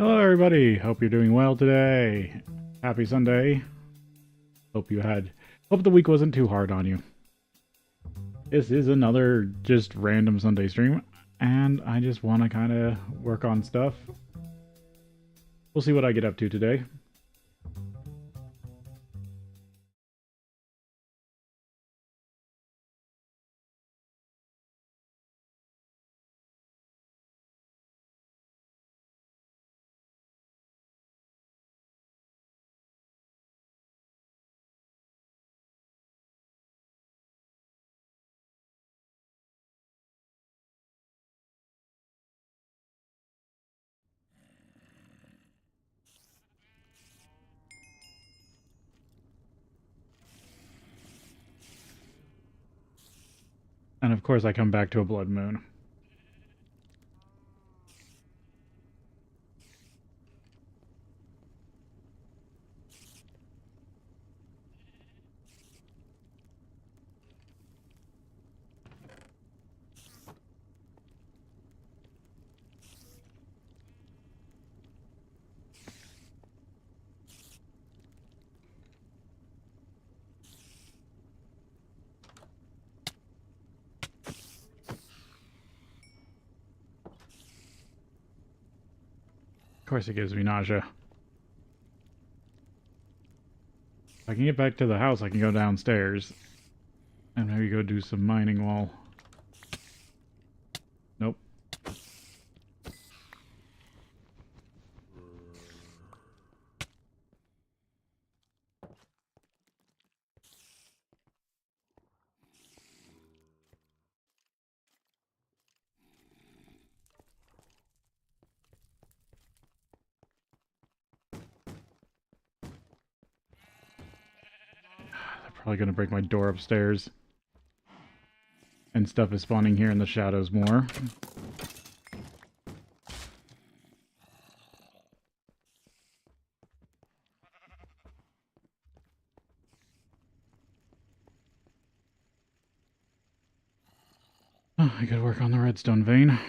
Hello, everybody. Hope you're doing well today. Happy Sunday. Hope the week wasn't too hard on you. This is another just random Sunday stream, and I just want to kind of work on stuff. We'll see what I get up to today. And of course, I come back to a blood moon. Of course, it gives me nausea. If I can get back to the house, I can go downstairs and maybe go do some mining while... Nope. They're probably going to break my door upstairs. And stuff is spawning here in the shadows more. Oh, I gotta work on the redstone vein.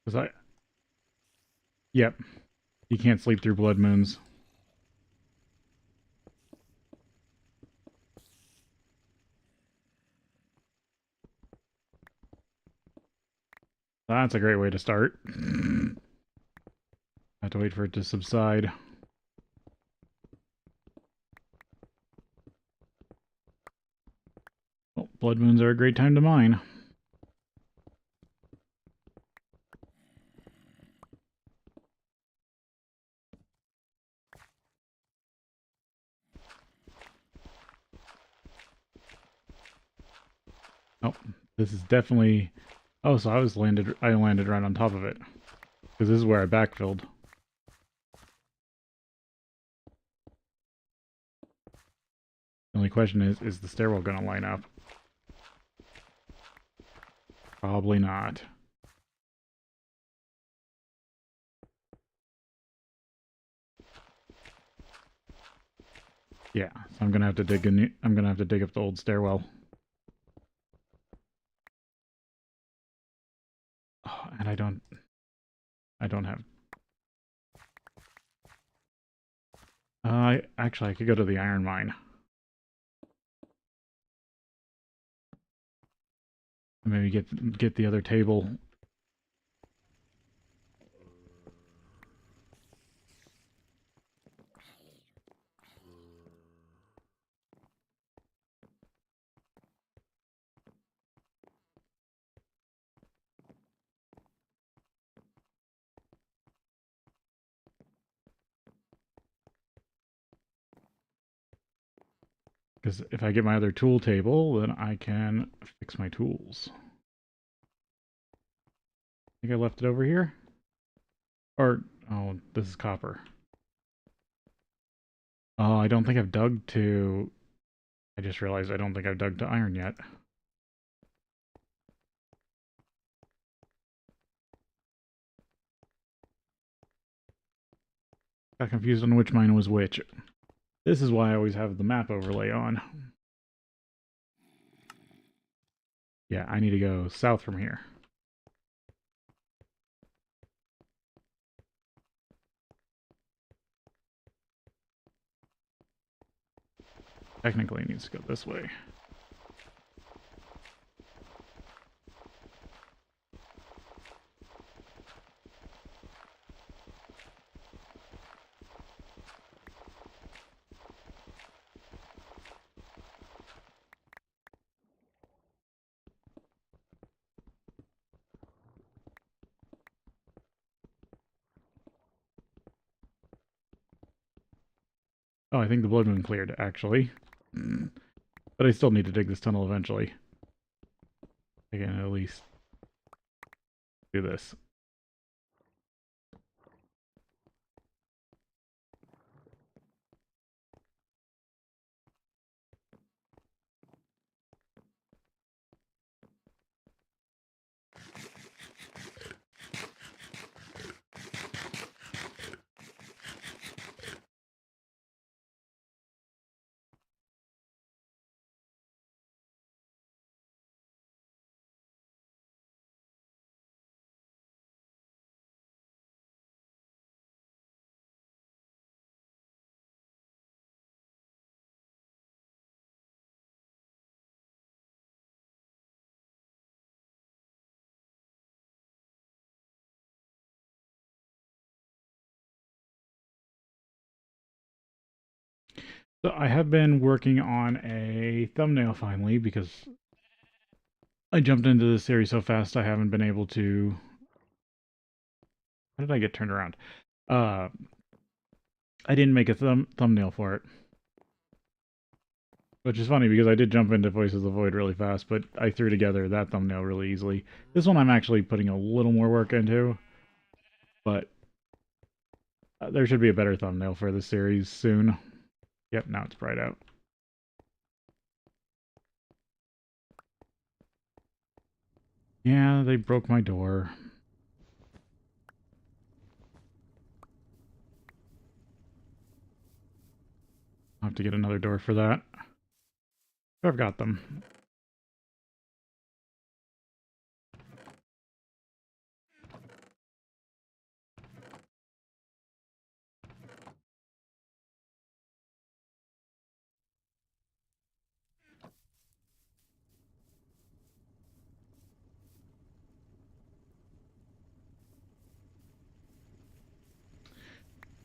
Cause yep, you can't sleep through blood moons. That's a great way to start. I have to wait for it to subside. Well, blood moons are a great time to mine. Oh, this is definitely... Oh, so I landed right on top of it. Because this is where I backfilled. The only question is the stairwell gonna line up? Probably not. Yeah, so I'm gonna have to dig up the old stairwell. Oh, and I don't have... actually, I could go to the iron mine. Maybe get the other table. Because if I get my other tool table, then I can fix my tools. I think I left it over here? Or, oh, this is copper. Oh, I don't think I've dug to... I just realized I don't think I've dug to iron yet. Got confused on which mine was which. This is why I always have the map overlay on. Yeah, I need to go south from here. Technically, it needs to go this way. Oh, I think the blood moon cleared, actually. But I still need to dig this tunnel eventually. I can at least do this. So I have been working on a thumbnail finally because I jumped into this series so fast I haven't been able to... How did I get turned around? I didn't make a thumbnail for it. Which is funny because I did jump into Voices of the Void really fast, but I threw together that thumbnail really easily. This one I'm actually putting a little more work into, but there should be a better thumbnail for the series soon. Yep, now it's bright out. Yeah, they broke my door. I'll have to get another door for that. I've got them.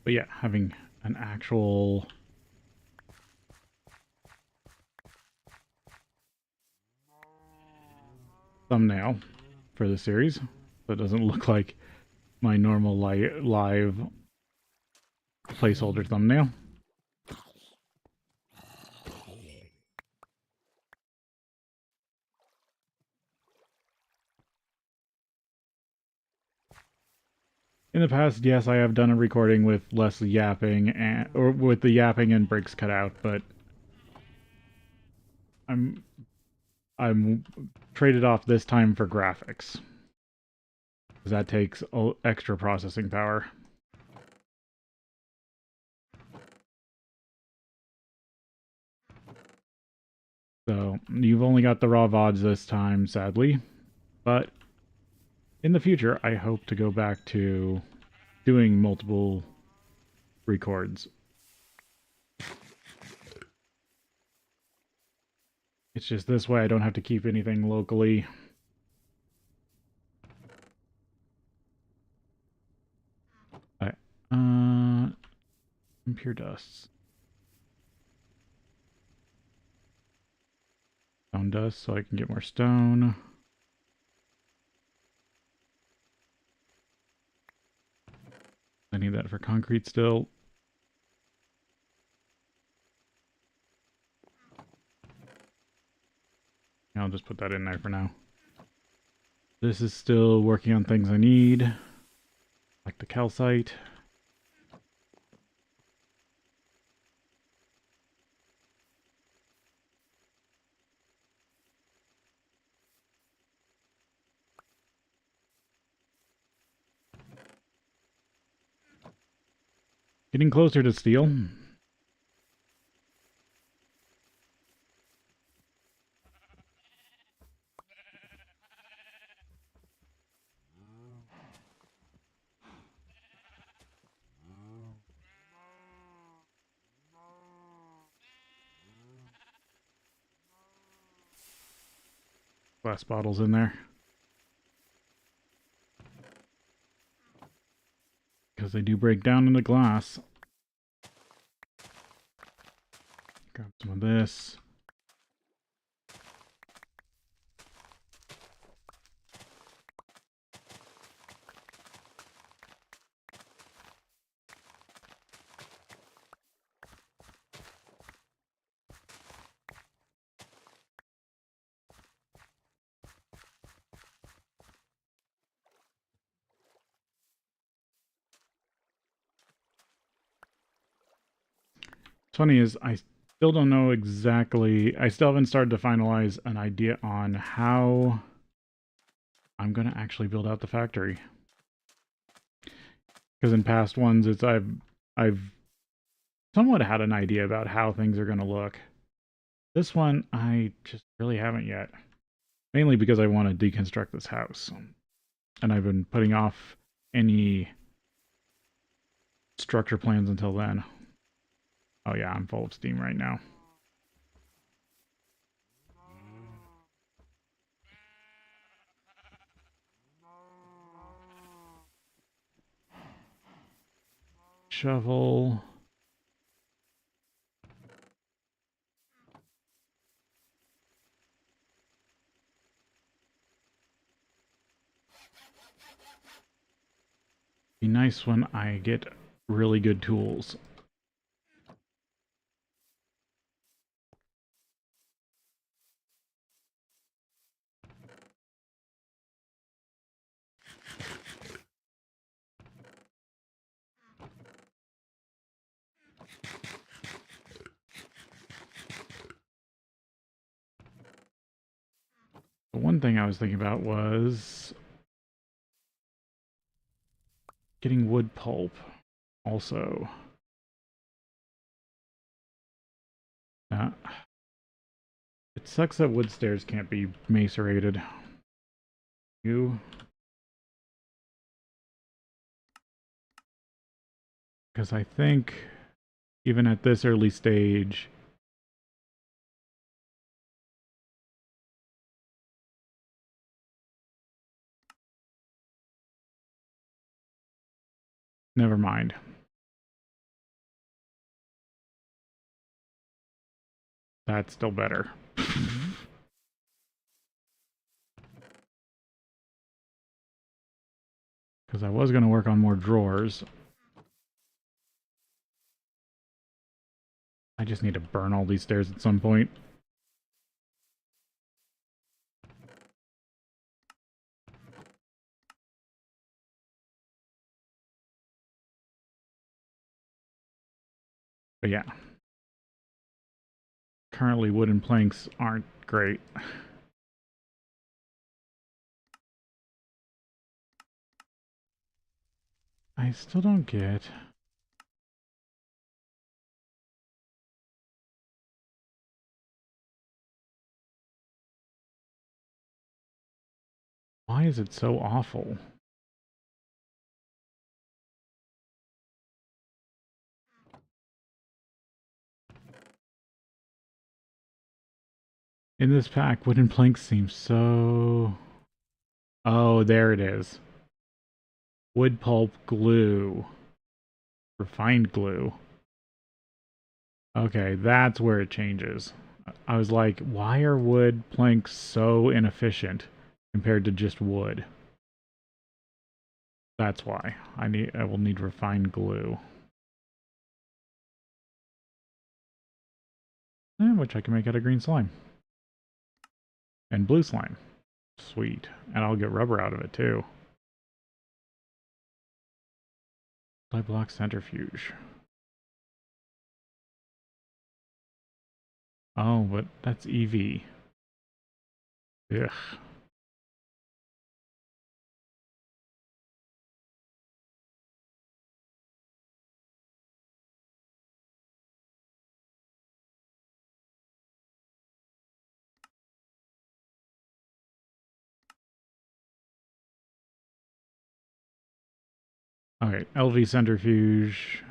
But yeah, having an actual thumbnail for the series, so it doesn't look like my normal live placeholder thumbnail. In the past, yes, I have done a recording with less yapping or with the yapping and breaks cut out, but I'm traded off this time for graphics because that takes extra processing power. So you've only got the raw VODs this time, sadly, but in the future, I hope to go back to doing multiple records. It's just this way I don't have to keep anything locally. Alright. Impure dusts. Stone dust so I can get more stone. I need that for concrete still. I'll just put that in there for now. This is still working on things I need, like the calcite. Getting closer to steel. Glass bottles in there. Because they do break down into glass. Grab some of this. Funny is I still don't know exactly. I still haven't started to finalize an idea on how I'm going to actually build out the factory. Because in past ones, I've somewhat had an idea about how things are going to look. This one, I just really haven't yet. Mainly because I want to deconstruct this house. And I've been putting off any structure plans until then. Oh yeah, I'm full of steam right now. Shovel. Be nice when I get really good tools. The one thing I was thinking about was getting wood pulp also. It sucks that wood stairs can't be macerated. Because I think even at this early stage, never mind. That's still better. Because I was going to work on more drawers. I just need to burn all these stairs at some point. But yeah. Currently wooden planks aren't great. I still don't get... Why is it so awful? In this pack, wooden planks seem so... Oh, there it is. Wood pulp glue. Refined glue. Okay, that's where it changes. I was like, why are wood planks so inefficient compared to just wood? That's why. I will need refined glue. Which I can make out of green slime. And blue slime. Sweet. And I'll get rubber out of it too. Block centrifuge. Oh, but that's EV. Ugh. Alright, LV centrifuge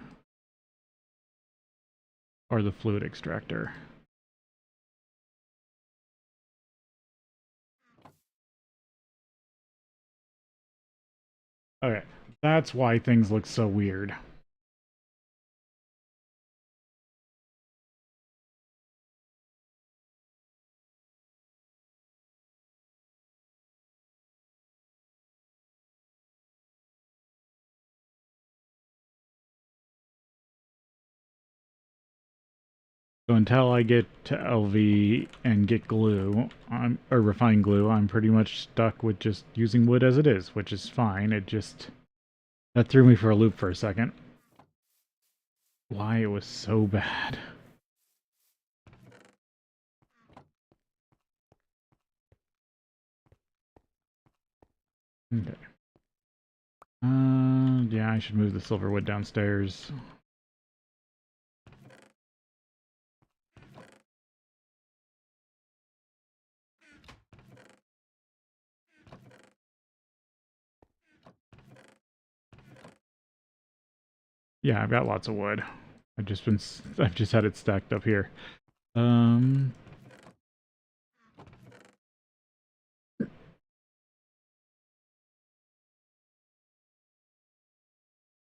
or the fluid extractor. Okay, that's why things look so weird. So until I get to LV and get glue, or refined glue, I'm pretty much stuck with just using wood as it is, which is fine. That threw me for a loop for a second. Why it was so bad. Okay. Yeah, I should move the silver wood downstairs. Yeah, I've got lots of wood. I've just had it stacked up here. Um,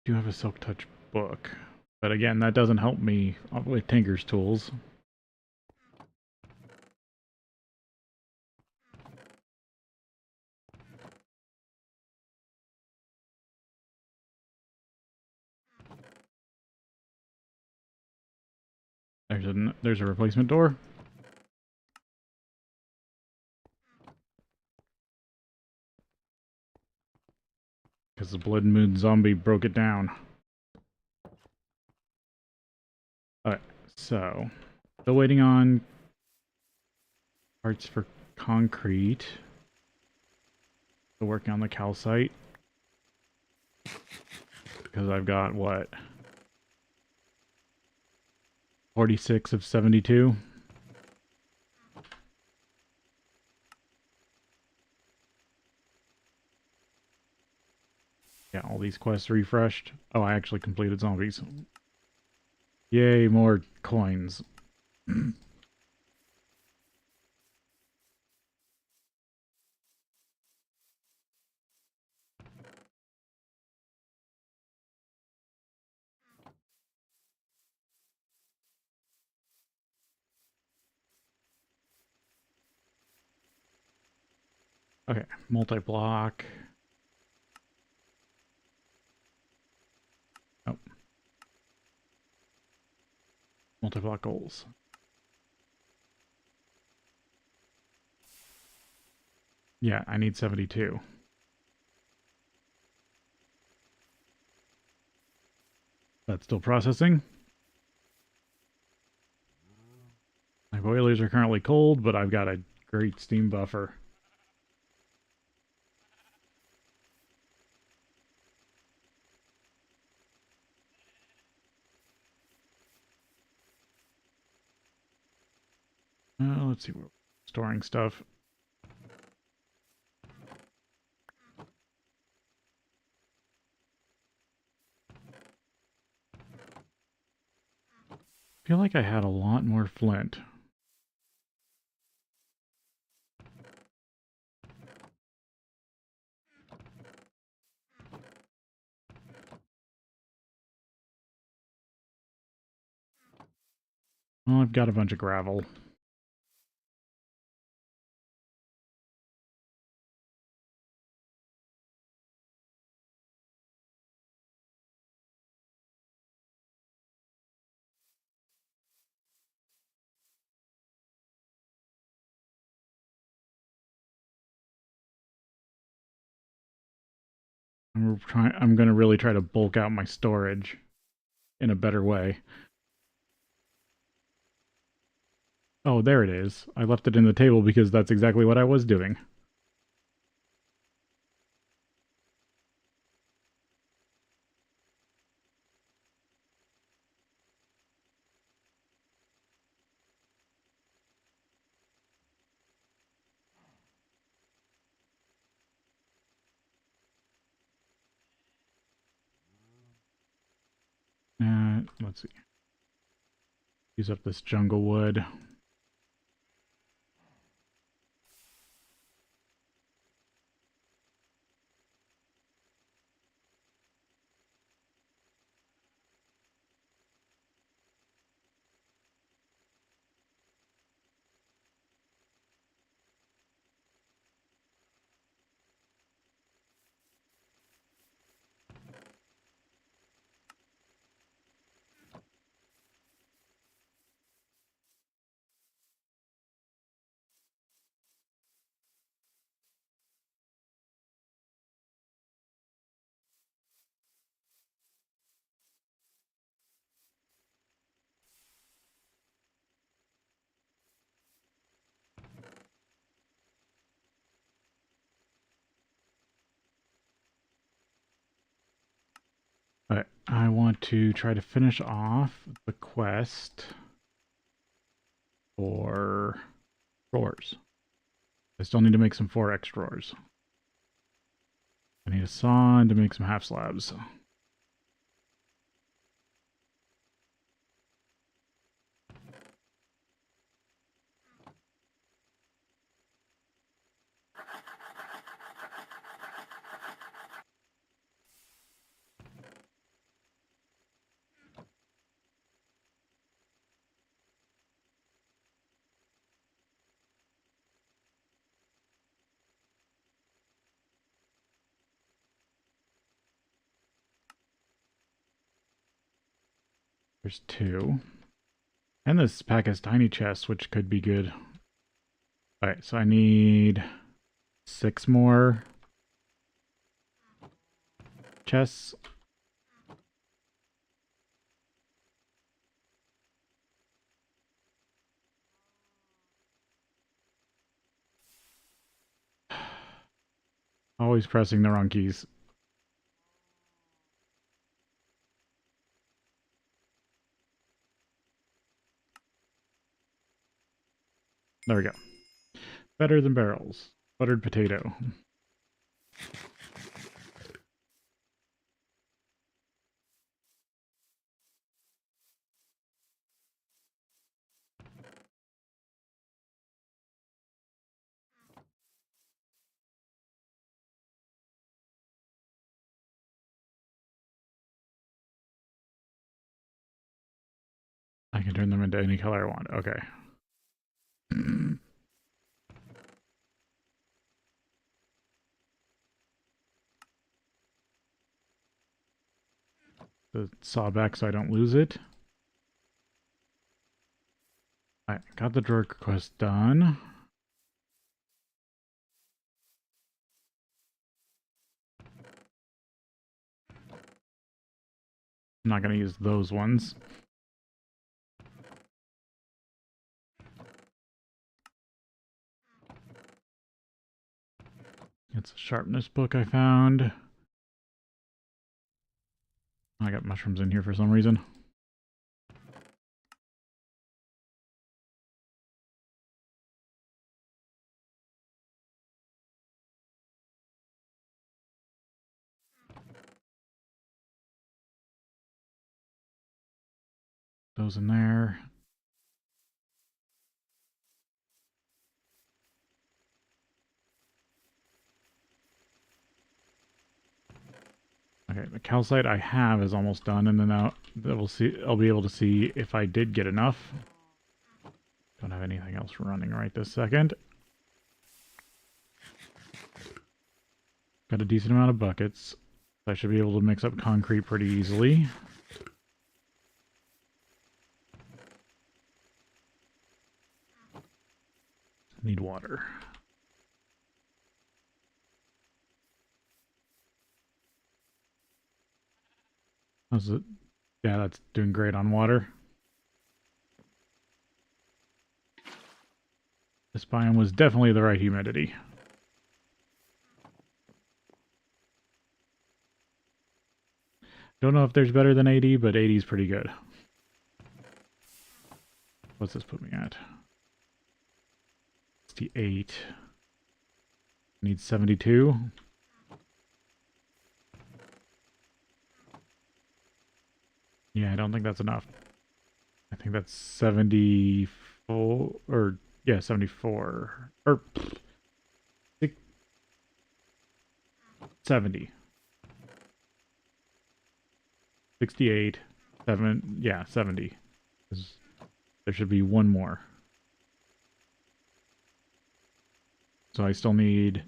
do have a Silk Touch book, but again, that doesn't help me with Tinker's tools. There's a replacement door. Because the Blood Moon zombie broke it down. Alright, so still waiting on parts for concrete. Still working on the calcite. Because I've got what? 46 of 72. Yeah, all these quests refreshed. Oh, I actually completed zombies. Yay, more coins. Okay, multi-block. Oh. Multi-block goals. Yeah, I need 72. That's still processing. My boilers are currently cold, but I've got a great steam buffer. Let's see, we're storing stuff. I feel like I had a lot more flint. Well, I've got a bunch of gravel. I'm going to really try to bulk out my storage in a better way. Oh, there it is. I left it in the table because that's exactly what I was doing. let's see. Use up this jungle wood. But I want to try to finish off the quest for drawers. I still need to make some 4x drawers. I need a saw and to make some half slabs. There's 2. And this pack has tiny chests, which could be good. Alright, so I need 6 more chests. Always pressing the wrong keys. There we go. Better than barrels. Buttered potato. I can turn them into any color I want. Okay. The saw back so I don't lose it. Alright, got the drawer quest done. I'm not going to use those ones. It's a sharpness book I found. I got mushrooms in here for some reason. Those in there. Okay, the calcite I have is almost done, and then I'll be able to see if I did get enough. Don't have anything else running right this second. Got a decent amount of buckets. I should be able to mix up concrete pretty easily. Need water. How's it? Yeah, that's doing great on water. This biome was definitely the right humidity. Don't know if there's better than 80, but 80 is pretty good. What's this put me at? 68. Need 72. Yeah, don't think that's enough. I think that's 74, or yeah, 74, or 70. 68, 7, yeah, 70. There should be one more. So I still need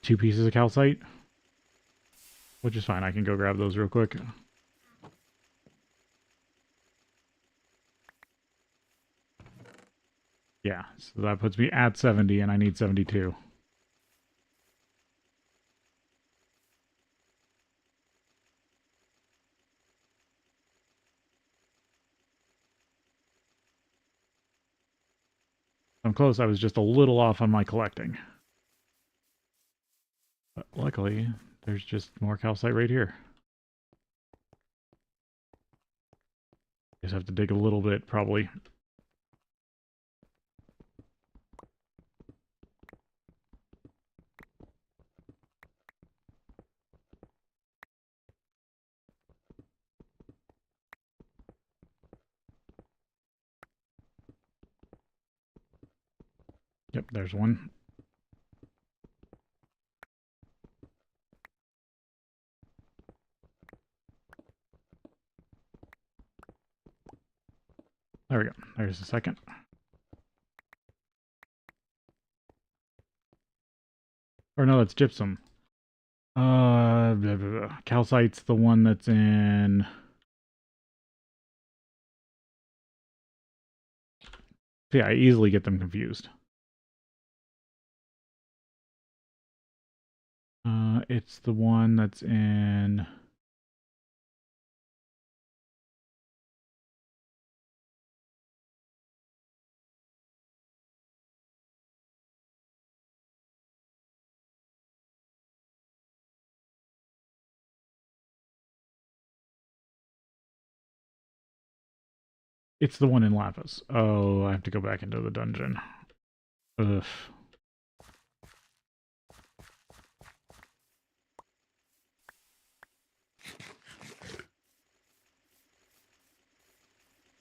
2 pieces of calcite, which is fine. I can go grab those real quick. Yeah, so that puts me at 70, and I need 72. I'm close. I was just a little off on my collecting. But luckily, there's just more calcite right here. Just have to dig a little bit, probably. Yep, there's one. There we go. There's the second. Or no, that's gypsum. Blah, blah, blah. Calcite's the one that's in... See, I easily get them confused. It's the one that's in... It's the one in Lapis. Oh, I have to go back into the dungeon. Ugh.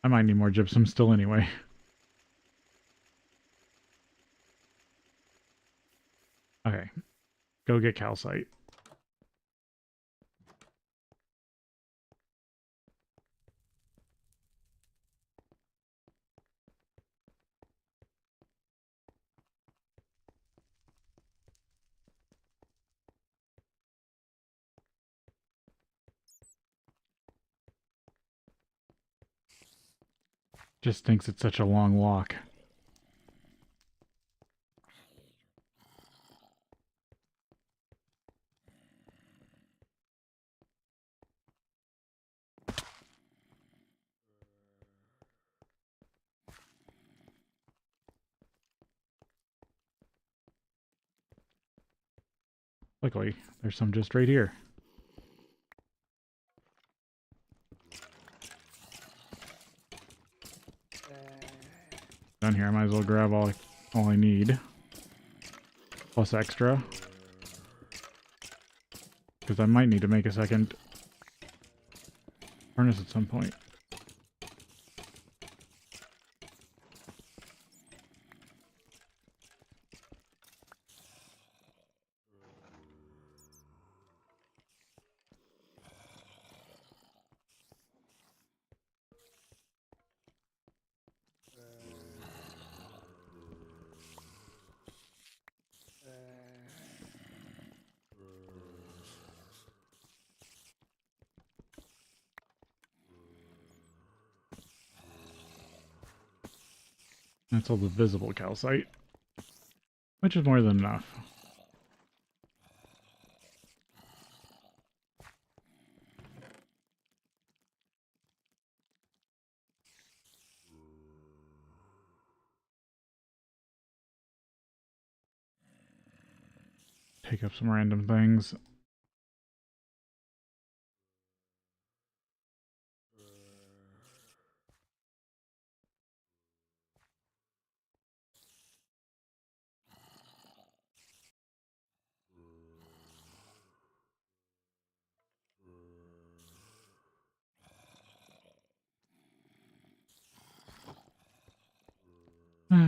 I might need more gypsum still anyway. Okay. Go get calcite. Just thinks it's such a long walk. Luckily, there's some just right here. Down here, I might as well grab all I need. Plus extra. Because I might need to make a second furnace at some point. That's all the visible calcite, which is more than enough. Pick up some random things.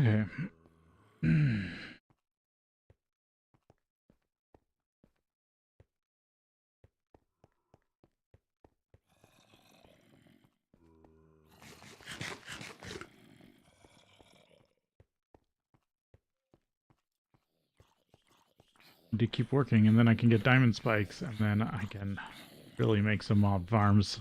Okay. To keep working, and then I can get diamond spikes, and then I can really make some mob farms.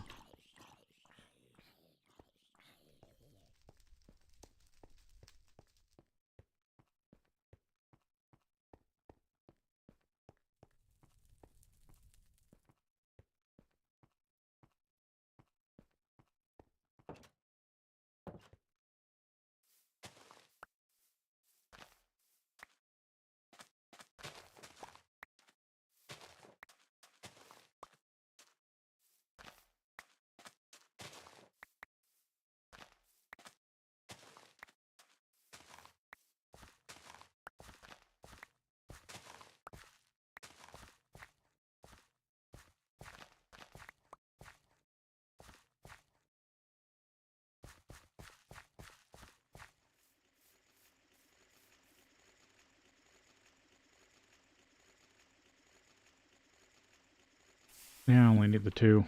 Yeah, I only need the 2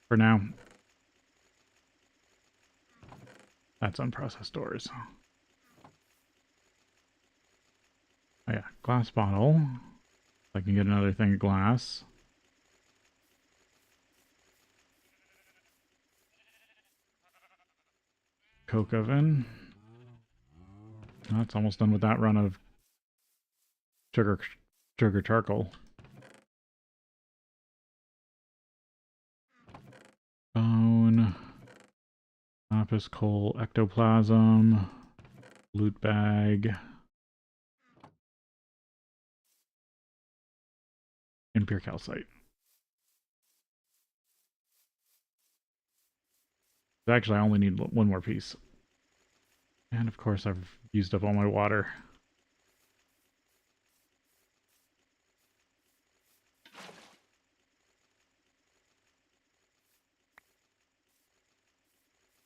for now. That's unprocessed doors. Oh yeah, glass bottle. I can get another thing of glass. Coke oven. That's almost done with that run of sugar charcoal. Bone. Lapis coal, ectoplasm. Loot bag. And pure calcite. Actually, I only need 1 more piece. And of course, I've used up all my water.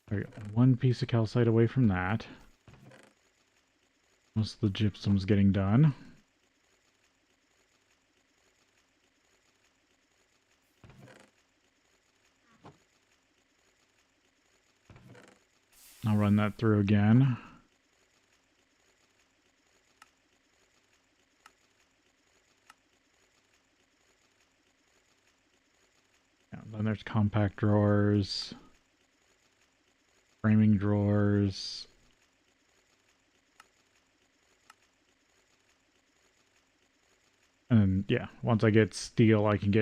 There we go. 1 piece of calcite away from that. Most of the gypsum's getting done. I'll run that through again. Yeah, then there's compact drawers, framing drawers. And yeah, once I get steel, I can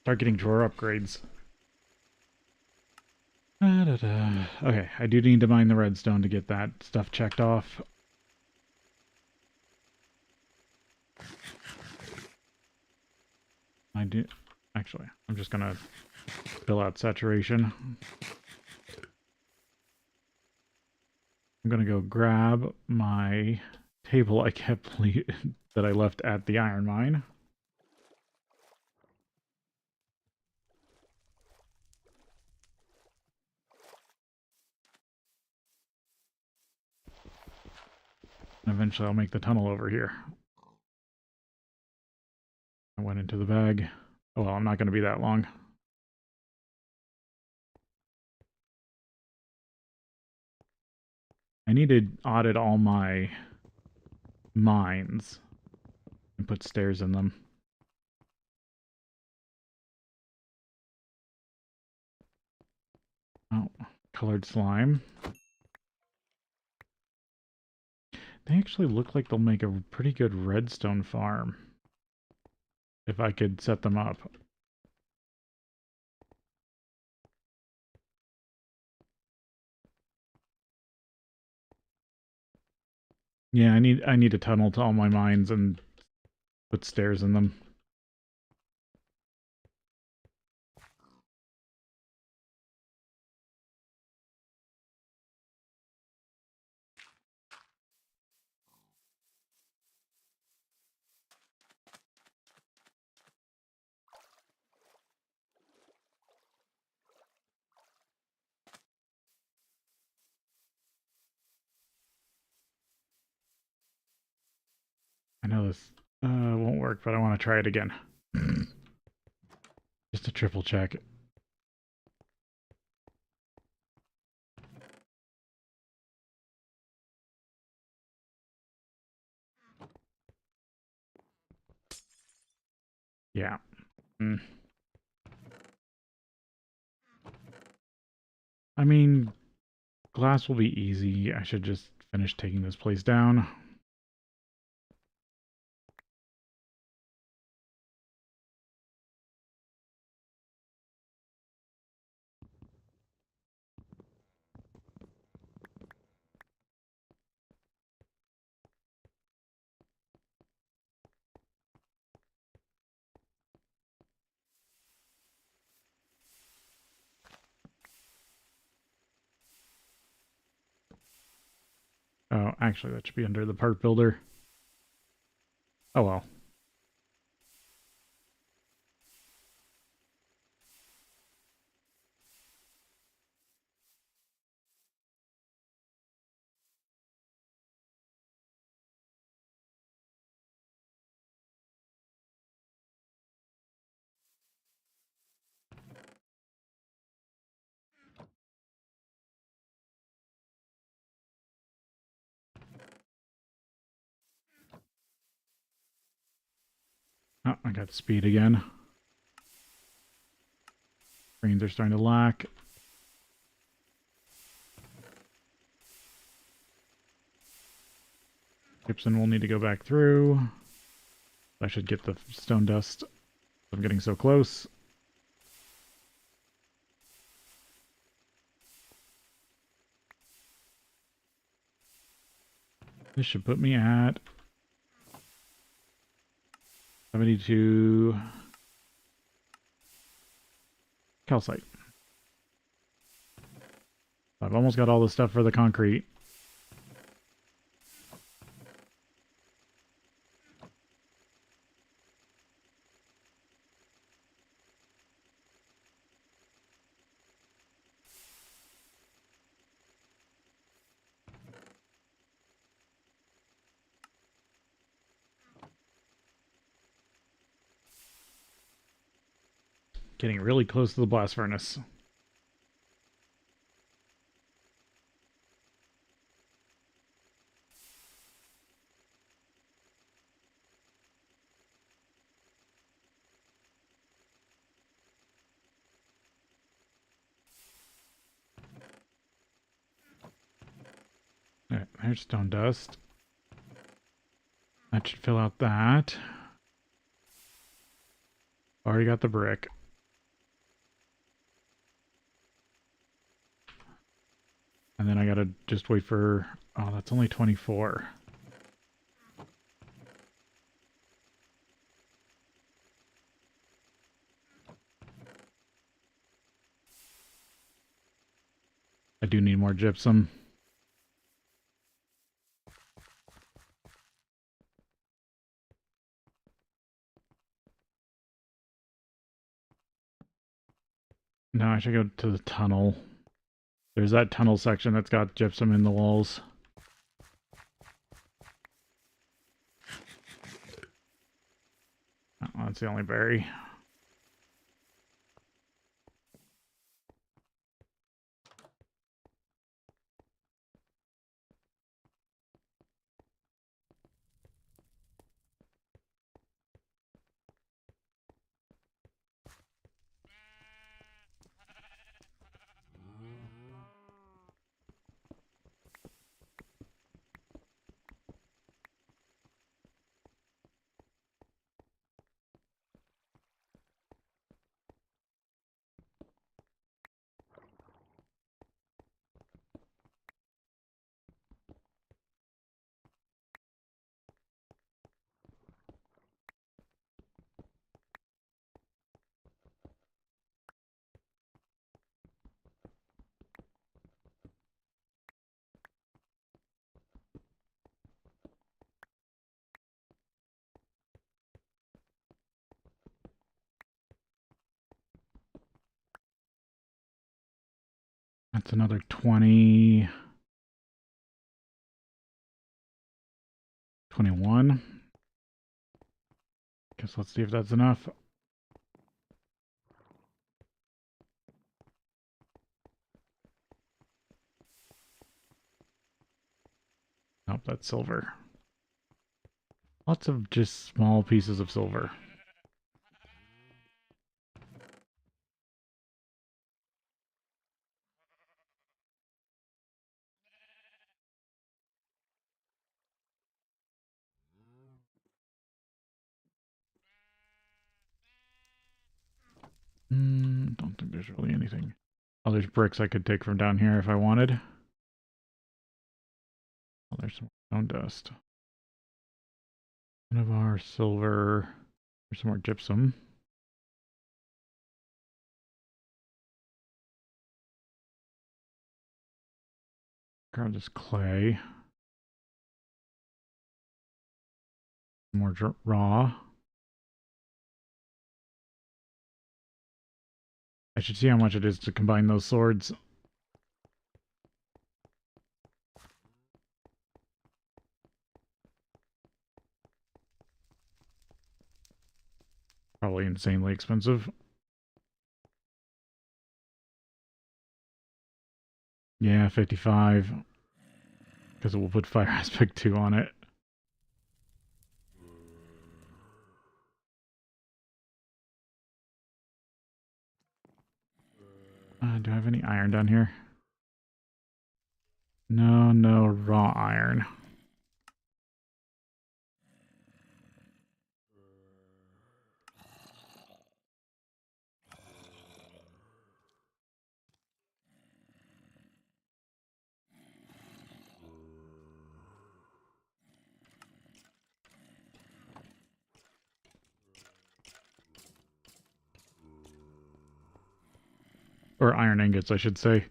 start getting drawer upgrades. Okay, I do need to mine the redstone to get that stuff checked off. I do... Actually, I'm just gonna fill out saturation. I'm gonna go grab my table I kept that I left at the iron mine. And eventually I'll make the tunnel over here. I went into the bag. Oh, well, I'm not going to be that long. I need to audit all my mines and put stairs in them. Oh, colored slime. They actually look like they'll make a pretty good redstone farm. If I could set them up. Yeah, I need a tunnel to all my mines and put stairs in them. I know this won't work, but I want to try it again. Just to triple check. Yeah. Mm. I mean, glass will be easy. I should just finish taking this place down. Oh, actually, that should be under the part builder. Oh well. Oh, I got speed again. Screens are starting to lack. Gypsum will need to go back through. I should get the stone dust. I'm getting so close. This should put me at 72 calcite. I've almost got all the stuff for the concrete. Getting really close to the blast furnace. Alright, there's stone dust. That should fill out that. Already got the brick. And then I gotta just wait for... Oh, that's only 24. I do need more gypsum. No, I should go to the tunnel. There's that tunnel section that's got gypsum in the walls. Oh, that's the only berry. That's another 20... 21. Guess let's see if that's enough. Nope, that's silver. Lots of just small pieces of silver. Don't think there's really anything. Oh, there's bricks I could take from down here if I wanted. Oh, there's some stone dust. One of our silver. There's some more gypsum. Grab this clay. More raw. I should see how much it is to combine those swords. Probably insanely expensive. Yeah, 55. Because we'll put Fire Aspect 2 on it. Do I have any iron down here? No, no raw iron. Or iron ingots, I should say.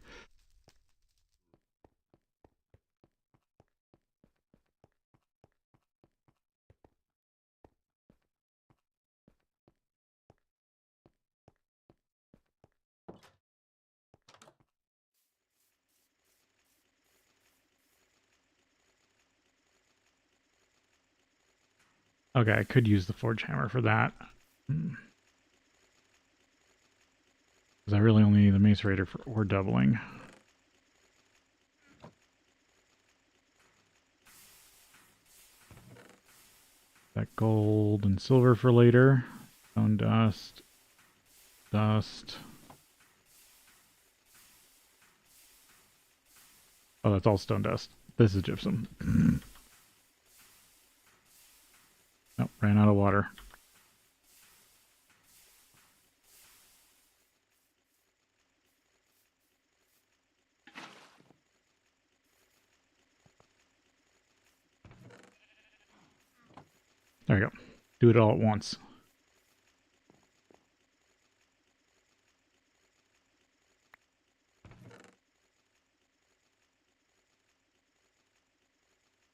Okay, I could use the forge hammer for that. Because I really only need the macerator for ore doubling. That gold and silver for later. Stone dust. Dust. Oh, that's all stone dust. This is gypsum. Nope, ran out of water. There you go. Do it all at once.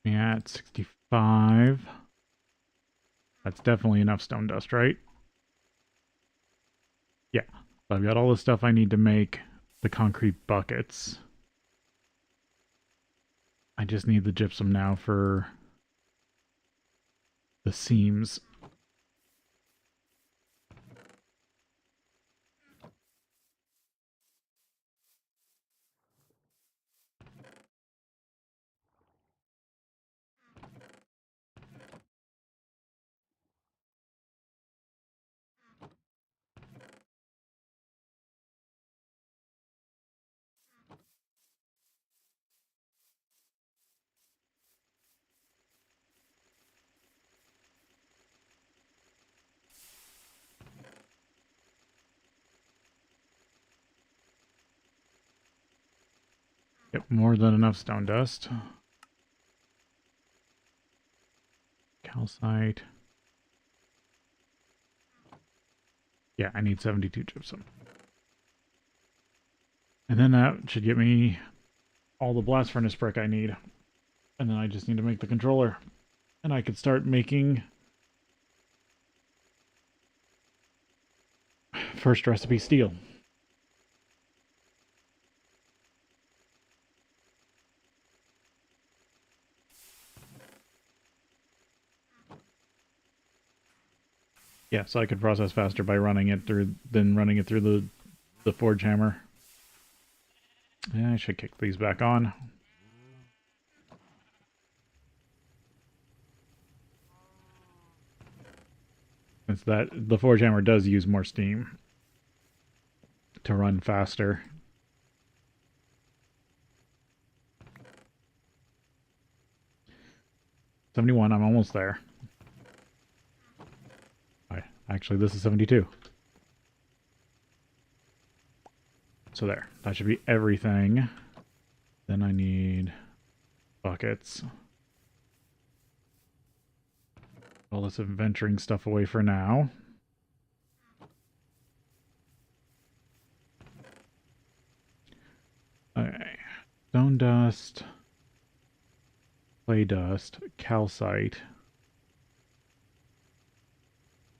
Yeah, at 65. That's definitely enough stone dust, right? Yeah. So I've got all the stuff I need to make the concrete buckets. I just need the gypsum now for the seams. Yep, more than enough stone dust. Calcite. Yeah, I need 72 gypsum. And then that should get me all the blast furnace brick I need. And then I just need to make the controller. And I could start making first recipe steel. Yeah, so I could process faster by running it through than running it through the forge hammer. Yeah, I should kick these back on. Since that the forge hammer does use more steam to run faster. $71, I'm almost there. Actually, this is 72. So there. That should be everything. Then I need buckets. All this adventuring stuff away for now. Okay. Stone dust. Clay dust. Calcite.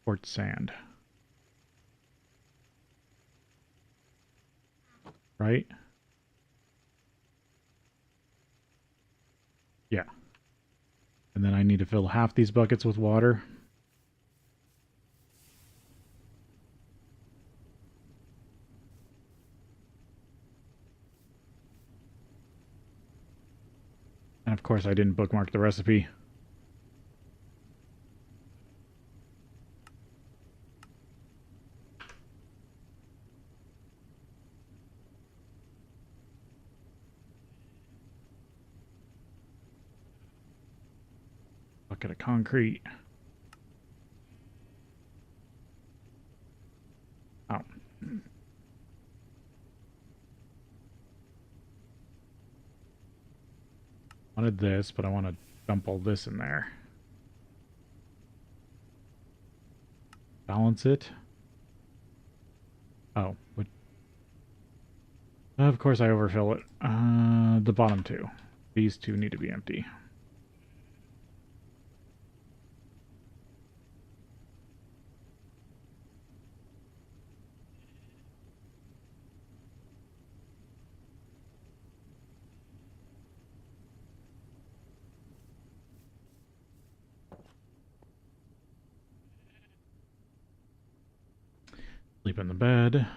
Quartz sand. Right? Yeah. And then I need to fill half these buckets with water. And of course I didn't bookmark the recipe. Bucket of concrete. Oh. Wanted this, but I want to dump all this in there. Balance it. Oh, what? Of course I overfill it. The bottom two. These two need to be empty. Sleep in the bed.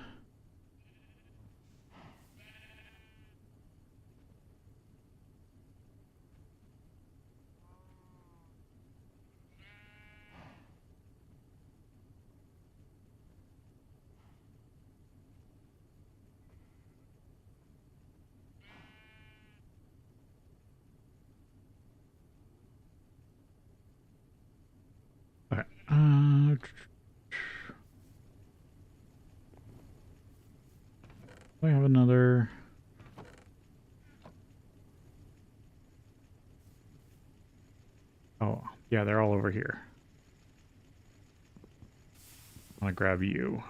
Okay. Do I have another? Oh, yeah, they're all over here. I want to grab you.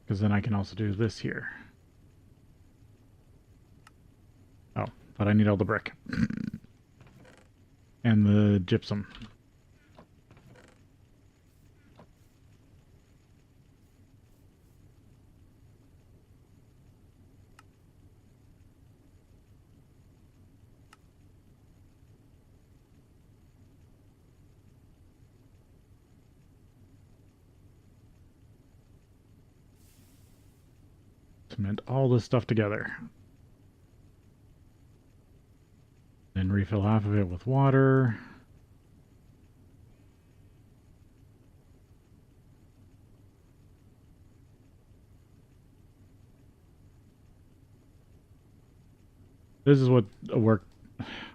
Because then I can also do this here. Oh, but I need all the brick. And the gypsum. Cement all this stuff together. Then refill half of it with water. This is what a work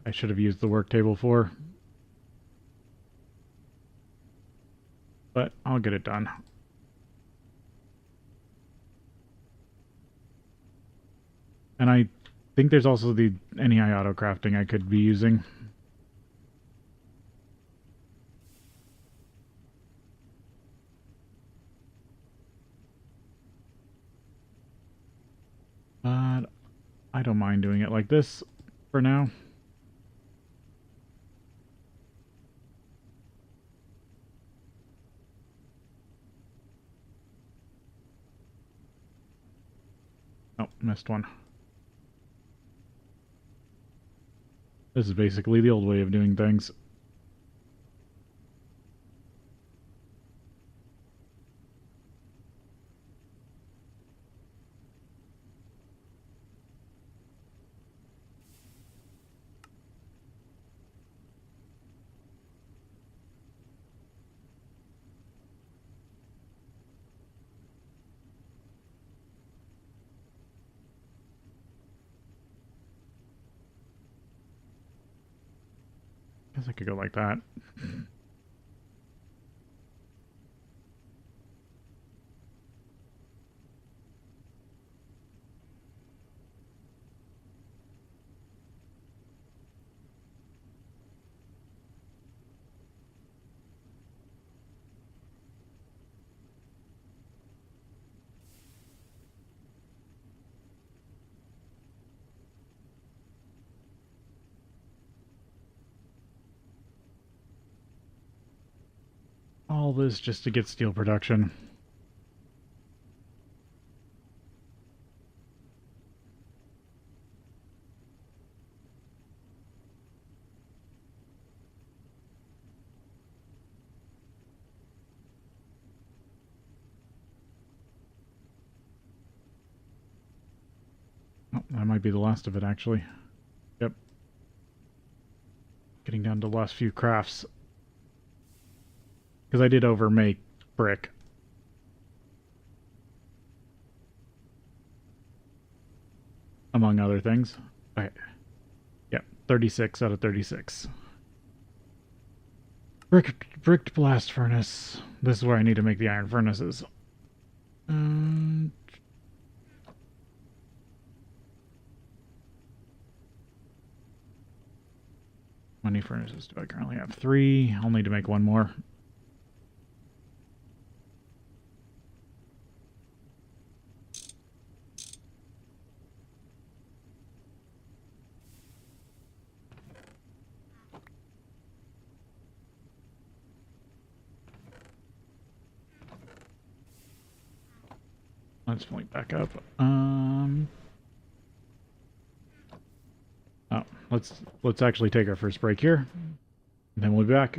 I should have used the work table for. But I'll get it done. And I think there's also the NEI auto crafting I could be using. But I don't mind doing it like this for now. Oh, missed one. This is basically the old way of doing things. Guess I could go like that. All this just to get steel production. Oh, that might be the last of it, actually. Yep. Getting down to the last few crafts. Because I did overmake brick. Among other things. Okay. Yep, 36 out of 36. Bricked blast furnace. This is where I need to make the iron furnaces. How many furnaces do I currently have? 3. I'll need to make one more. Let's point back up. Oh, let's actually take our first break here. And then we'll be back.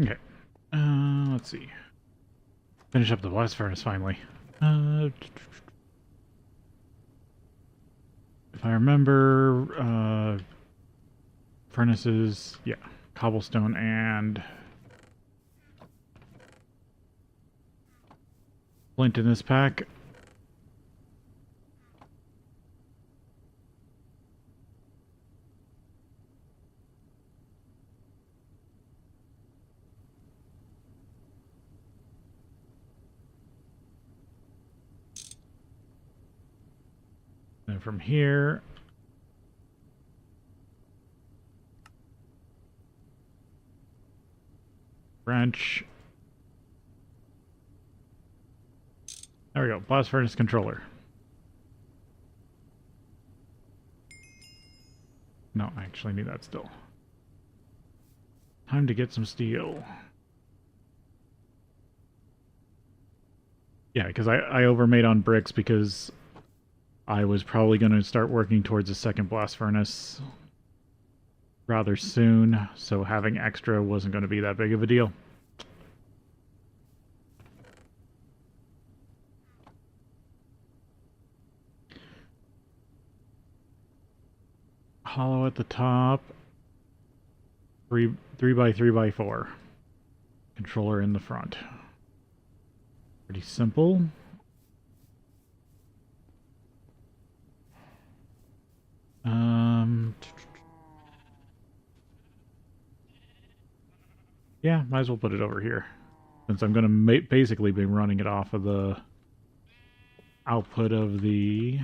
Okay. Let's see. Finish up the blast furnace finally. If I remember, furnaces, yeah, cobblestone and flint in this pack. And from here, wrench. There we go, blast furnace controller. No, I actually need that still. Time to get some steel. Yeah, because I overmade on bricks because I was probably going to start working towards a second blast furnace rather soon, so having extra wasn't going to be that big of a deal. Hollow at the top. 3x3x4. Controller in the front. Pretty simple. Yeah, might as well put it over here. Since I'm going to basically be running it off of the output of the...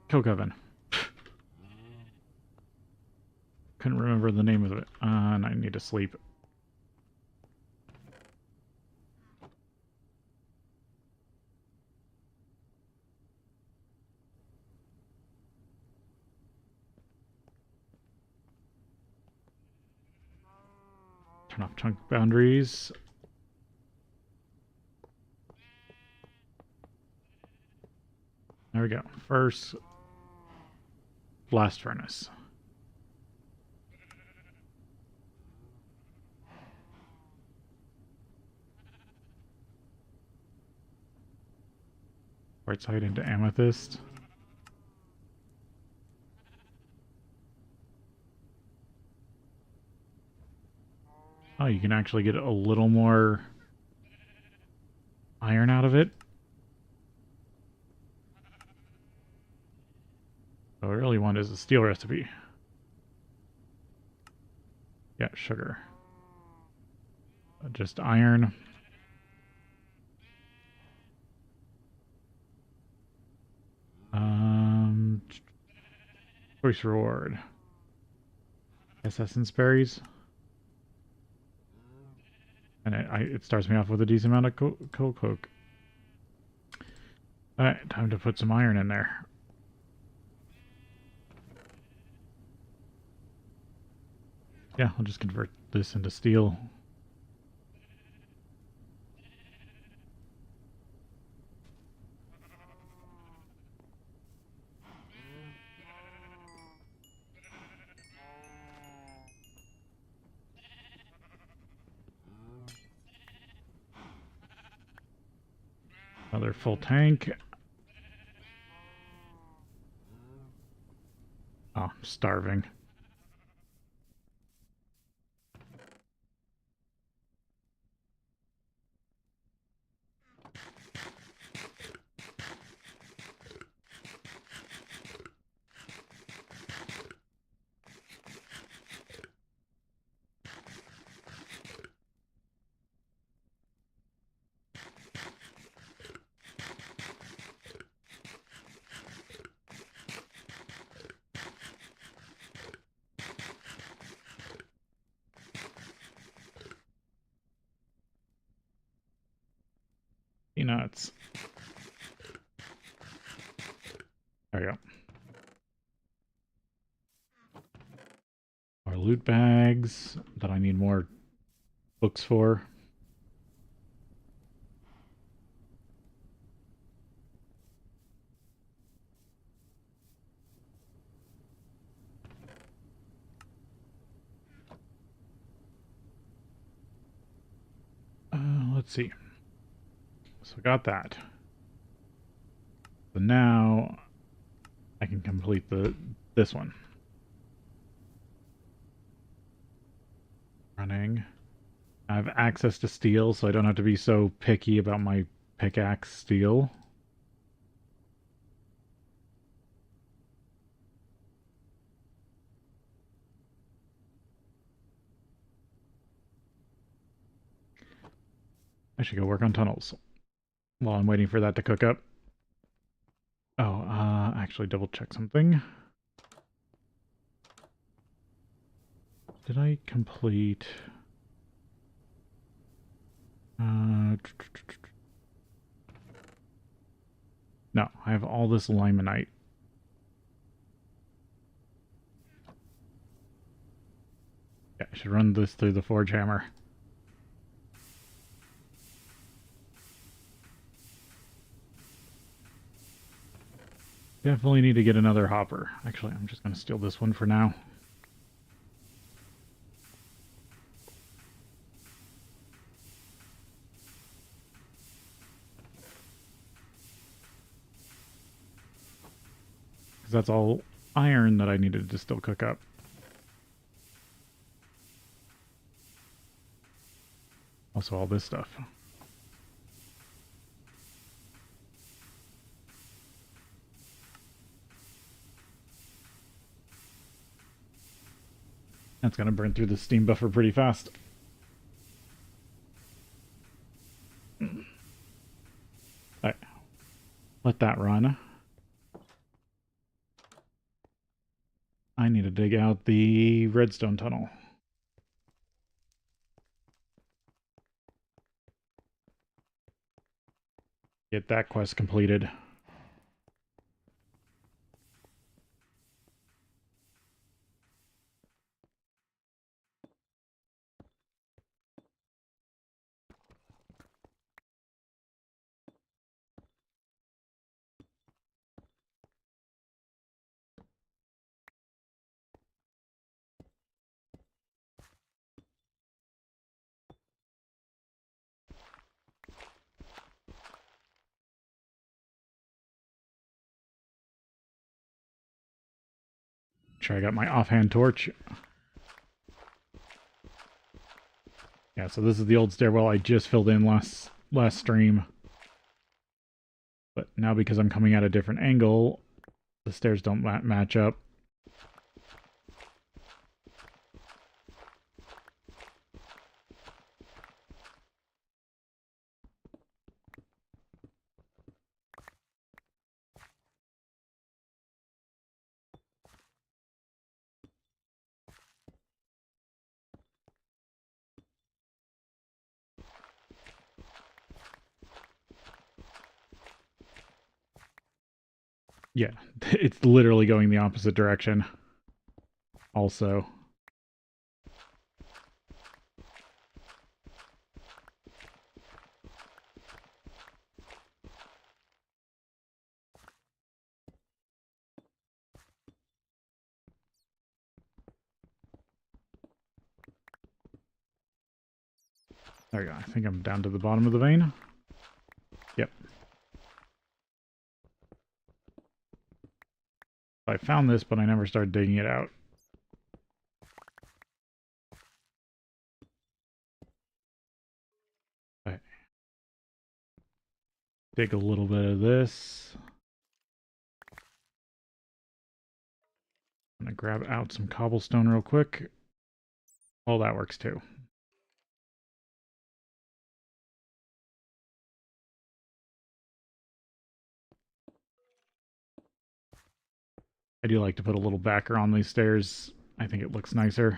coke oven. Couldn't remember the name of it. And I need to sleep. Turn off chunk boundaries. There we go. First blast furnace. Quartzite into amethyst. Oh, you can actually get a little more iron out of it. What I really want is a steel recipe. Yeah, sugar. Just iron. Choice reward. Essence berries. And it starts me off with a decent amount of coke. Alright, time to put some iron in there. Yeah, I'll just convert this into steel. Another full tank. Oh, I'm starving. Peanuts. There we go. More loot bags that I need more books for. Let's see. So I got that. So now I can complete this one. Running. I have access to steel, so I don't have to be so picky about my pickaxe steel. I should go work on tunnels while I'm waiting for that to cook up. Oh, actually double check something. Did I complete... no, I have all this limonite. Yeah, I should run this through the forge hammer. Definitely need to get another hopper. Actually, I'm just going to steal this one for now. Because that's all iron that I needed to still cook up. Also all this stuff. That's going to burn through the steam buffer pretty fast. Alright. Let that run. I need to dig out the redstone tunnel. Get that quest completed. Sure, I got my offhand torch. Yeah, so this is the old stairwell I just filled in last stream. But now because I'm coming at a different angle, the stairs don't match up. Yeah, it's literally going the opposite direction. Also. There we go. I think I'm down to the bottom of the vein. Yep. I found this, but I never started digging it out. Right. Dig a little bit of this. I'm gonna grab out some cobblestone real quick. Oh, that works too. I do like to put a little backer on these stairs. I think it looks nicer.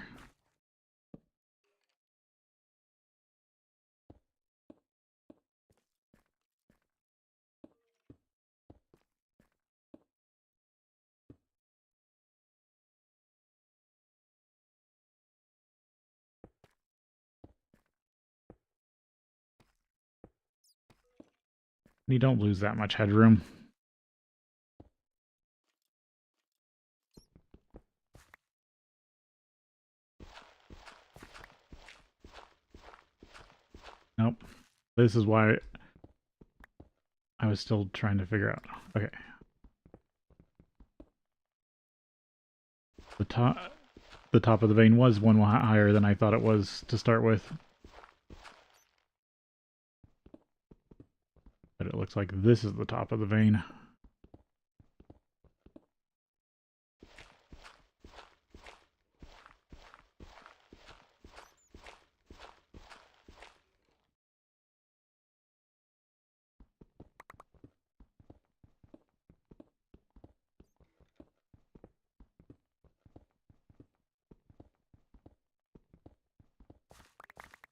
And you don't lose that much headroom. Nope. This is why I was still trying to figure out. Okay. The top of the vein was one higher than I thought it was to start with. But it looks like this is the top of the vein.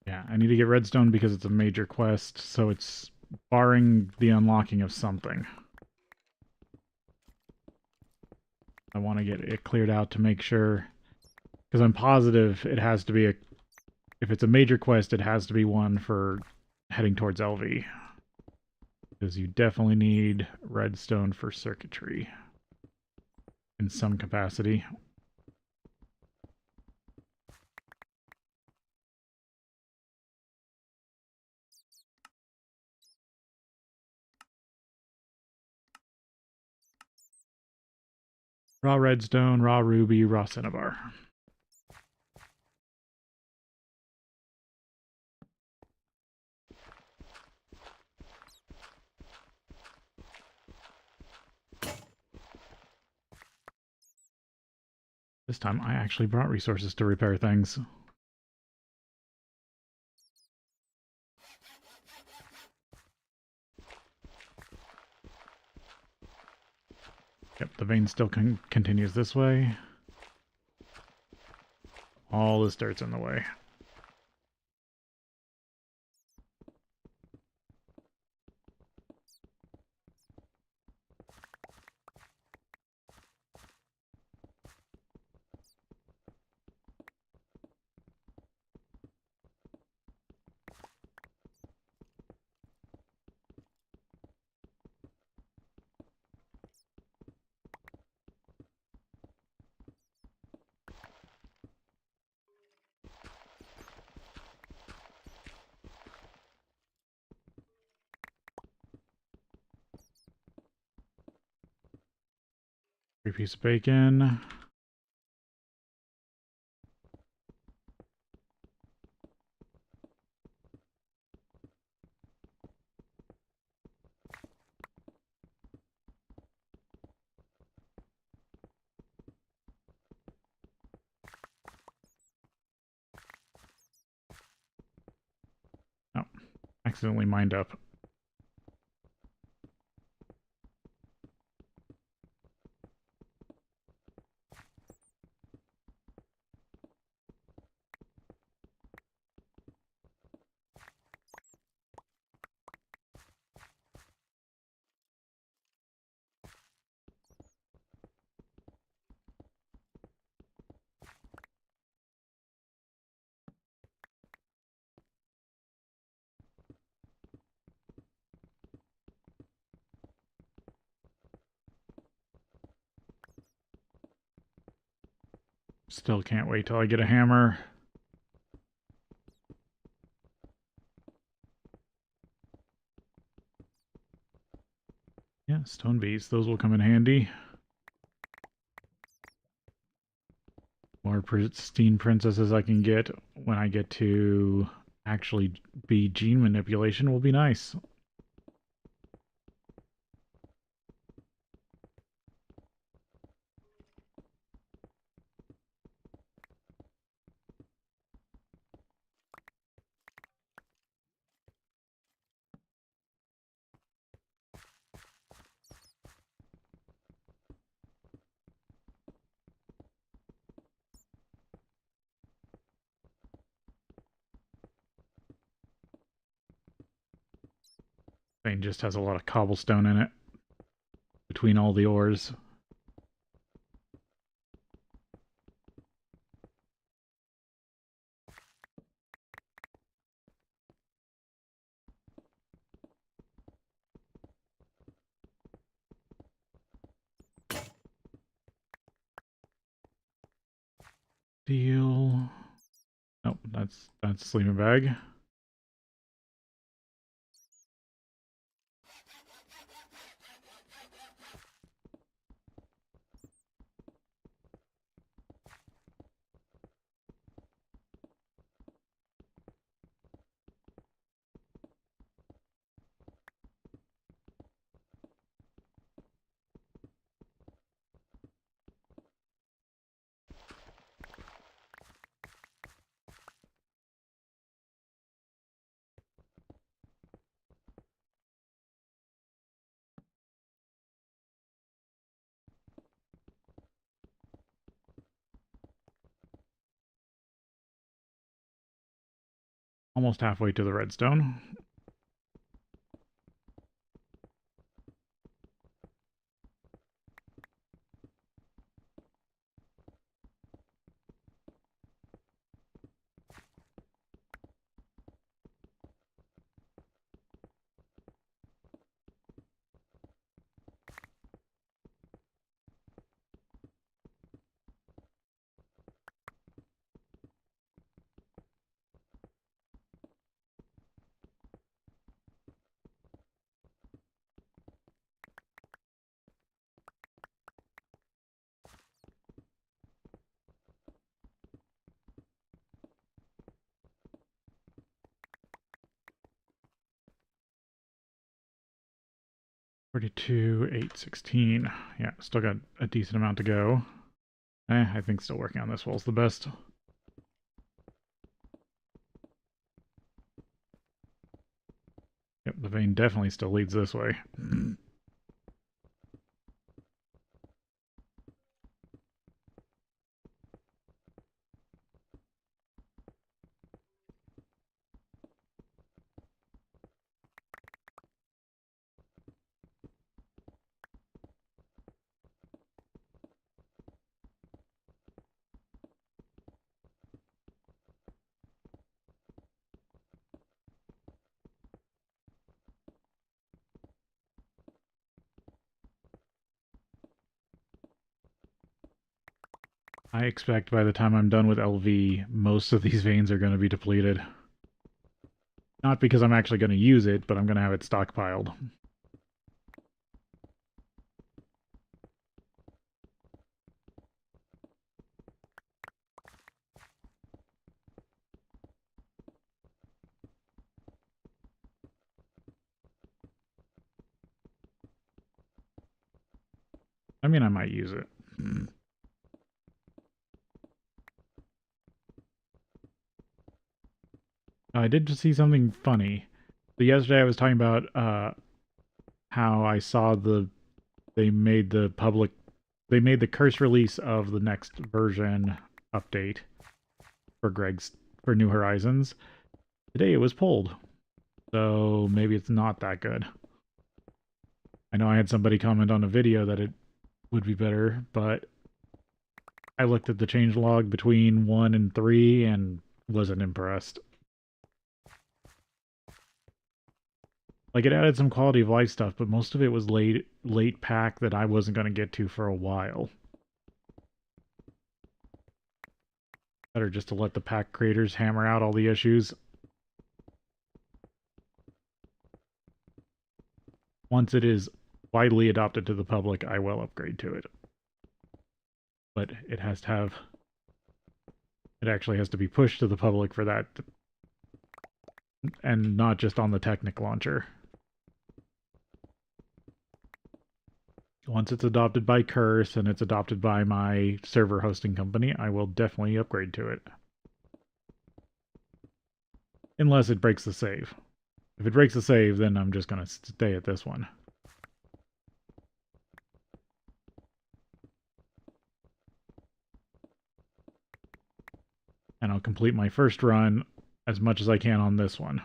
Yeah, I need to get redstone because it's a major quest, so it's barring the unlocking of something. I want to get it cleared out to make sure, because I'm positive it has to be a, if it's a major quest, it has to be one for heading towards LV. Because you definitely need redstone for circuitry in some capacity. Raw redstone, raw ruby, raw cinnabar. This time I actually brought resources to repair things. Yep, the vein still continues this way. All this dirt's in the way. Free piece of bacon. Oh, accidentally mined up. Still can't wait till I get a hammer. Yeah, stone bees. Those will come in handy. More pristine princesses I can get when I get to actually be gene manipulation will be nice. Vein just has a lot of cobblestone in it between all the ores. steel. Nope, that's a sleeping bag. Almost halfway to the redstone. $42, $816. Yeah, still got a decent amount to go. I think still working on this wall's the best. Yep, the vein definitely still leads this way. I expect by the time I'm done with LV, most of these veins are going to be depleted. Not because I'm actually going to use it, but I'm going to have it stockpiled. I mean, I might use it. I did just see something funny. So yesterday I was talking about how I saw they made the curse release of the next version update for New Horizons. Today it was pulled. So maybe it's not that good. I know I had somebody comment on a video that it would be better, but I looked at the changelog between 1 and 3 and wasn't impressed. Like, it added some quality of life stuff, but most of it was late pack that I wasn't going to get to for a while. Better just to let the pack creators hammer out all the issues. Once it is widely adopted to the public, I will upgrade to it. But it has to have... It actually has to be pushed to the public for that. And not just on the Technic launcher. Once it's adopted by Curse and it's adopted by my server hosting company, I will definitely upgrade to it. Unless it breaks the save. If it breaks the save, then I'm just going to stay at this one. And I'll complete my first run as much as I can on this one.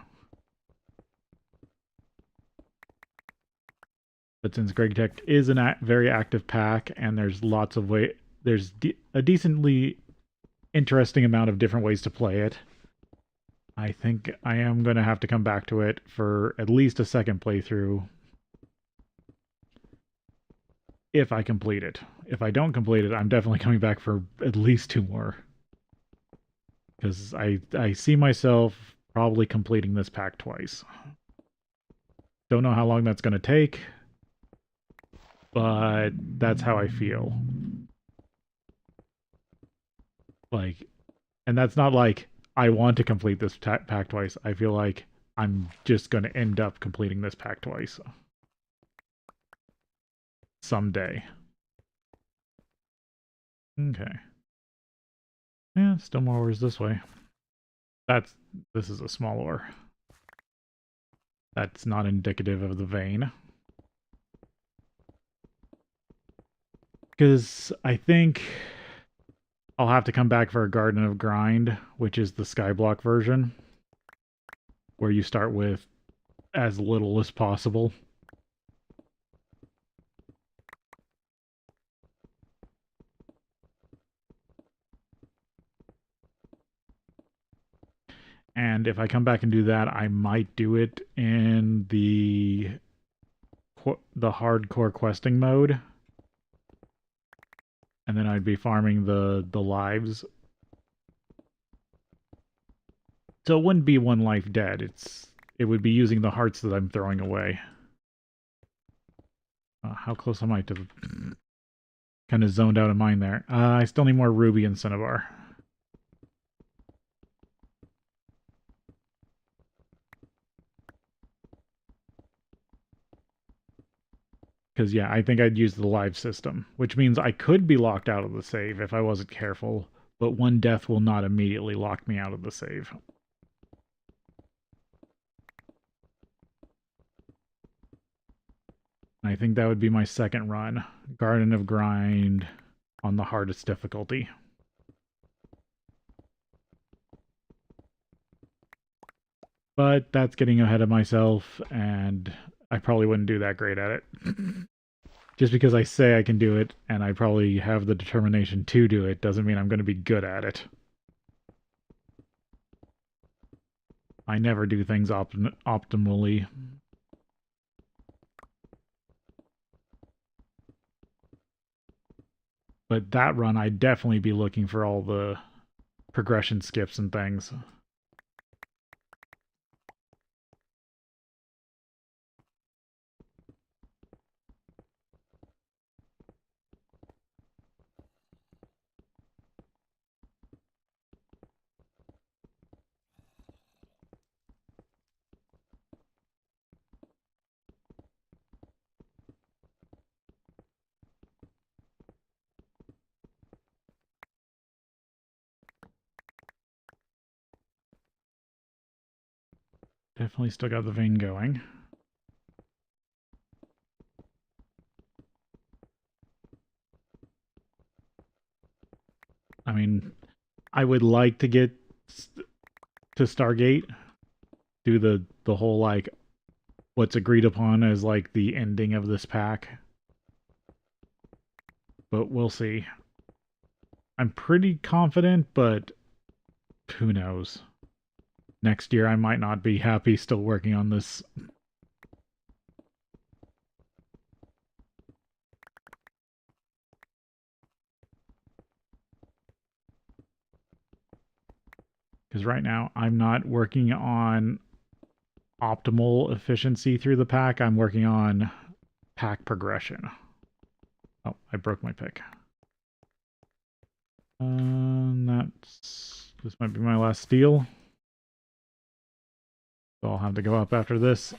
But since GregTech is a very active pack, and there's lots of there's a decently interesting amount of different ways to play it, I think I am going to have to come back to it for at least a second playthrough if I complete it. If I don't complete it, I'm definitely coming back for at least 2 more. because I see myself probably completing this pack twice. Don't know how long that's going to take, but that's how I feel. Like, and that's not like I want to complete this pack twice. I feel like I'm just going to end up completing this pack twice someday. Okay. Yeah, still more ores this way. This is a small ore. That's not indicative of the vein. Because I think I'll have to come back for a Garden of Grind, which is the Skyblock version, where you start with as little as possible. And if I come back and do that, I might do it in the hardcore questing mode, and then I'd be farming the lives. So it wouldn't be one life dead. It would be using the hearts that I'm throwing away. How close am I to kind of zoned out of mine there? I still need more ruby and cinnabar. Because, yeah, I think I'd use the live system, which means I could be locked out of the save if I wasn't careful, but one death will not immediately lock me out of the save. And I think that would be my second run. Garden of Grind on the hardest difficulty. But that's getting ahead of myself, and I probably wouldn't do that great at it. Just because I say I can do it, and I probably have the determination to do it, doesn't mean I'm going to be good at it. I never do things optimally. But that run, I'd definitely be looking for all the progression skips and things. Definitely still got the vein going. I mean, I would like to get to Stargate, do the whole like what's agreed upon as like the ending of this pack. But we'll see. I'm pretty confident, but who knows? Next year I might not be happy still working on this. Because right now I'm not working on optimal efficiency through the pack. I'm working on pack progression. Oh, I broke my pick. This might be my last steal. So I'll have to go up after this.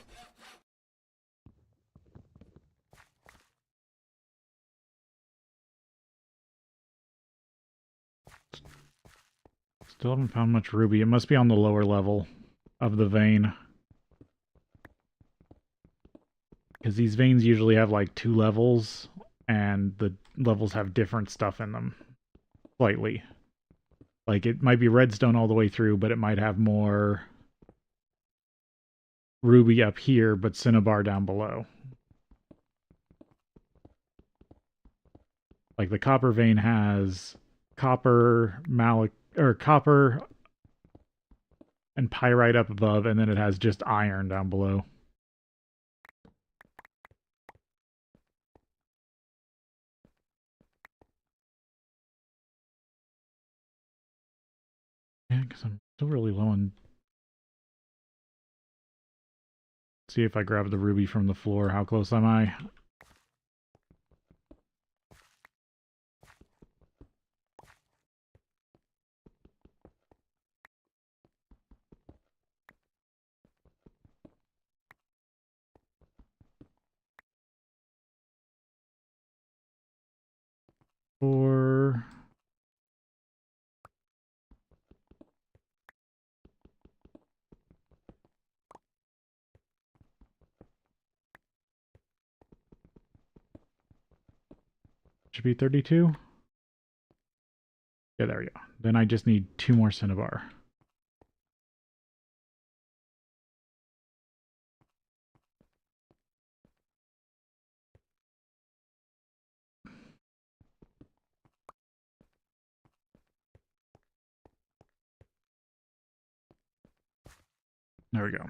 Still haven't found much ruby. It must be on the lower level of the vein. Because these veins usually have like 2 levels, and the levels have different stuff in them. Slightly. Like, it might be redstone all the way through, but it might have more ruby up here, but cinnabar down below. Like, the copper vein has copper, copper and pyrite up above, and then it has just iron down below. Yeah, because I'm still really low on... See if I grab the ruby from the floor. How close am I? Four... Should be 32. Yeah, there we go. Then I just need 2 more cinnabar. There we go.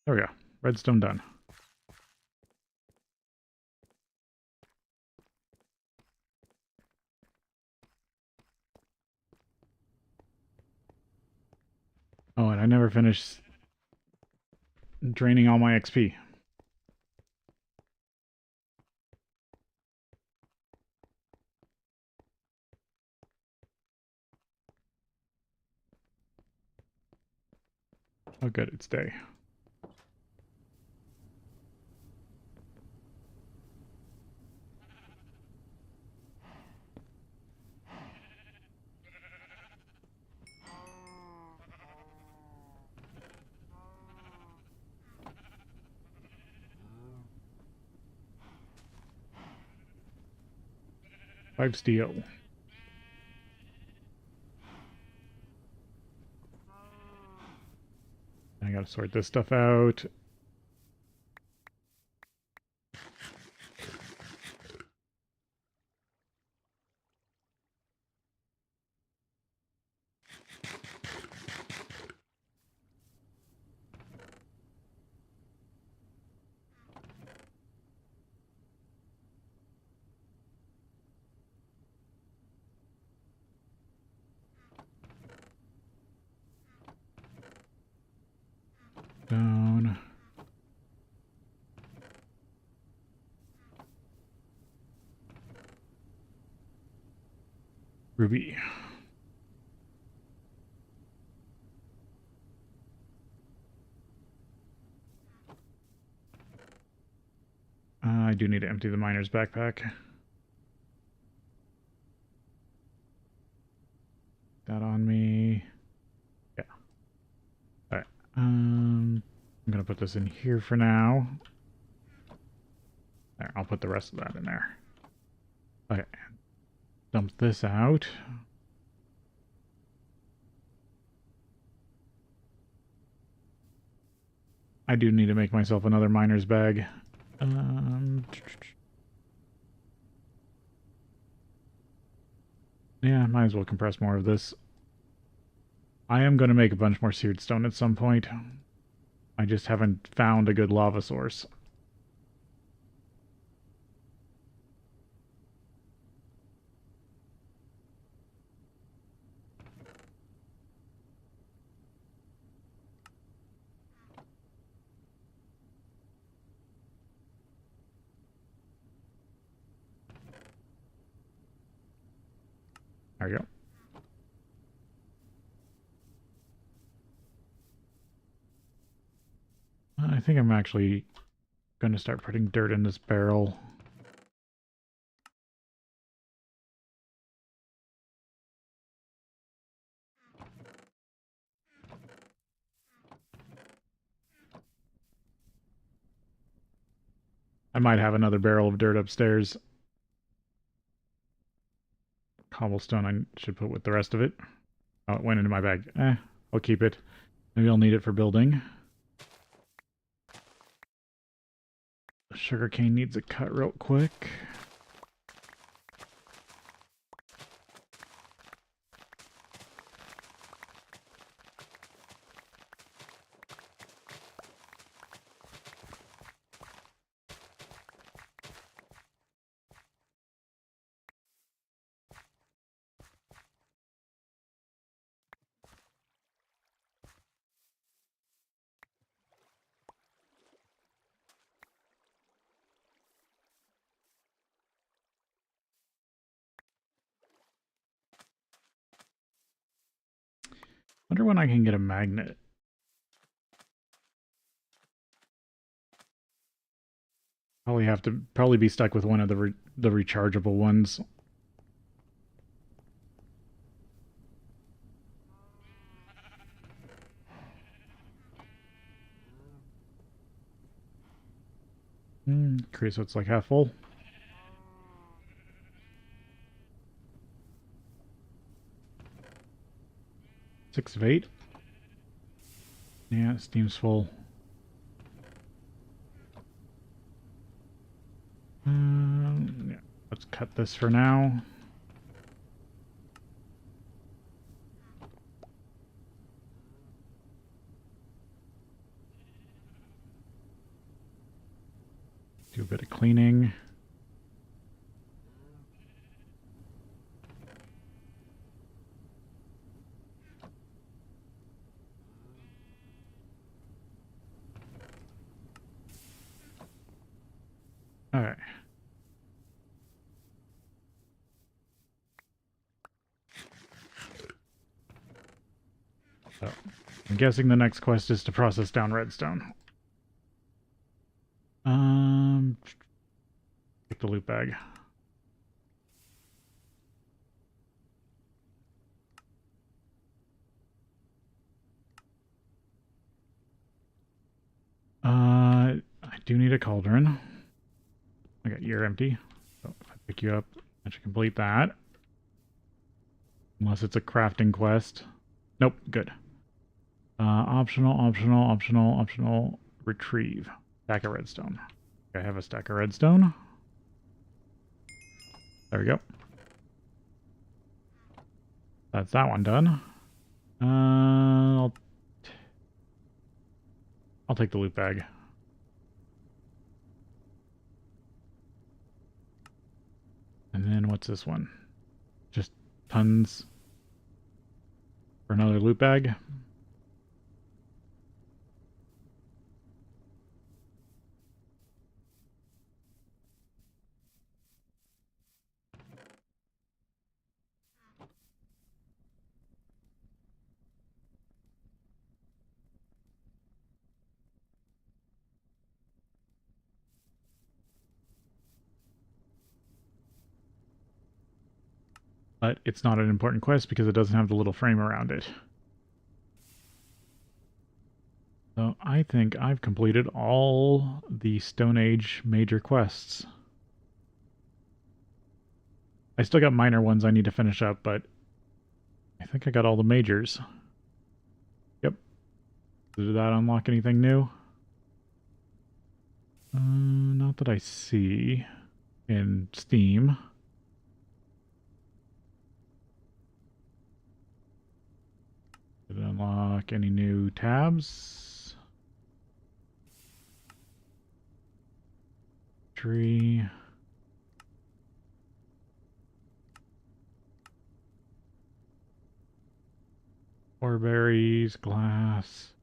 There we go. Redstone done. Oh, and I never finished draining all my XP. Oh, good. It's day. Five steel. I gotta sort this stuff out. Down. Ruby. I do need to empty the miner's backpack. That on me. Yeah. Alright. I'm gonna put this in here for now. There, I'll put the rest of that in there. Okay. Dump this out. I do need to make myself another miner's bag. Yeah, might as well compress more of this. I am going to make a bunch more seared stone at some point. I just haven't found a good lava source. There we go. I think I'm actually going to start putting dirt in this barrel. I might have another barrel of dirt upstairs. Cobblestone I should put with the rest of it. Oh, it went into my bag. I'll keep it. Maybe I'll need it for building. The sugarcane needs a cut real quick. Wonder when I can get a magnet. Probably have to be stuck with one of the rechargeable ones. Okay, so it's like half full. Six of 8. Yeah, Steam's full. Yeah, let's cut this for now. Do a bit of cleaning. All right. So, I'm guessing the next quest is to process down redstone. Get the loot bag. I do need a cauldron. Okay, you're empty. So if I pick you up, I should complete that. Unless it's a crafting quest. Nope, good. Optional, retrieve. Stack of redstone. Okay, I have a stack of redstone. There we go. That's that one done. I'll take the loot bag. And then what's this one? Just tons for another loot bag. But it's not an important quest because it doesn't have the little frame around it. So I think I've completed all the Stone Age major quests. I still got minor ones I need to finish up, but I think I got all the majors. Yep. Did that unlock anything new? Not that I see in Steam. Did it unlock any new tabs? Tree. Ore berries, glass.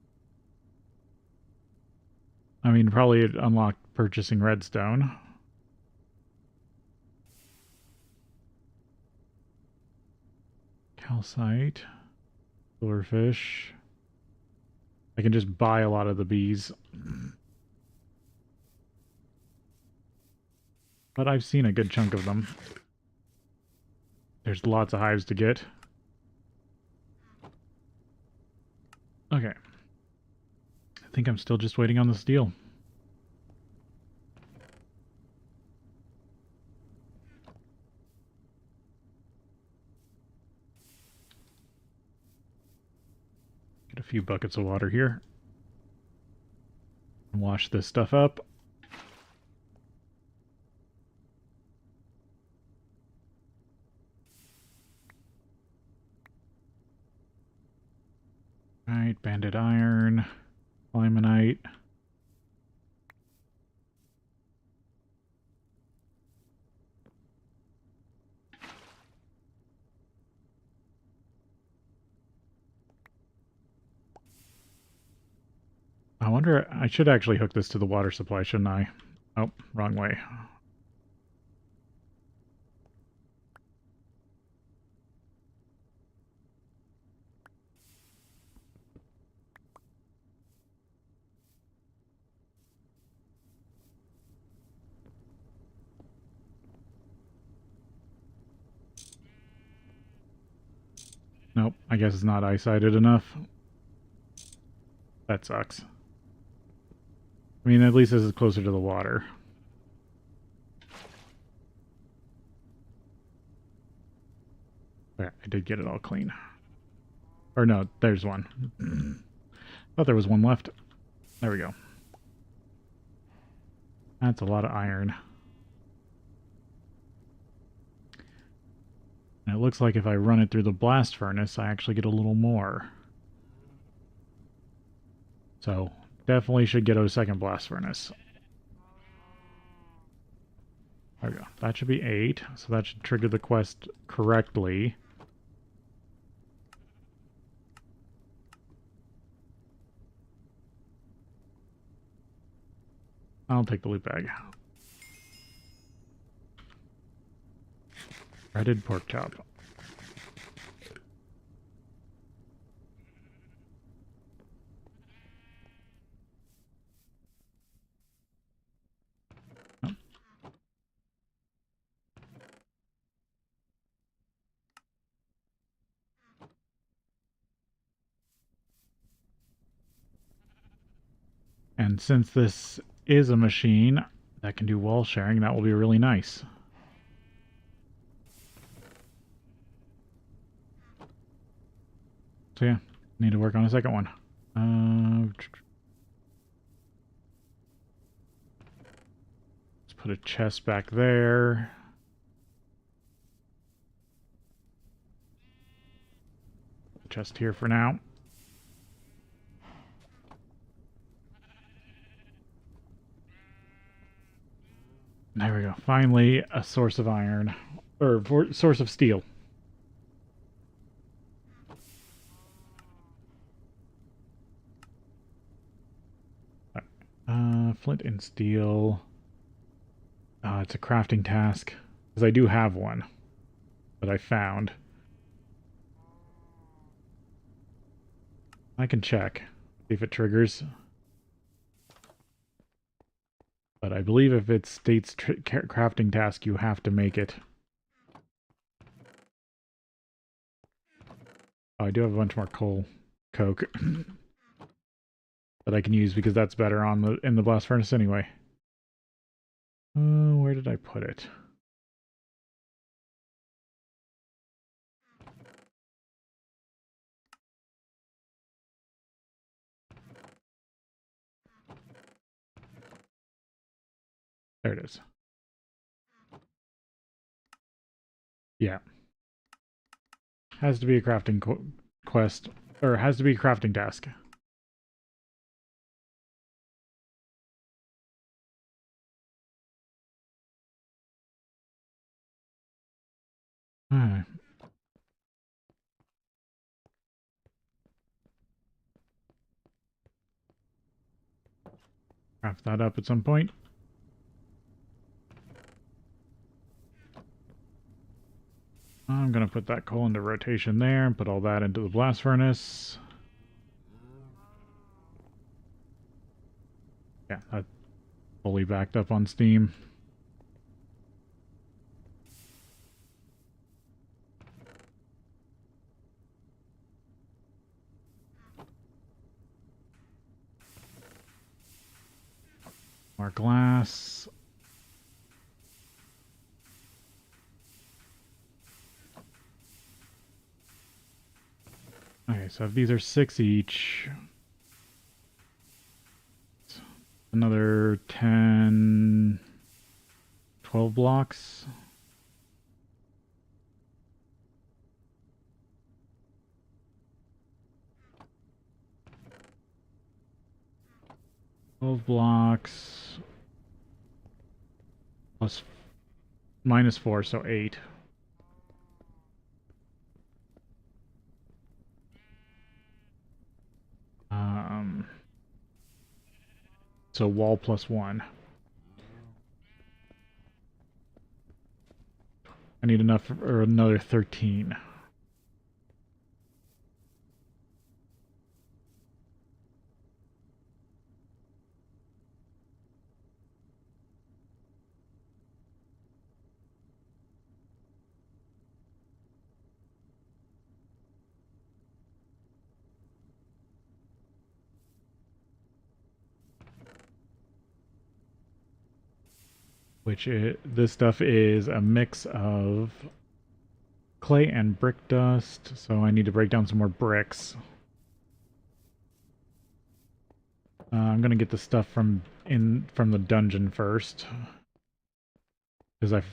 I mean, probably it unlocked purchasing redstone. Calcite. Silverfish. I can just buy a lot of the bees. But I've seen a good chunk of them. There's lots of hives to get. Okay. I think I'm still just waiting on the steel. Get a few buckets of water here. Wash this stuff up. Alright, banded iron, limonite. I wonder, I should actually hook this to the water supply, shouldn't I? Oh, wrong way. Nope, I guess it's not eye-sighted enough. That sucks. I mean, at least this is closer to the water. There, I did get it all clean. Or no, there's one. Thought there was one left. There we go. That's a lot of iron. And it looks like if I run it through the blast furnace, I actually get a little more. So, definitely should get a second blast furnace. There we go. That should be 8, so that should trigger the quest correctly. I'll take the loot bag. Breaded pork chop. Oh. And since this is a machine that can do wall sharing, that will be really nice. So yeah, need to work on a second one. Let's put a chest back there. Chest here for now. There we go. Finally, a source of iron. Or source of steel. Flint and steel. It's a crafting task. Because I do have one that I found. I can check. See if it triggers. But I believe if it states crafting task, you have to make it. Oh, I do have a bunch more coke that I can use because that's better on in the blast furnace anyway. Where did I put it? There it is. Yeah. Has to be a crafting quest, or has to be a crafting task. Alright. Craft that up at some point. I'm going to put that coal into rotation there and put all that into the blast furnace. Yeah, that's fully backed up on Steam. More glass. Okay, so if these are 6 each, another 10, 12 blocks. Blocks plus -4, so 8. So wall +1. I need enough for another 13. this stuff is a mix of clay and brick dust, so I need to break down some more bricks. I'm gonna get the stuff from the dungeon first, because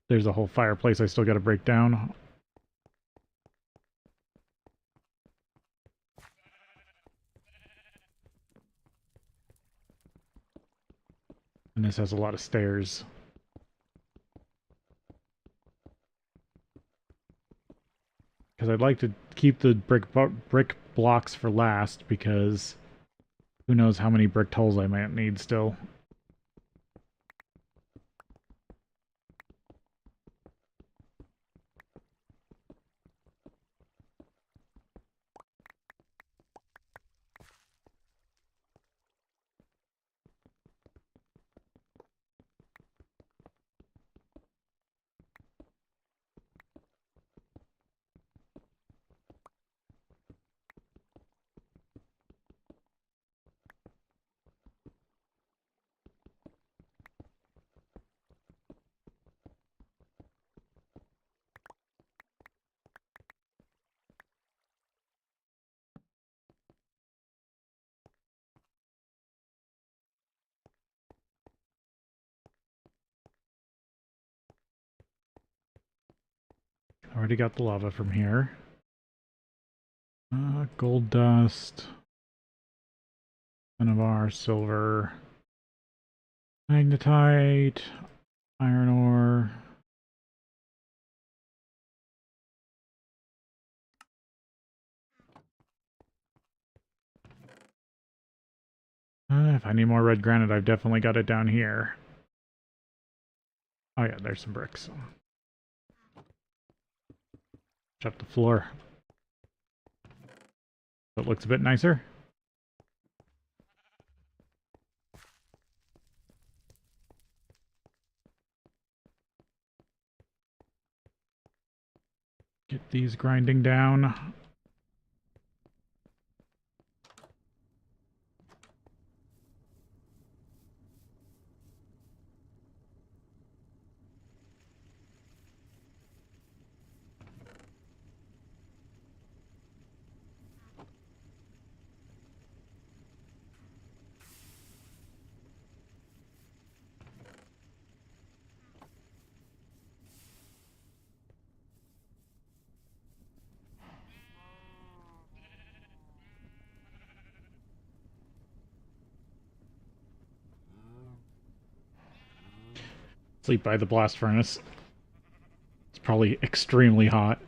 there's a whole fireplace I still got to break down. And this has a lot of stairs. Because I'd like to keep the brick blocks for last, because who knows how many brick holes I might need still. Already got the lava from here. Gold dust. Cinnabar, silver. Magnetite. Iron ore. If I need more red granite, I've definitely got it down here. Oh yeah, there's some bricks. Up the floor. So it looks a bit nicer. Get these grinding down. Sleep by the blast furnace. It's probably extremely hot.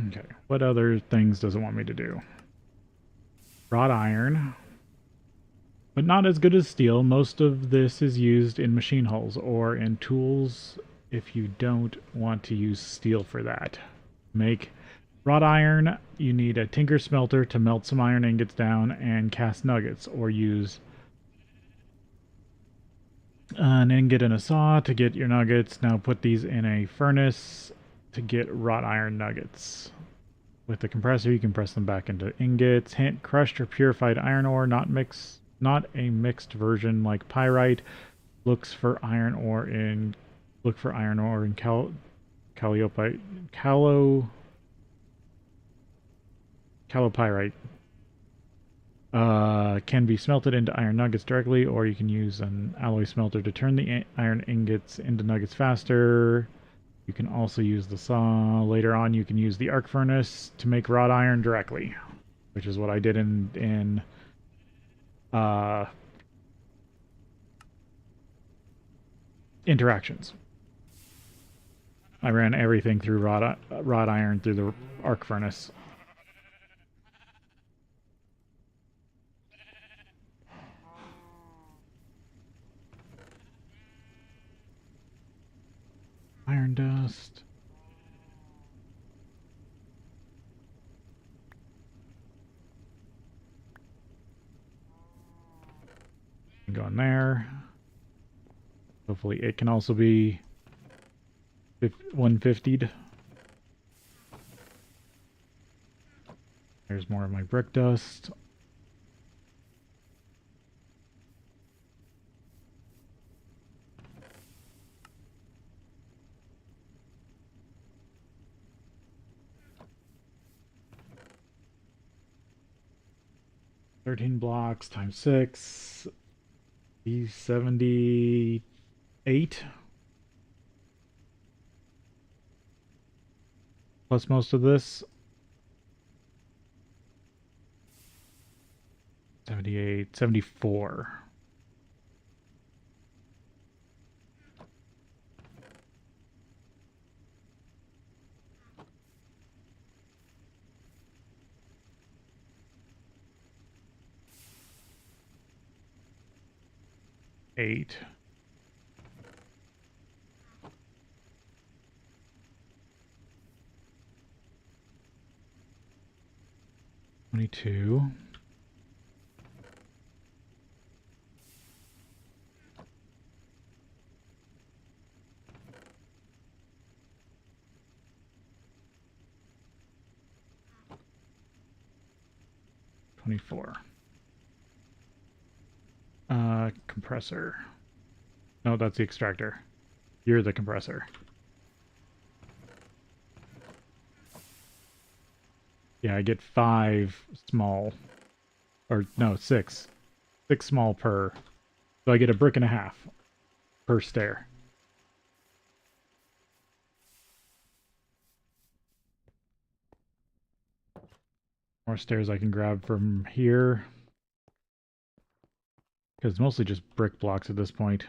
Okay, what other things does it want me to do? Wrought iron. But not as good as steel. Most of this is used in machine hulls or in tools if you don't want to use steel for that. Make wrought iron, you need a tinker smelter to melt some iron ingots down and cast nuggets, or use an ingot and a saw to get your nuggets. Now put these in a furnace to get wrought iron nuggets. With the compressor, you can press them back into ingots. Hint: crushed or purified iron ore, not a mixed version like pyrite. Look for iron ore in callopyrite. Can be smelted into iron nuggets directly, or you can use an alloy smelter to turn the iron ingots into nuggets faster. You can also use the saw. Later on, you can use the arc furnace to make wrought iron directly, which is what I did in interactions. I ran everything through wrought iron through the arc furnace. Iron dust. Go in there. Hopefully it can also be 150'd. There's more of my brick dust. $13 blocks times 6. $78. Plus most of this. 78, 74. Eight. 22. 24. Compressor. No, that's the extractor. You're the compressor. Yeah, I get 5 small. Or, no, 6. 6 small per. So I get a brick and a half per stair. More stairs I can grab from here. Because it's mostly just brick blocks at this point.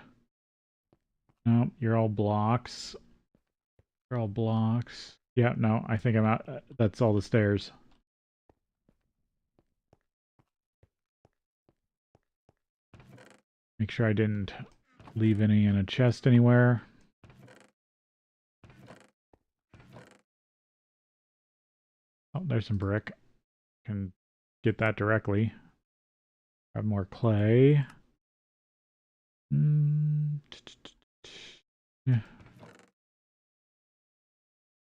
No, you're all blocks. You're all blocks. Yeah, no, I think I'm out. That's all the stairs. Make sure I didn't leave any in a chest anywhere. Oh, there's some brick. Can get that directly. Grab more clay. Yeah.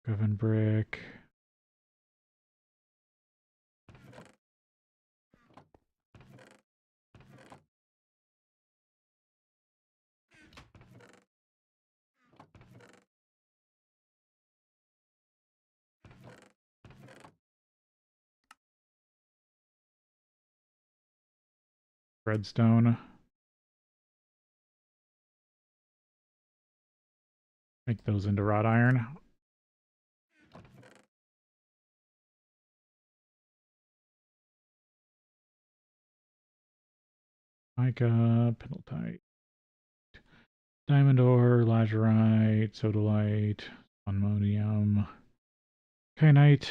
Oven brick. Redstone. Make those into wrought iron. Mica, penaltite, diamond ore, lazurite, sodalite, ammonium, kyanite.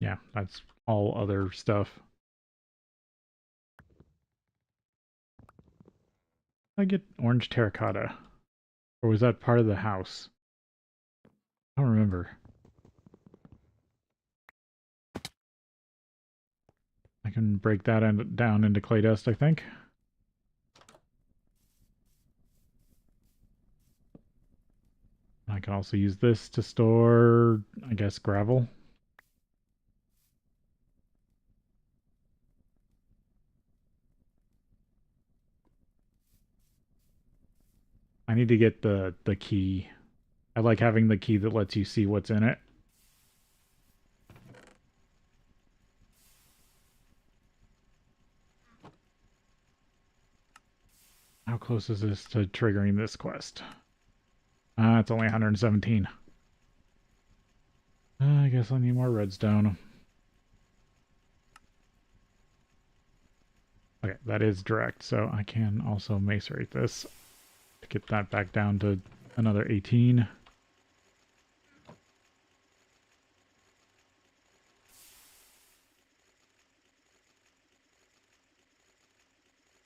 Yeah, that's all other stuff. I get orange terracotta. Or was that part of the house? I don't remember. I can break that down into clay dust, I think. I can also use this to store, I guess, gravel. I need to get the key. I like having the key that lets you see what's in it. How close is this to triggering this quest? It's only 117. I guess I need more redstone. Okay, that is direct, so I can also macerate this to get that back down to another 18.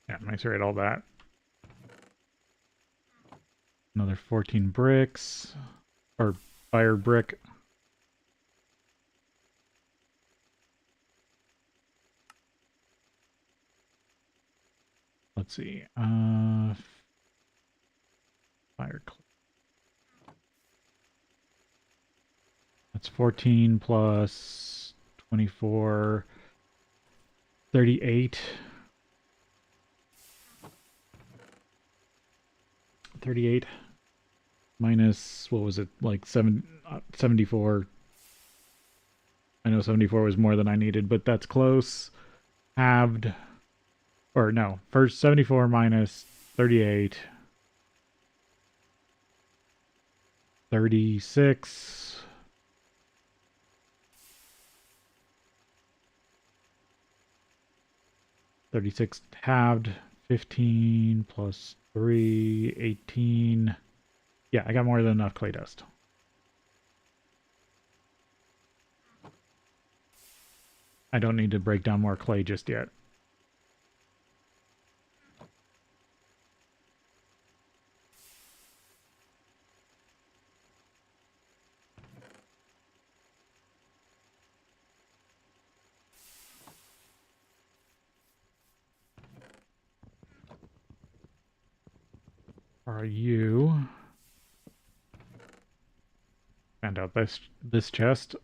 Yeah, macerate all that. Another 14 bricks. Or fire brick. Let's see. Fire clay. That's 14 plus 24, 38. 38 minus, what was it, like 74. I know 74 was more than I needed, but that's close. Halved. Or no, first 74 minus 38. 36. 36 halved. 15 plus 3, 18. Yeah, I got more than enough clay dust. I don't need to break down more clay just yet. Are you? Found out this chest.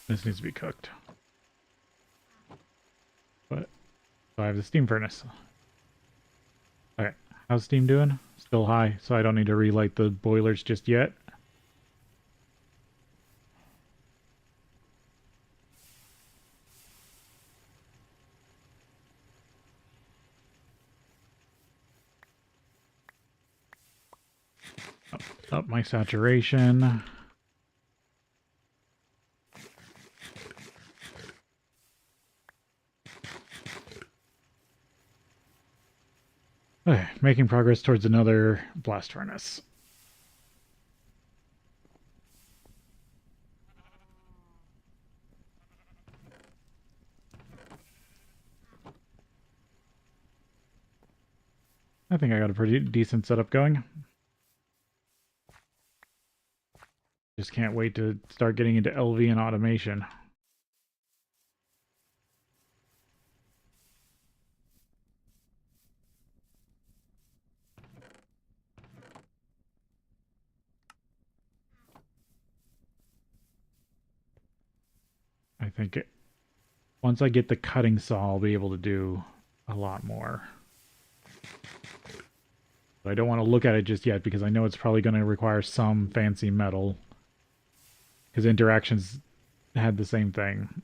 This needs to be cooked. But so I have the steam furnace. Okay, how's steam doing? Still high, so I don't need to relight the boilers just yet. Up my saturation. Okay, making progress towards another blast furnace. I think I got a pretty decent setup going. Just can't wait to start getting into LV and automation. I think once I get the cutting saw, I'll be able to do a lot more. But I don't want to look at it just yet because I know it's probably going to require some fancy metal. Because Interactions had the same thing.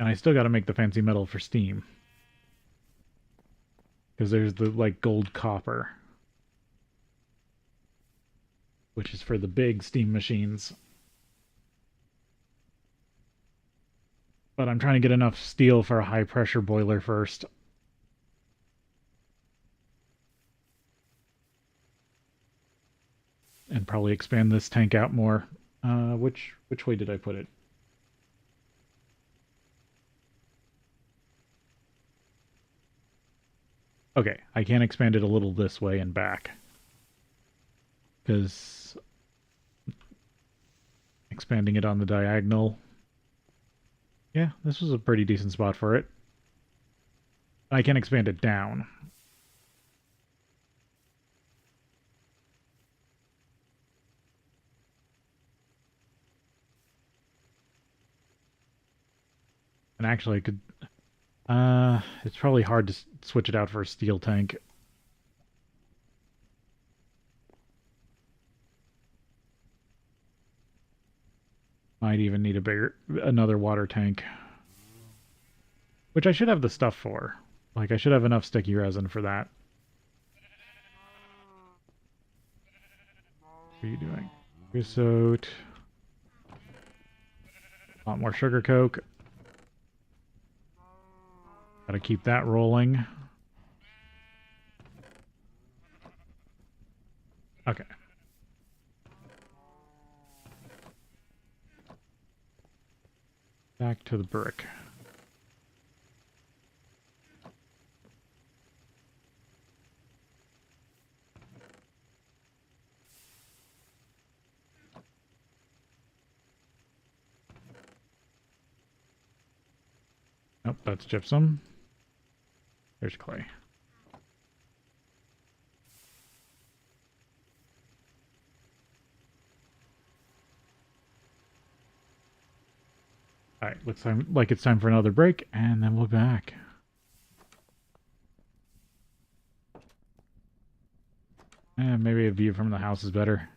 And I still got to make the fancy metal for Steam. Because there's the, like, gold copper. Which is for the big Steam machines. But I'm trying to get enough steel for a high pressure boiler first. And probably expand this tank out more. Which way did I put it? Okay, I can expand it a little this way and back. Because expanding it on the diagonal. Yeah, this was a pretty decent spot for it. I can expand it down. And actually I could... it's probably hard to switch it out for a steel tank. Might even need another water tank. Which I should have the stuff for. Like, I should have enough sticky resin for that. What are you doing? Creosote. A lot more sugar coke. Gotta keep that rolling. Okay. Back to the brick. Nope, that's gypsum. There's clay. Alright, looks like it's time for another break, and then we'll be back. Maybe a view from the house is better.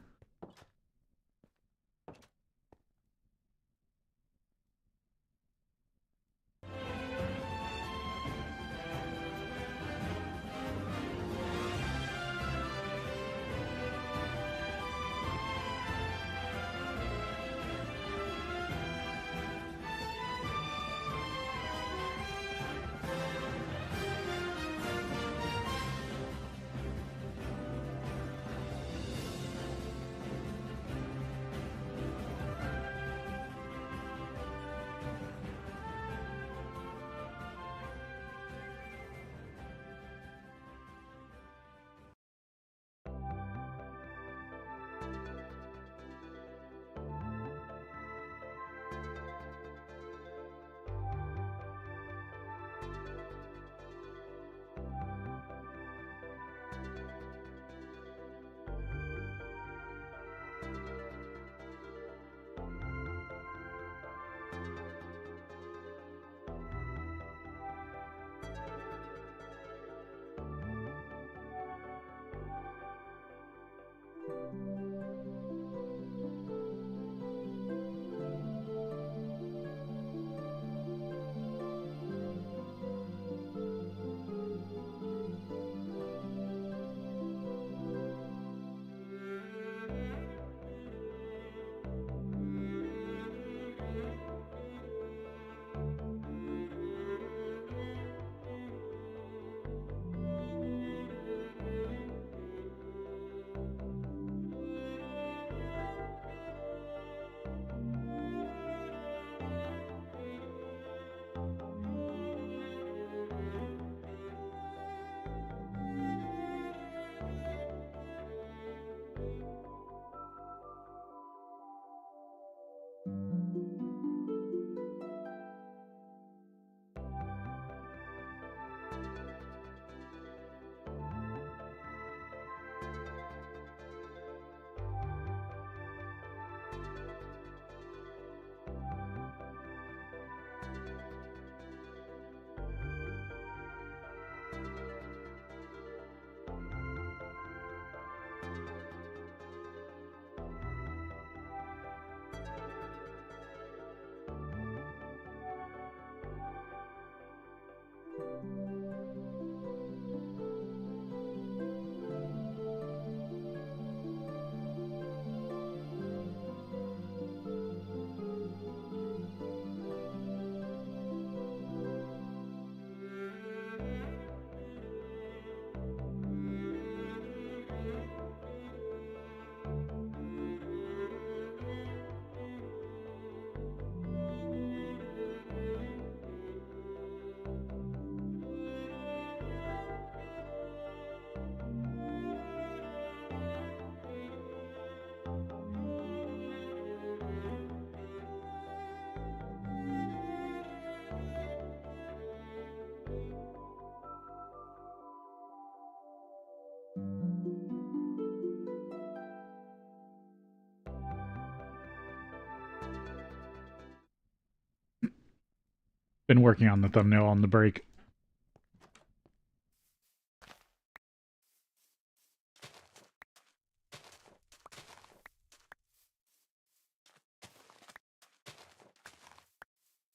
Been working on the thumbnail on the break.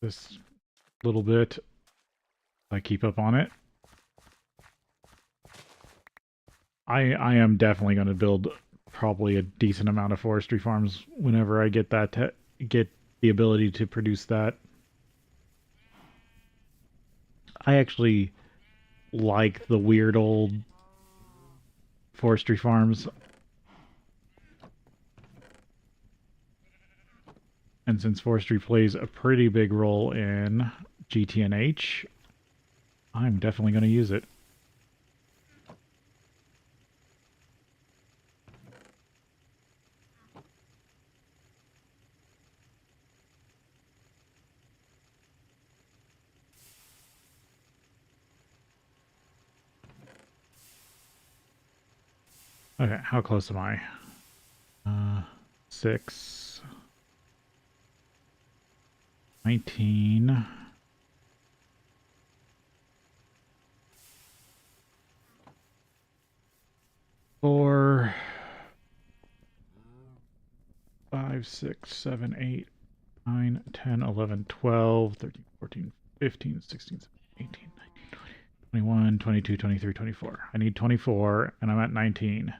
This little bit, I keep up on it. I am definitely going to build probably a decent amount of forestry farms whenever I get that get the ability to produce that. I actually like the weird old forestry farms. And since forestry plays a pretty big role in GTNH, I'm definitely going to use it. Okay, how close am I? 6, 19. 4, 5, 6, 7, 8, 9, 10, 11, 12, 13, 14, 15, 16, 17, 18, 19, 20, 21, 22, 23, 24. I need 24, and I'm at 19.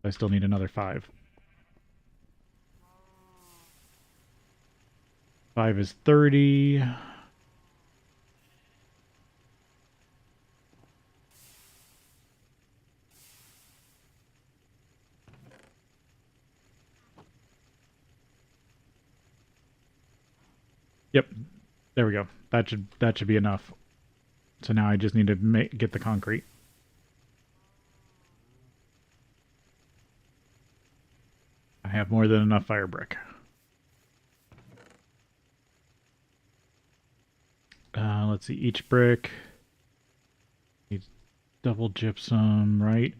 I still need another 5. 5 is 30. Yep, there we go. That should be enough. So now I just need to get the concrete. I have more than enough fire brick. Let's see, each brick needs double gypsum, right?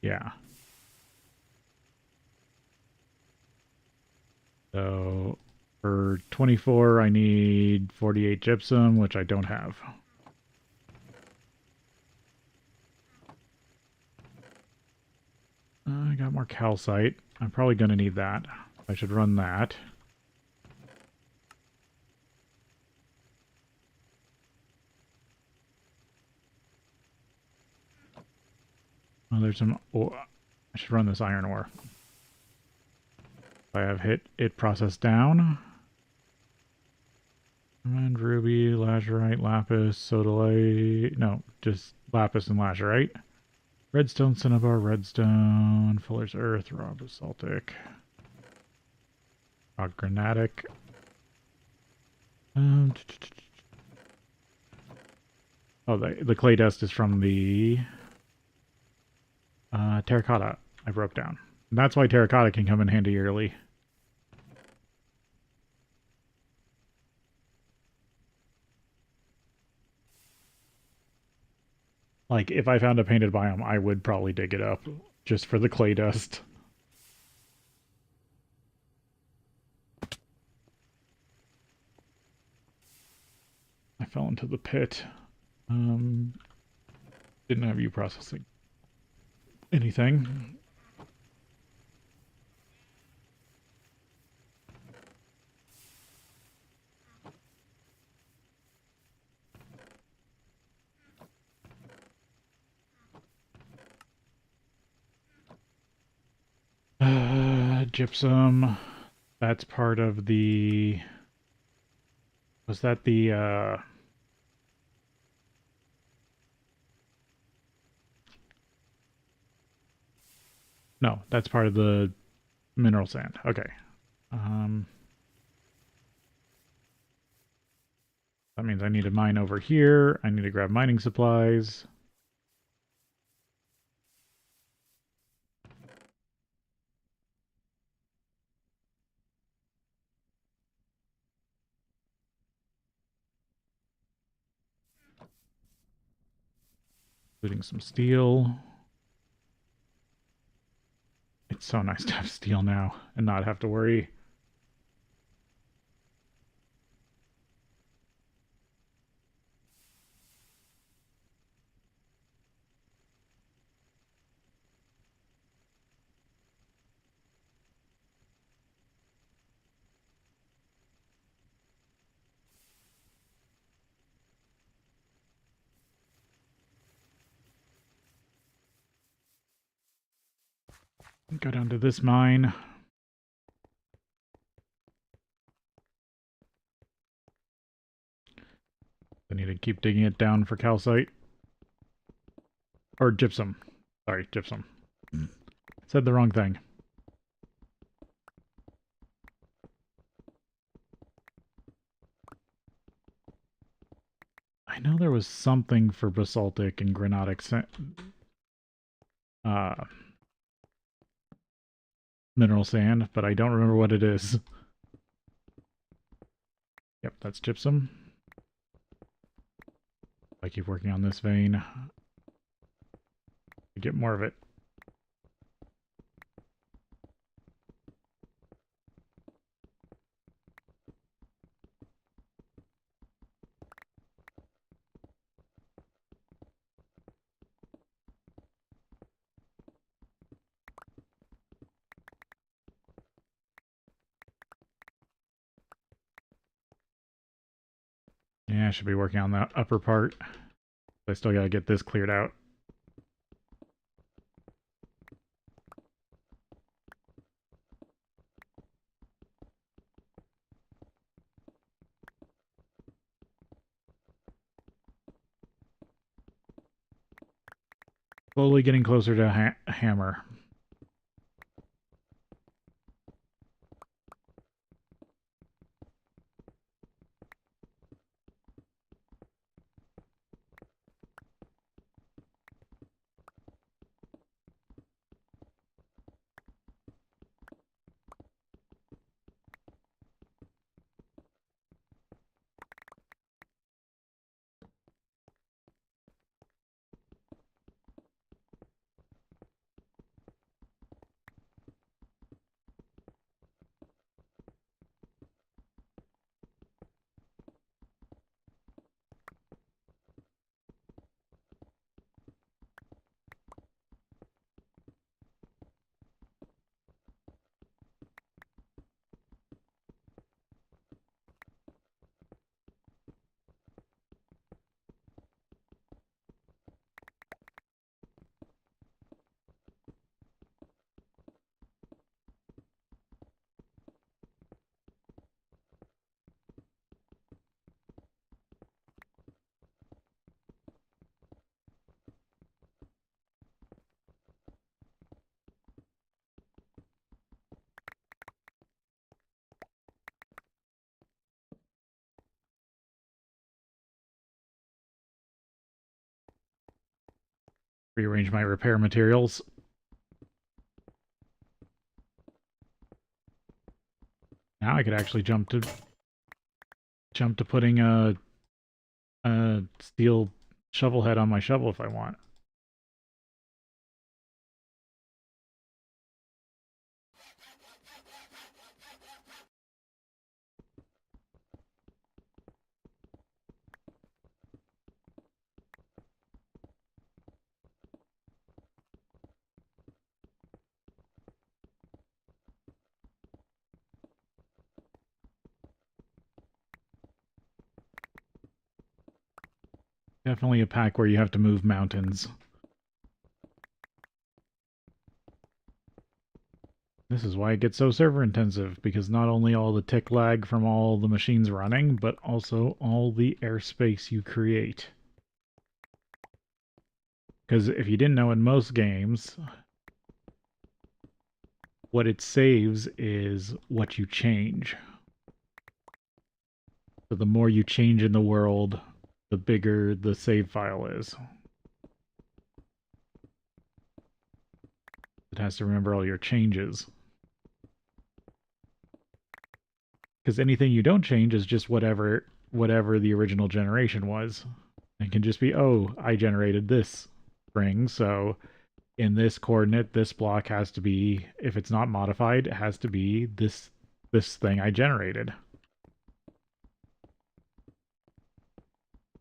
Yeah. So for 24, I need 48 gypsum, which I don't have. I got more calcite. I'm probably going to need that. I should run that. Oh, there's some... Oh, I should run this iron ore. I have hit it processed down. And ruby, lazurite, lapis, sodalite... No, just lapis and lazurite. Redstone, cinnabar, redstone, fuller's earth, raw basaltic, raw granitic. Oh, the clay dust is from the terracotta I broke down. And that's why terracotta can come in handy early. Like, if I found a painted biome, I would probably dig it up just for the clay dust. I fell into the pit. Didn't have you processing anything. Gypsum. That's part of the... Was that the... No, that's part of the mineral sand. Okay. That means I need to mine over here. I need to grab mining supplies. Including some steel. It's so nice to have steel now and not have to worry. Go down to this mine. I need to keep digging it down for calcite. Or gypsum. Sorry, gypsum. Said the wrong thing. was something for basaltic and granitic mineral sand, but I don't remember what it is. Yep, that's gypsum. I keep working on this vein to get more of it. Yeah, I should be working on that upper part. I still gotta get this cleared out. Slowly getting closer to hammer. Rearrange my repair materials. Now I could actually jump to putting a steel shovel head on my shovel if I want. Definitely a pack where you have to move mountains. This is why it gets so server intensive, because not only all the tick lag from all the machines running, but also all the airspace you create. Because if you didn't know, in most games, what it saves is what you change. So the more you change in the world, the bigger the save file is. It has to remember all your changes. Because anything you don't change is just whatever the original generation was. It can just be, oh, I generated this string, so in this coordinate, this block has to be, if it's not modified, it has to be this thing I generated.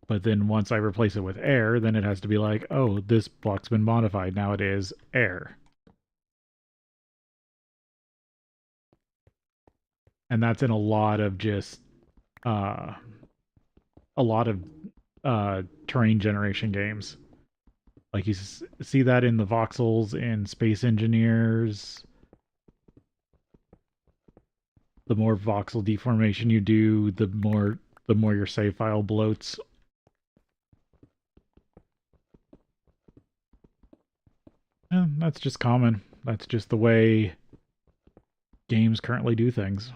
But then once I replace it with air, then it has to be like, oh, this block's been modified. Now it is air. And that's in a lot of just a lot of terrain generation games. Like you see that in the voxels in Space Engineers. The more voxel deformation you do, the more your save file bloats. That's just common. That's just the way games currently do things.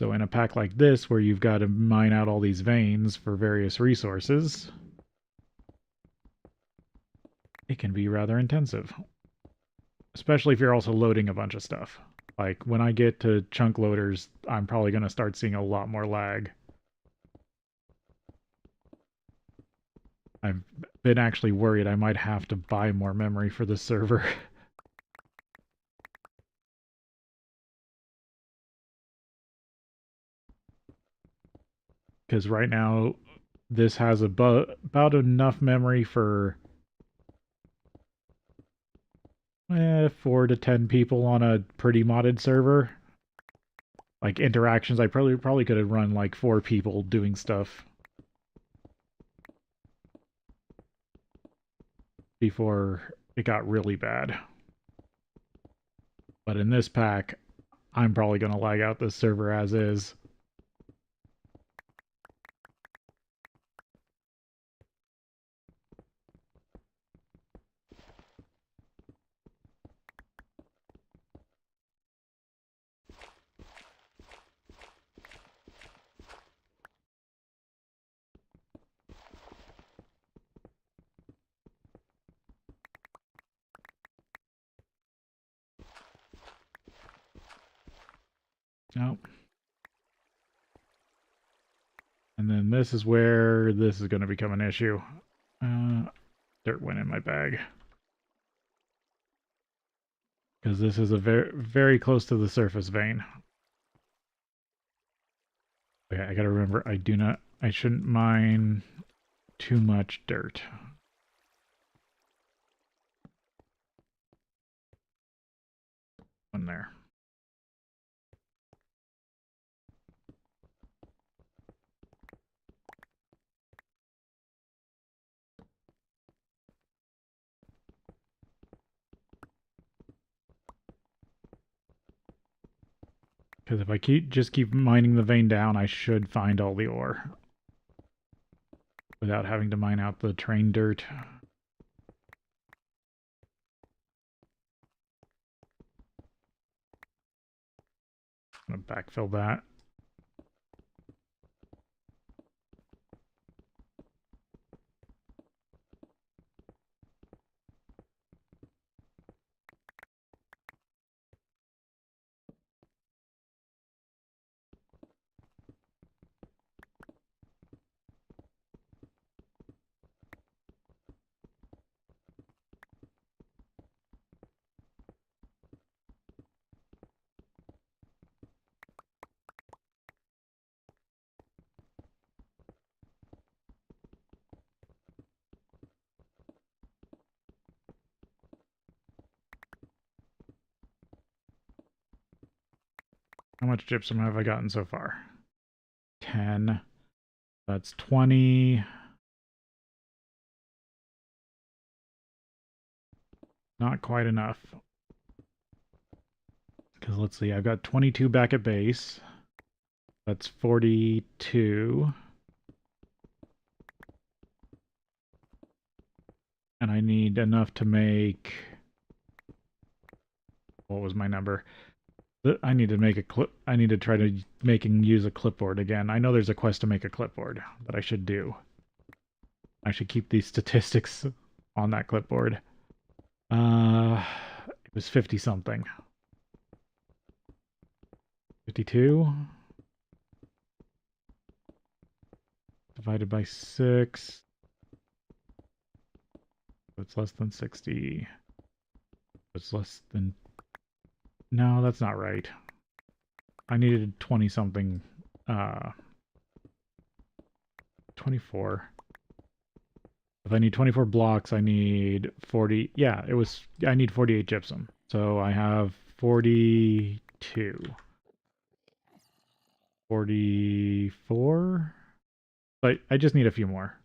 So in a pack like this, where you've got to mine out all these veins for various resources, it can be rather intensive. Especially if you're also loading a bunch of stuff. Like, when I get to chunk loaders, I'm probably going to start seeing a lot more lag. I've been actually worried I might have to buy more memory for the server. Because right now, this has about enough memory for 4 to 10 people on a pretty modded server. Like interactions, I probably could have run like 4 people doing stuff before it got really bad. But in this pack, I'm probably going to lag out this server as is. Nope. And then this is where this is going to become an issue. Dirt went in my bag. Because this is a very close to the surface vein. Okay, I gotta remember, I shouldn't mine too much dirt. One there. Because if I just keep mining the vein down, I should find all the ore. Without having to mine out the train dirt. I'm gonna backfill that. How much gypsum have I gotten so far? 10. That's 20. Not quite enough. Because let's see, I've got 22 back at base. That's 42. And I need enough to make... What was my number? I need to make a clip. I need to try to make and use a clipboard again. I know there's a quest to make a clipboard that I should do. I should keep these statistics on that clipboard. It was 50 something. 52 divided by 6. It's less than 60. It's less than... No, that's not right. I needed 20 something. 24. If I need 24 blocks, I need 40. Yeah, I need 48 gypsum. So I have 42. 44? But I just need a few more.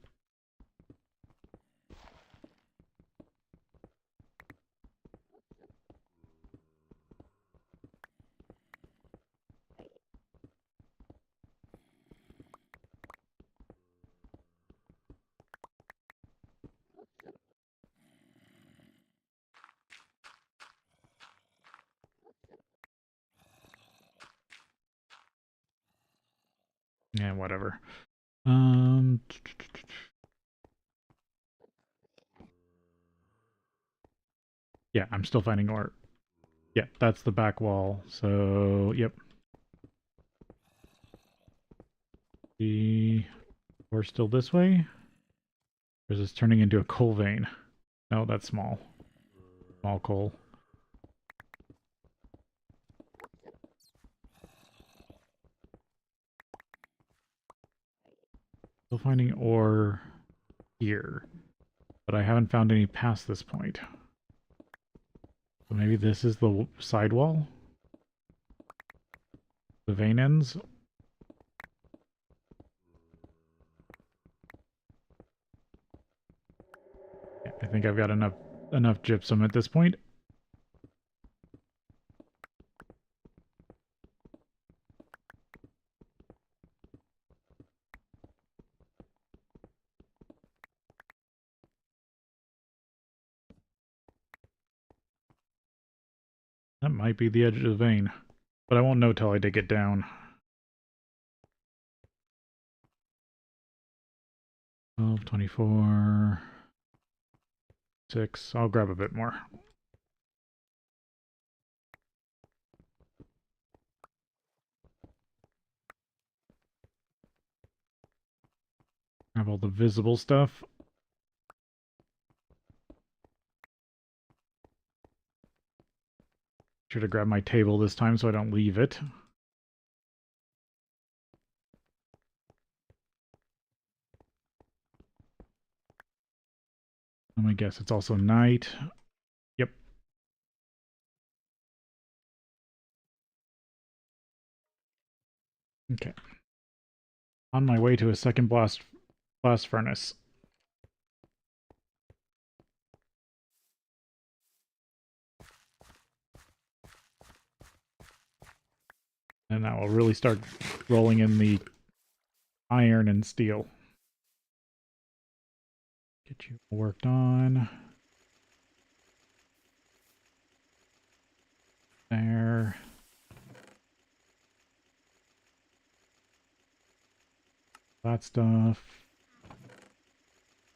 Yeah, whatever. Um, yeah, I'm still finding ore. Yeah, that's the back wall. So, yep. We're still this way? Or is this turning into a coal vein? No, that's small. Small coal. Still finding ore here. But I haven't found any past this point. So maybe this is the sidewall? The vein ends? Yeah, I think I've got enough gypsum at this point. That might be the edge of the vein. But I won't know till I dig it down. 12, 24, 6. I'll grab a bit more. Have all the visible stuff. Should have grabbed my table this time so I don't leave it. Let me guess, it's also night. Yep. Okay. On my way to a second blast furnace. And that will really start rolling in the iron and steel. Get you worked on. There. That stuff.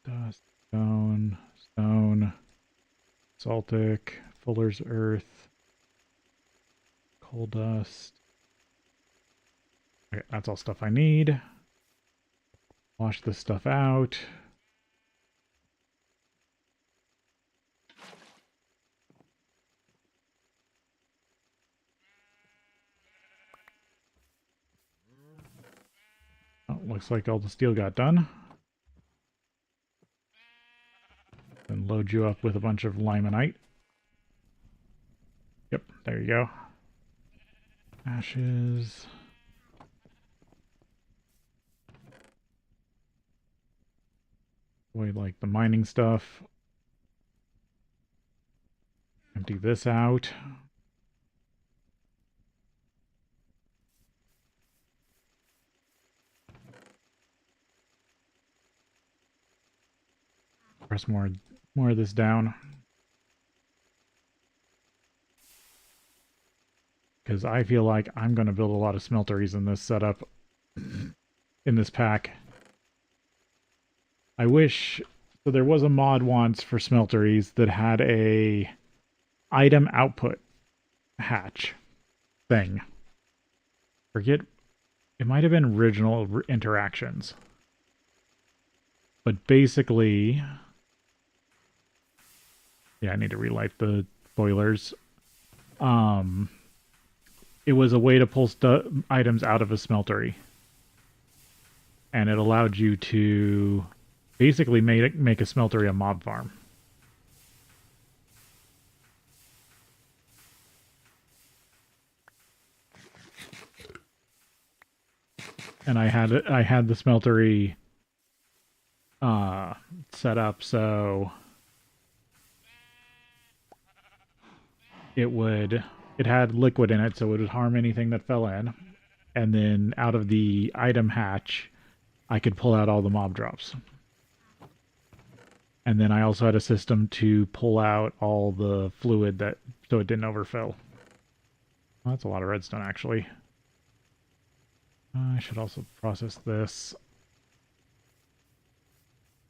Dust, stone, stone, saltic, fuller's earth, coal dust. Okay, that's all stuff I need. Wash this stuff out. Oh, looks like all the steel got done. Then load you up with a bunch of limonite. Yep, there you go. Ashes. Avoid like the mining stuff. Empty this out. Press more of this down. Because I feel like I'm going to build a lot of smelteries in this setup. In this pack. I wish... So there was a mod once for smelteries that had a item output hatch thing. Forget... It might have been original interactions. But basically... Yeah, I need to relight the boilers. It was a way to pull items out of a smeltery. And it allowed you to basically make a smeltery a mob farm. And I had the smeltery set up so it had liquid in it, so it would harm anything that fell in. And then out of the item hatch, I could pull out all the mob drops. And then I also had a system to pull out all the fluid so it didn't overfill. Well, that's a lot of redstone, actually. I should also process this,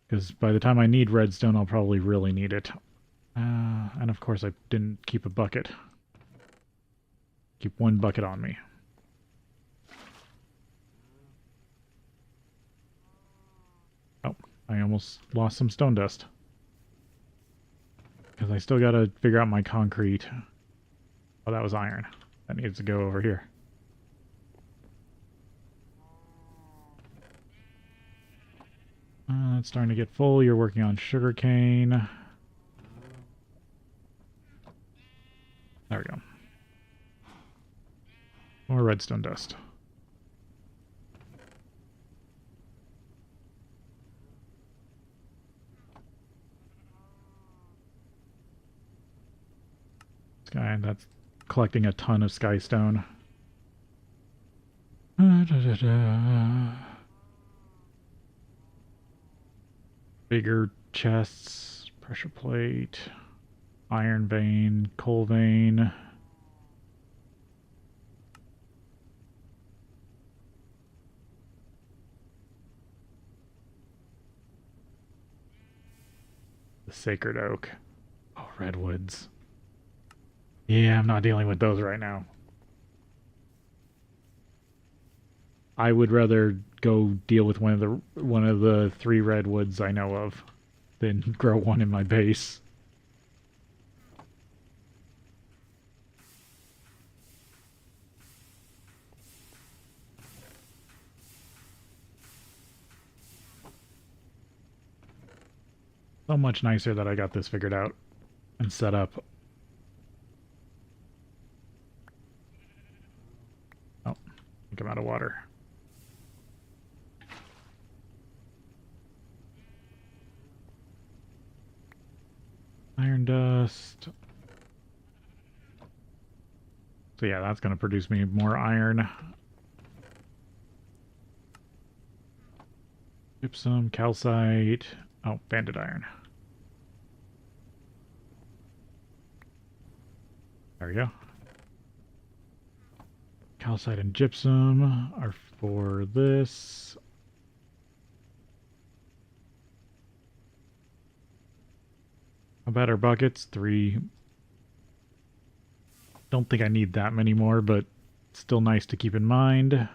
because by the time I need redstone, I'll probably really need it. And of course I didn't keep a bucket. Keep one bucket on me. Oh, I almost lost some stone dust. Because I still gotta figure out my concrete. Oh, that was iron. That needs to go over here. It's starting to get full. You're working on sugarcane. There we go. More redstone dust. Sky, that's collecting a ton of skystone. Bigger chests, pressure plate, iron vein, coal vein. The sacred oak. Oh, redwoods. Yeah, I'm not dealing with those right now. I would rather go deal with one of the 3 redwoods I know of than grow one in my base. So much nicer that I got this figured out and set up. Oh, I think I'm out of water. Iron dust. So yeah, that's going to produce me more iron. Gypsum, calcite. Oh, banded iron. There we go. Calcite and gypsum are for this. How about our buckets? 3. Don't think I need that many more, but still nice to keep in mind.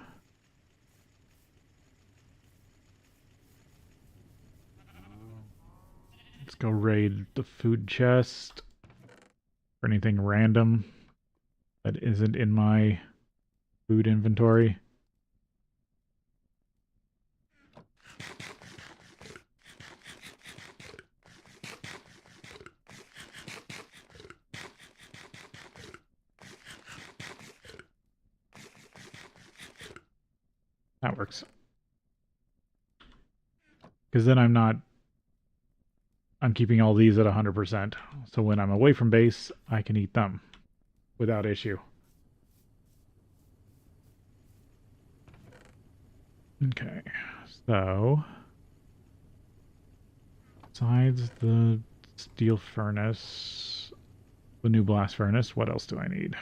Let's go raid the food chest for anything random that isn't in my food inventory. That works. Because then I'm keeping all these at 100%. So when I'm away from base, I can eat them without issue. Okay, so besides the steel furnace, the new blast furnace, what else do I need?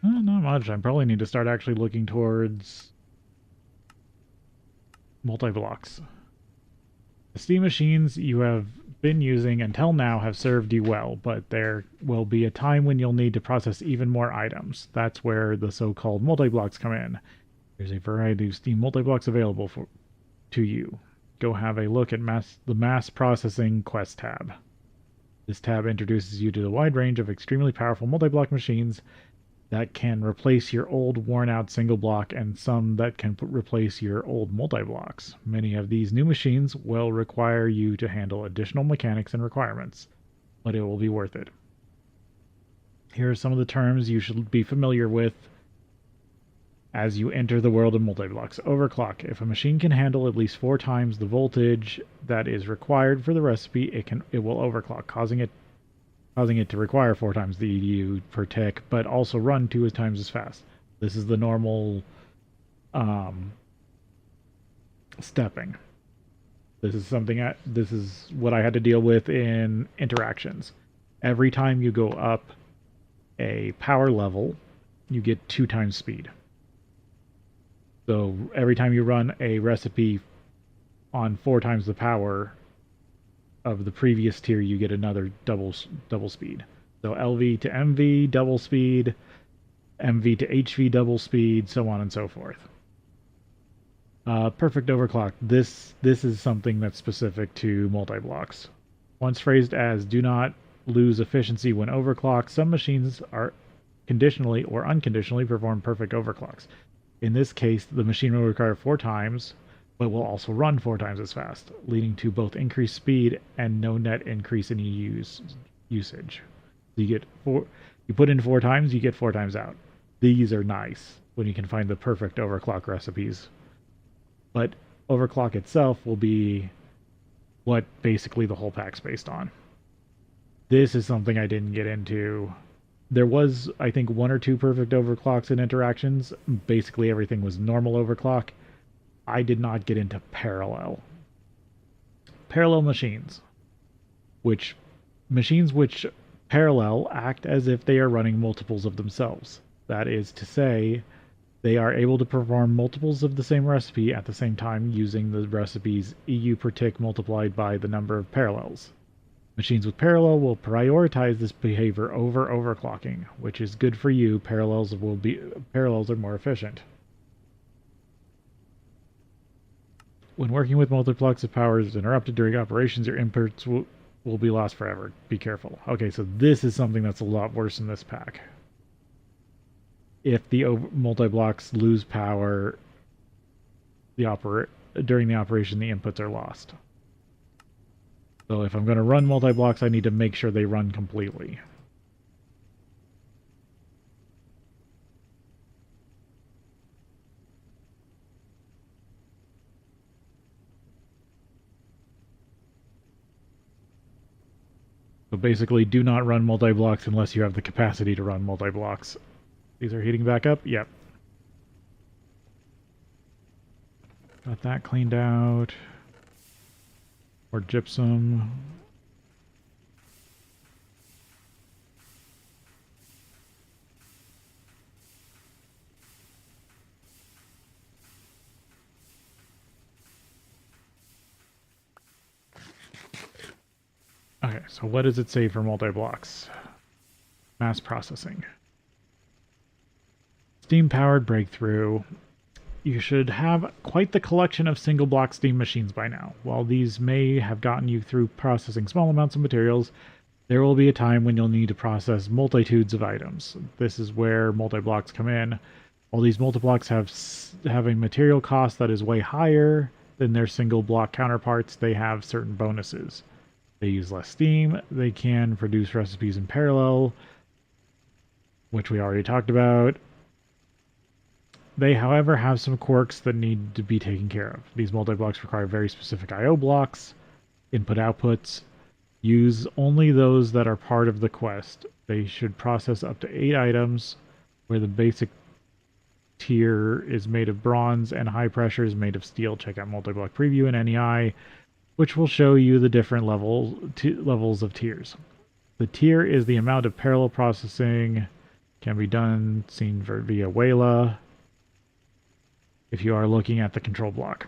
Not much. I probably need to start actually looking towards multi-blocks. The steam machines you have been using until now have served you well, but there will be a time when you'll need to process even more items. That's where the so-called multi-blocks come in. There's a variety of steam multi-blocks available to you. Go have a look at the Mass Processing Quest tab. This tab introduces you to the wide range of extremely powerful multi-block machines that can replace your old worn-out single block and some that can replace your old multi-blocks. Many of these new machines will require you to handle additional mechanics and requirements, but it will be worth it. Here are some of the terms you should be familiar with as you enter the world of multi-blocks. Overclock. If a machine can handle at least 4 times the voltage that is required for the recipe, it will overclock, causing it to require 4 times the EDU per tick, but also run 2 times as fast. This is the normal stepping. This is what I had to deal with in interactions. Every time you go up a power level, you get 2 times speed. So every time you run a recipe on 4 times the power of the previous tier, you get another double speed. So LV to MV double speed, MV to HV double speed, so on and so forth. Perfect overclock. This is something that's specific to multi-blocks. Once phrased as "do not lose efficiency when overclocked," some machines are conditionally or unconditionally perform perfect overclocks. In this case, the machine will require 4 times, but will also run 4 times as fast, leading to both increased speed and no net increase in usage. So you get 4, you put in 4 times, you get 4 times out. These are nice when you can find the perfect overclock recipes. But overclock itself will be what basically the whole pack's based on. This is something I didn't get into. There was, I think, 1 or 2 perfect overclocks in interactions. Basically everything was normal overclock. I did not get into parallel. Parallel machines, which parallel act as if they are running multiples of themselves. That is to say, they are able to perform multiples of the same recipe at the same time using the recipe's EU per tick multiplied by the number of parallels. Machines with parallel will prioritize this behavior over overclocking, which is good for you. Parallels are more efficient. When working with multiplexes, if power is interrupted during operations, your inputs will be lost forever. Be careful. Okay, so this is something that's a lot worse in this pack. If the multi-blocks lose power during the operation, the inputs are lost. So if I'm going to run multi-blocks, I need to make sure they run completely. So basically, do not run multi-blocks unless you have the capacity to run multi-blocks. These are heating back up? Yep. Got that cleaned out. Or gypsum. Okay, so what does it say for multi-blocks? Mass processing. Steam-powered breakthrough. You should have quite the collection of single-block steam machines by now. While these may have gotten you through processing small amounts of materials, there will be a time when you'll need to process multitudes of items. This is where multi-blocks come in. While these multi-blocks have a material cost that is way higher than their single-block counterparts, they have certain bonuses. They use less steam, they can produce recipes in parallel, which we already talked about. They, however, have some quirks that need to be taken care of. These multi-blocks require very specific I/O blocks, input-outputs. Use only those that are part of the quest. They should process up to 8 items, where the basic tier is made of bronze and high pressure is made of steel. Check out multi-block preview in NEI, which will show you the different levels of tiers. The tier is the amount of parallel processing can be done seen via Wayla if you are looking at the control block.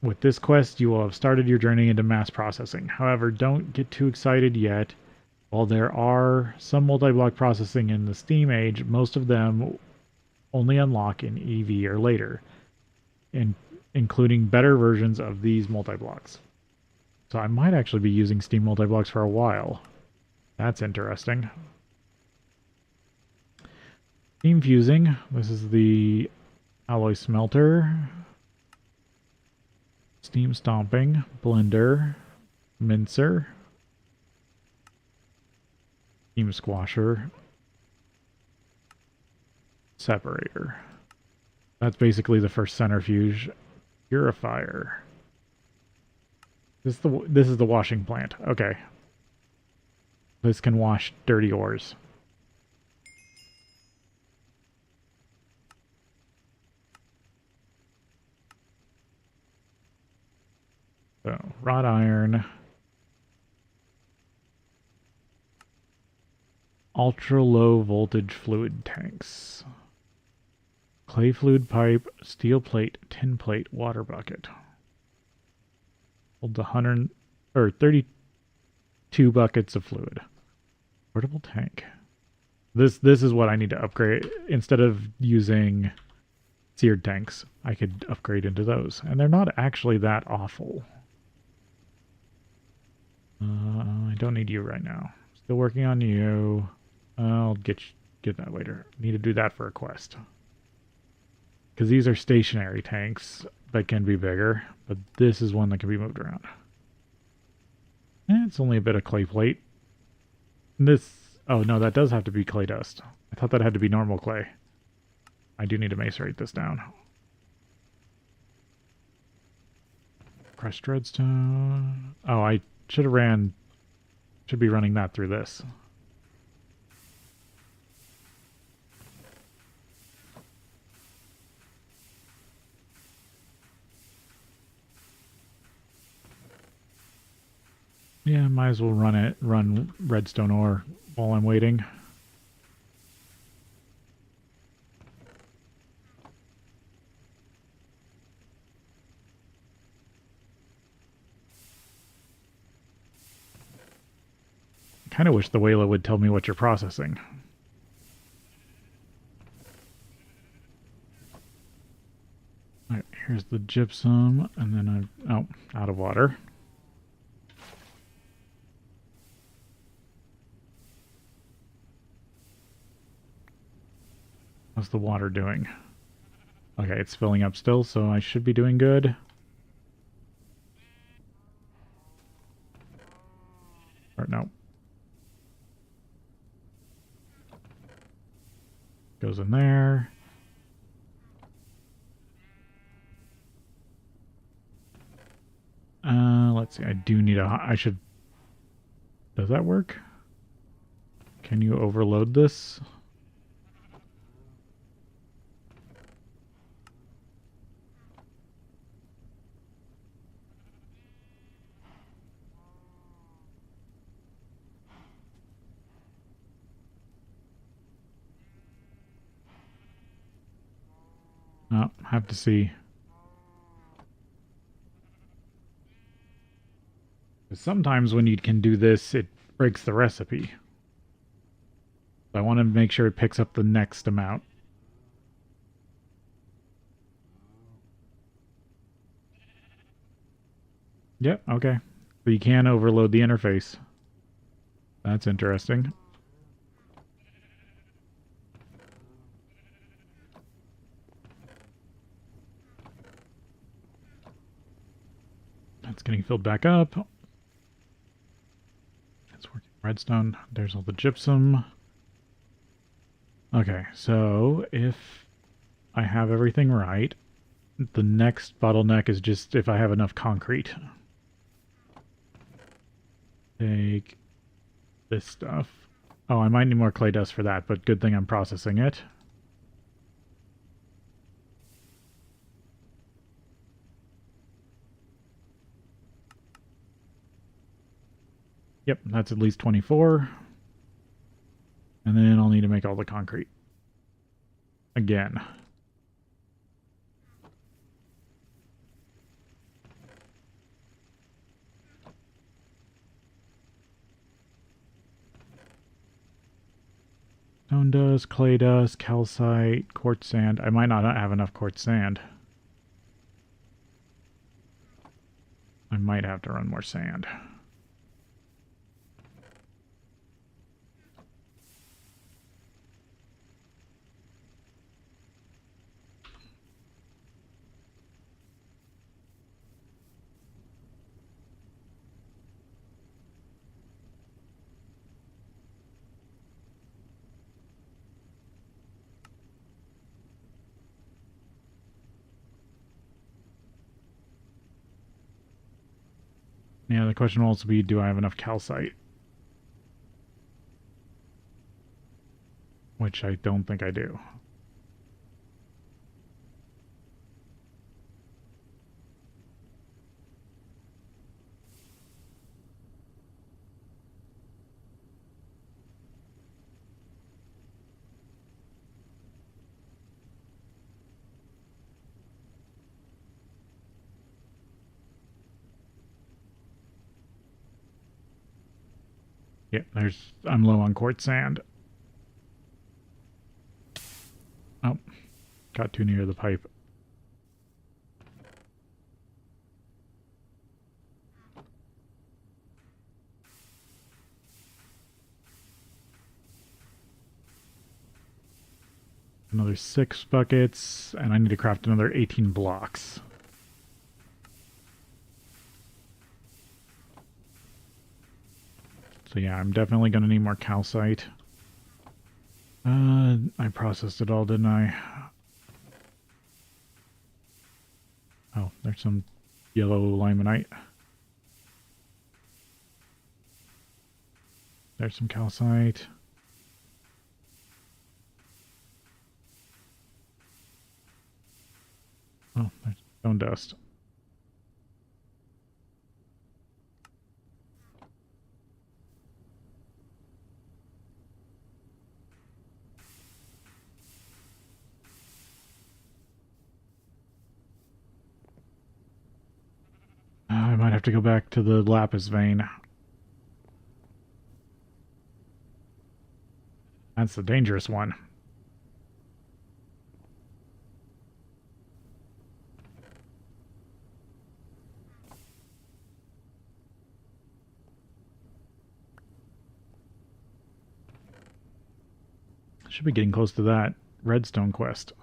With this quest, you will have started your journey into mass processing. However, don't get too excited yet. While there are some multi-block processing in the Steam age, most of them only unlock in EV or later, including better versions of these multi-blocks. So I might actually be using Steam multi-blocks for a while. That's interesting. Steam fusing. This is the alloy smelter. Steam stomping. Blender. Mincer. Steam squasher. Separator. That's basically the first centrifuge. Purifier. This is the washing plant. Okay. This can wash dirty ores. So, wrought iron. ultra low voltage fluid tanks. Clay fluid pipe, steel plate, tin plate, water bucket. Holds 100 or 32 buckets of fluid. Portable tank. This is what I need to upgrade. Instead of using seared tanks, I could upgrade into those. And they're not actually that awful. I don't need you right now. Still working on you. I'll get that later. Need to do that for a quest. Because these are stationary tanks that can be bigger, but this is one that can be moved around. It's only a bit of clay plate. This... Oh, no, that does have to be clay dust. I thought that had to be normal clay. I do need to macerate this down. Crushed redstone. Oh, I should have should be running that through this. Yeah, might as well run redstone ore while I'm waiting. I kind of wish the Wayla would tell me what you're processing. Alright, here's the gypsum, and then oh, out of water. How's the water doing? Okay, it's filling up still, so I should be doing good. Or no. Goes in there. Let's see. I do need I should... Does that work? Can you overload this? Oh, have to see. Sometimes when you can do this, it breaks the recipe. So I want to make sure it picks up the next amount. Yep, okay. So you can overload the interface. That's interesting. That's getting filled back up. It's working redstone. There's all the gypsum. Okay, so if I have everything right, the next bottleneck is just if I have enough concrete. Take this stuff. Oh, I might need more clay dust for that, but good thing I'm processing it. Yep, that's at least 24. And then I'll need to make all the concrete. Again. Stone dust, clay dust, calcite, quartz sand. I might not have enough quartz sand. I might have to run more sand. Yeah, the question will also be, do I have enough calcite? Which I don't think I do. Yeah, I'm low on quartz sand. Oh, got too near the pipe. Another 6 buckets, and I need to craft another 18 blocks. So yeah, I'm definitely going to need more calcite. I processed it all, didn't I? Oh, there's some yellow limonite. There's some calcite. Oh, there's stone dust. I might have to go back to the lapis vein. That's the dangerous one. Should be getting close to that redstone quest.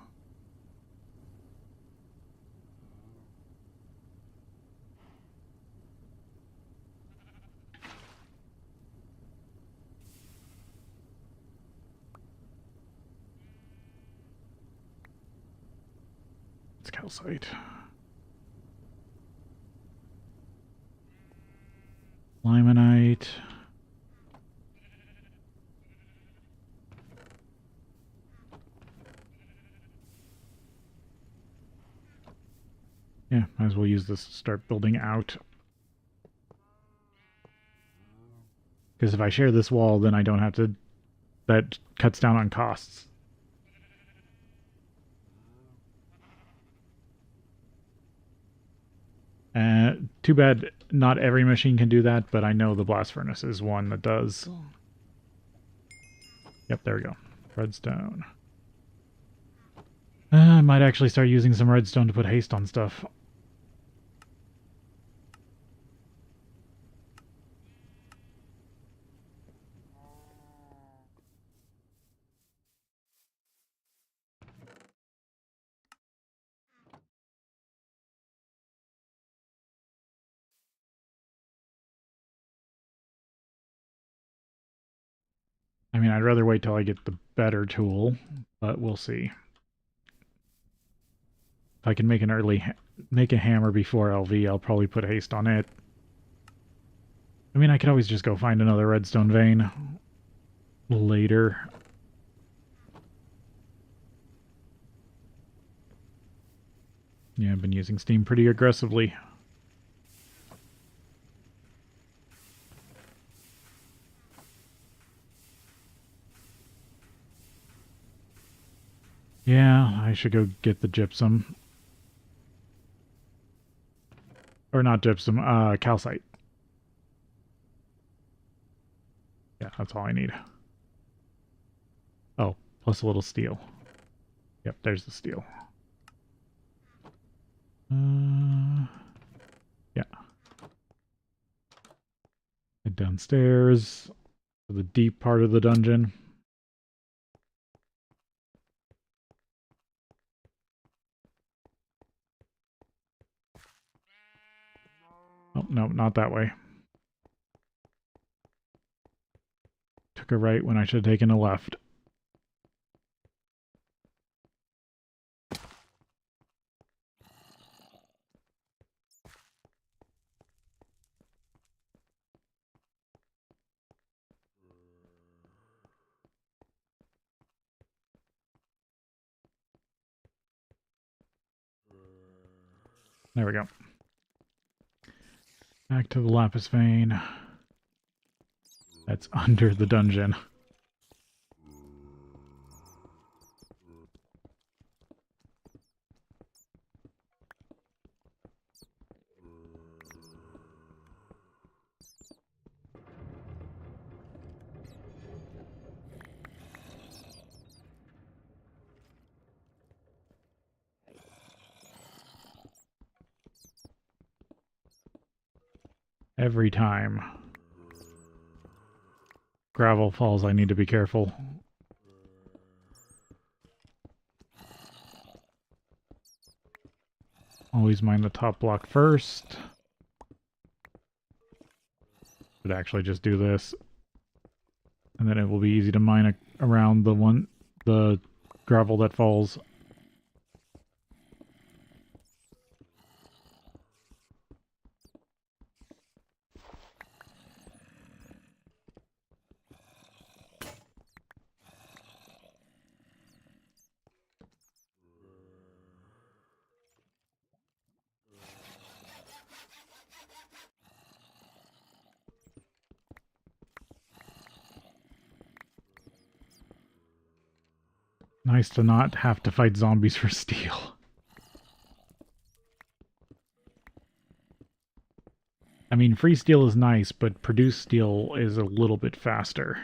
It's calcite. Limonite. Yeah, might as well use this to start building out. Because if I share this wall, then I don't have to... That cuts down on costs. Too bad not every machine can do that, but I know the blast furnace is one that does. Yep, there we go. Redstone. I might actually start using some redstone to put haste on stuff. I mean, I'd rather wait till I get the better tool, but we'll see. If I can make make a hammer before LV, I'll probably put haste on it. I mean, I could always just go find another redstone vein later. Yeah, I've been using Steam pretty aggressively. Yeah, I should go get the gypsum. Or not gypsum, calcite. Yeah, that's all I need. Oh, plus a little steel. Yep, there's the steel. Yeah. Head downstairs to the deep part of the dungeon. Oh, no, not that way. Took a right when I should have taken a left. There we go. Back to the lapis vein. That's under the dungeon. every time gravel falls, I need to be careful. Always mine the top block first. Should actually just do this. And then it will be easy to mine around the gravel that falls. Nice to not have to fight zombies for steel. I mean, free steel is nice, but produced steel is a little bit faster.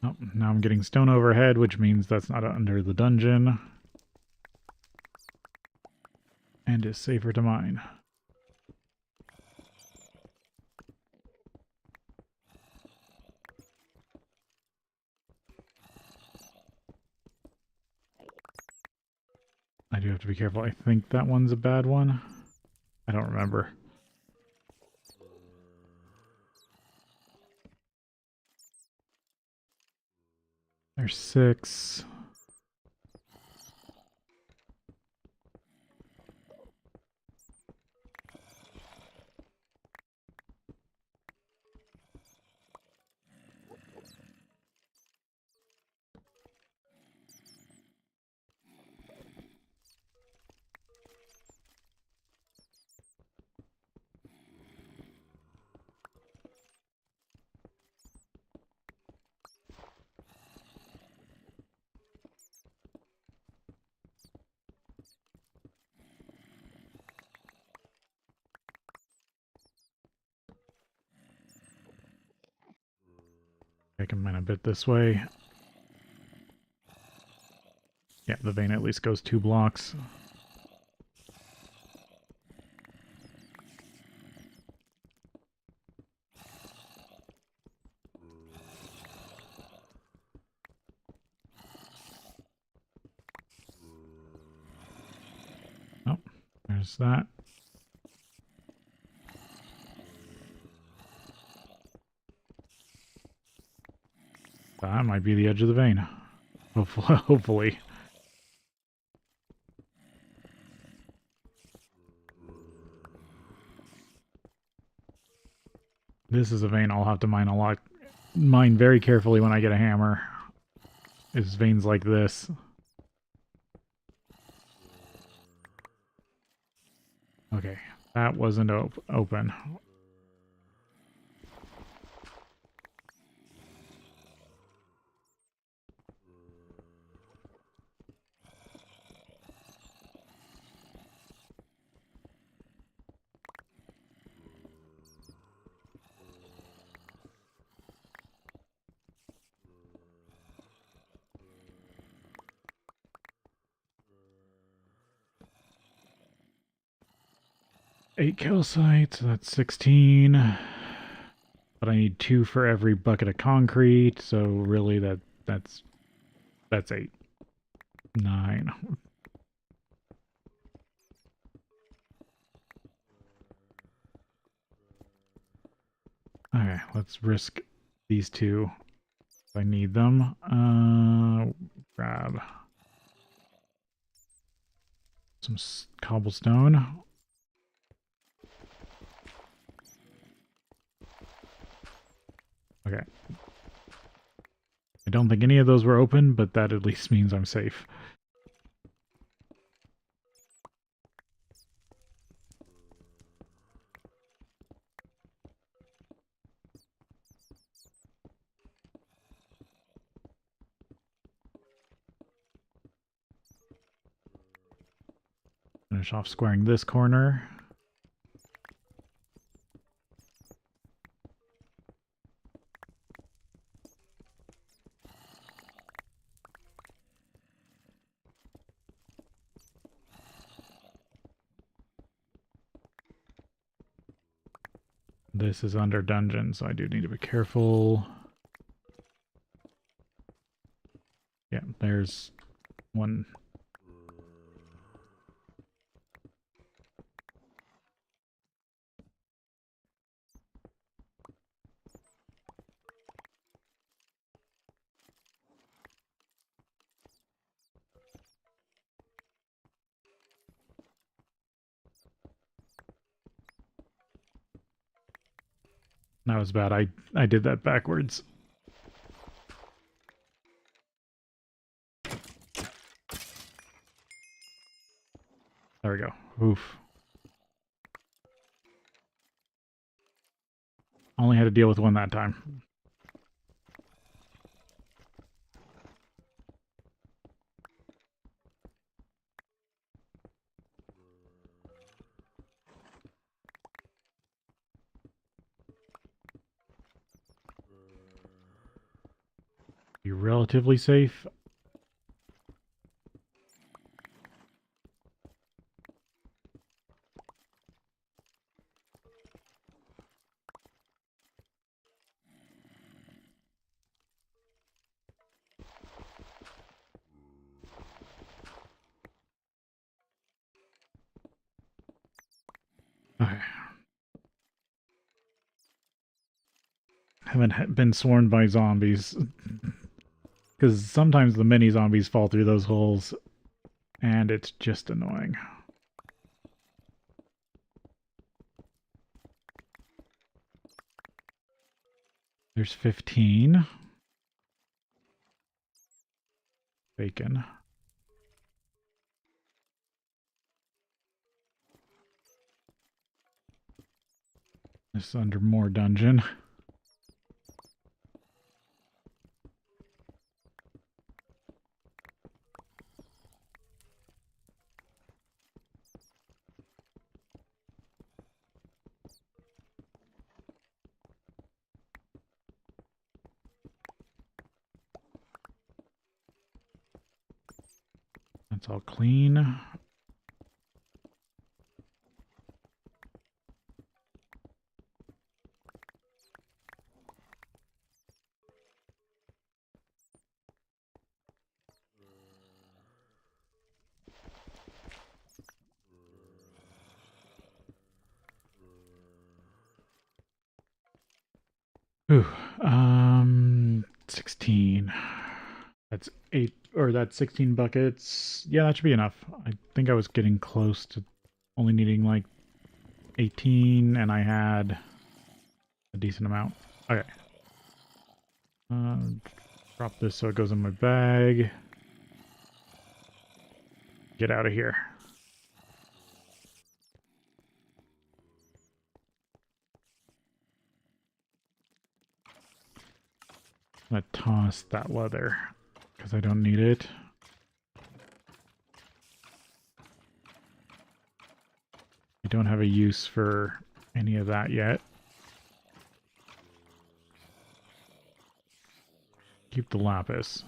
Oh, now I'm getting stone overhead, which means that's not under the dungeon. And is safer to mine. I do have to be careful. I think that one's a bad one. I don't remember. There's 6. I can mine a bit this way. Yeah, the vein at least goes 2 blocks. Oh, there's that. That might be the edge of the vein. Hopefully. This is a vein I'll have to mine very carefully when I get a hammer. It's veins like this. Okay, that wasn't open. Eight calcite, so that's 16. But I need 2 for every bucket of concrete, so really that's 8. 9. Okay, let's risk these 2. If I need them. Grab some cobblestone. Okay. I don't think any of those were open, but that at least means I'm safe. Finish off squaring this corner. This is under dungeon, so I do need to be careful. Yeah, there's one. That was bad. I did that backwards. There we go. Oof. Only had to deal with one that time. Be relatively safe. Okay. Haven't been swarmed by zombies. Because sometimes the mini zombies fall through those holes, and it's just annoying. There's 15. Bacon. This is under more dungeon. That's all clean. Ooh, 16. That's 8, or that's 16 buckets. Yeah, that should be enough. I think I was getting close to only needing like 18, and I had a decent amount. Okay. Drop this so it goes in my bag. Get out of here. I'm gonna toss that leather because I don't need it. I don't have a use for any of that yet. Keep the lapis.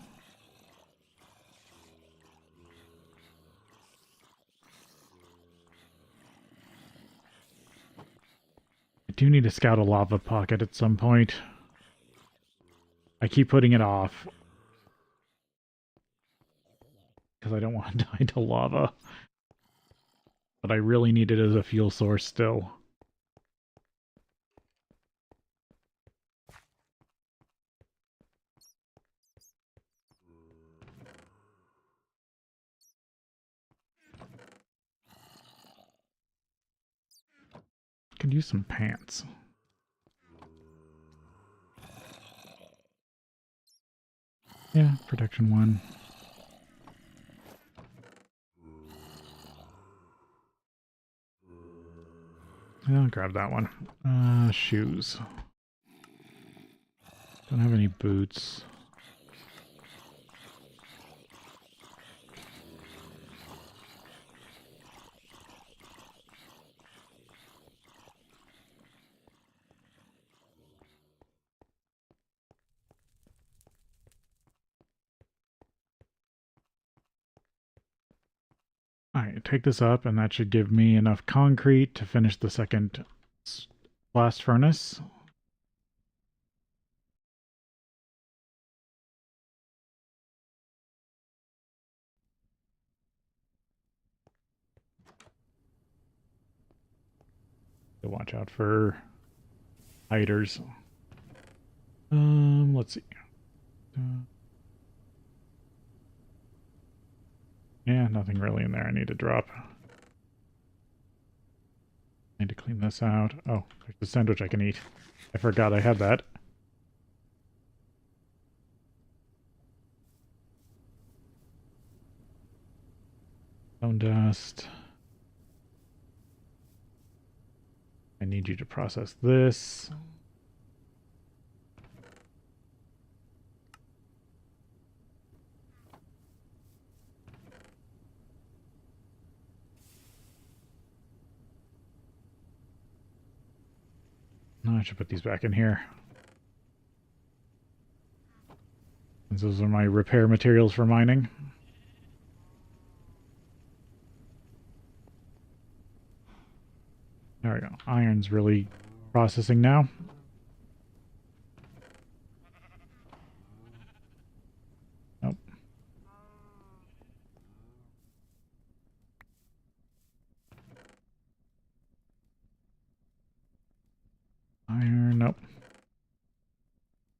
I do need to scout a lava pocket at some point. I keep putting it off because I don't want to die to lava. But I really need it as a fuel source still. Could use some pants. Yeah, protection 1. I'll grab that one. Shoes. Don't have any boots. Alright, take this up, and that should give me enough concrete to finish the second blast furnace. So watch out for hiders. Let's see. Yeah, nothing really in there I need to drop. Need to clean this out. Oh, there's the sandwich I can eat. I forgot I had that. Bone dust. I need you to process this. No, I should put these back in here. Since those are my repair materials for mining. There we go. Iron's really processing now. Nope. Iron, nope.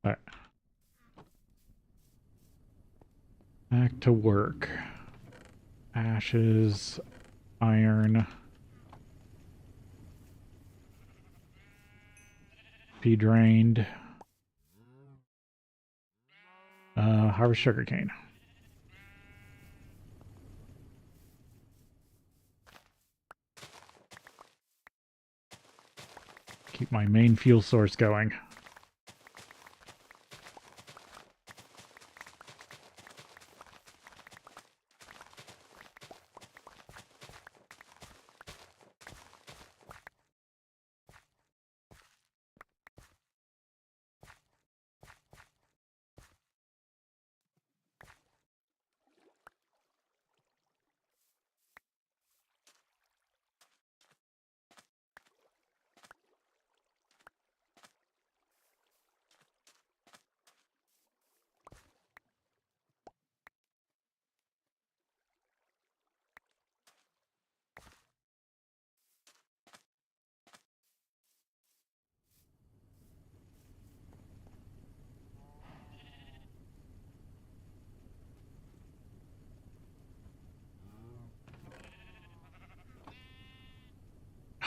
Alright. Back to work. Ashes, iron. Be drained. Harvest sugarcane. Keep my main fuel source going.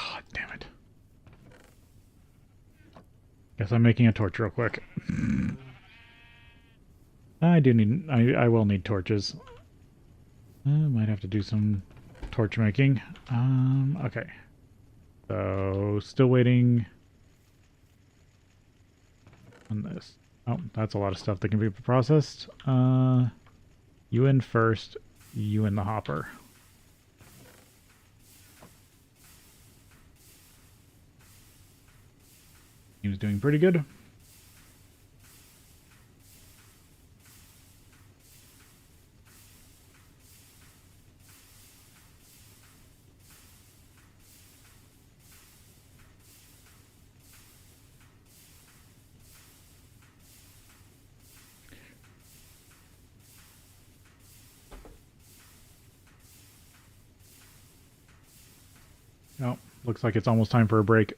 Oh, damn it. Guess I'm making a torch real quick. I do need... I will need torches. I might have to do some torch making. Okay. So, still waiting on this. Oh, that's a lot of stuff that can be processed. You in first, you in the hopper. He was doing pretty good. Oh, looks like it's almost time for a break.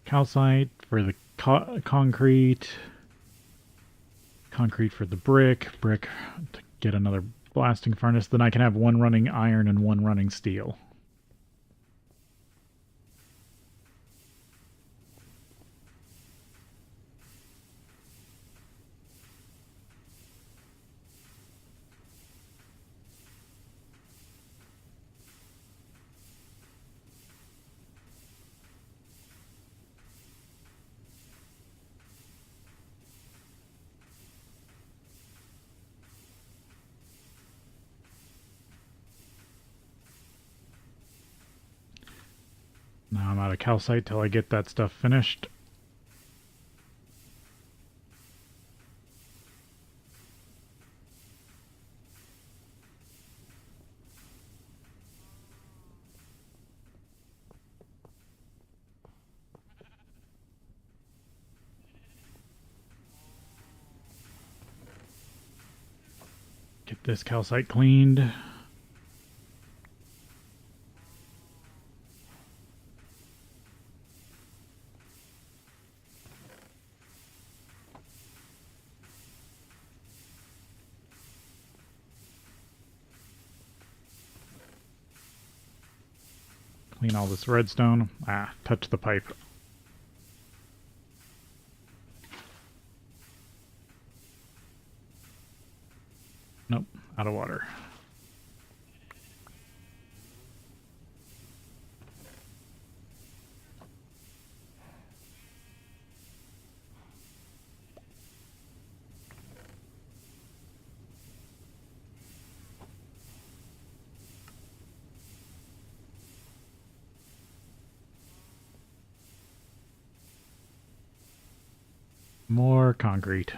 Calcite for the concrete. Concrete for the brick. Brick to get another blasting furnace, then I can have one running iron and one running steel. Now I'm out of calcite till I get that stuff finished. Get this calcite cleaned. Clean all this redstone. Ah, touch the pipe. Nope, out of water. More concrete.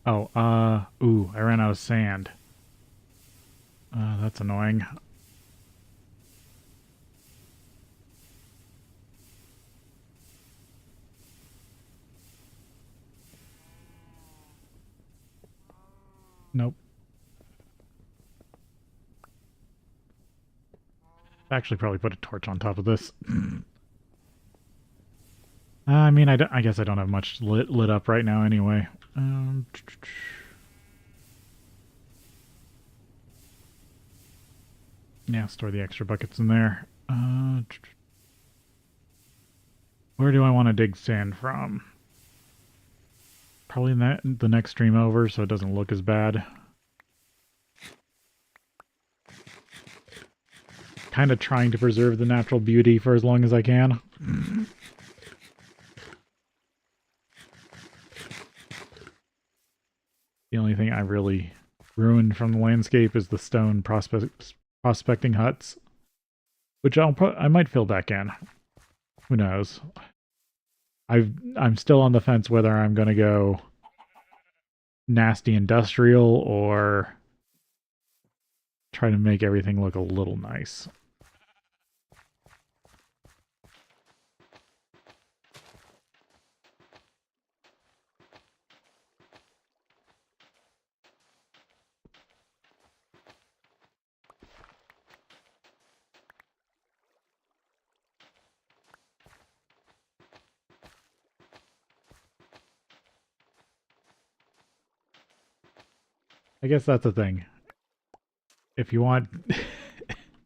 Oh, ooh, I ran out of sand. That's annoying. Nope. Actually, probably put a torch on top of this. I mean, I guess I don't have much lit up right now anyway. Yeah, store the extra buckets in there. Where do I want to dig sand from? Probably the next stream over, so it doesn't look as bad. Kind of trying to preserve the natural beauty for as long as I can. The only thing I really ruined from the landscape is the stone prospecting huts, which I might fill back in. Who knows? I'm still on the fence whether I'm going to go nasty industrial or try to make everything look a little nice. I guess that's the thing. If you want,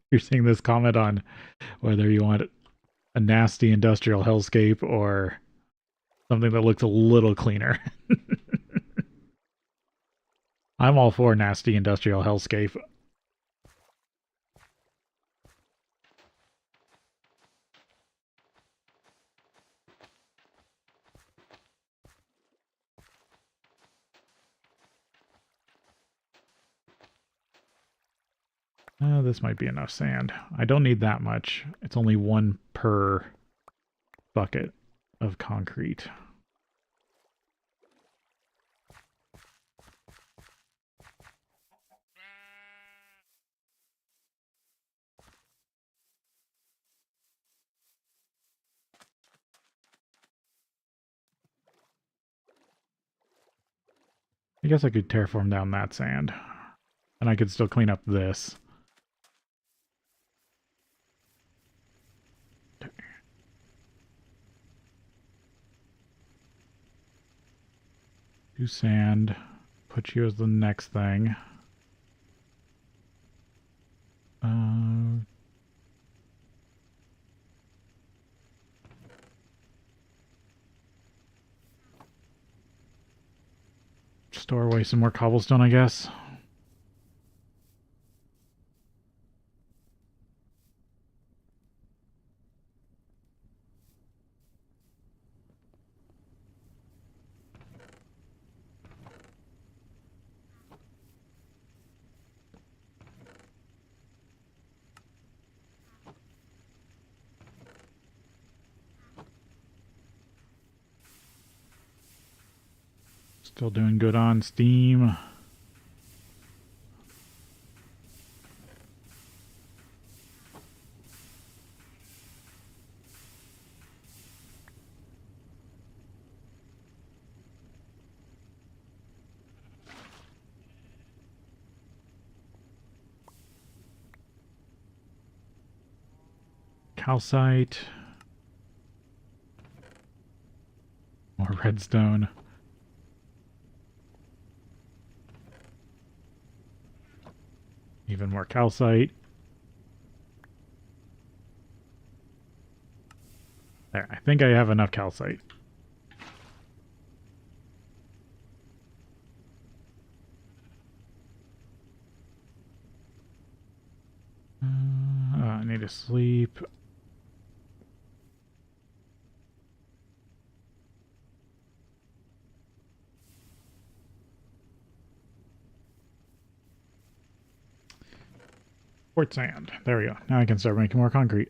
you're seeing this comment on whether you want a nasty industrial hellscape or something that looks a little cleaner. I'm all for nasty industrial hellscape. This might be enough sand. I don't need that much. It's only one per bucket of concrete. I guess I could terraform down that sand. And I could still clean up this. Do sand. put you as the next thing. Store away some more cobblestone, I guess. Still doing good on Steam. Calcite. More redstone. Even more calcite. There, I think I have enough calcite. I need to sleep. Quartz sand. There we go. Now I can start making more concrete.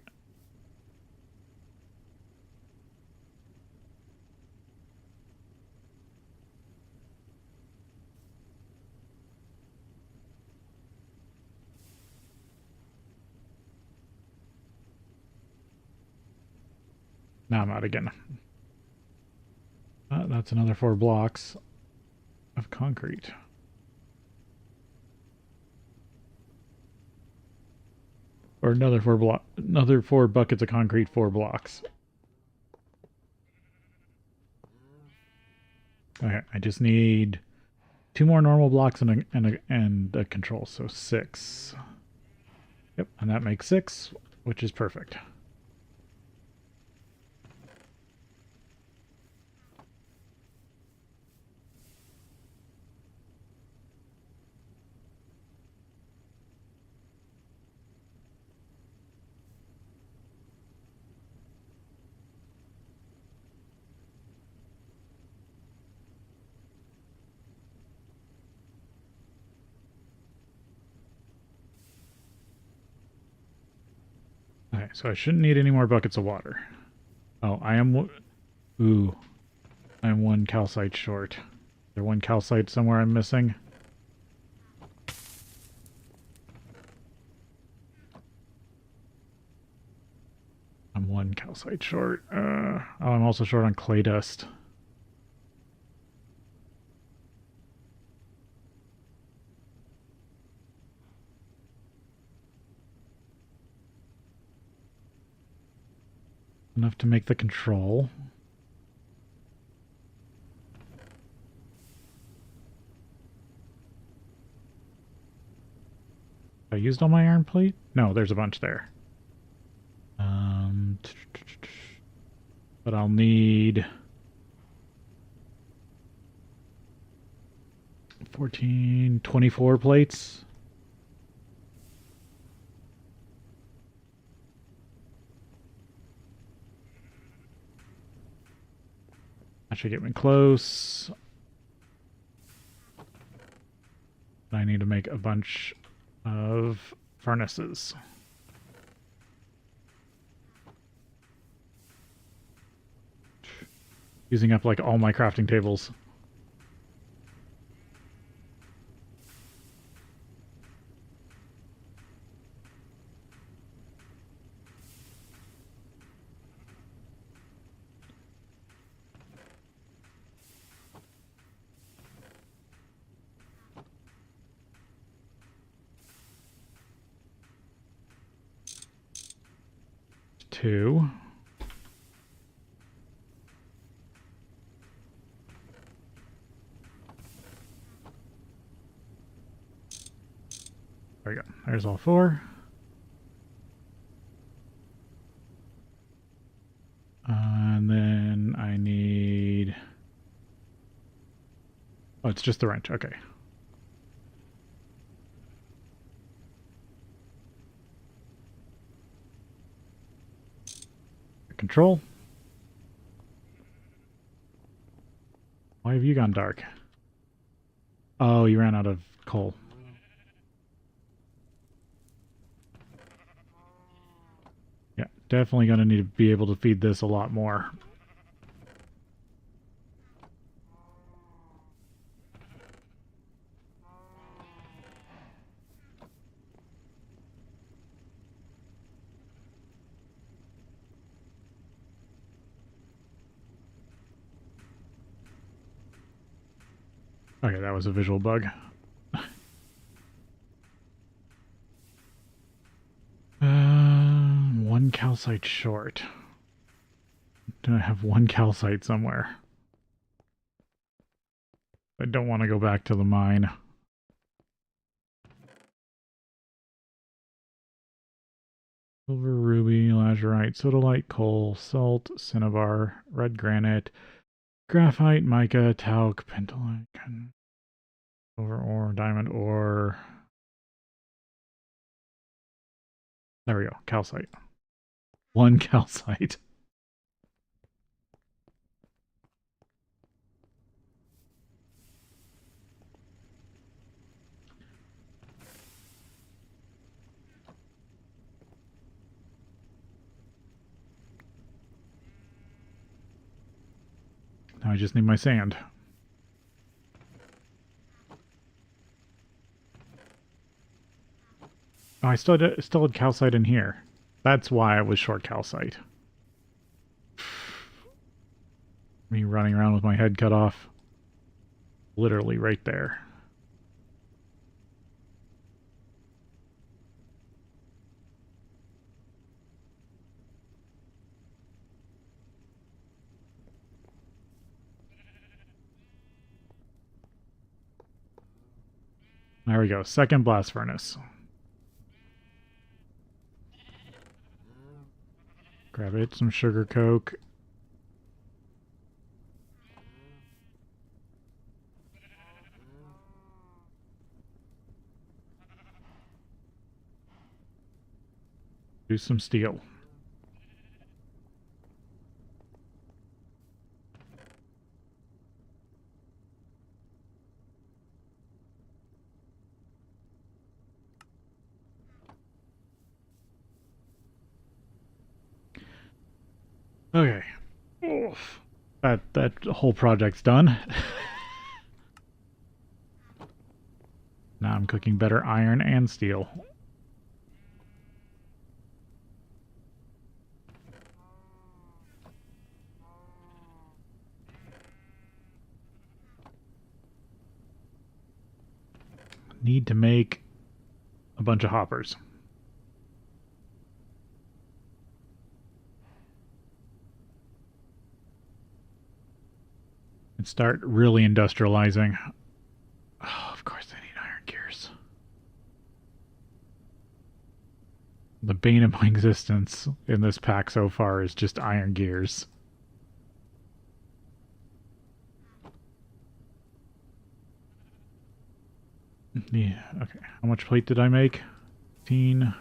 Now I'm out again. That's another 4 blocks of concrete. Or another 4 buckets of concrete, 4 blocks. Okay, I just need 2 more normal blocks and a control, so 6. Yep, and that makes 6, which is perfect. Okay, so I shouldn't need any more buckets of water. Oh, I am... Ooh. I am 1 calcite short. Is there 1 calcite somewhere I'm missing? I'm 1 calcite short. Oh, I'm also short on clay dust. Enough to make the control. I used all my iron plate? No, there's a bunch there. But I'll need 14, 24 plates. That should get me close. I need to make a bunch of furnaces. Using up like all my crafting tables. Two. we go. There's all 4. And then I need... Oh, it's just the wrench. Okay. Control. Why have you gone dark? Oh, you ran out of coal. Yeah, definitely going to need to be able to feed this a lot more. Okay, that was a visual bug. One calcite short. Do I have one calcite somewhere? I don't want to go back to the mine. Silver, ruby, lazurite, sodalite, coal, salt, cinnabar, red granite, graphite, mica, talc, pentolite, silver ore, diamond ore. There we go, calcite. One calcite. Now I just need my sand. Oh, I still had calcite in here. That's why I was short calcite. Me running around with my head cut off. Literally right there. There we go. Second blast furnace. Grab it. Some sugar coke. Do some steel. Okay. Oof. That whole project's done. Now I'm cooking better iron and steel. Need to make a bunch of hoppers. And start really industrializing. Oh, of course I need iron gears. The bane of my existence in this pack so far is just iron gears. Yeah, okay. How much plate did I make? 15.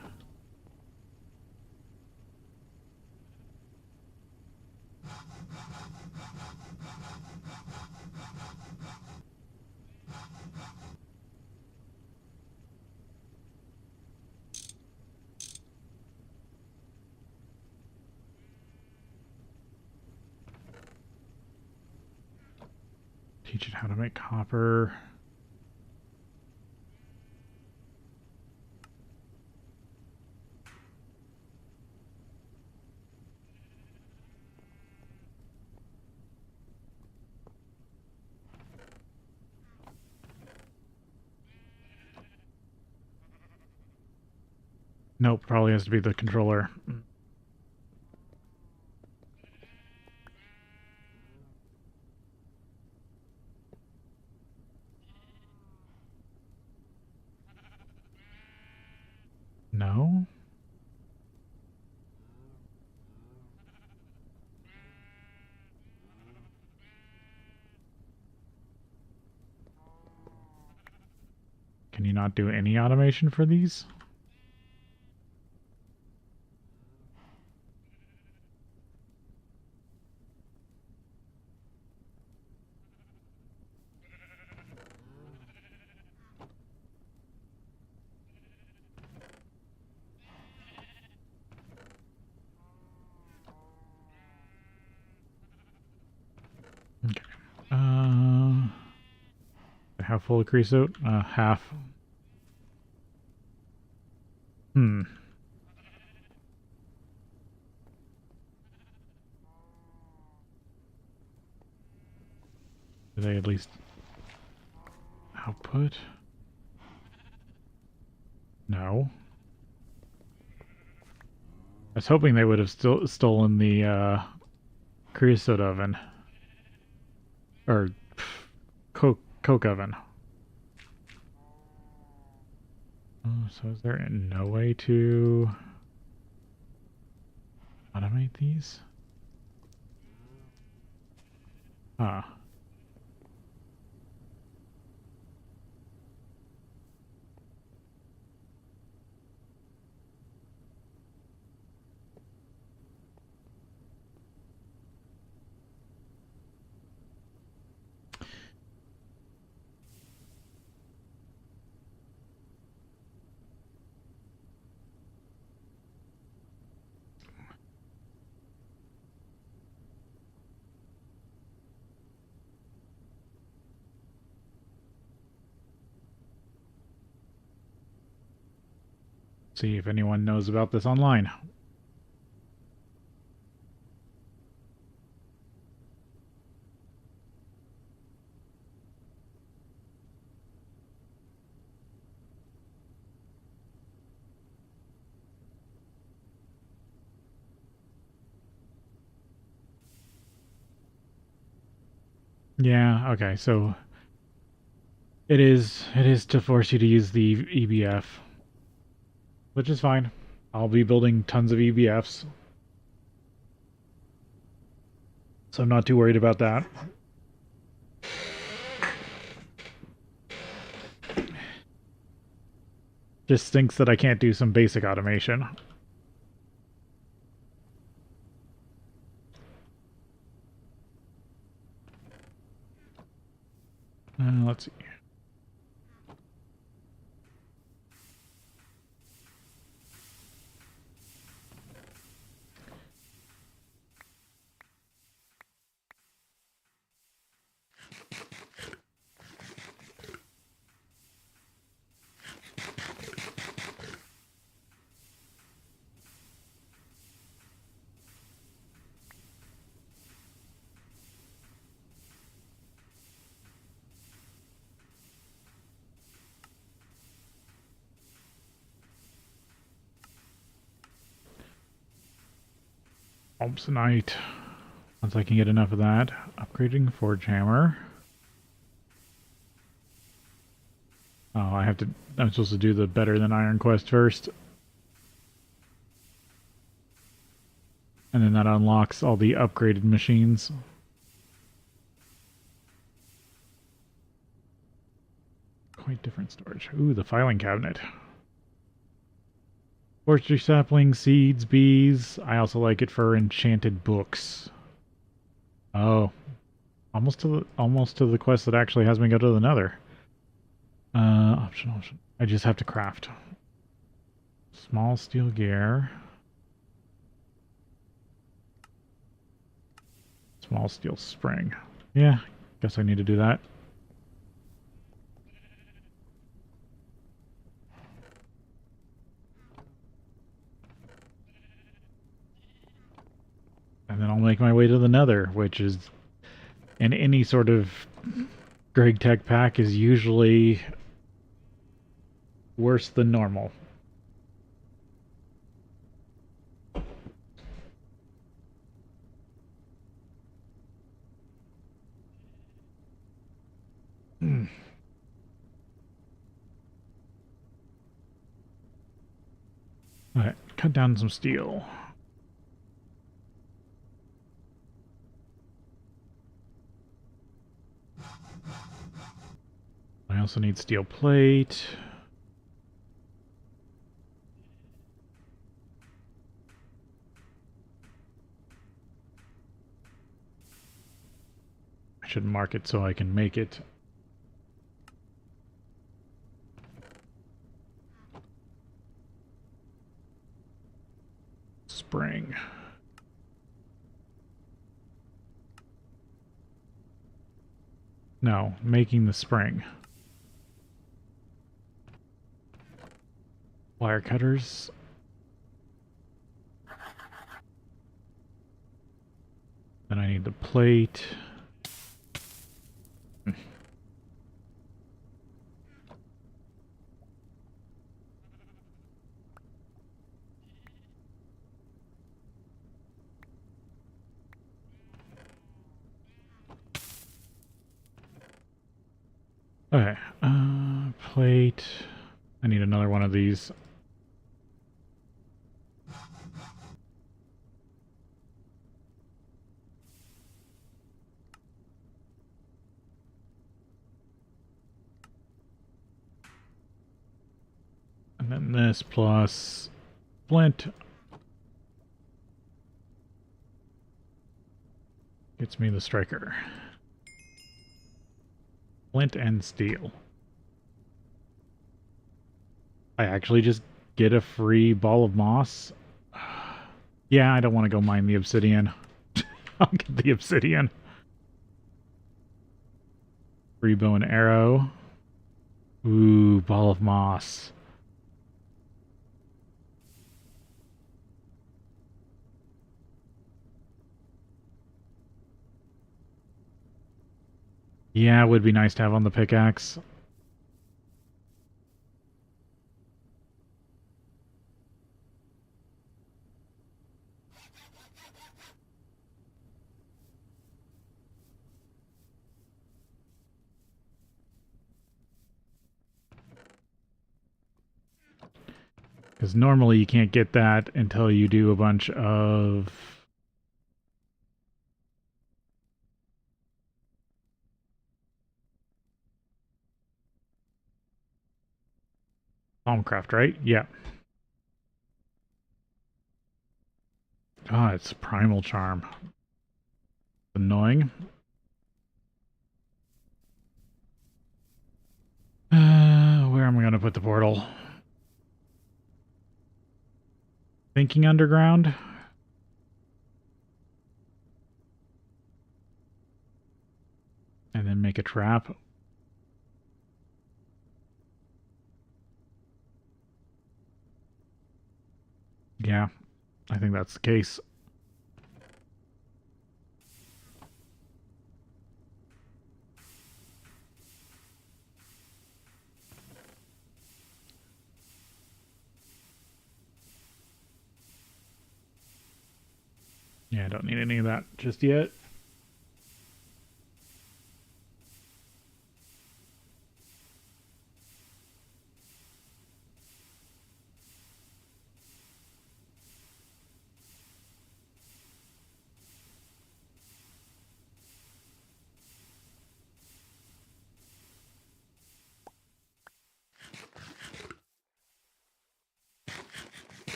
Teach it how to make copper. Nope, probably has to be the controller. No? Can you not do any automation for these? Okay. How full of creosote? Half. Hmm. Do they at least output? No. I was hoping they would have stolen the creosote oven. Or coke oven. Oh, so is there no way to automate these? Ah. See if anyone knows about this online. Yeah, okay, so it is to force you to use the EBF, which is fine. I'll be building tons of EBFs, so I'm not too worried about that. Just stinks that I can't do some basic automation. Let's see. Alpsonite. Once I can get enough of that. Upgrading Forge Hammer. Oh, I'm supposed to do the better than Iron Quest first. And then that unlocks all the upgraded machines. Quite different storage. Ooh, the filing cabinet. Forestry saplings, seeds, bees. I also like it for enchanted books. Oh, almost to the quest that actually has me go to the Nether. Option. I just have to craft. Small steel gear. Small steel spring. Yeah, guess I need to do that. And then I'll make my way to the Nether, which is in any sort of GregTech pack is usually worse than normal. Hmm. Alright, cut down some steel. I also need steel plate. I should mark it so I can make it. Spring. No, making the spring. Wire cutters. Then I need the plate. Okay, plate. I need another one of these. And then this plus flint gets me the striker. Flint and steel. I actually just get a free ball of moss. Yeah, I don't want to go mine the obsidian. I'll get the obsidian. Free bow and arrow. Ooh, ball of moss. Yeah, it would be nice to have on the pickaxe. Because normally you can't get that until you do a bunch of... Palmcraft, right? Yeah. Ah, it's Primal Charm. Annoying. Where am I going to put the portal? Thinking underground? And then make a trap. Yeah, I think that's the case. Yeah, I don't need any of that just yet.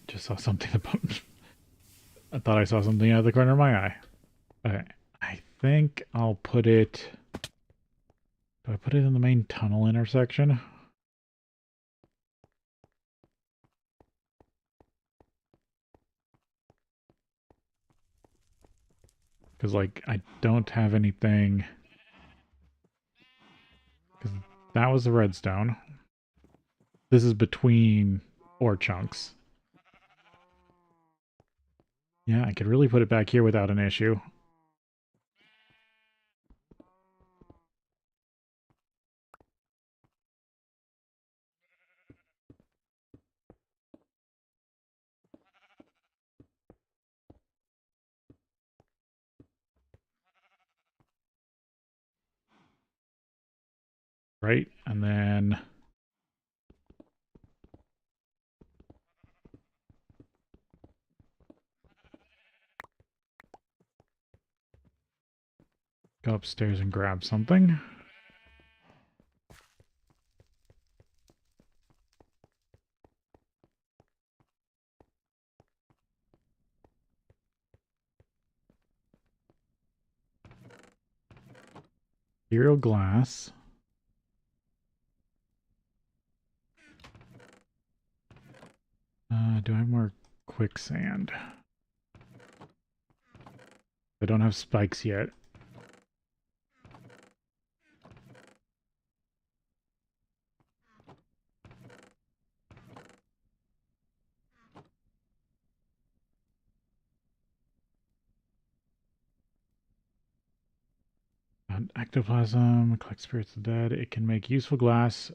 Just saw something about... I thought I saw something out of the corner of my eye. Okay, I think I'll put it... Do I put it in the main tunnel intersection? Because, like, I don't have anything... Because that was the redstone. This is between ore chunks. Yeah, I could really put it back here without an issue. Right? And then Go upstairs and grab something. Ethereal glass. Do I have more quicksand? I don't have spikes yet. Ectoplasm, collect spirits of the dead. It can make useful glass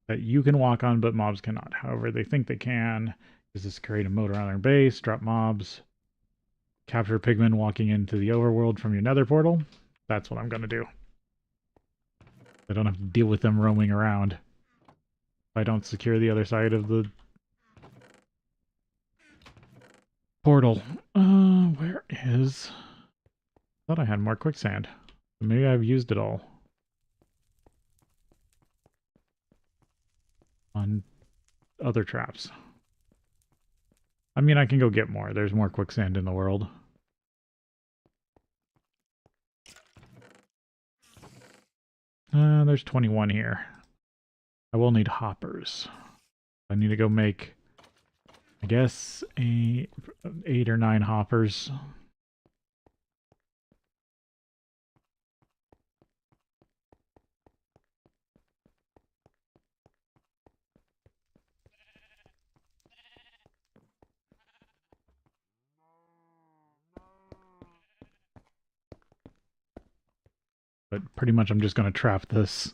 that you can walk on, but mobs cannot. However, they think they can. Does this create a moat around their base? Drop mobs. Capture pigmen walking into the overworld from your nether portal. That's what I'm going to do. I don't have to deal with them roaming around. If I don't secure the other side of the portal. Where is... I thought I had more quicksand. Maybe I've used it all. On other traps. I mean, I can go get more. There's more quicksand in the world. There's 21 here. I will need hoppers. I need to go make, I guess, 8 or 9 hoppers. But pretty much I'm just going to trap this.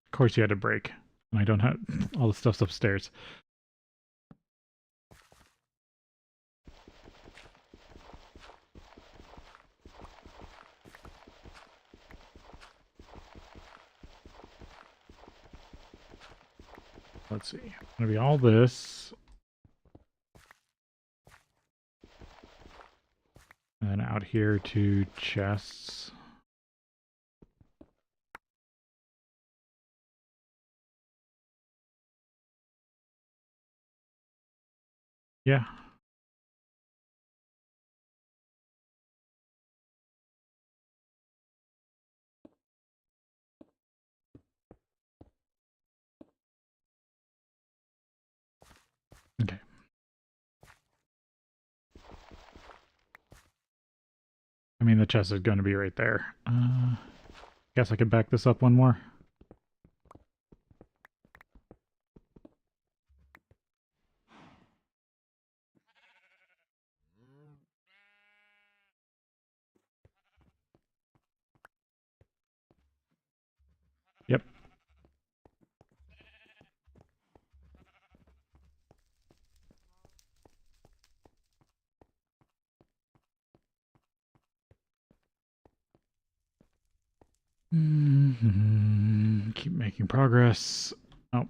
Of course you had to break. And I don't have... all the stuff's upstairs. Let's see. It's going to be all this. And then out here to chests. Yeah. Okay. I mean, the chest is going to be right there. Guess I could back this up one more. Yep. Keep making progress. Oh.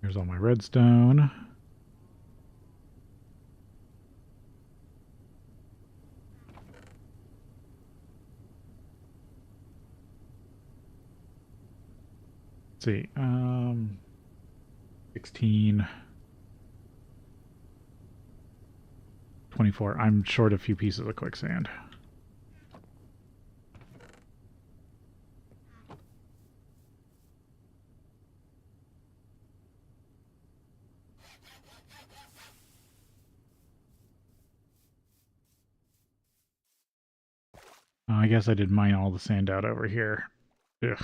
Here's all my redstone. Let's see. 16, 24. I'm short a few pieces of quicksand. I guess I did mine all the sand out over here. Ugh.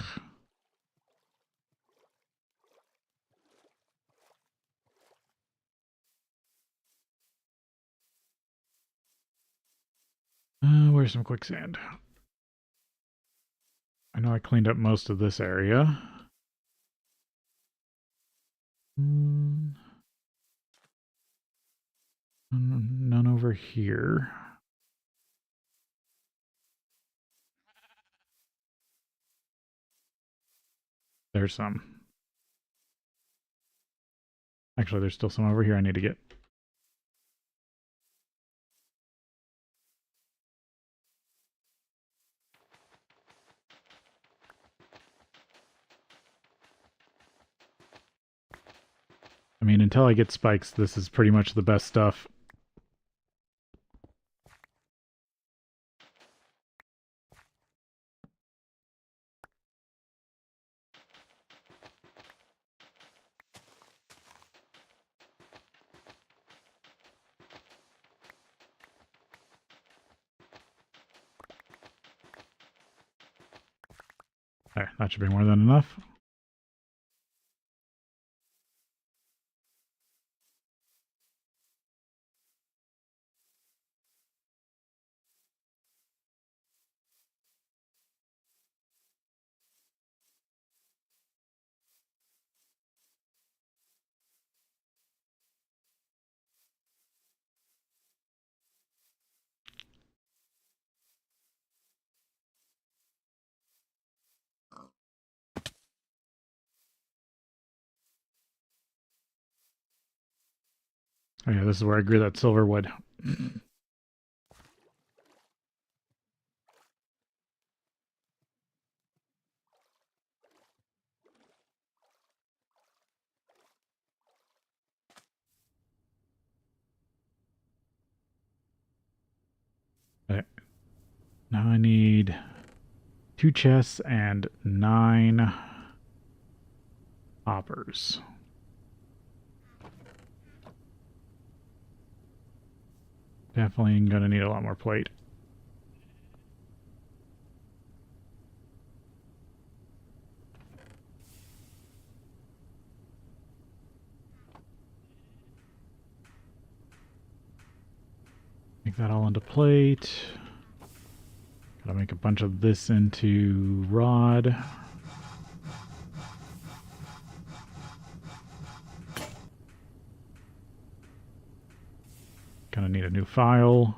Where's some quicksand? I know I cleaned up most of this area. None over here. There's some. Actually, there's still some over here I need to get. I mean, until I get spikes, this is pretty much the best stuff. There, that should be more than enough. Oh yeah, this is where I grew that silver wood. Okay. Now I need 2 chests and 9 hoppers. Definitely gonna need a lot more plate. Make that all into plate. Gotta make a bunch of this into rod. Gonna need a new file.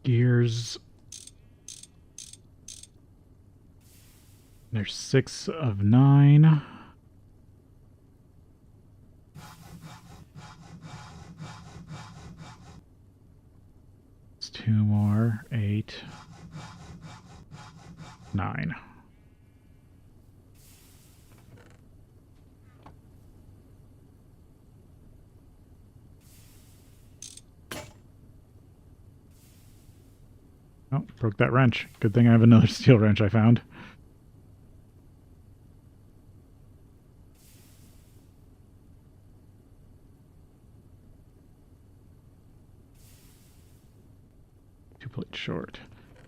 Gears. There's 6 of 9. It's 2 more. 8. 9. Oh, broke that wrench. Good thing I have another steel wrench I found. Two plates short.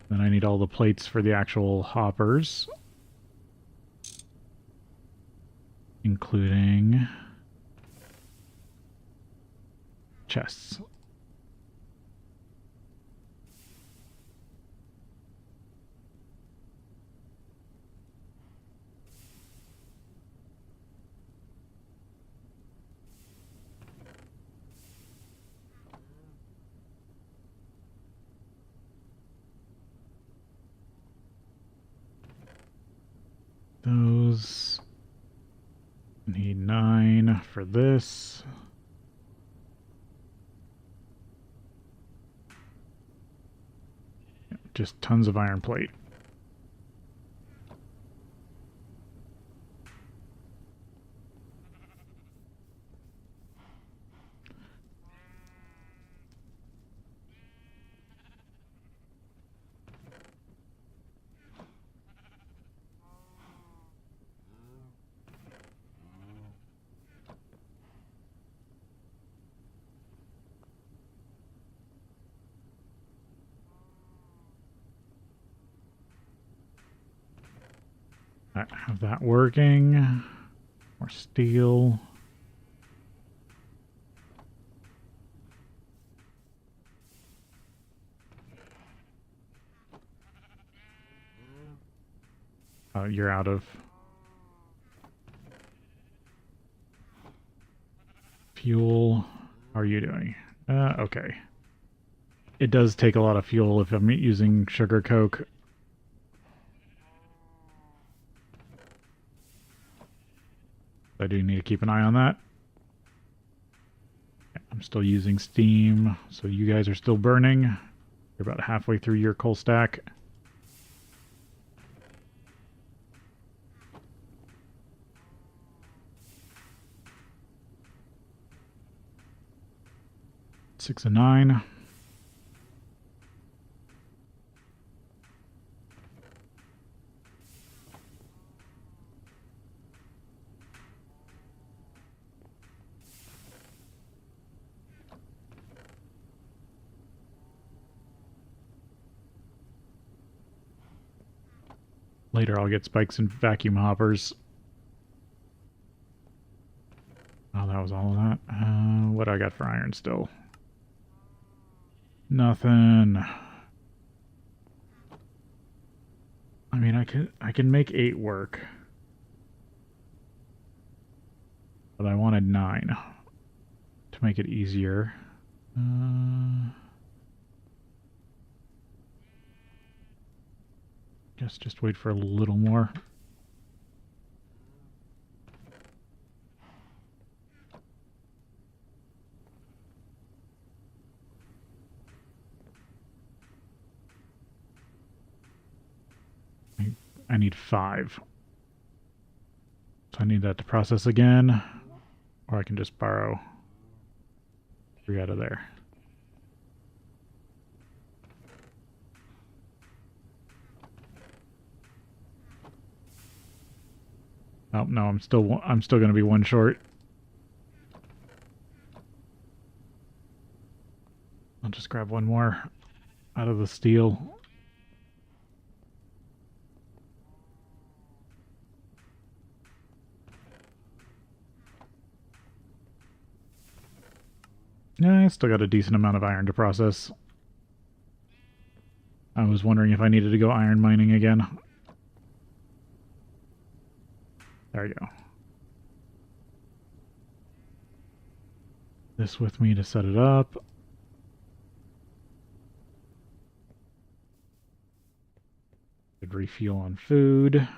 Then I need all the plates for the actual hoppers, including chests. those. Need 9 for this. Just tons of iron plate. I have that working. More steel. Oh, you're out of fuel. How are you doing? Okay. It does take a lot of fuel if I'm using sugar coke. I do need to keep an eye on that. I'm still using steam, so you guys are still burning. You're about halfway through your coal stack. Six and 9. Later I'll get spikes and vacuum hoppers. Oh, that was all of that. What I got for iron still? Nothing. I mean, I can make 8 work. But I wanted 9 to make it easier. Guess just wait for a little more. I need 5. So I need that to process again. Or I can just borrow 3 out of there. Oh no, I'm still going to be 1 short. I'll just grab 1 more out of the steel. Yeah, I still got a decent amount of iron to process. I was wondering if I needed to go iron mining again. There you go. This with me to set it up. Could refuel on food.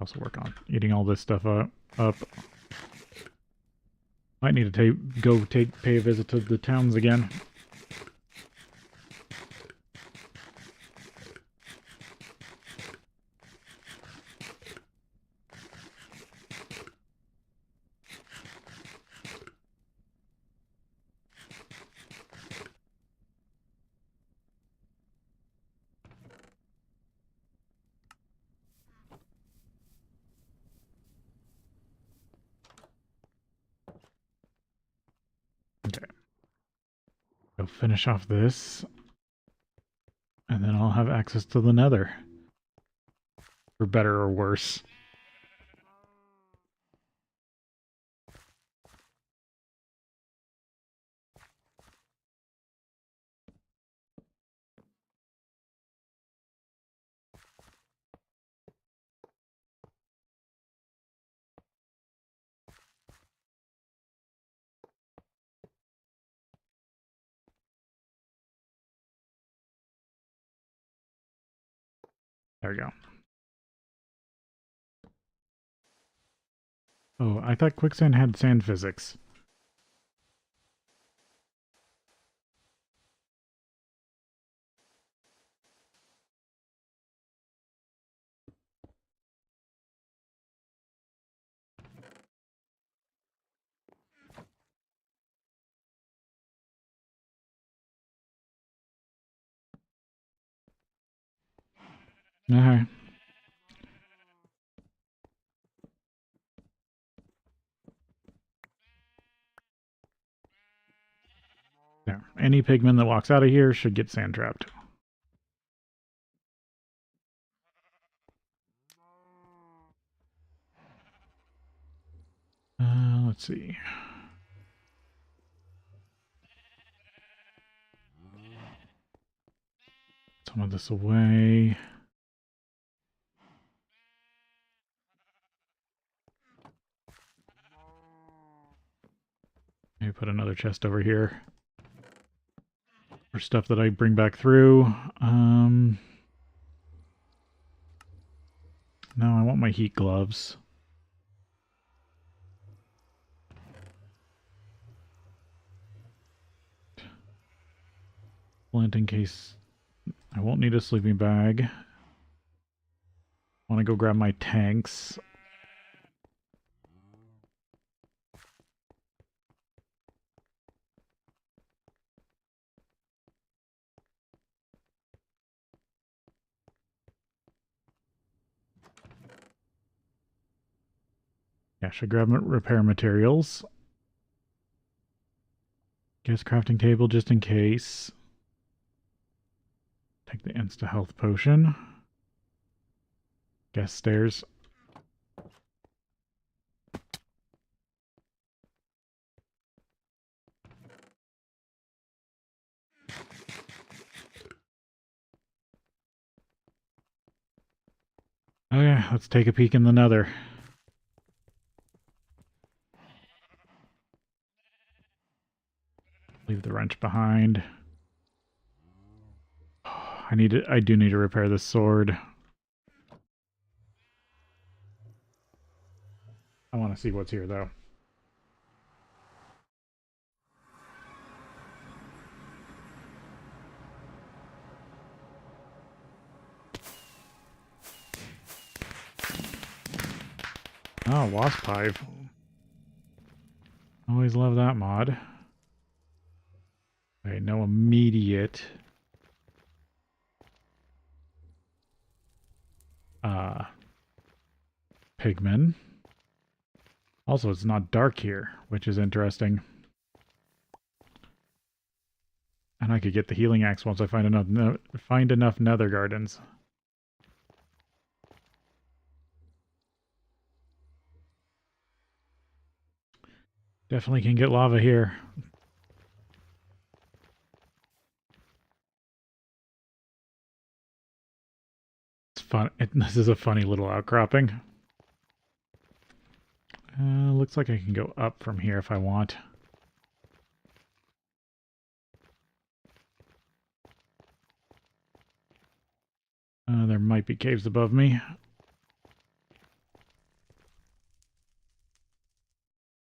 Also work on eating all this stuff up. Might need to pay a visit to the towns again. Okay. Go finish off this. And then I'll have access to the nether. For better or worse. There we go. Oh, I thought quicksand had sand physics. Okay. There. Any pigman that walks out of here should get sand trapped. Let's see. Some of this away. Maybe put another chest over here for stuff that I bring back through. No, I want my heat gloves. Flint in case I won't need a sleeping bag. Want to go grab my tanks. Yeah, should grab repair materials. Guess crafting table just in case. Take the insta health potion. Guess stairs. Okay, let's take a peek in the nether. Leave the wrench behind. I do need to repair this sword. I want to see what's here though. Oh, wasp hive. Always love that mod. Okay, no immediate pigmen. Also, it's not dark here, which is interesting. And I could get the healing axe once I find enough nether gardens. Definitely can get lava here. It's fun. This is a funny little outcropping. Looks like I can go up from here if I want. There might be caves above me.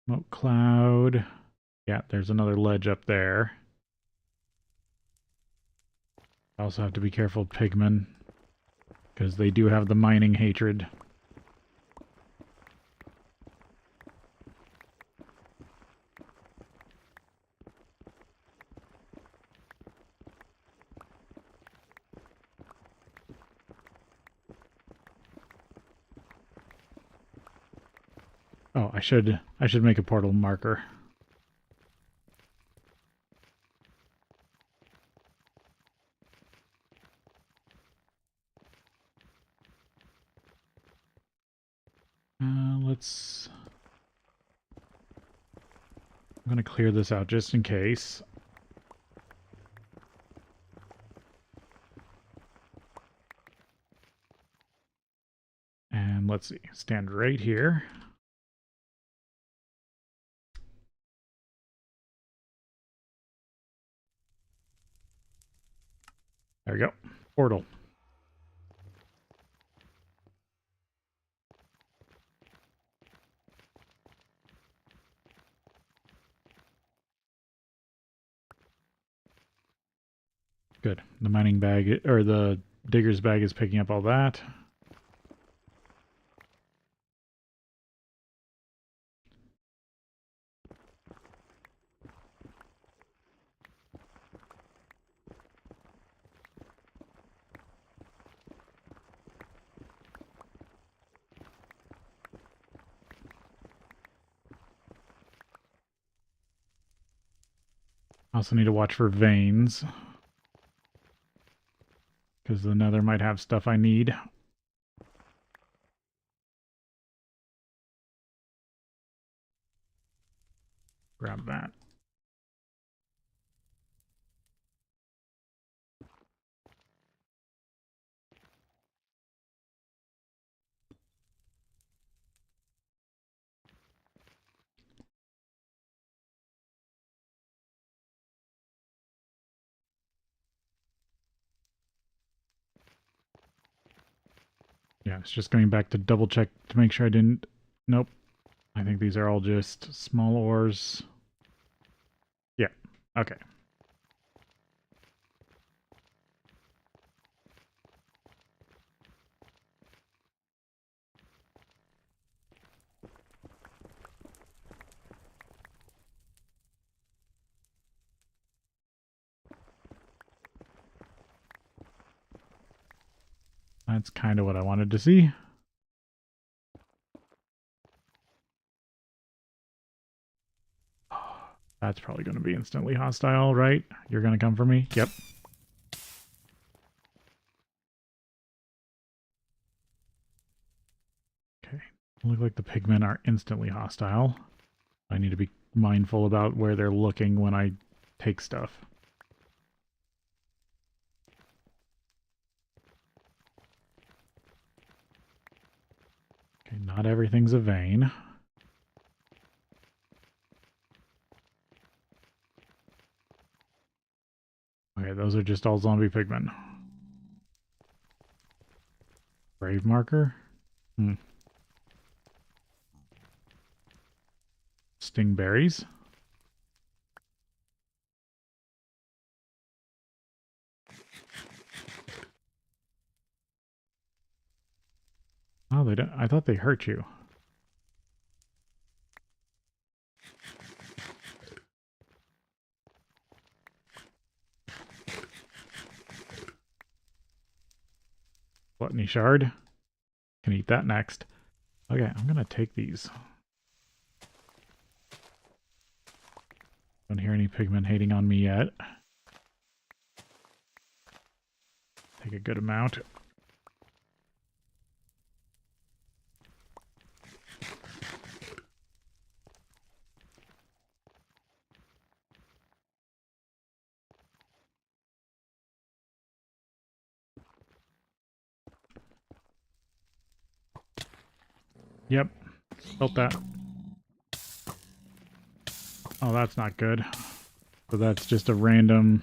Smoke cloud. Yeah, there's another ledge up there. I also have to be careful of pigmen, because they do have the mining hatred. Oh, I should make a portal marker. Let's... I'm going to clear this out just in case. And let's see. Stand right here. There we go. Portal. Good. The mining bag, or the digger's bag is picking up all that. I also need to watch for veins, because the nether might have stuff I need. Grab that. Yeah, it's just going back to double check to make sure I didn't... Nope. I think these are all just small ores. Yeah, okay. That's kind of what I wanted to see. That's probably going to be instantly hostile, right? You're going to come for me? Yep. Okay. Look like the pigmen are instantly hostile. I need to be mindful about where they're looking when I take stuff. Okay, not everything's a vein. Okay, those are just all zombie pigmen. Grave marker? Hmm. Stingberries? Oh, they don't. I thought they hurt you. Gluttony shard. Can eat that next. Okay, I'm gonna take these. Don't hear any pigmen hating on me yet. Take a good amount. Yep, felt that. Oh, that's not good. So that's just a random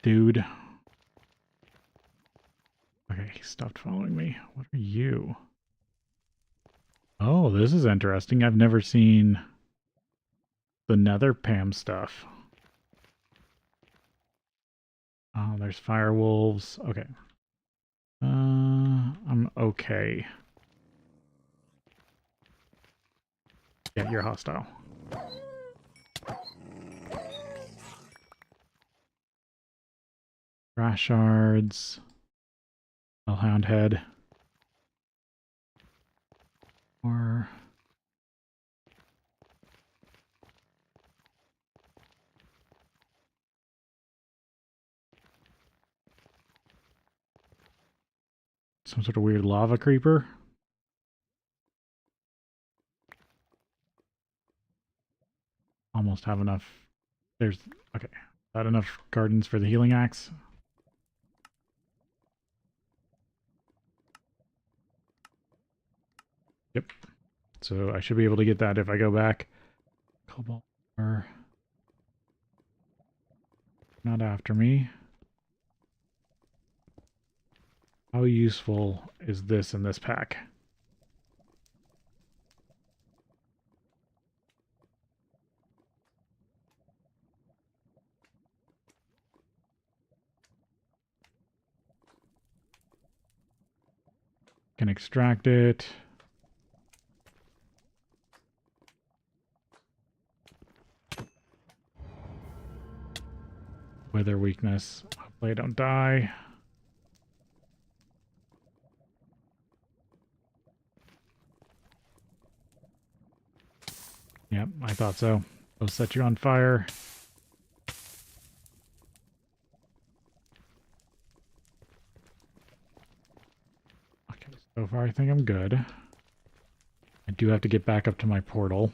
dude. Okay, he stopped following me. What are you? Oh, this is interesting. I've never seen the Nether Pam stuff. Oh, there's fire wolves. Okay. I'm okay. Yeah, you're hostile. Grass shards. Hellhound head. Or... some sort of weird lava creeper. Almost have enough. There's... okay. Not enough gardens for the healing axe. Yep. So I should be able to get that if I go back. Cobalt ore. Not after me. How useful is this in this pack? Can extract it. Wither weakness. Hopefully I don't die. Yep, I thought so. They'll set you on fire. Okay, so far I think I'm good. I do have to get back up to my portal.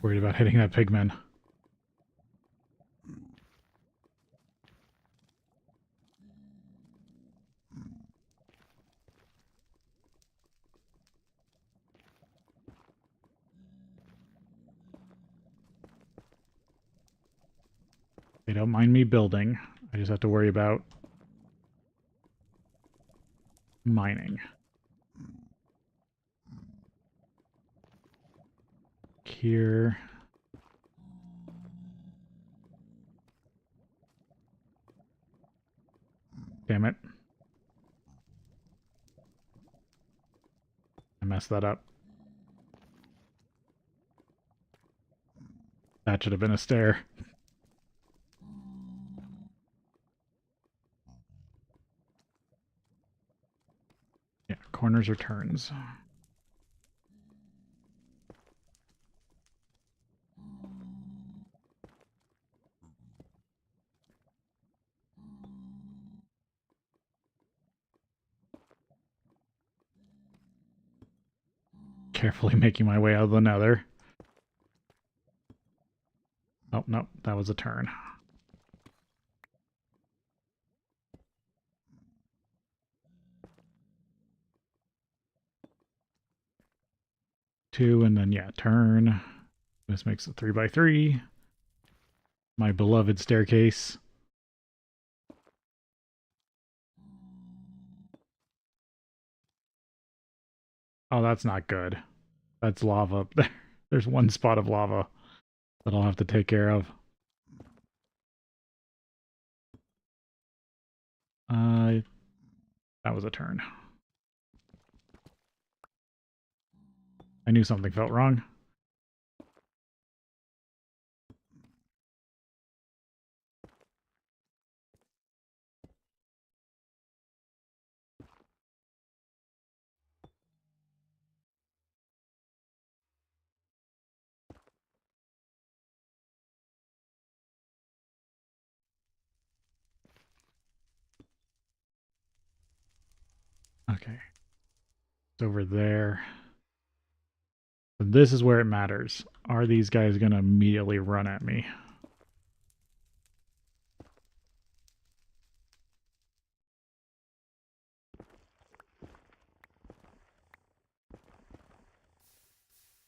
Worried about hitting that pigman. They don't mind me building. I just have to worry about mining. Here. Damn it. I messed that up. That should have been a stair. Yeah, corners or turns. Carefully making my way out of the nether. Oh, no, that was a turn. Two, and then, yeah, turn. This makes a 3x3. My beloved staircase. Oh, that's not good. That's lava. There's one spot of lava that I'll have to take care of. That was a turn. I knew something felt wrong. Okay. It's over there. This is where it matters. Are these guys going to immediately run at me?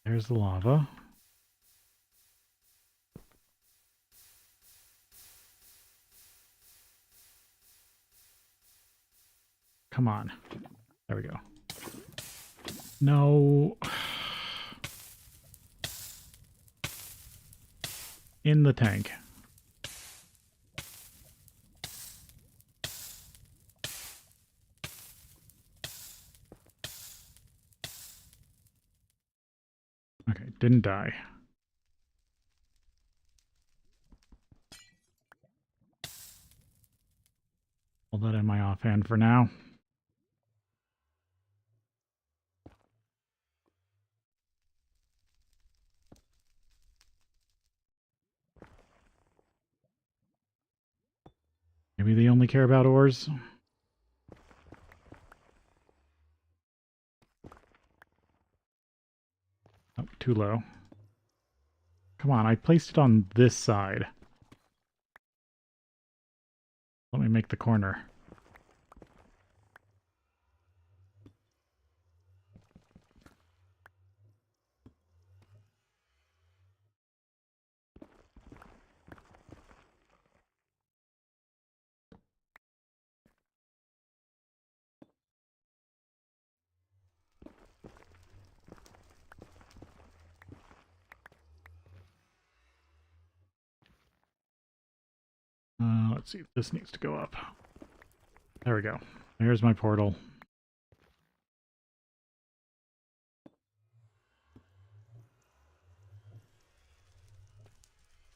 There's the lava. Come on. There we go. No. In the tank. Okay, didn't die. Hold that in my offhand for now. Maybe they only care about ores. Oh, too low. Come on, I placed it on this side. Let me make the corner. let's see. This needs to go up. There we go. There's my portal.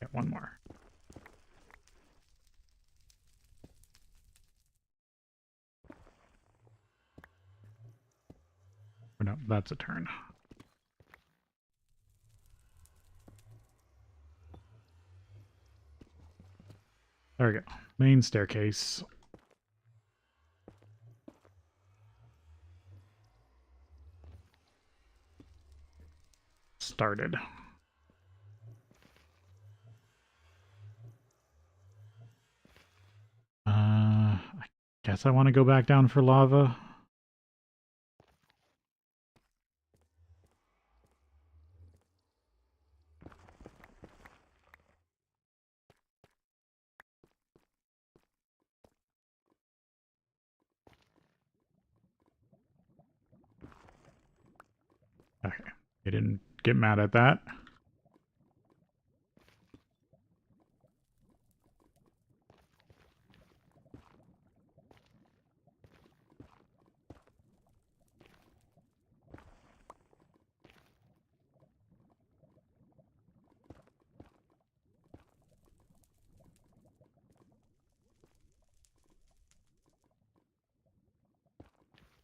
Get one more. Or no, that's a turn. There we go. Main staircase. Started. I guess I want to go back down for lava. Okay, I didn't get mad at that.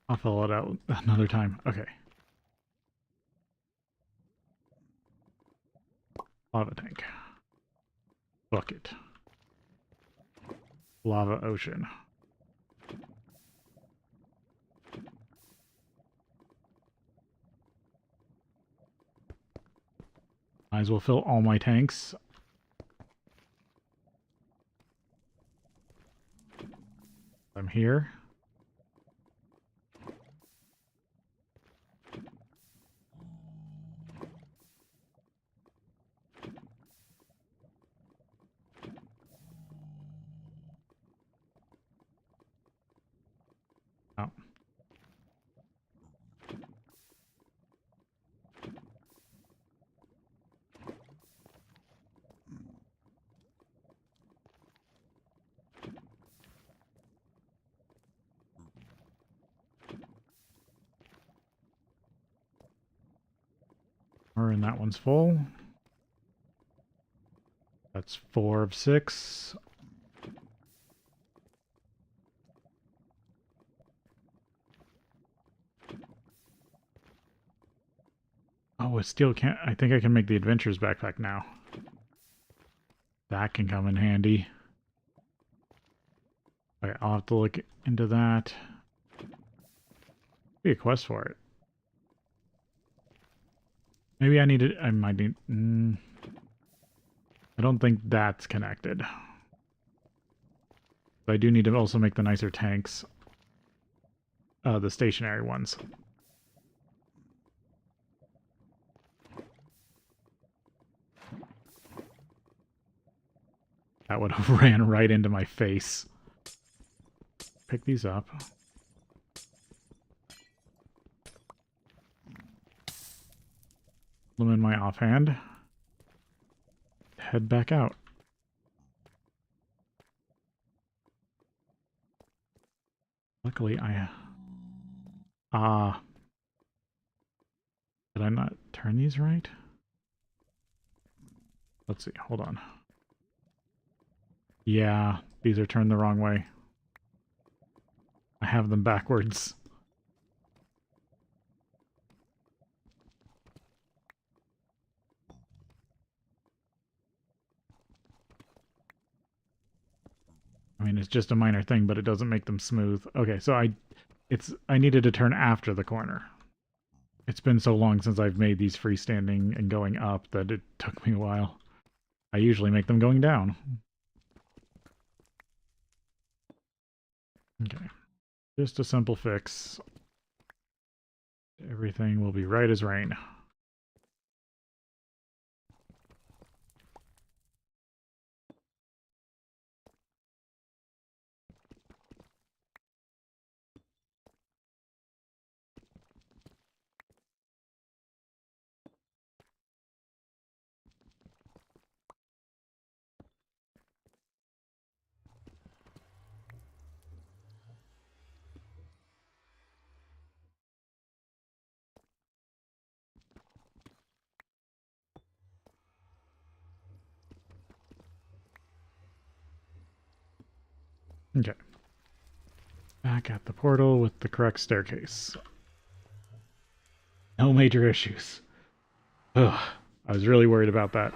I'll fill it out another time. Okay. Lava tank. Bucket. Lava ocean. Might as well fill all my tanks. I'm here. Oh. And that one's full. That's 4 of 6. Oh, it still can't. I think I can make the adventurer's backpack now. That can come in handy. Okay, I'll have to look into that. Be a quest for it. Maybe I need it. I might need. I don't think that's connected. But I do need to also make the nicer tanks. The stationary ones. That would have ran right into my face. Pick these up. Put them in my offhand. Head back out. Luckily, did I not turn these right? Let's see. Hold on. Yeah, these are turned the wrong way. I have them backwards. I mean, it's just a minor thing, but it doesn't make them smooth. Okay, so I needed to turn after the corner. It's been so long since I've made these freestanding and going up that it took me a while. I usually make them going down. Okay. Just a simple fix. Everything will be right as rain. Okay. Back at the portal with the correct staircase. No major issues. Ugh, I was really worried about that.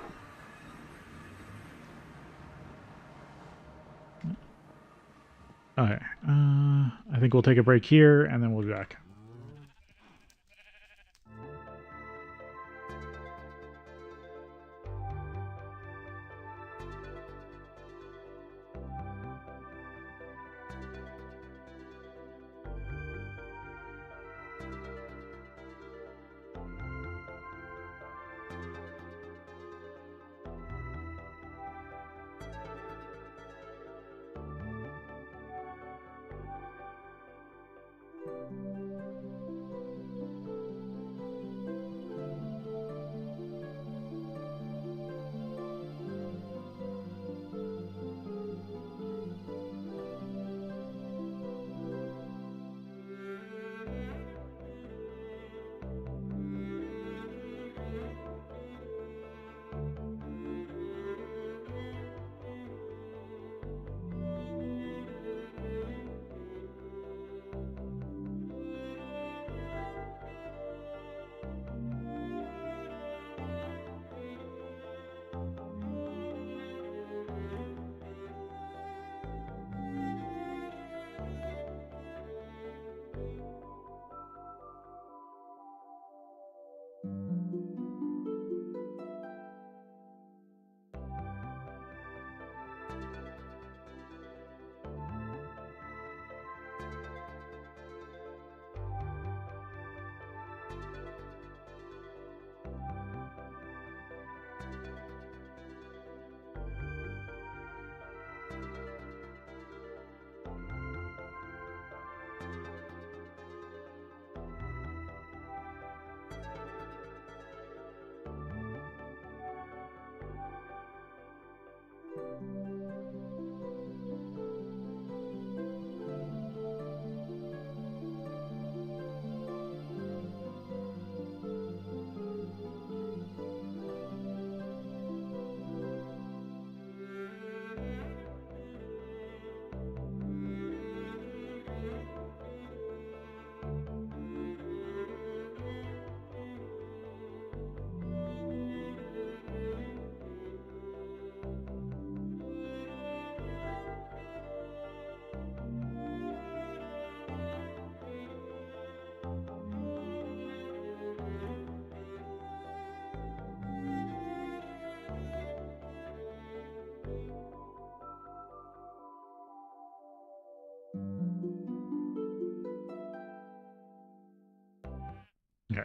Okay, I think we'll take a break here, and then we'll be back. Okay.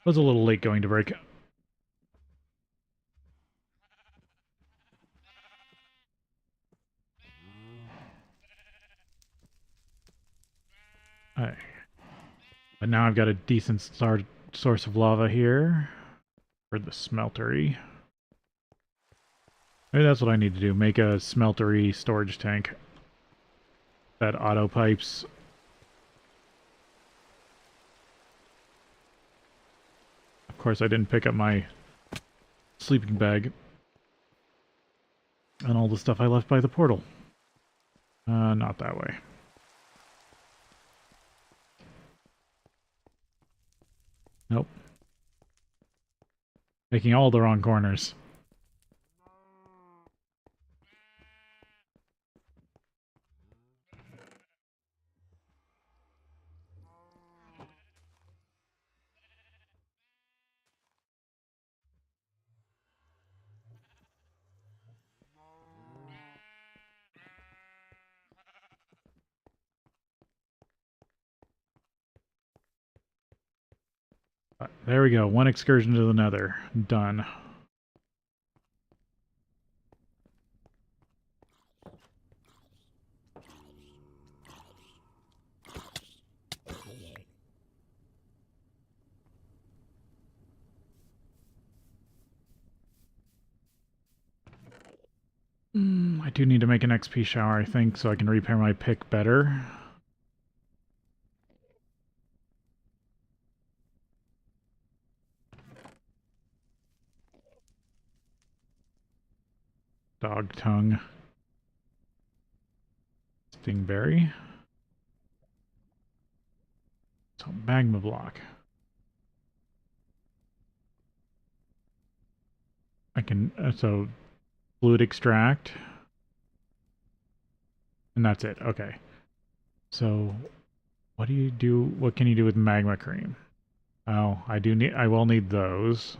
Was a little late going to break. Alright. But now I've got a decent source of lava here for the smeltery. Maybe that's what I need to do. Make a smeltery storage tank that auto pipes. Of course, I didn't pick up my sleeping bag and all the stuff I left by the portal. Not that way. Nope. Making all the wrong corners. There we go. One excursion to the nether. Done. I do need to make an XP shower, I think, so I can repair my pick better. Dog tongue. Stingberry. So magma block. I can so fluid extract, and that's it. Okay. So what do you do? What can you do with magma cream? Oh, I will need those.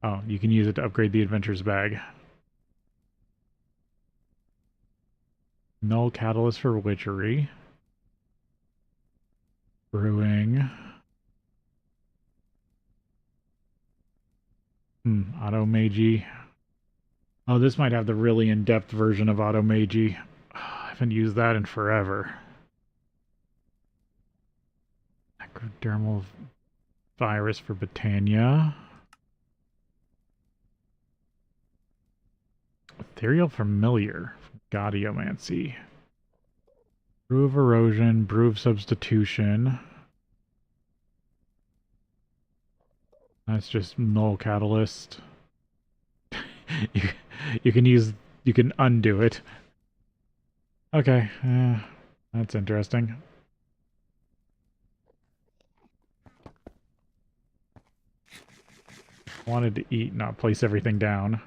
Oh, you can use it to upgrade the adventurer's bag. Null catalyst for witchery. Brewing. Auto Magi. Oh, this might have the really in-depth version of Auto Magi. I haven't used that in forever. Acrodermal virus for Botania. Ethereal Familiar from Godiomancy. Brew of Erosion, Brew of Substitution. That's just null catalyst. you can undo it. Okay, that's interesting. Wanted to eat, not place everything down.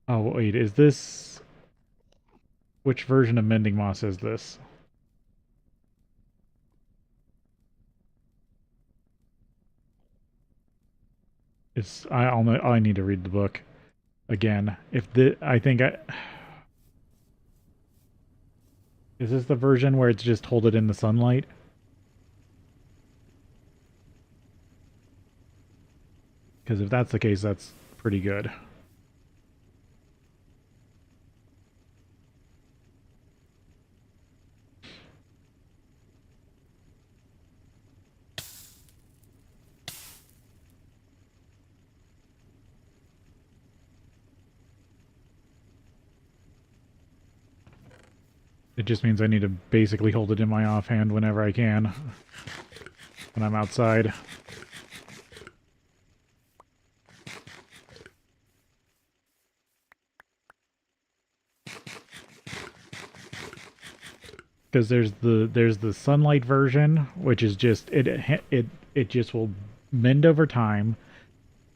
Oh, wait, is this... Which version of Mending Moss is this? I need to read the book again. Is this the version where it's just hold it in the sunlight? Because if that's the case, that's pretty good. It just means I need to basically hold it in my offhand whenever I can when I'm outside. Because there's the sunlight version, which is just it just will mend over time,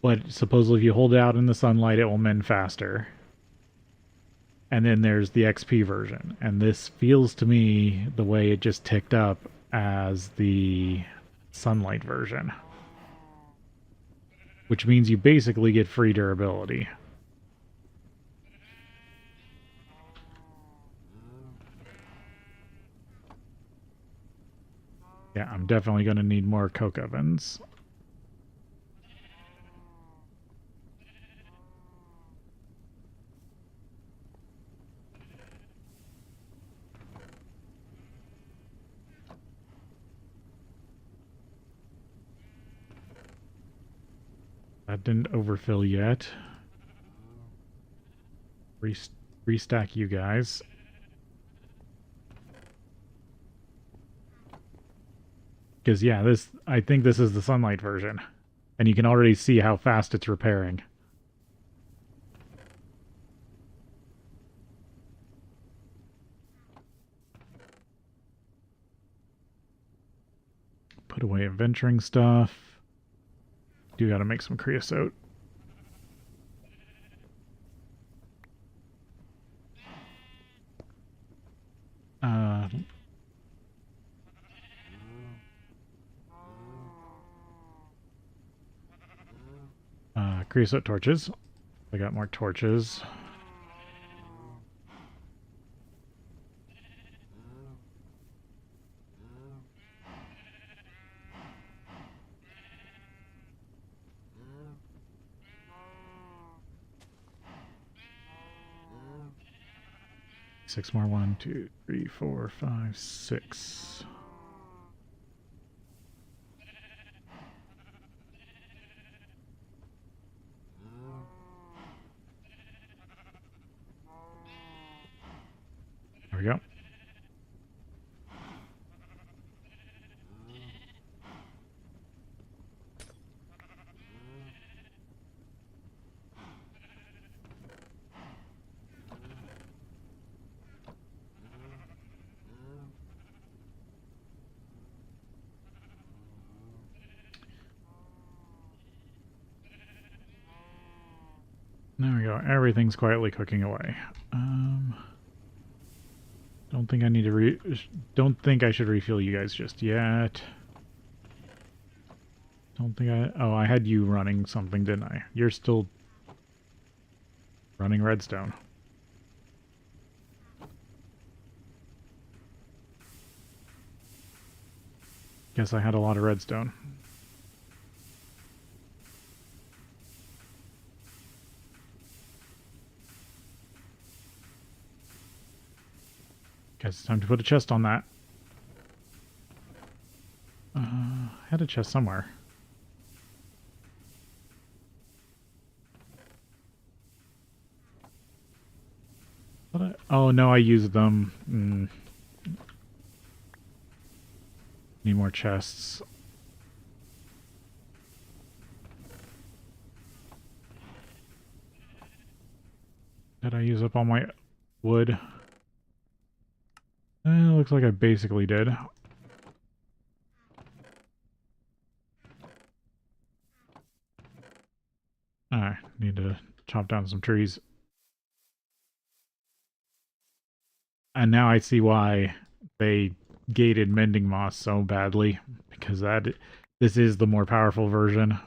but supposedly if you hold it out in the sunlight, it will mend faster. And then there's the XP version, and this feels to me the way it just ticked up as the sunlight version, which means you basically get free durability. Yeah, I'm definitely going to need more coke ovens. That didn't overfill yet. Restack you guys. Because, yeah, I think this is the sunlight version. And you can already see how fast it's repairing. Put away adventuring stuff. Do gotta make some creosote. Creosote torches. I got more torches. Six more. 1, 2, 3, 4, 5, 6. There we go. There we go. Everything's quietly cooking away. Don't think I need to don't think I should refuel you guys just yet. Don't think oh, I had you running something, didn't I? You're still running redstone. Guess I had a lot of redstone. Guess it's time to put a chest on that. I had a chest somewhere. Oh no, I used them. Need more chests. Did I use up all my wood? Looks like I basically did. I need to chop down some trees. And now I see why they gated mending moss so badly, because this is the more powerful version.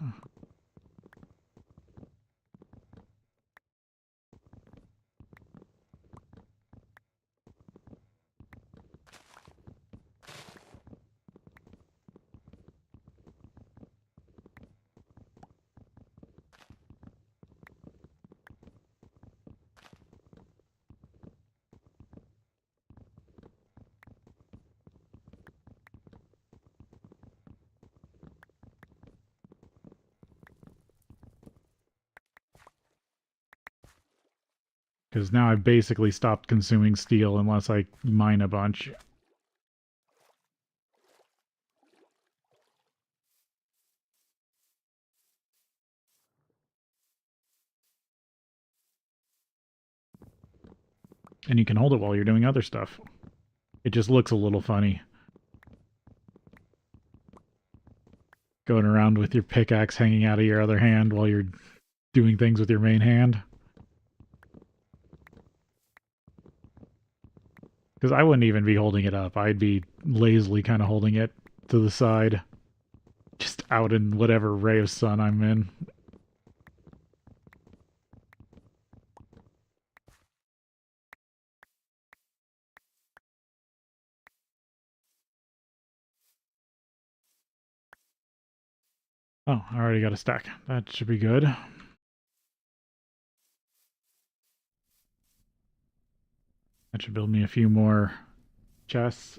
Because now I've basically stopped consuming steel unless I mine a bunch. And you can hold it while you're doing other stuff. It just looks a little funny. Going around with your pickaxe hanging out of your other hand while you're doing things with your main hand. Because I wouldn't even be holding it up. I'd be lazily kind of holding it to the side. Just out in whatever ray of sun I'm in. Oh, I already got a stack. That should be good. That should build me a few more chests.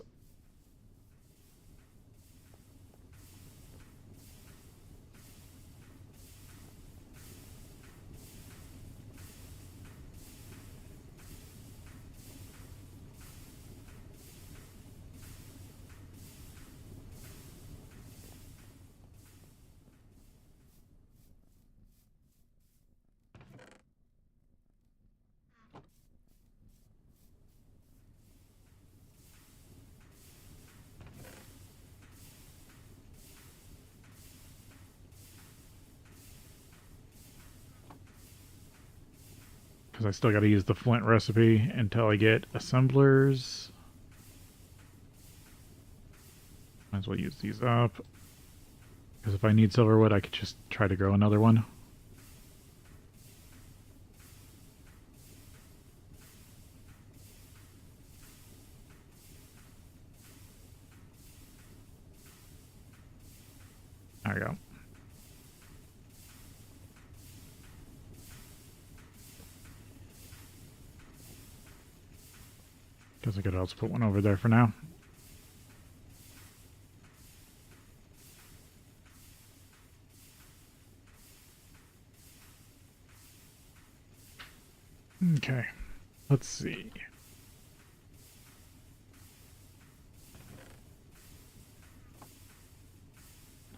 Because I still got to use the flint recipe until I get assemblers. Might as well use these up. Because if I need silverwood, I could just try to grow another one. There we go. Guess I could also put one over there for now. Okay, let's see.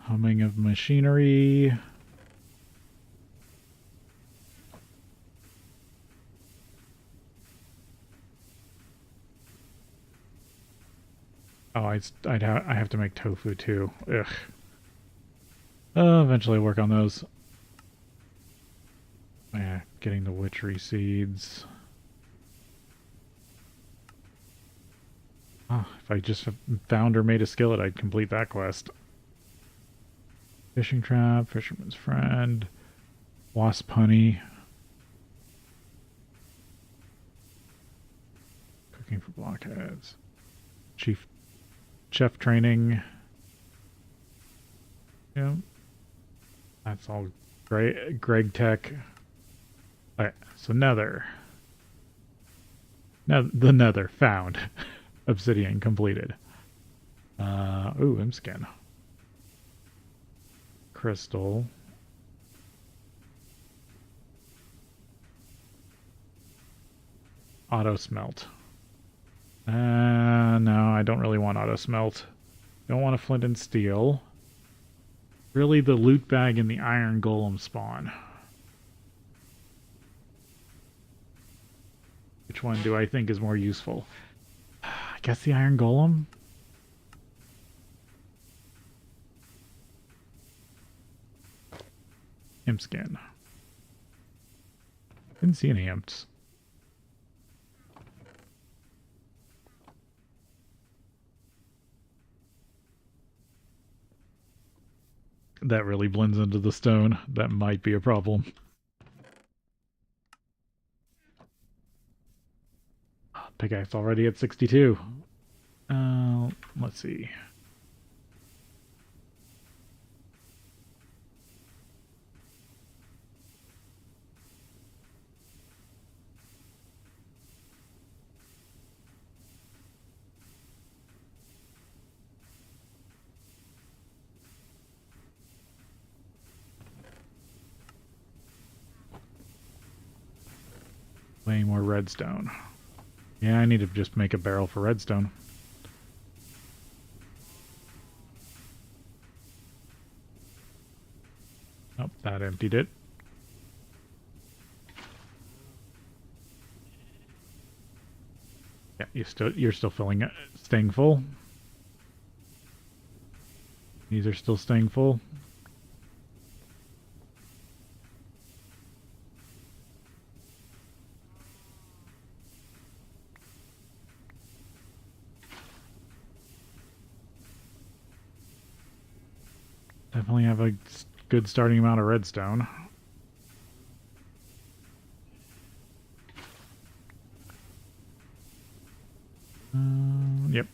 Humming of machinery. Oh, I have to make tofu too. Ugh. Eventually work on those. Yeah, getting the witchery seeds. Oh, if I just found or made a skillet, I'd complete that quest. Fishing trap, fisherman's friend, wasp honey. Cooking for blockheads. Chef training. Yeah. That's all great. GregTech. Alright, so nether. Now the nether found. Obsidian completed. Ooh, imskin. Crystal. Auto smelt. No, I don't really want auto smelt. Don't want a flint and steel. Really, the loot bag and the iron golem spawn. Which one do I think is more useful? I guess the iron golem? Imp skin. Didn't see any imps. That really blends into the stone. That might be a problem. Pickaxe already at 62. Let's see. Way more redstone. Yeah, I need to just make a barrel for redstone. Oh, that emptied it. Yeah, you're still filling it, staying full. These are still staying full. Definitely have a good starting amount of redstone. Yep.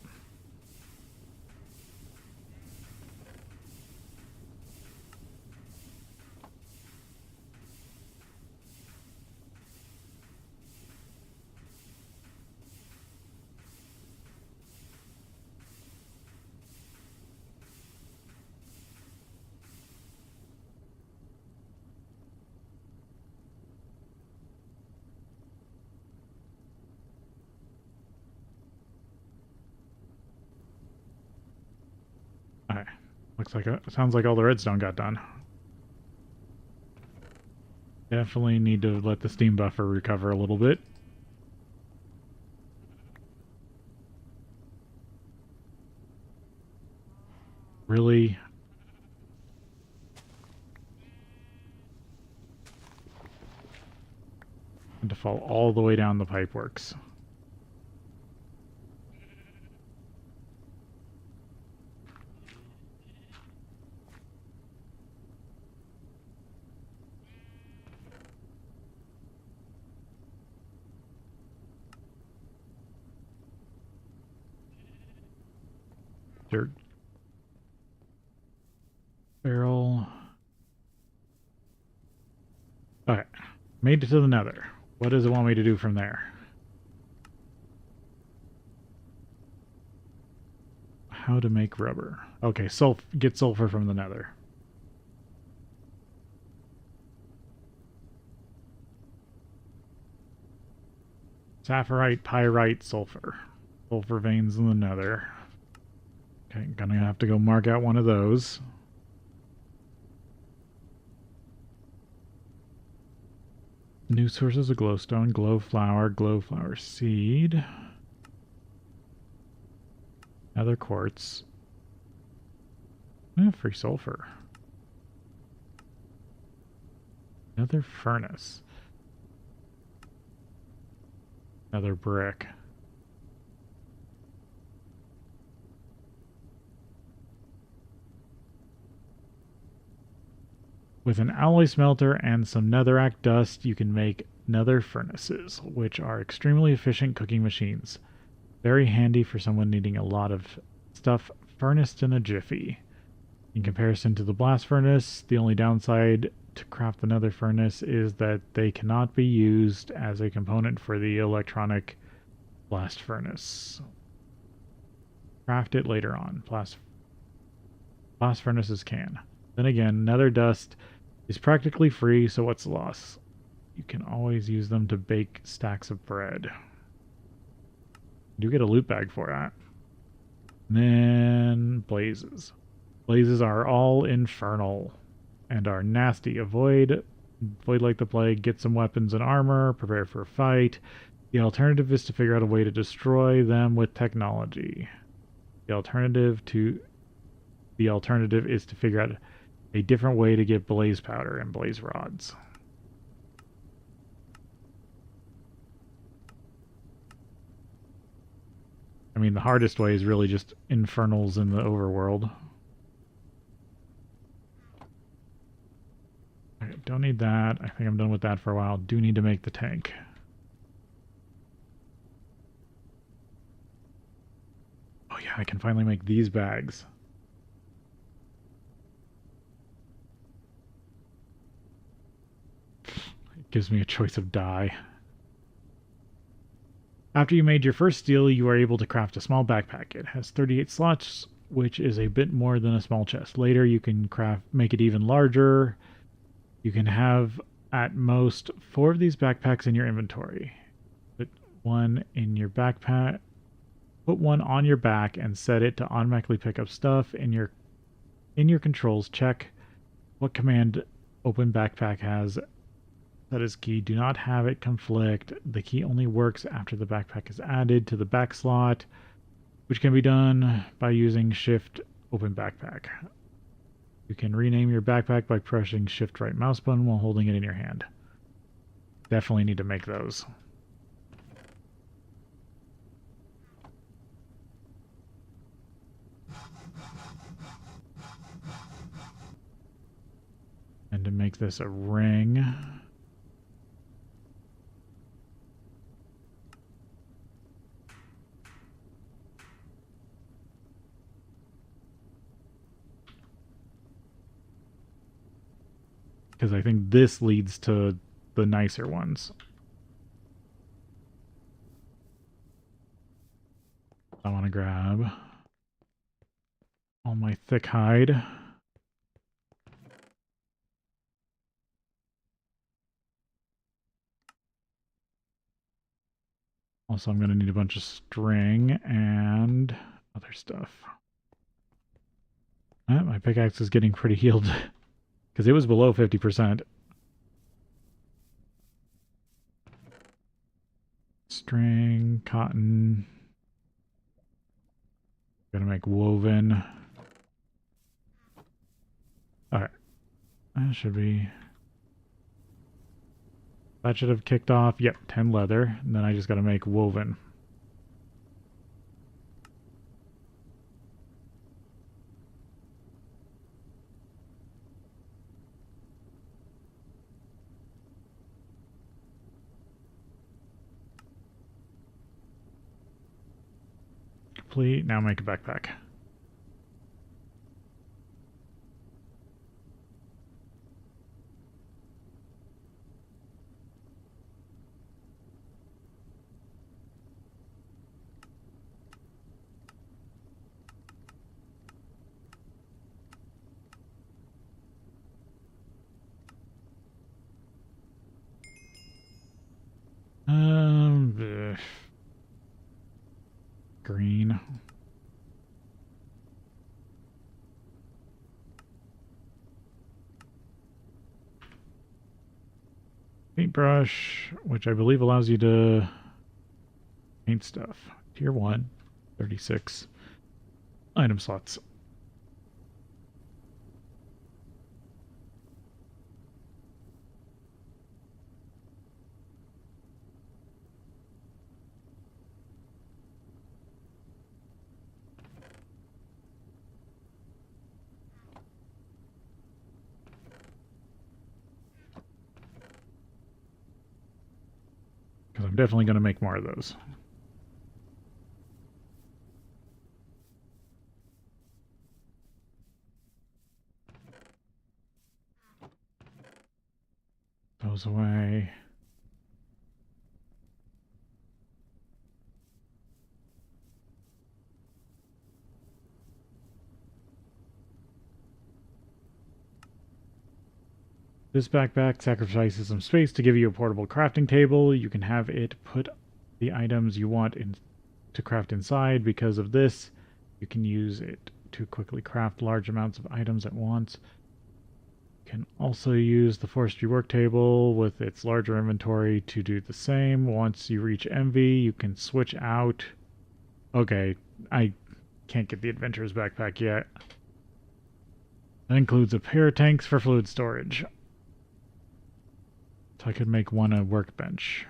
Alright. Looks like sounds like all the redstone got done. Definitely need to let the steam buffer recover a little bit. Really? And to fall all the way down the pipeworks. Dirt barrel. Alright. Made it to the nether. What does it want me to do from there? How to make rubber. Okay, get sulfur from the nether. Sapphirite, pyrite, sulfur. Sulfur veins in the nether. Okay, gonna have to go mark out one of those. New sources of glowstone, glowflower seed. Nether quartz. Free sulfur. Nether furnace. Another brick. With an alloy smelter and some netherrack dust, you can make nether furnaces, which are extremely efficient cooking machines. Very handy for someone needing a lot of stuff furnaced in a jiffy. In comparison to the blast furnace, the only downside to craft the nether furnace is that they cannot be used as a component for the electronic blast furnace. Craft it later on. Blast furnaces can. Then again, nether dust is practically free, so what's the loss? You can always use them to bake stacks of bread. You do get a loot bag for that. And then blazes. Blazes are all infernal and are nasty. Avoid like the plague, get some weapons and armor, prepare for a fight. The alternative is to figure out a way to destroy them with technology. The alternative is to figure out a different way to get blaze powder and blaze rods. I mean, the hardest way is really just infernals in the overworld. Okay, don't need that. I think I'm done with that for a while. Do need to make the tank. Oh yeah, I can finally make these bags. It gives me a choice of dye. After you made your first steel, you are able to craft a small backpack. It has 38 slots, which is a bit more than a small chest. Later, you can make it even larger. You can have at most 4 of these backpacks in your inventory. Put one in your backpack. Put one on your back and set it to automatically pick up stuff. In your controls, check what command open backpack has. That is key. Do not have it conflict. The key only works after the backpack is added to the back slot, which can be done by using Shift Open Backpack. You can rename your backpack by pressing Shift right mouse button while holding it in your hand. Definitely need to make those. And to make this a ring, because I think this leads to the nicer ones. I want to grab all my thick hide. Also, I'm going to need a bunch of string and other stuff. My pickaxe is getting pretty healed because it was below 50%. String, cotton. Gotta make woven. Alright. That should be... That should have kicked off. Yep, 10 leather. And then I just gotta make woven. Complete. Now make a backpack. Green. Paintbrush, which I believe allows you to paint stuff. Tier 1, 36 item slots. definitely going to make more of those. Those away. This backpack sacrifices some space to give you a portable crafting table. You can have it put the items you want in to craft inside. Because of this, you can use it to quickly craft large amounts of items at once. You can also use the forestry work table with its larger inventory to do the same. Once you reach Envy, you can switch out. Okay, I can't get the adventurer's backpack yet. That includes a pair of tanks for fluid storage. So I could make one a workbench.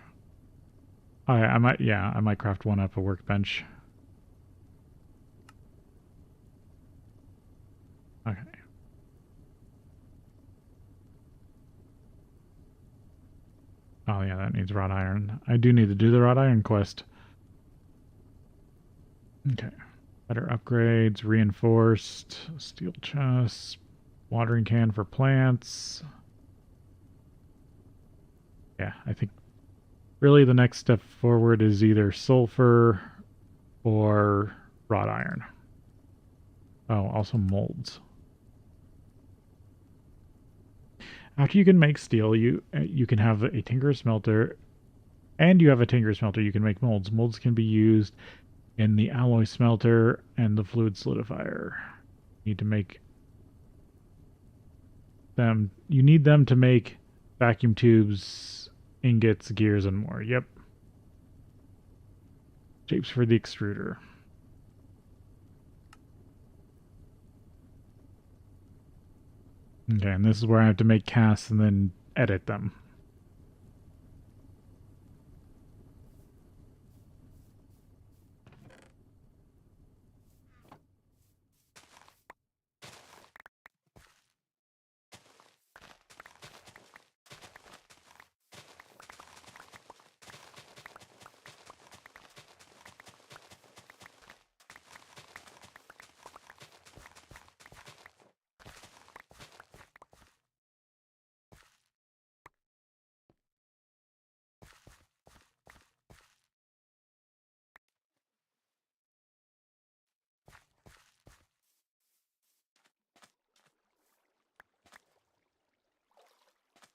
Oh, yeah, I might craft one up a workbench. Okay. Oh yeah, that needs wrought iron. I do need to do the wrought iron quest. Okay. Better upgrades, reinforced, steel chest, watering can for plants. Yeah, I think really the next step forward is either sulfur or wrought iron. Oh, also molds. After you can make steel, you can have a tinker smelter, and you have a tinker smelter. You can make molds. Molds can be used in the alloy smelter and the fluid solidifier. You need to make them. You need them to make vacuum tubes, ingots, gears, and more. Yep. Shapes for the extruder. Okay, and this is where I have to make casts and then edit them.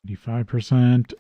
%.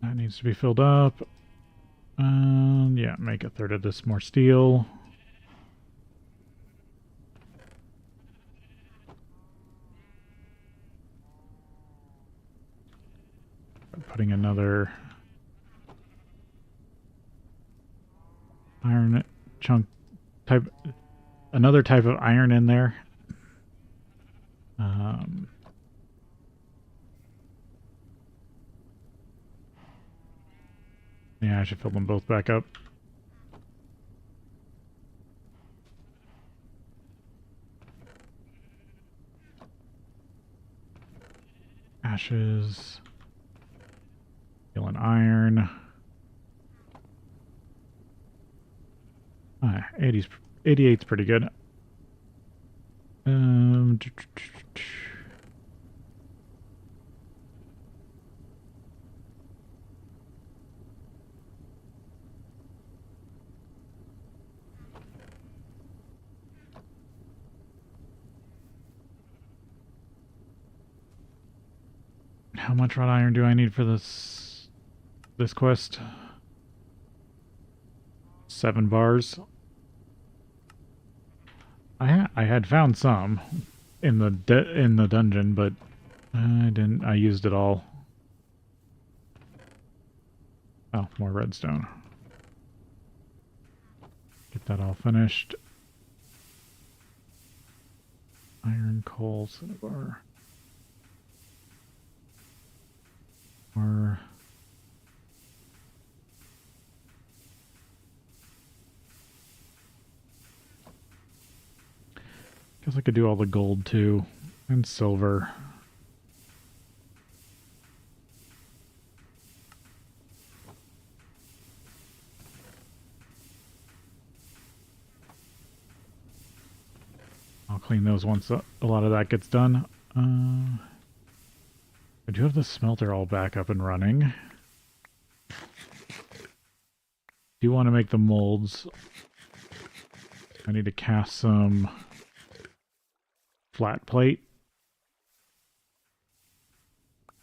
That needs to be filled up. Yeah, make a third of this more steel. Putting another iron chunk type, another type of iron in there. Yeah, I should fill them both back up. Ashes. Steel and iron. 88's pretty good. How much wrought iron do I need for this quest? 7 bars. I had found some in the dungeon, but I didn't. I used it all. Oh, more redstone. Get that all finished. Iron, coal, cinnabar. More. Guess I could do all the gold too. And silver. I'll clean those once a lot of that gets done. I do have the smelter all back up and running. Do want to make the molds. I need to cast some flat plate.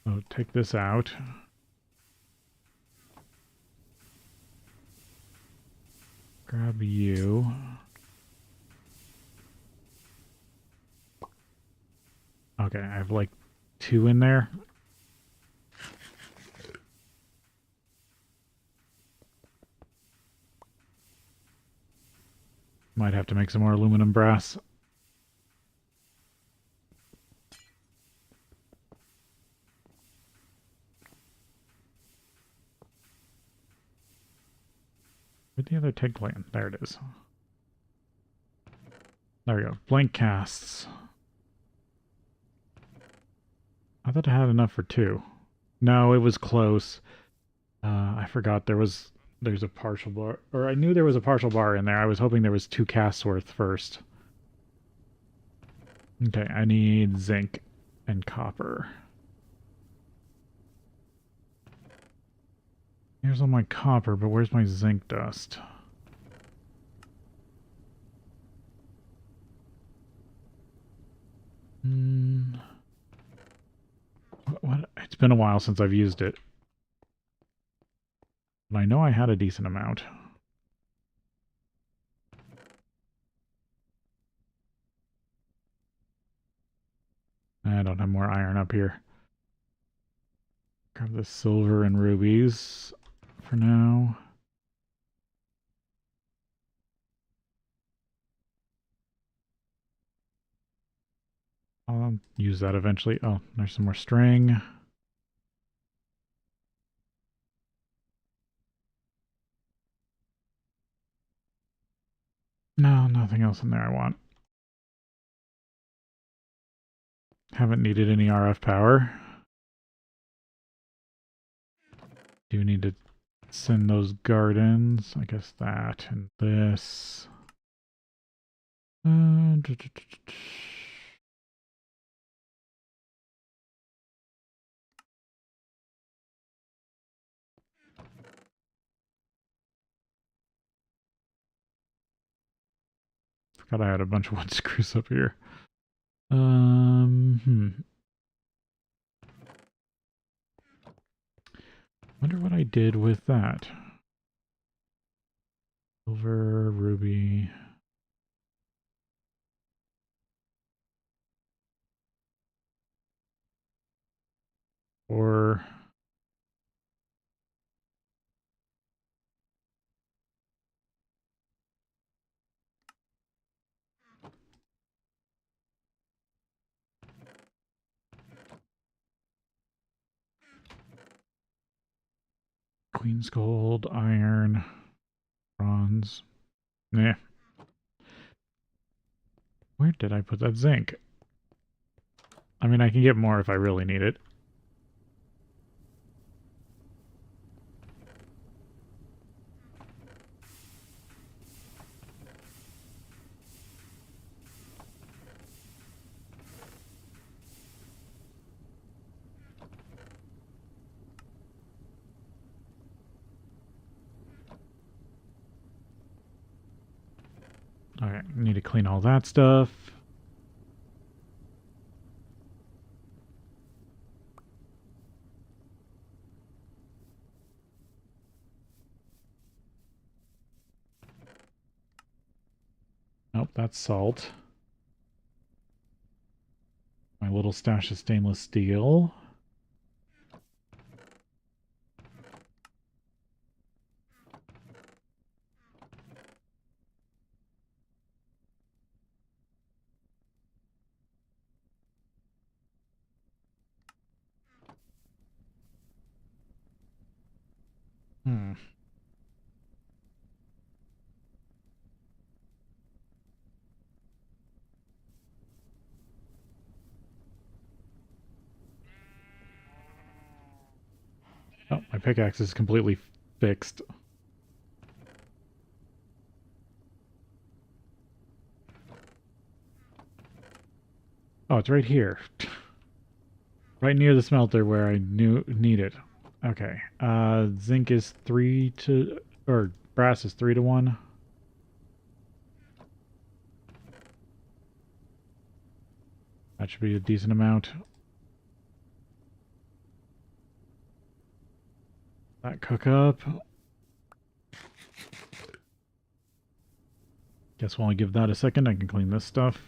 So take this out. Grab you. Okay, I have like 2 in there. Might have to make some more aluminum brass. Where'd the other TIG land? There it is. There we go. Blank casts. I thought I had enough for 2. No, it was close. I forgot there's a partial bar, or I knew there was a partial bar in there. I was hoping there was 2 casts worth first. Okay, I need zinc and copper. Here's all my copper, but where's my zinc dust? What? It's been a while since I've used it. But I know I had a decent amount. I don't have more iron up here. Grab the silver and rubies for now. I'll use that eventually. Oh, there's some more string. No, nothing else in there I want. Haven't needed any RF power. Do need to send those gardens. I guess that and this. Forgot I had a bunch of wood screws up here. Wonder what I did with that. Silver, ruby. Or Queen's gold, iron, bronze. Nah. Where did I put that zinc? I mean, I can get more if I really need it. Alright, need to clean all that stuff. Nope, that's salt. My little stash of stainless steel. Hmm. Oh, my pickaxe is completely fixed. Oh, it's right here. Right near the smelter where I need it. Okay. Zinc is 3 to... Or brass is 3 to 1. That should be a decent amount. That cook up. Guess while I give that a second, I can clean this stuff.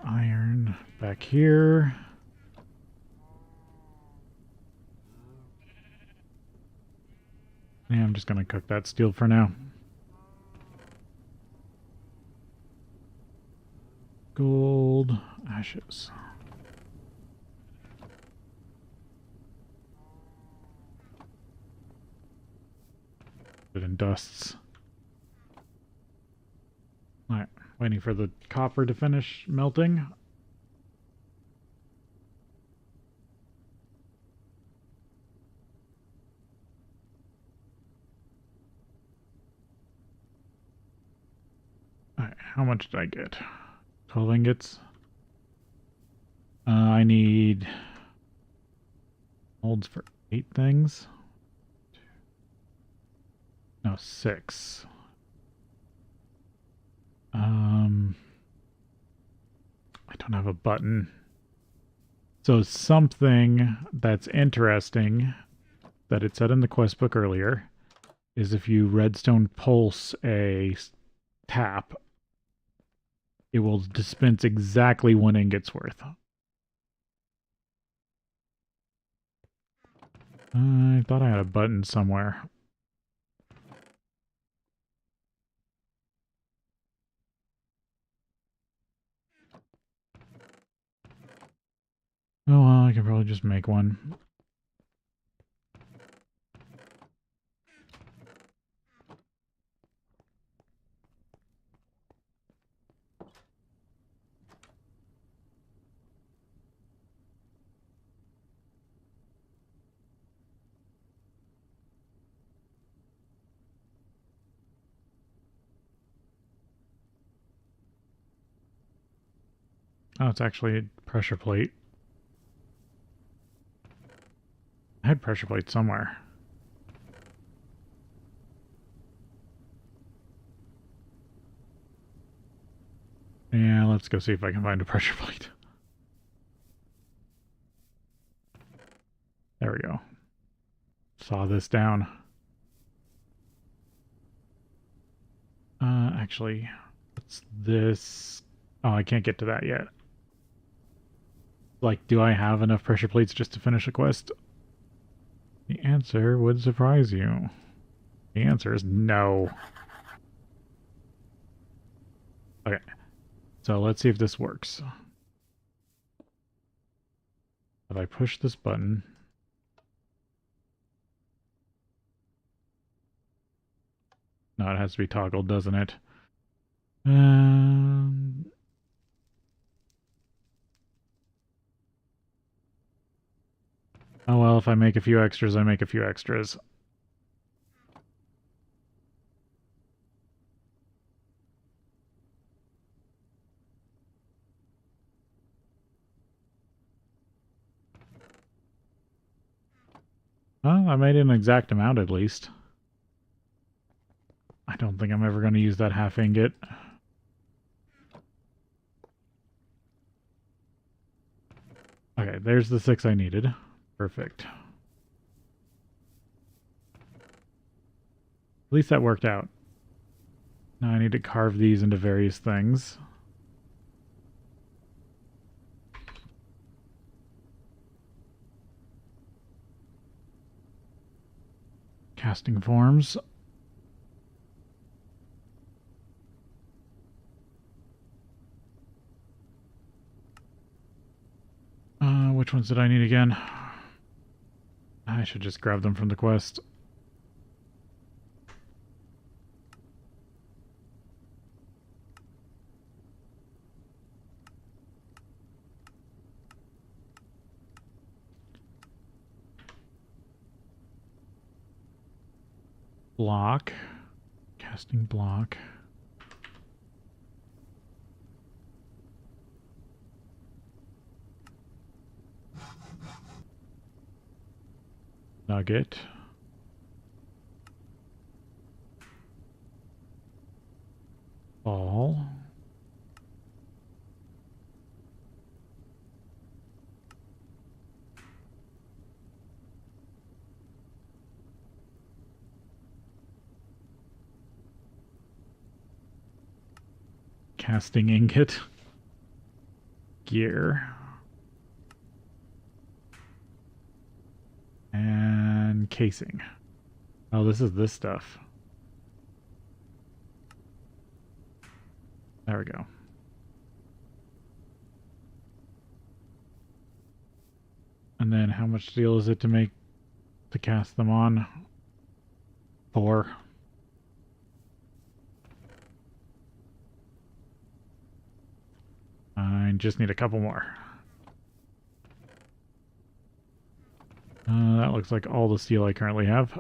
Iron back here. Yeah, I'm just gonna cook that steel for now. Gold, ashes. It in dusts. Alright, waiting for the copper to finish melting. Alright, how much did I get? 12 ingots. I need molds for 8 things. No, 6. I don't have a button. So something that's interesting that it said in the quest book earlier is if you redstone pulse a tap, it will dispense exactly 1 ingot's worth. I thought I had a button somewhere. Oh well, I can probably just make one. Oh, it's actually a pressure plate. I had pressure plate somewhere. Yeah, let's go see if I can find a pressure plate. There we go. Saw this down. Actually, what's this? Oh, I can't get to that yet. Like, do I have enough pressure plates just to finish a quest? The answer would surprise you. The answer is no. Okay, so let's see if this works. If I push this button... No, it has to be toggled, doesn't it? Um... Oh well, if I make a few extras, I make a few extras. Well, I made an exact amount at least. I don't think I'm ever going to use that half ingot. Okay, there's the 6 I needed. Perfect. At least that worked out. Now I need to carve these into various things. casting forms. Which ones did I need again? I should just grab them from the quest. Block. Casting block. Nugget. Ball. Casting ingot. Gear. And casing. Oh, this is this stuff. There we go. And then how much steel is it to cast them on? 4. I just need a couple more. That looks like all the steel I currently have.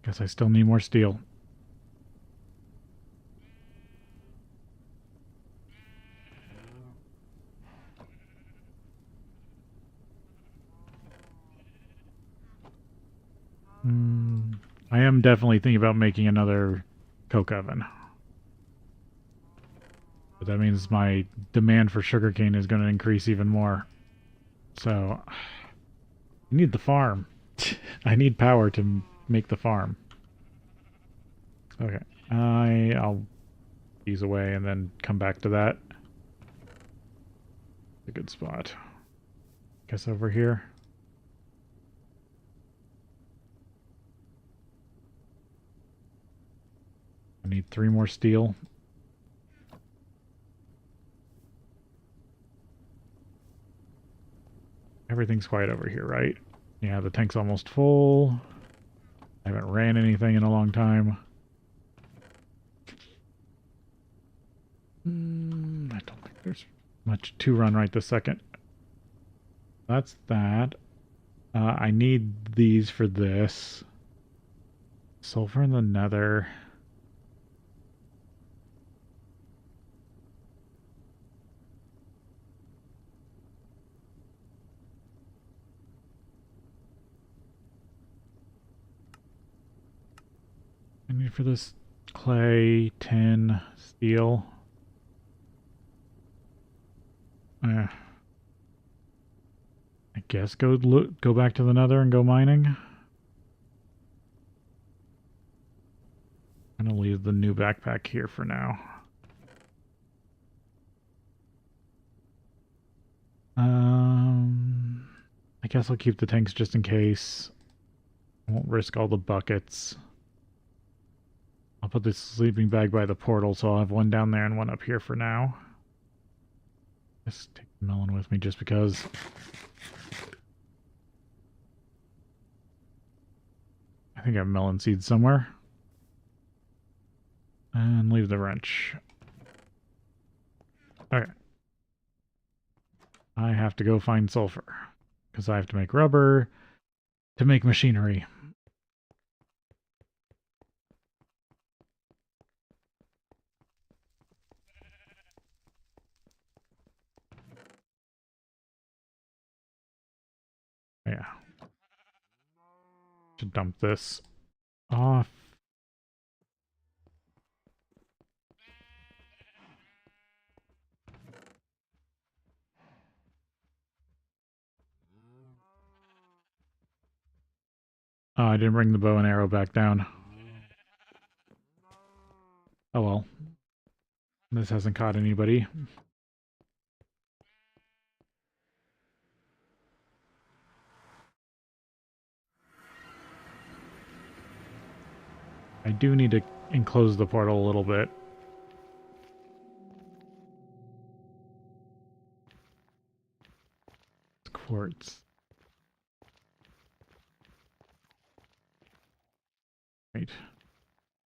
Guess I still need more steel. I am definitely thinking about making another coke oven. But that means my demand for sugarcane is going to increase even more. So, I need the farm. I need power to make the farm. Okay. I'll ease away and then come back to that. A good spot. Guess over here. I need 3 more steel. Everything's quiet over here, right? Yeah, the tank's almost full. I haven't ran anything in a long time. I don't think there's much to run right this second. That's that. I need these for this. Sulfur in the nether. I need for this clay, tin, steel. I guess go back to the nether and go mining. I'm gonna leave the new backpack here for now. I guess I'll keep the tanks just in case. I won't risk all the buckets. I'll put this sleeping bag by the portal, so I'll have one down there and one up here for now. Just take the melon with me just because. I think I have melon seeds somewhere. And leave the wrench. Okay. I have to go find sulfur. Because I have to make rubber to make machinery. Yeah. Should dump this off. Oh, I didn't bring the bow and arrow back down. Oh well. This hasn't caught anybody. I do need to enclose the portal a little bit. It's quartz. Right.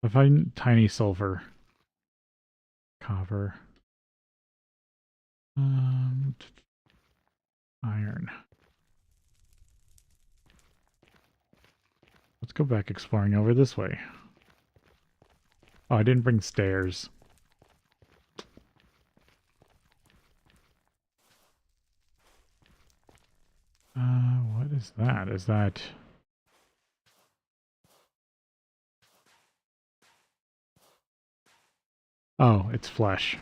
I find tiny sulfur. Copper. Iron. Let's go back exploring over this way. Oh, I didn't bring stairs. What is that? Is that... Oh, it's flesh.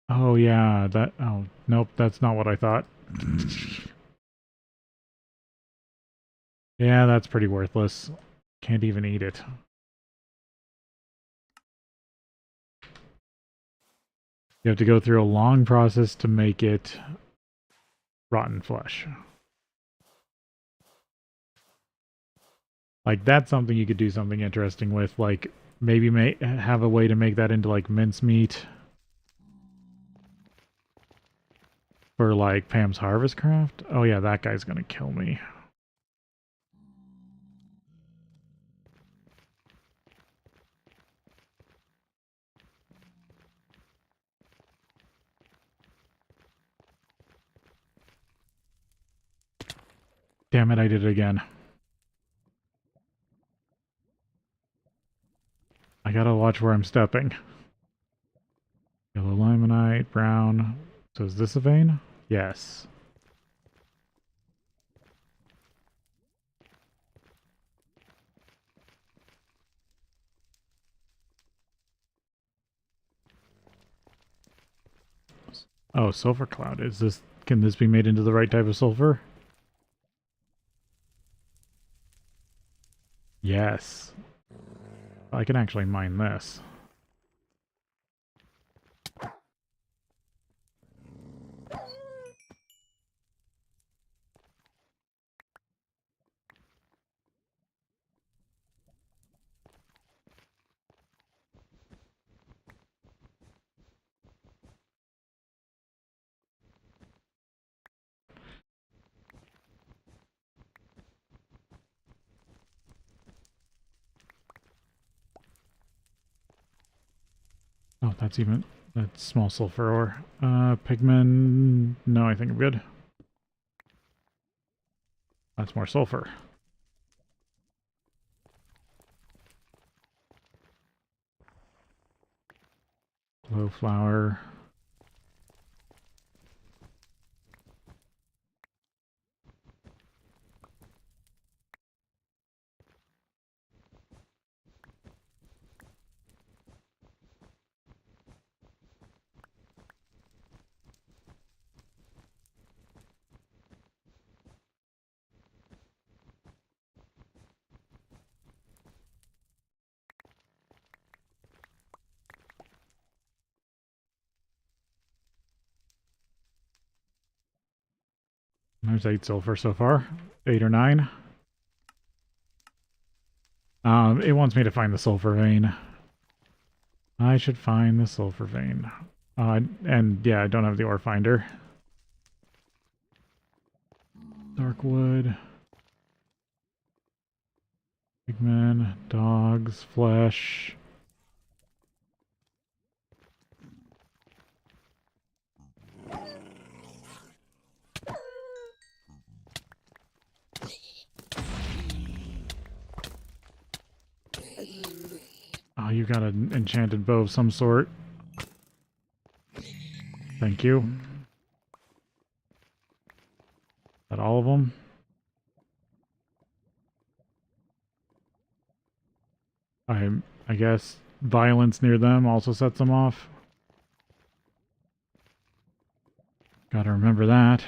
Oh, yeah, that... Oh, nope, that's not what I thought. Yeah, that's pretty worthless. Can't even eat it. You have to go through a long process to make it rotten flesh. Like, that's something you could do something interesting with. Like, maybe have a way to make that into, like, mincemeat. For, like, Pam's Harvest Craft. Oh, yeah, that guy's gonna kill me. Damn it, I did it again. I gotta watch where I'm stepping. Yellow limonite, brown. So is this a vein? Yes. Oh, sulfur cloud. Is this... Can this be made into the right type of sulfur? Yes. I can actually mine this. Oh, that's even... That's small sulfur ore. Pigment... No, I think I'm good. That's more sulfur. Glow flower. There's 8 sulfur so far. 8 or 9. It wants me to find the sulfur vein. I should find the sulfur vein. And yeah, I don't have the ore finder. Dark wood. Pigmen, dogs, flesh. Oh, you got an enchanted bow of some sort. Thank you. Is that all of them? I guess violence near them also sets them off. Gotta remember that.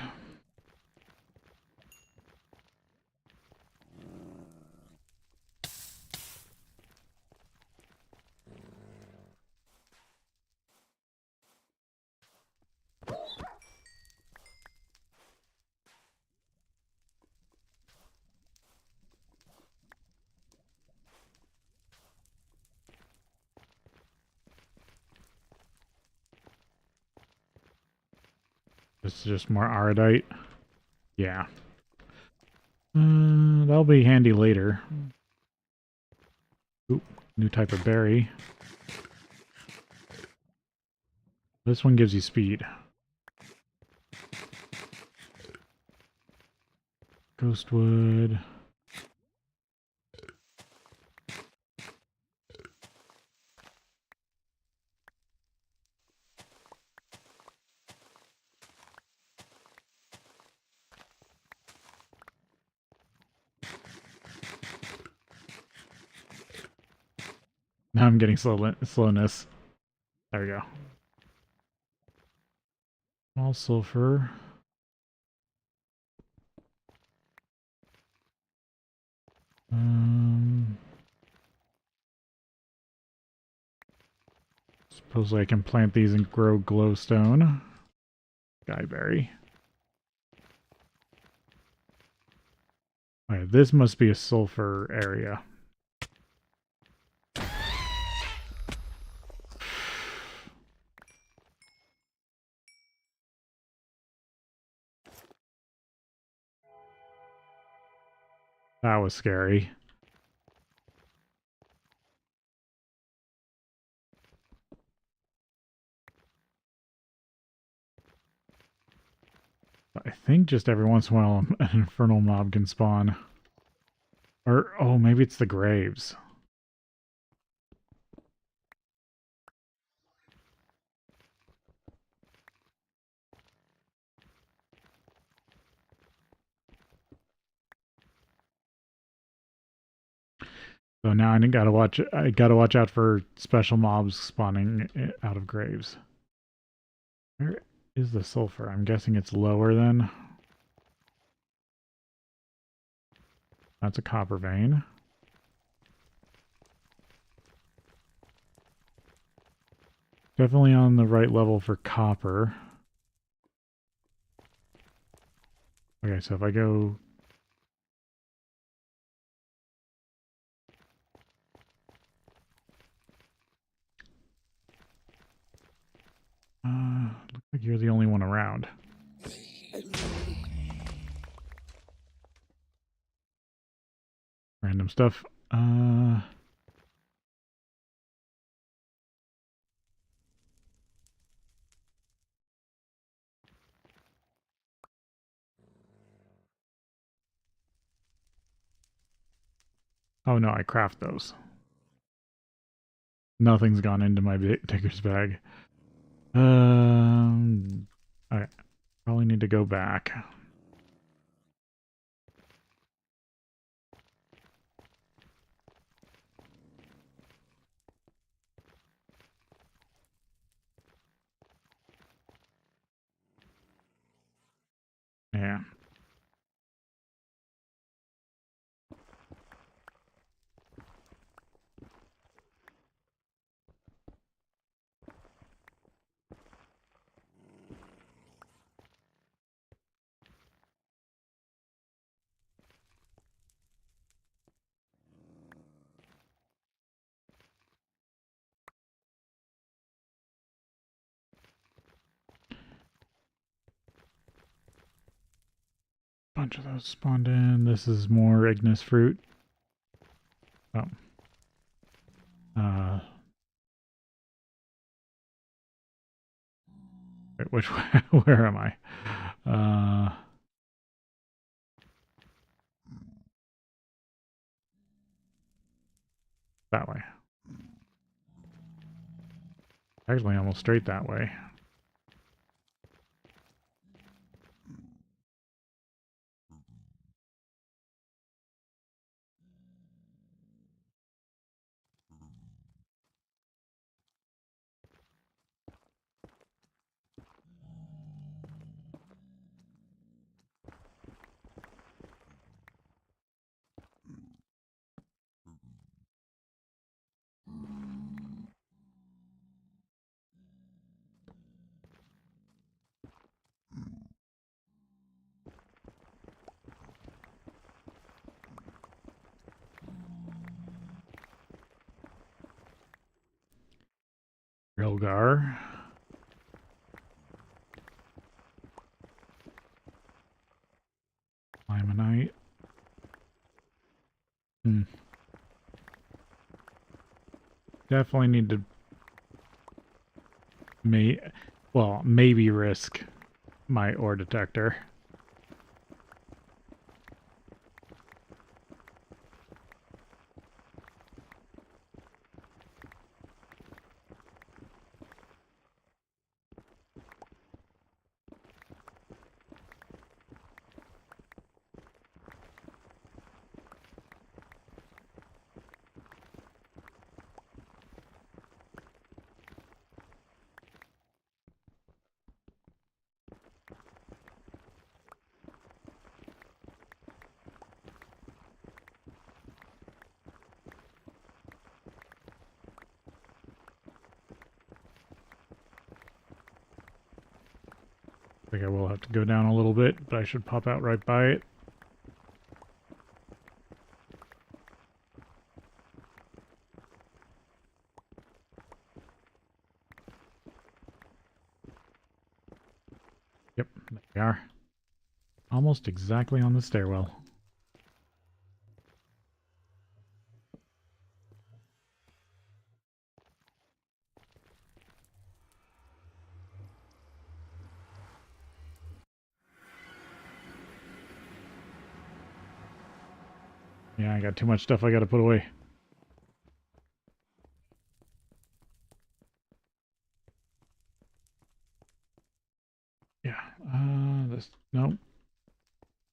This is just more iridite. Yeah. That'll be handy later. Oop, new type of berry. This one gives you speed. Ghostwood. Now I'm getting slowness. There we go. All sulfur. Supposedly I can plant these and grow glowstone. Skyberry. Alright, this must be a sulfur area. That was scary. I think just every once in a while an infernal mob can spawn. Or, oh, maybe it's the graves. So now I gotta watch out for special mobs spawning out of graves. Where is the sulfur? I'm guessing it's lower then. That's a copper vein. Definitely on the right level for copper. Okay, so if I go... looks like you're the only one around. Random stuff. Oh no, I craft those. Nothing's gone into my Ticker's bag. I probably need to go back. Yeah. Bunch of those spawned in. This is more Ignis fruit. Oh. Wait, which way? Where am I? That way. Actually, almost straight that way. Relgar. Limonite. Definitely need to maybe risk my ore detector. I think I will have to go down a little bit, but I should pop out right by it. Yep, there we are. Almost exactly on the stairwell. Yeah, I got too much stuff I gotta put away. Yeah, nope.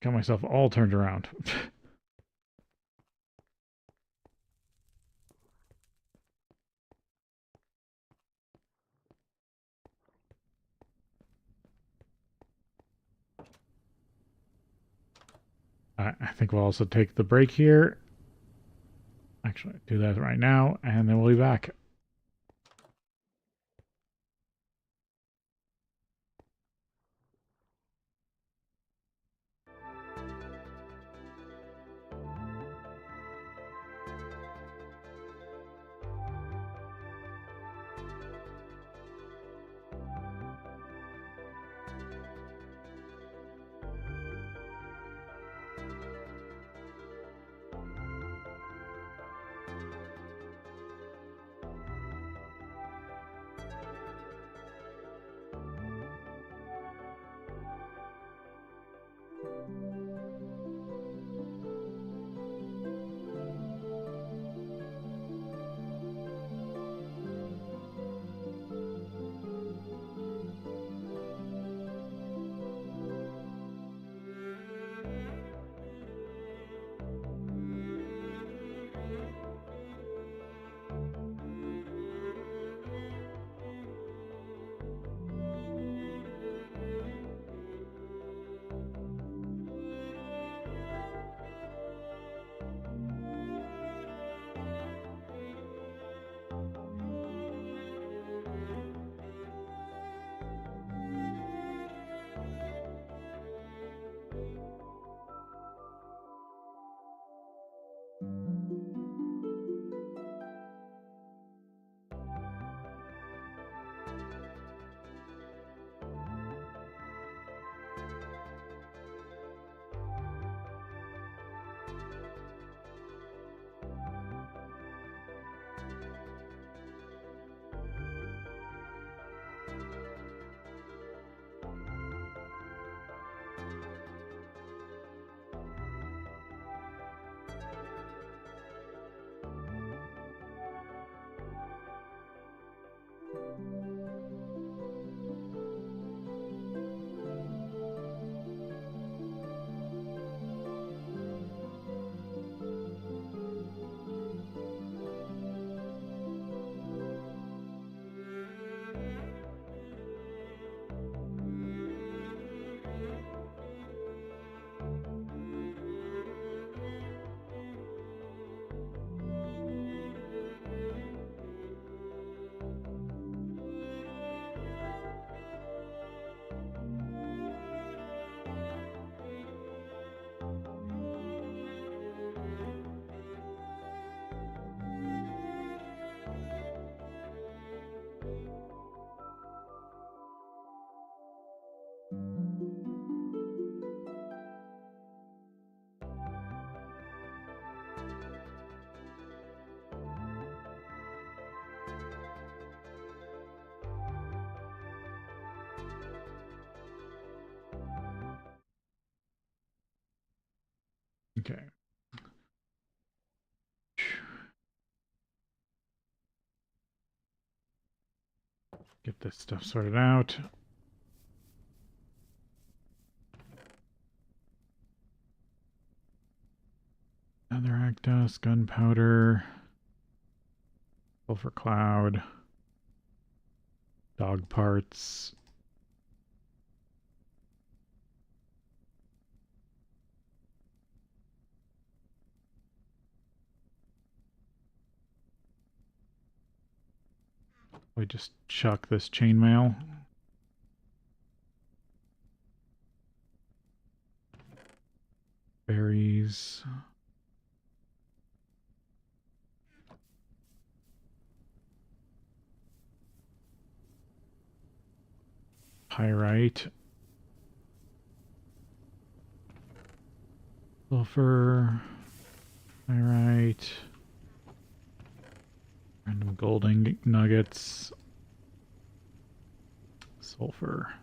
Got myself all turned around. I think we'll also take the break here. Actually, do that right now, and then we'll be back. Okay. Get this stuff sorted out. Netherrack dust, gunpowder, sulfur cloud, dog parts. We just chuck this chainmail. Berries. Pyrite. Sulfur. Pyrite. Random gold nuggets. Sulfur.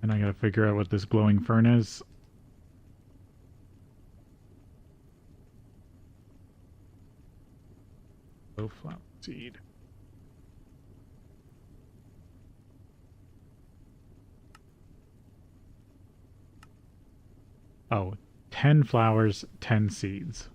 And I gotta figure out what this glowing fern is. Oh, flower seed. Oh, 10 flowers, 10 seeds.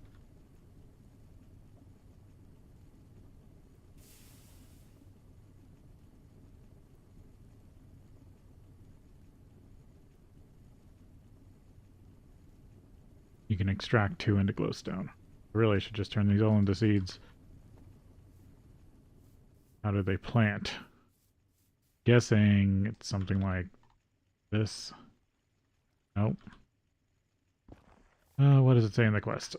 You can extract 2 into glowstone. I really should just turn these all into seeds. How do they plant? Guessing it's something like this. Nope. What does it say in the quest?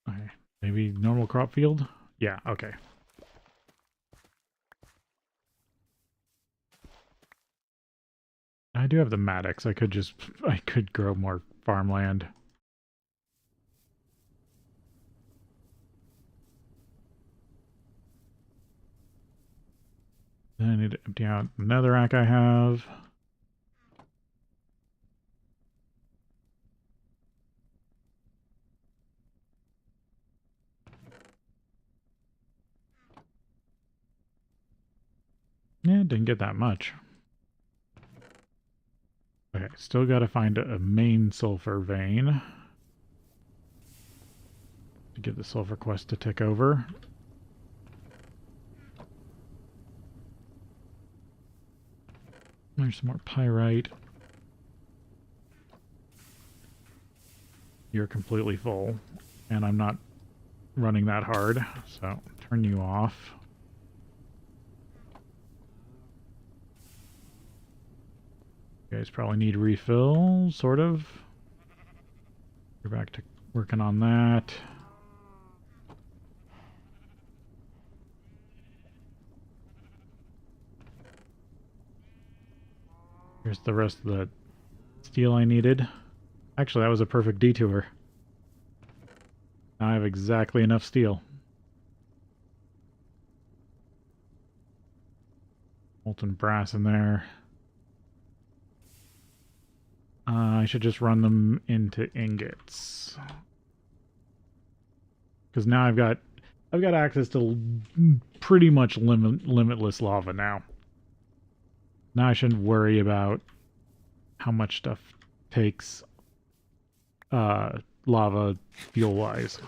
Okay. Maybe normal crop field? Yeah, okay. I do have the Maddox. I could grow more farmland. Then I need to empty out the netherrack I have. Yeah, didn't get that much. Okay, still gotta find a main sulfur vein to get the sulfur quest to tick over. There's some more pyrite. You're completely full, and I'm not running that hard, so turn you off. You guys probably need refill, sort of. We're back to working on that. Here's the rest of the steel I needed. Actually, that was a perfect detour. Now I have exactly enough steel. Molten brass in there. I should just run them into ingots. Because now I've got access to pretty much limitless lava now. Now I shouldn't worry about how much stuff takes lava fuel-wise.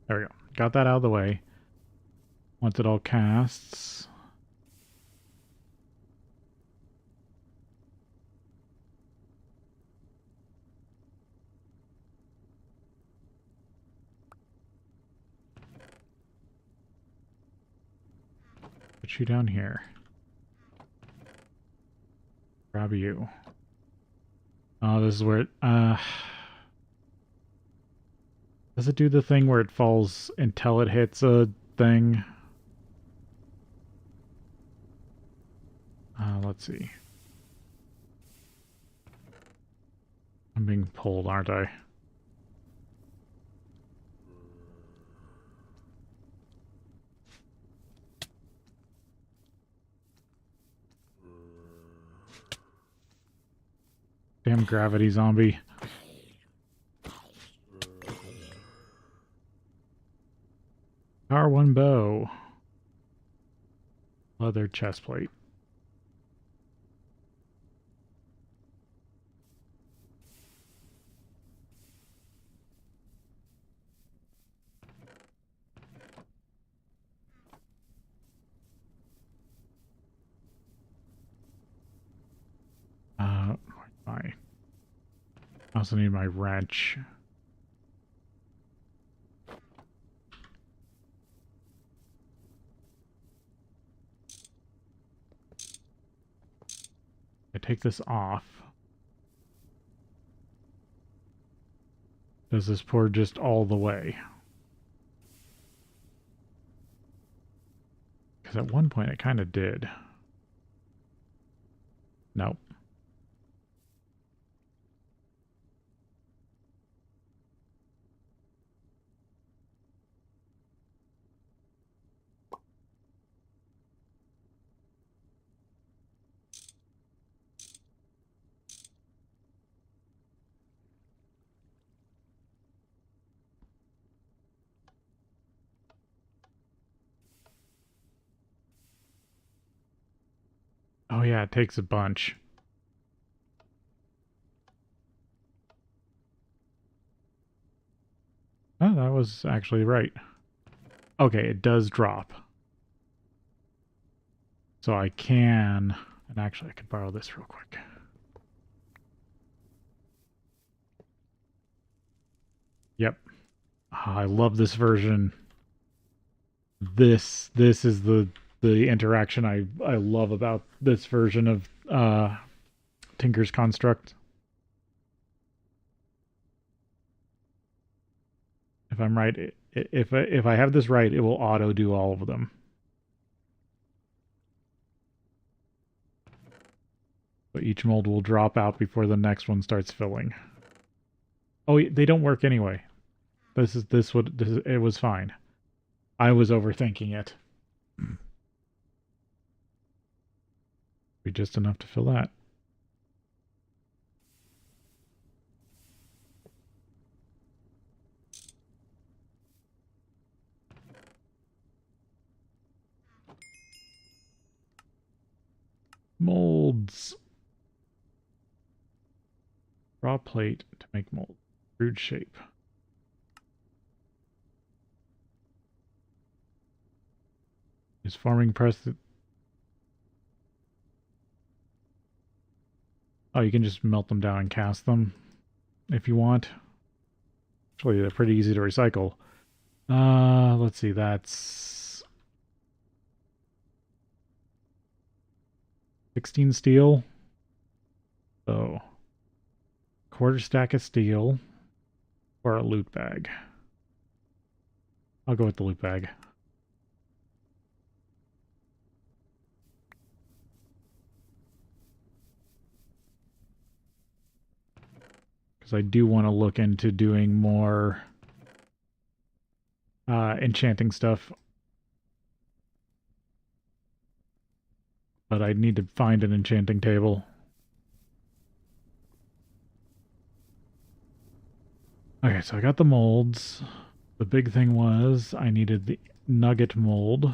There we go. Got that out of the way. Once it all casts. Put you down here. Grab you. Oh, this is where it, Does it do the thing where it falls until it hits a thing? Let's see. I'm being pulled, aren't I? Damn gravity zombie. Power 1 bow. Leather chest plate. I also need my wrench. I take this off. Does this pour just all the way? Because at one point it kind of did. Nope. Oh yeah, it takes a bunch. Oh, that was actually right. Okay, it does drop. So I can... And actually, I could borrow this real quick. Yep. I love this version. This is the interaction I love about this version of Tinker's Construct. If I'm right, if I have this right, it will auto do all of them. But each mold will drop out before the next one starts filling. Oh, they don't work anyway. It was fine. I was overthinking it. Be just enough to fill that. Molds. Raw plate to make mold. Crude shape. Is forming press. Oh, you can just melt them down and cast them if you want. Actually, they're pretty easy to recycle. Let's see, that's 16 steel. So, quarter stack of steel or a loot bag. I'll go with the loot bag. Because I do want to look into doing more enchanting stuff. But I need to find an enchanting table. Okay, so I got the molds. The big thing was I needed the nugget mold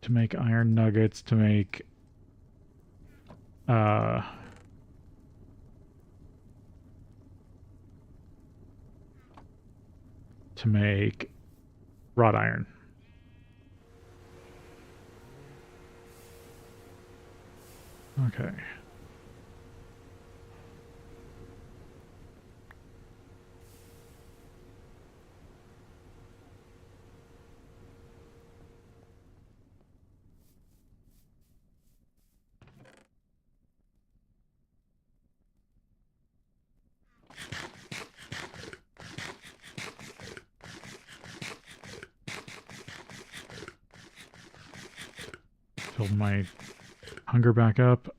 to make iron nuggets to make wrought iron. Okay. build my hunger back up.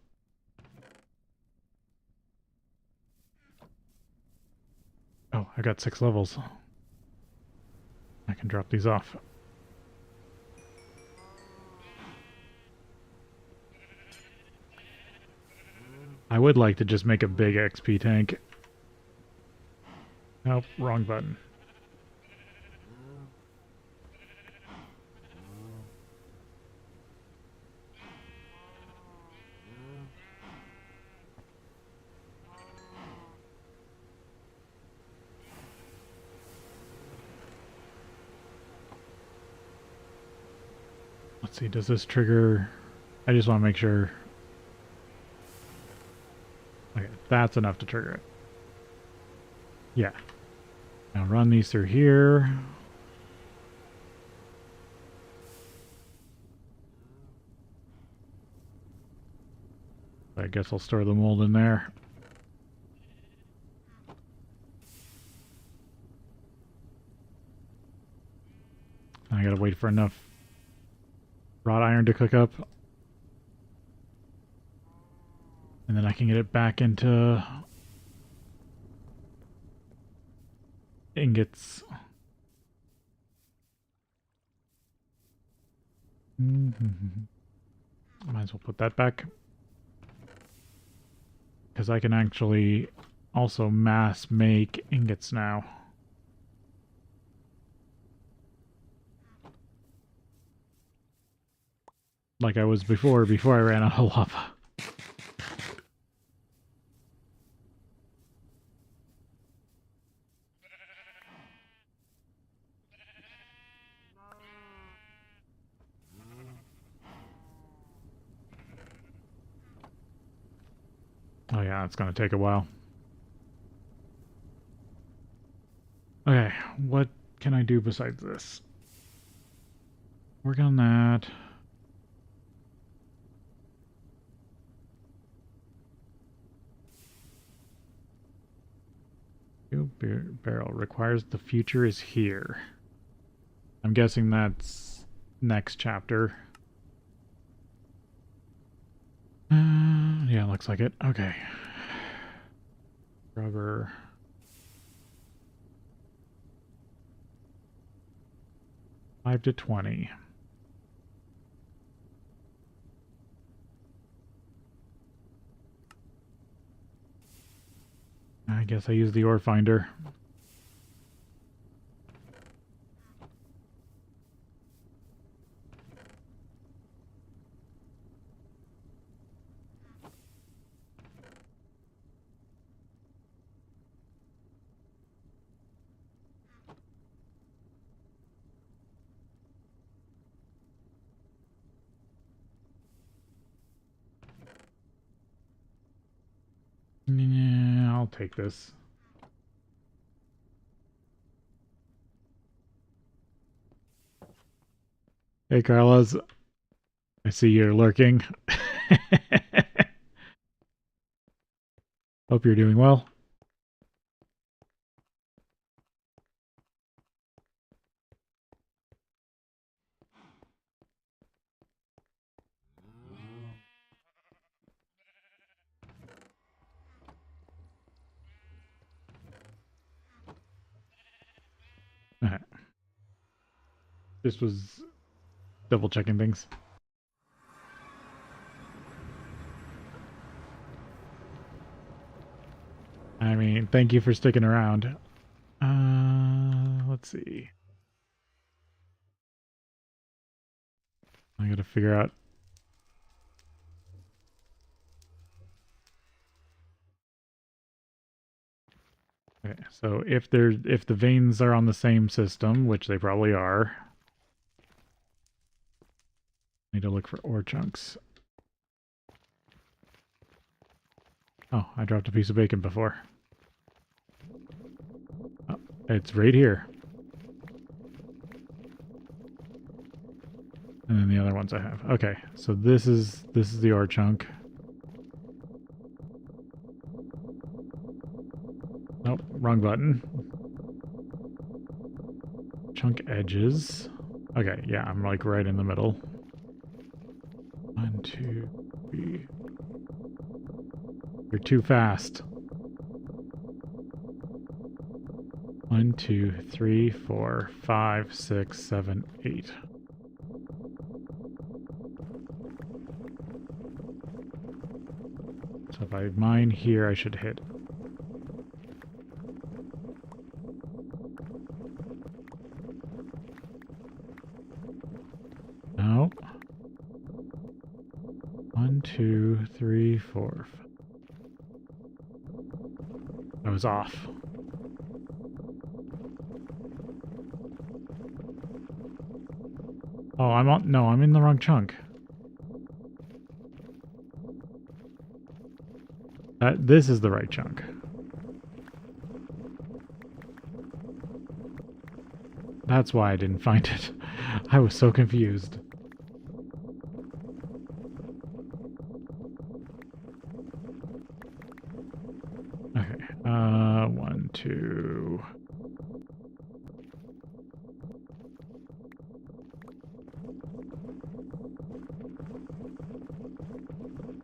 Oh, I got 6 levels. I can drop these off. I would like to just make a big XP tank. Nope, wrong button. Let's see, does this trigger... I just want to make sure... Okay, that's enough to trigger it. Yeah. Now run these through here. I guess I'll store the mold in there. I gotta wait for enough wrought iron to cook up. And then I can get it back into ingots. Might as well put that back. Because I can actually also mass make ingots now. Like I was before I ran out of lava. Oh yeah, it's gonna take a while. Okay, what can I do besides this? Work on that. Barrel requires the future is here. I'm guessing that's next chapter. Yeah, looks like it. Okay. Rubber. Five to 20. I guess I use the ore finder. Yeah, I'll take this. Hey, Carlos. I see you're lurking. Hope you're doing well. Okay. This was double checking things. I mean, thank you for sticking around. Let's see. I gotta figure out. Okay, so if the veins are on the same system, which they probably are, I need to look for ore chunks. Oh, I dropped a piece of bacon before. Oh, it's right here. And then the other ones I have. Okay, so this is the ore chunk. Nope, wrong button. Chunk edges. Okay, yeah, I'm like right in the middle. 1, 2, 3. You're too fast. 1, 2, 3, 4, 5, 6, 7, 8. So if I mine here, I should hit. No. 1, 2, 3, 4. I was off. Oh, I'm on. No, I'm in the wrong chunk. This is the right chunk. That's why I didn't find it. I was so confused. Okay. 1, 2.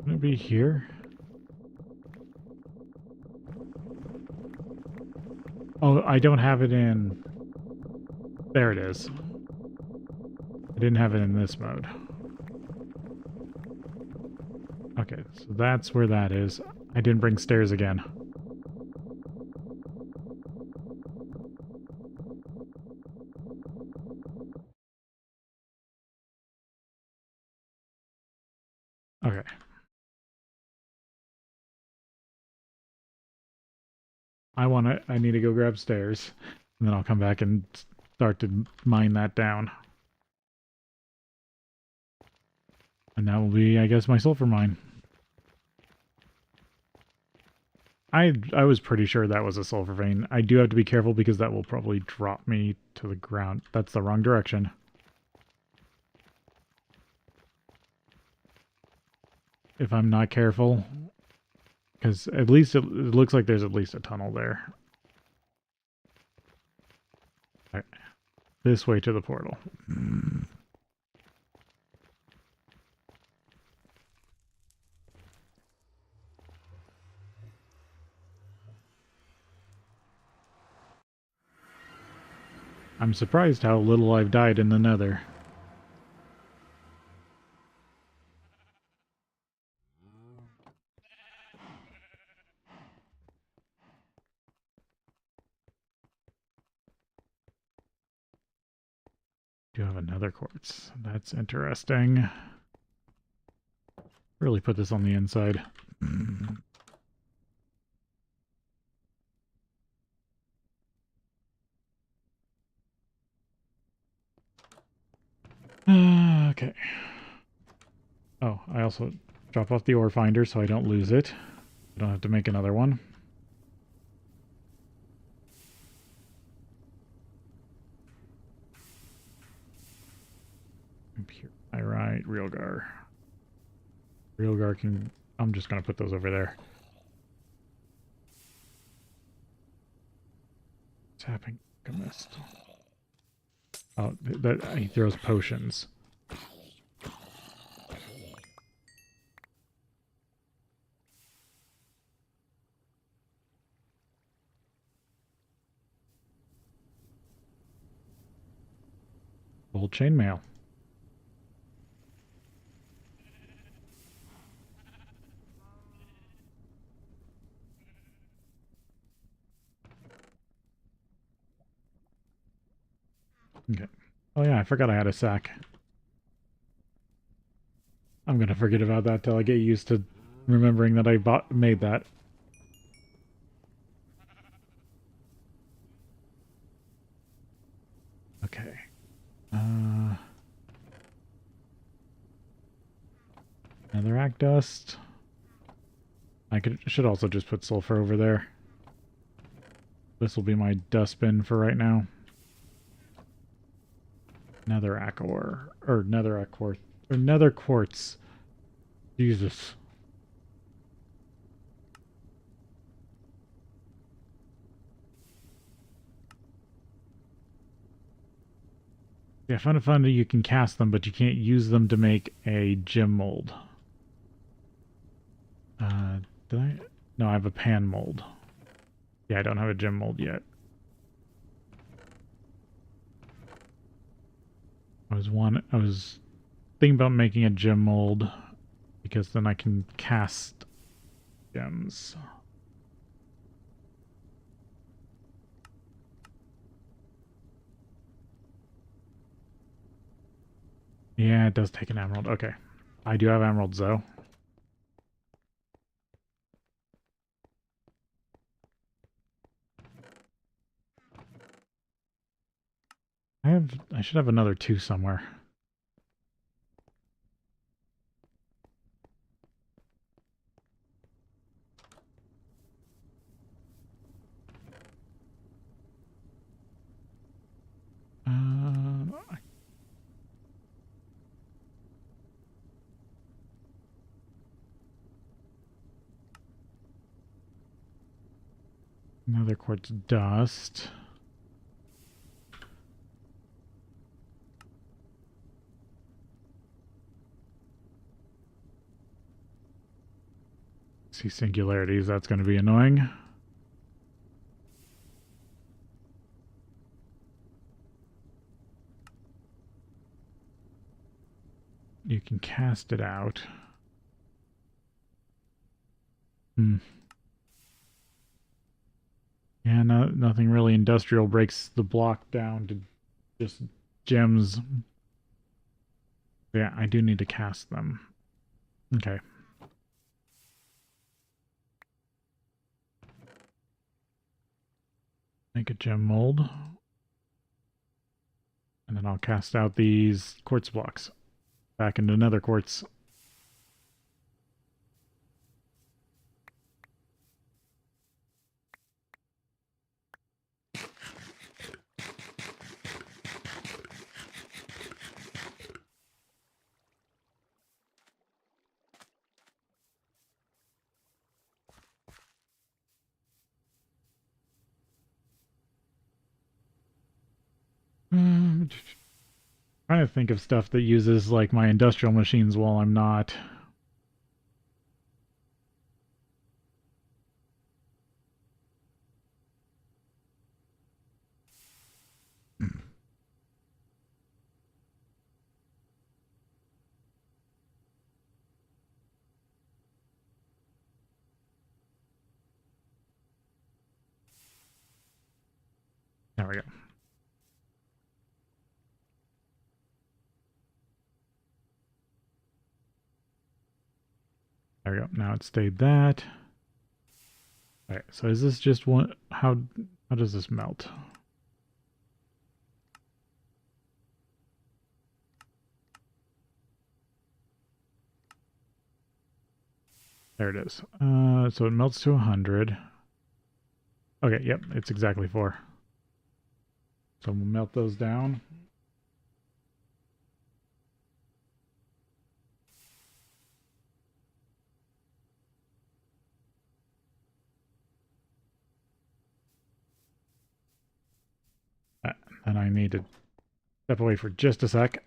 Can it be here? Oh, I don't have it in... There it is. I didn't have it in this mode. Okay, so that's where that is. I didn't bring stairs again. Okay. I need to go grab stairs, and then I'll come back and start to mine that down. And that will be, I guess, my sulfur mine. I was pretty sure that was a sulfur vein. I do have to be careful because that will probably drop me to the ground. That's the wrong direction. If I'm not careful. Because at least it looks like there's at least a tunnel there. Right. This way to the portal. I'm surprised how little I've died in the nether. Do have another quartz. That's interesting. Really put this on the inside. Okay. Oh, I also drop off the ore finder so I don't lose it. I don't have to make another one. Pyrite, Realgar. Realgar can... I'm just going to put those over there. What's happening? I missed. Oh, he throws potions. Old chainmail. Okay. Oh yeah, I forgot I had a sack. I'm gonna forget about that till I get used to remembering that I made that. Okay. Netherrack dust. Should also just put sulfur over there. This will be my dustbin for right now. Netherrack ore. Or netherrack quartz. Or nether quartz. Jesus. Yeah, fun you can cast them, but you can't use them to make a gem mold. Did I? No, I have a pan mold. Yeah, I don't have a gem mold yet. I was thinking about making a gem mold because then I can cast gems. Yeah, it does take an emerald. Okay. I do have emeralds though. I should have another 2 somewhere. Uh, Another quartz dust. See singularities, that's going to be annoying. You can cast it out. Hmm. Yeah, nothing really industrial breaks the block down to just gems. Yeah, I do need to cast them. Okay. Make a gem mold. And then I'll cast out these quartz blocks. Back into another quartz. Trying to think of stuff that uses like my industrial machines while I'm not. There we go. There we go. Now it stayed that. Alright, so is this just one? How does this melt? There it is. So it melts to 100. Okay, yep, it's exactly 4. So we'll melt those down. And I need to step away for just a sec.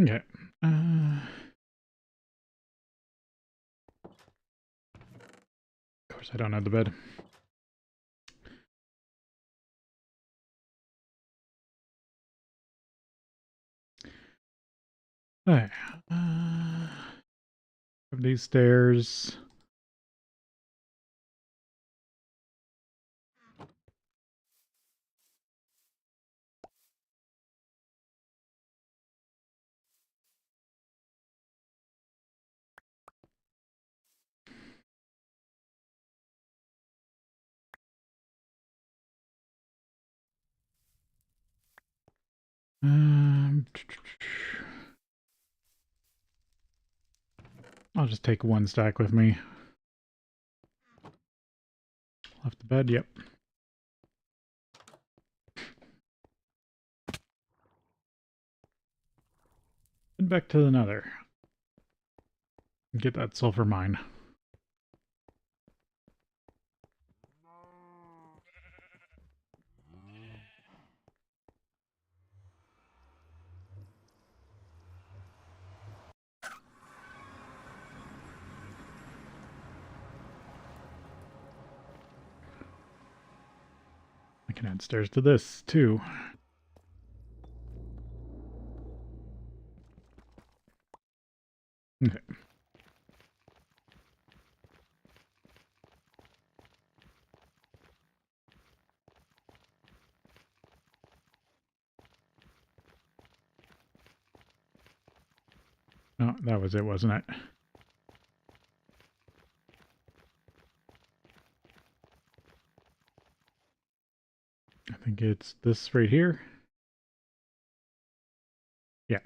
Okay. Of course, I don't have the bed. Okay. Of these stairs. I'll just take one stack with me. Left the bed, yep. And back to the nether. Get that sulfur mine. I can add stairs to this, too. Okay. Oh, that was it, wasn't it? I think it's this right here. Yeah.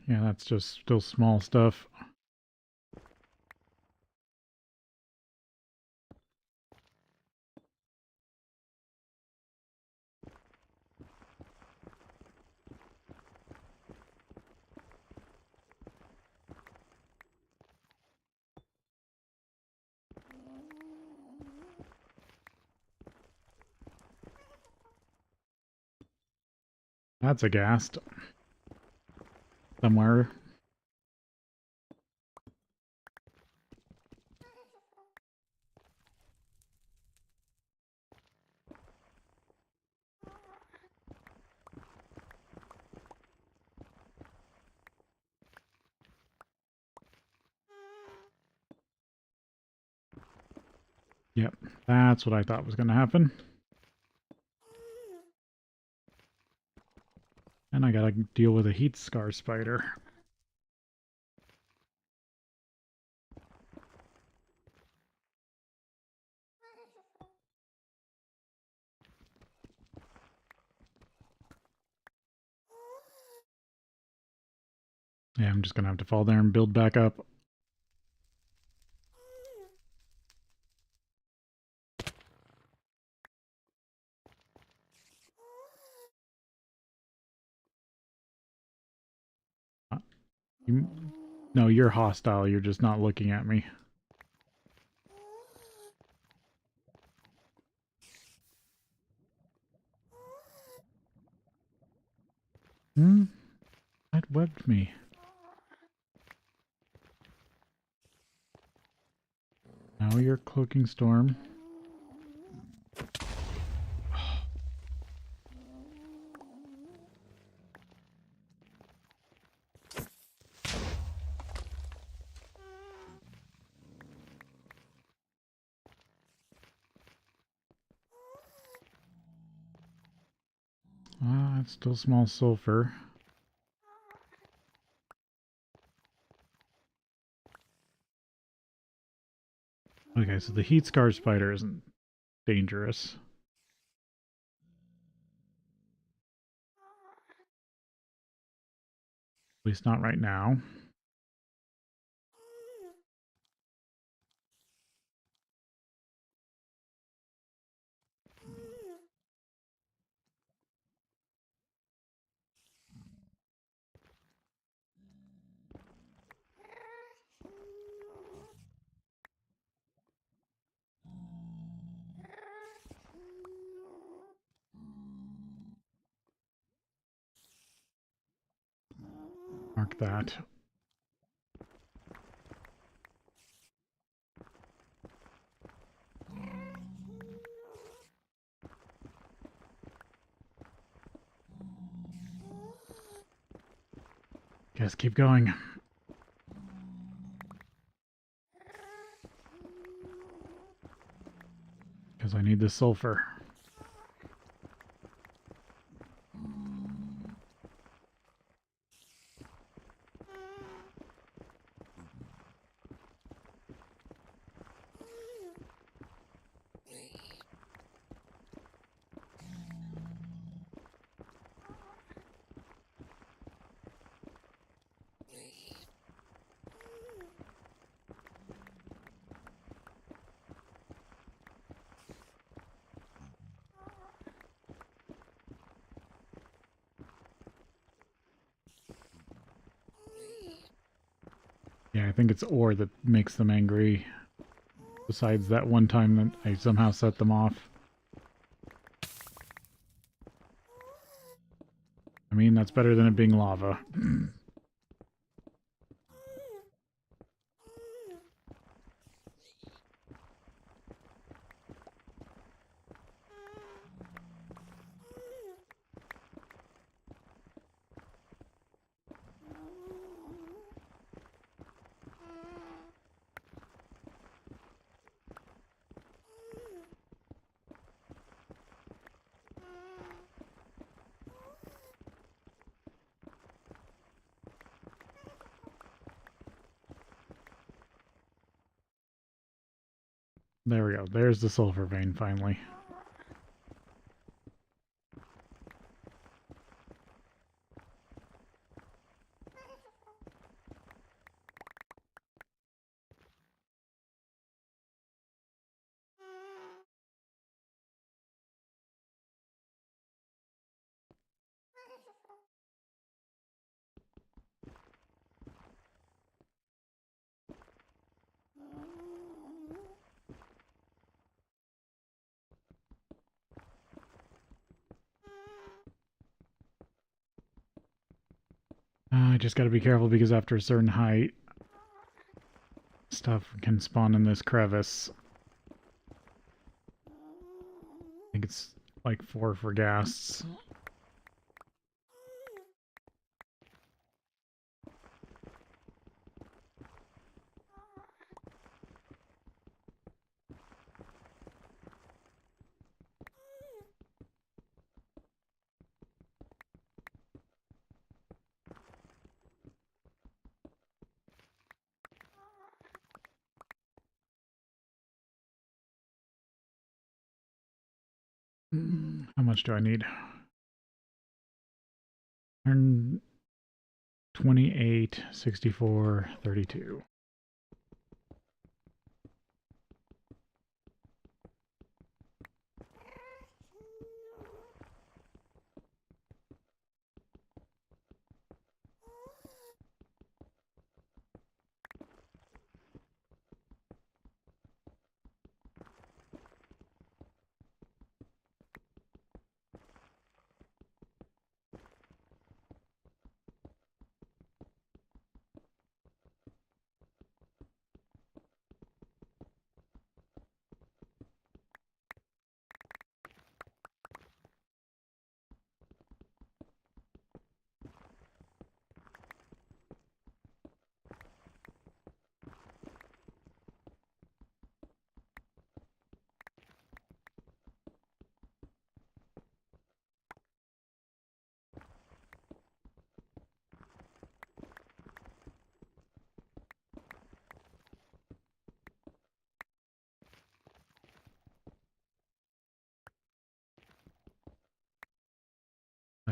Yeah, that's just still small stuff. That's a ghast. Somewhere. Yep, that's what I thought was going to happen. And I gotta deal with a heat scar spider. Yeah, I'm just gonna have to fall there and build back up. You, no, you're hostile. You're just not looking at me. Hmm? That webbed me. Now you're cloaking storm. That's still small sulfur. Okay, so the heat scar spider isn't dangerous. At least not right now. Mark that. Guess keep going. Because I need the sulfur. Yeah, I think it's ore that makes them angry. Besides that one time that I somehow set them off. I mean, that's better than it being lava. There we go. There's the sulfur vein, finally. I just gotta be careful because after a certain height, stuff can spawn in this crevice. I think it's like 4 for ghasts. How much do I need? 128, 64, 32.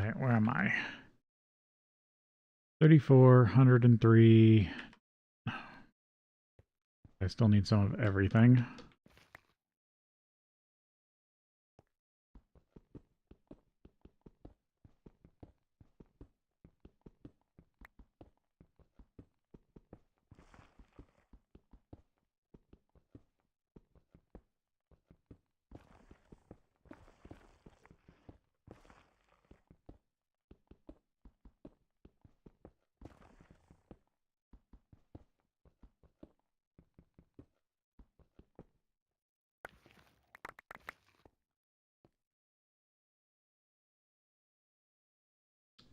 Alright, where am I? 3,403. I still need some of everything.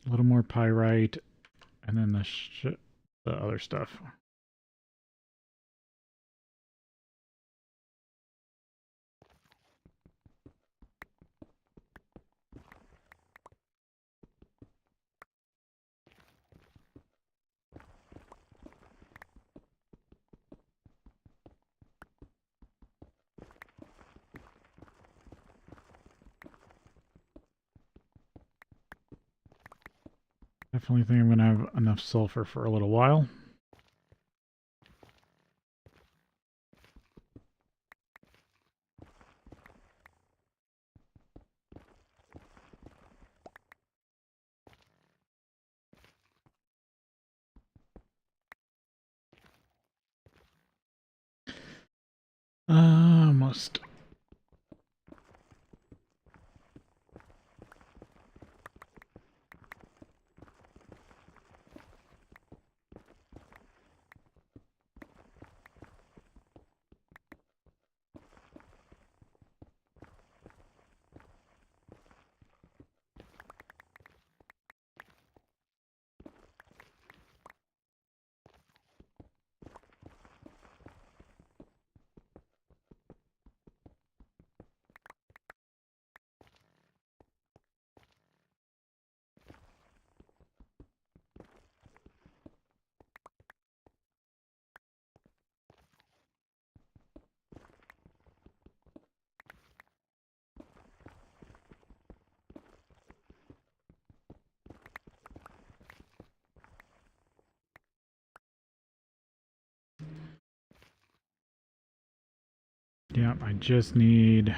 A little more pyrite, and then the other stuff. Definitely think I'm going to have enough sulfur for a little while. Almost. Yeah, I just need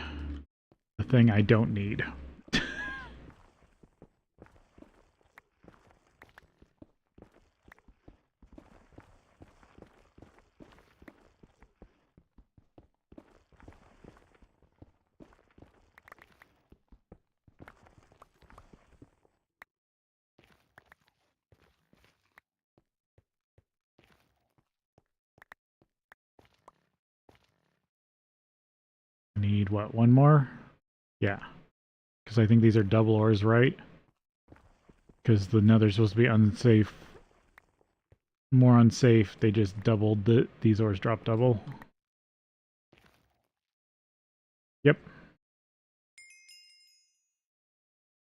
the thing I don't need. Need what, one more? Yeah. Because I think these are double ores, right? Because the nether's supposed to be unsafe. More unsafe, they just doubled these ores drop double. Yep.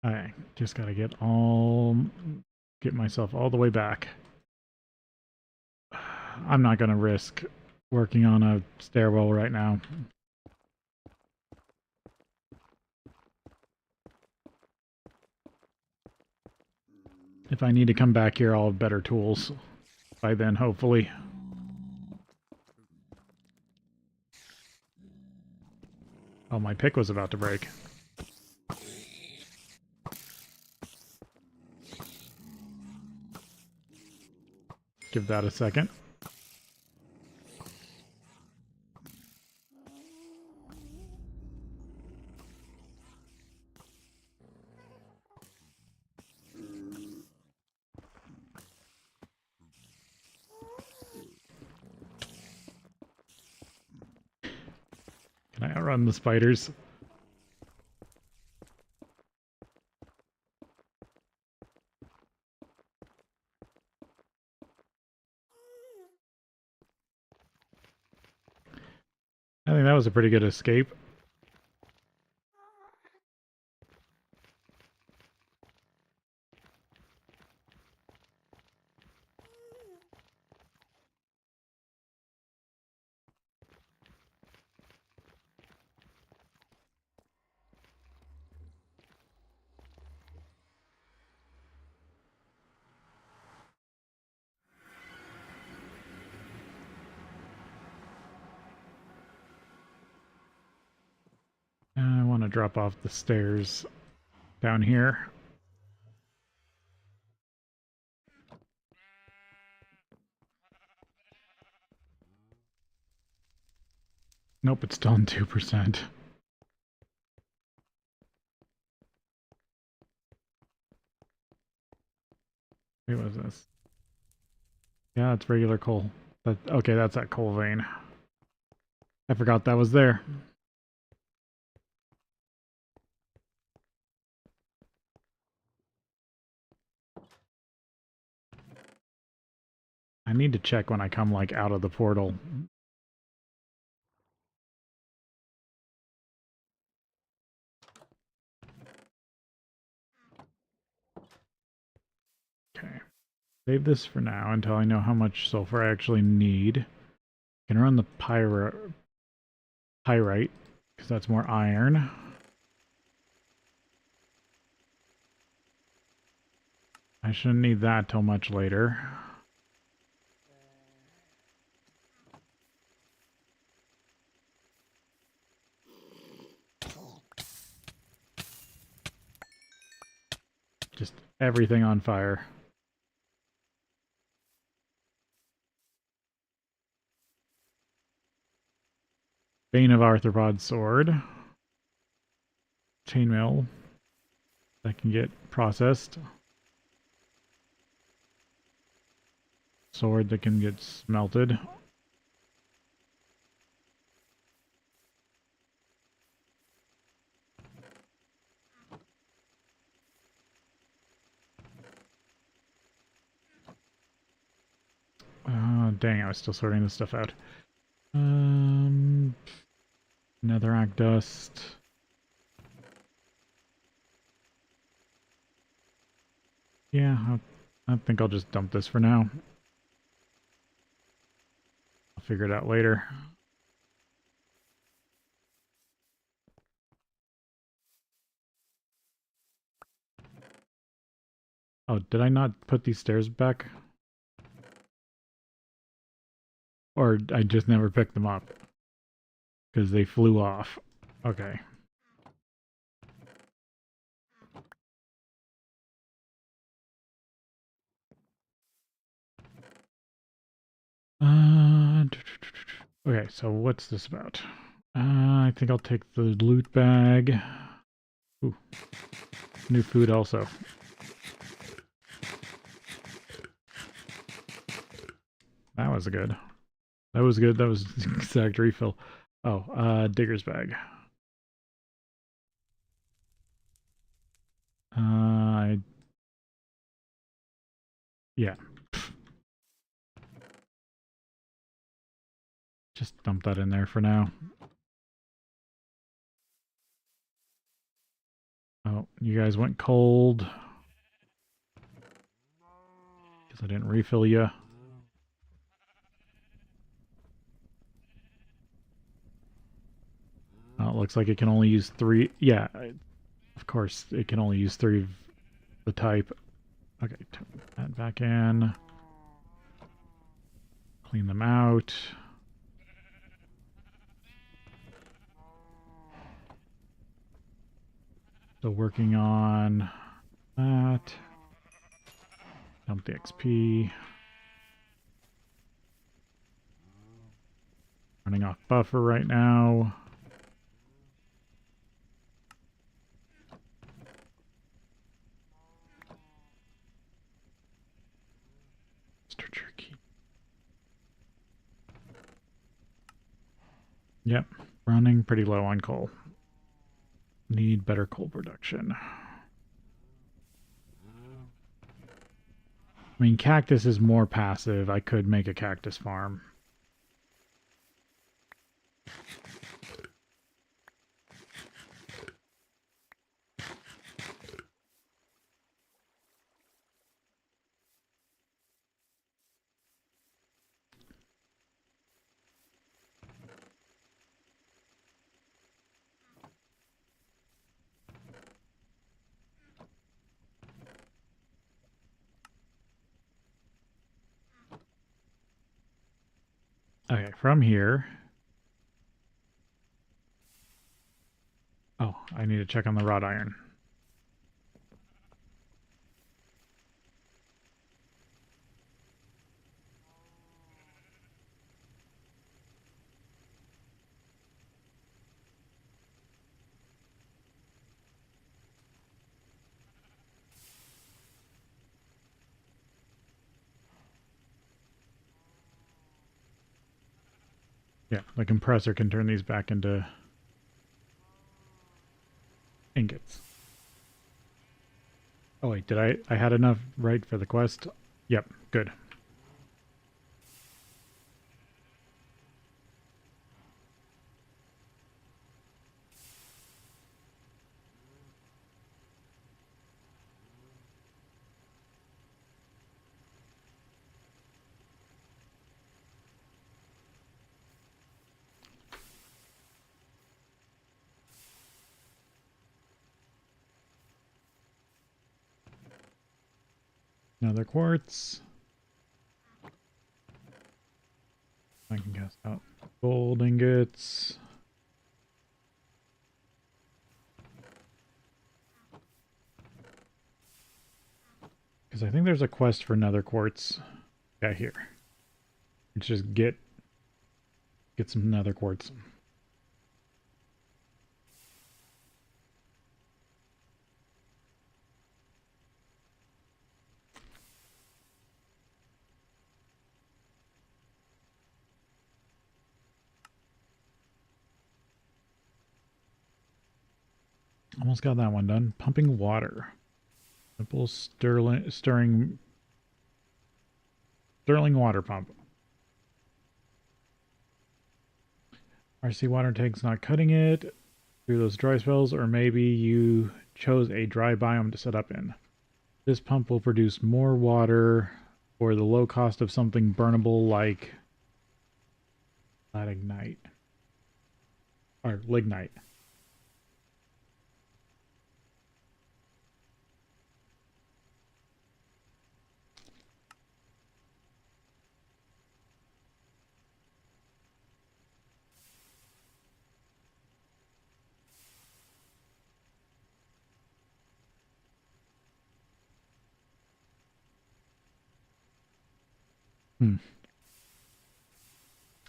I just gotta get myself all the way back. I'm not gonna risk working on a stairwell right now. If I need to come back here, I'll have better tools by then, hopefully. Oh, my pick was about to break. Give that a second. Can I outrun the spiders? I think that was a pretty good escape. want to drop off the stairs down here. Nope, it's still on 2%. Wait, what is this? Yeah, it's regular coal. Okay, that's that coal vein. I forgot that was there. I need to check when I come, like, out of the portal. Okay. Save this for now until I know how much sulfur I actually need. Can run the pyrite, because that's more iron. I shouldn't need that till much later. Just everything on fire. Bane of Arthropod sword. Chainmail. That can get processed. Sword that can get smelted. Dang, I was still sorting this stuff out. Netherrack dust. Yeah, I think I'll just dump this for now. I'll figure it out later. Oh, did I not put these stairs back? Or I just never picked them up? Because they flew off. Okay. Okay, so what's this about? I think I'll take the loot bag. Ooh. New food also. That was good. That was good. That was exact refill. Oh, digger's bag. Yeah. Just dump that in there for now. Oh, you guys went cold. Guess I didn't refill you. Oh, it looks like it can only use 3. Yeah, of course, it can only use 3 of the type. Okay, turn that back in. Clean them out. Still working on that. Dump the XP. Running off buffer right now. Mr. Jerky. Yep, running pretty low on coal. Need better coal production. I mean, cactus is more passive. I could make a cactus farm. Okay, from here. Oh, I need to check on the wrought iron. Yeah, the compressor can turn these back into ingots. Oh wait, did I had enough right for the quest? Yep, good. Another quartz. I can cast out gold ingots. Because I think there's a quest for nether quartz. Yeah, here. Let's just get some nether quartz. Almost got that one done. Pumping water. Simple stirring water pump. RC water tank's not cutting it through those dry spells, or maybe you chose a dry biome to set up in. This pump will produce more water for the low cost of something burnable like lignite. Or lignite.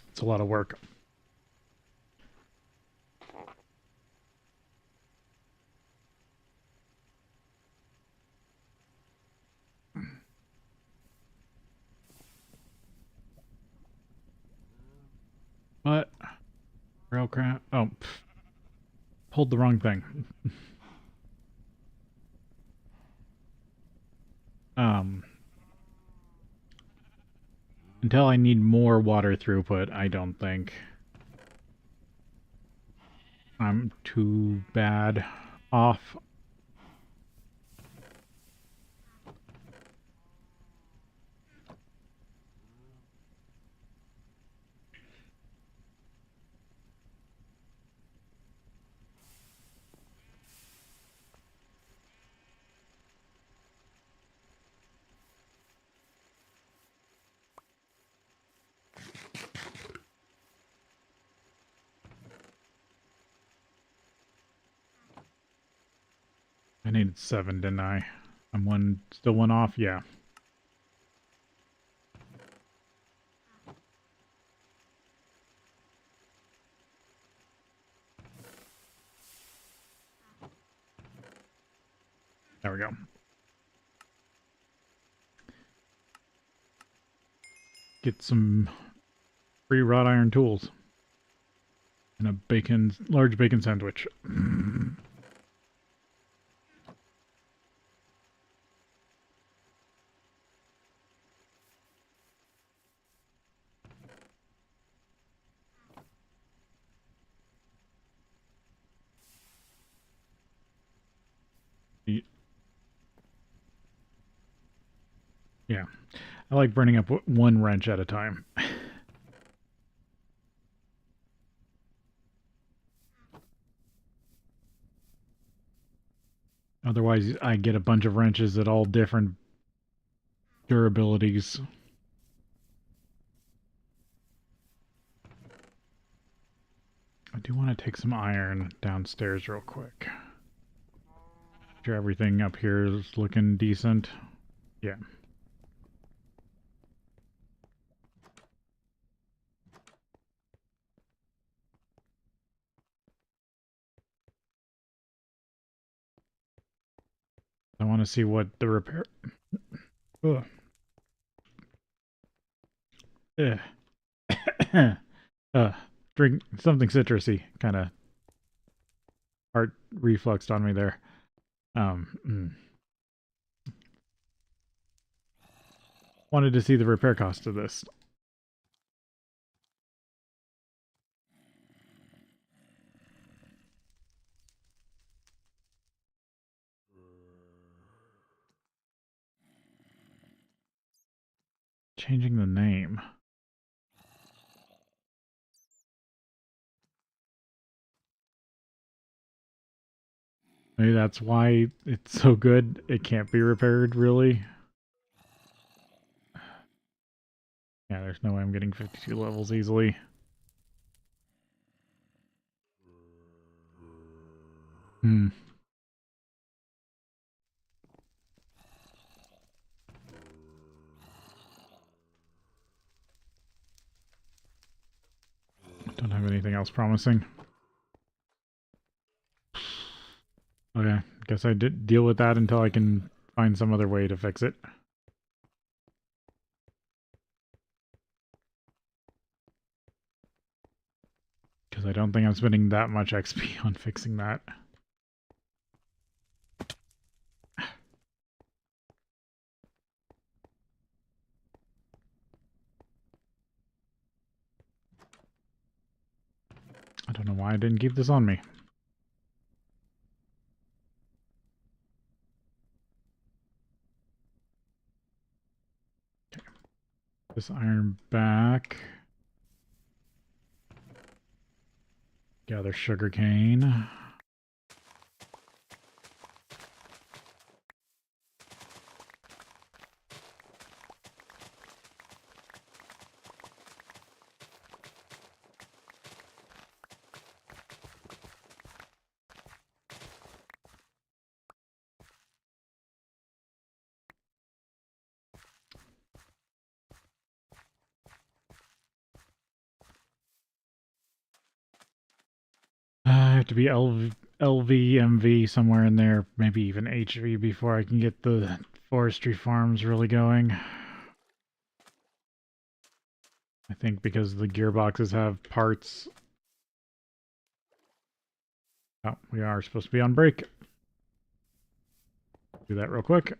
It's a lot of work. But real crap. Oh, pulled the wrong thing. Until I need more water throughput, I don't think I'm too bad off. I needed 7, didn't I? I'm still one off? Yeah. There we go. Get some free wrought iron tools. And a large bacon sandwich. Yeah. I like burning up one wrench at a time. Otherwise, I get a bunch of wrenches at all different durabilities. I do want to take some iron downstairs real quick. Make sure everything up here is looking decent. Yeah. I want to see what the repair... Ugh. Drink something citrusy. Kind of heart refluxed on me there. Wanted to see the repair cost of this. Changing the name. Maybe that's why it's so good. It can't be repaired, really. Yeah, there's no way I'm getting 52 levels easily. Hmm. Don't have anything else promising. Okay, guess I did deal with that until I can find some other way to fix it. Because I don't think I'm spending that much XP on fixing that. I don't know why I didn't keep this on me. Okay. This iron back. Gather sugarcane. I have to be LV, MV somewhere in there, maybe even HV before I can get the forestry farms really going. I think because the gearboxes have parts. Oh, we are supposed to be on break. Do that real quick.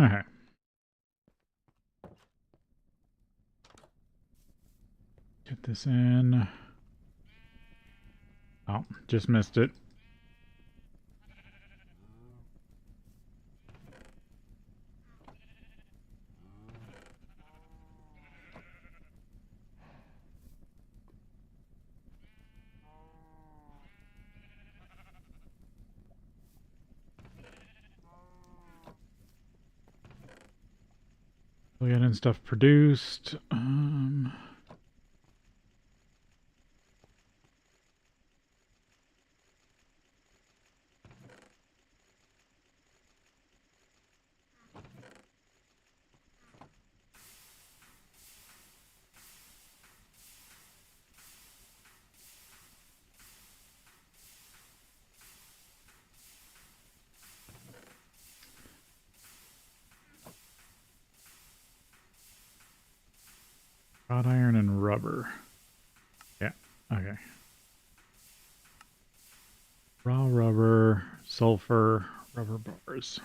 Okay. Get this in. Oh, just missed it. We're getting stuff produced. Wrought iron and rubber. Yeah, okay. Raw rubber, sulfur, rubber bars.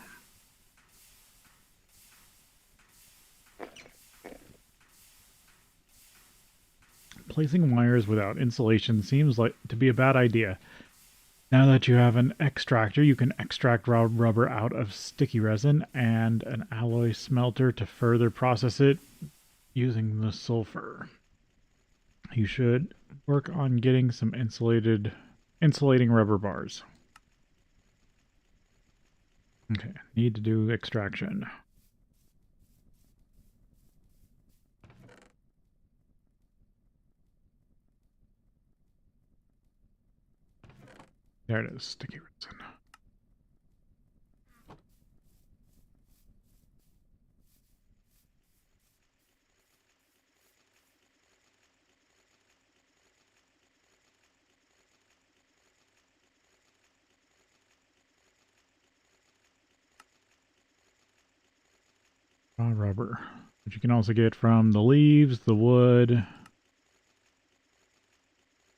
Placing wires without insulation seems like to be a bad idea. Now that you have an extractor, you can extract raw rubber out of sticky resin and an alloy smelter to further process it using the sulfur. You should work on getting some insulating rubber bars. Okay, need to do extraction. There it is, sticky resin. Raw rubber, which you can also get from the leaves, the wood,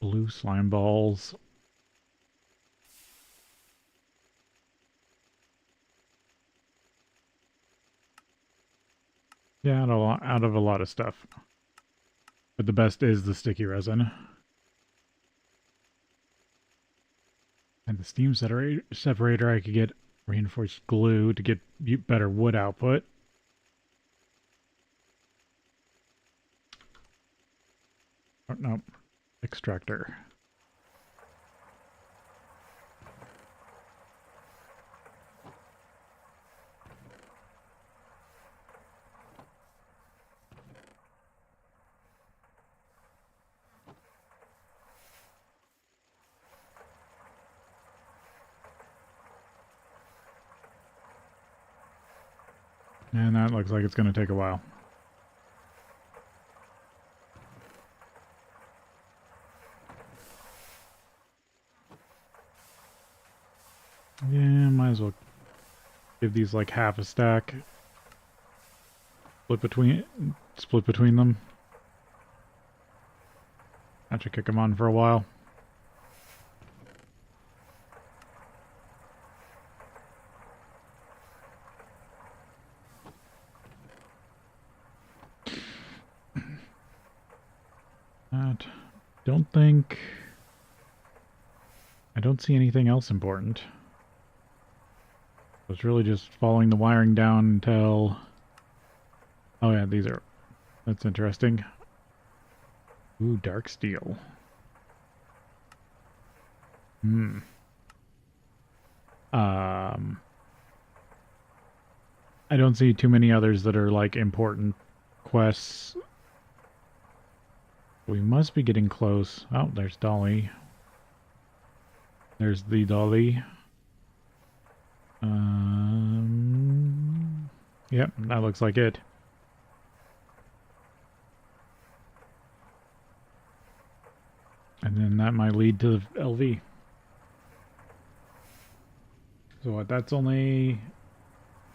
blue slime balls. Yeah, out of a lot of stuff. But the best is the sticky resin. And the steam separator, I could get reinforced glue to get better wood output. Oh, no, extractor. And that looks like it's going to take a while. Yeah, might as well give these like half a stack. Split between them. That should kick them on for a while. I don't see anything else important. It's really just following the wiring down until... Oh yeah, that's interesting. Ooh, dark steel. I don't see too many others that are like important quests. We must be getting close. Oh, there's Dolly. There's the Dolly. Yep, that looks like it. And then that might lead to the LV. So what, that's only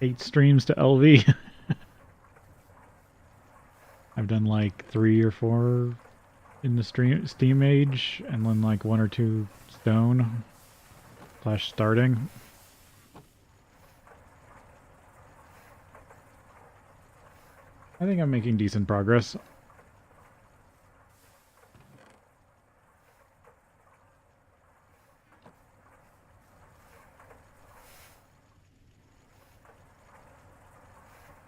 8 streams to LV. I've done like 3 or 4 in the Steam age, and then like 1 or 2 stone / starting. I think I'm making decent progress.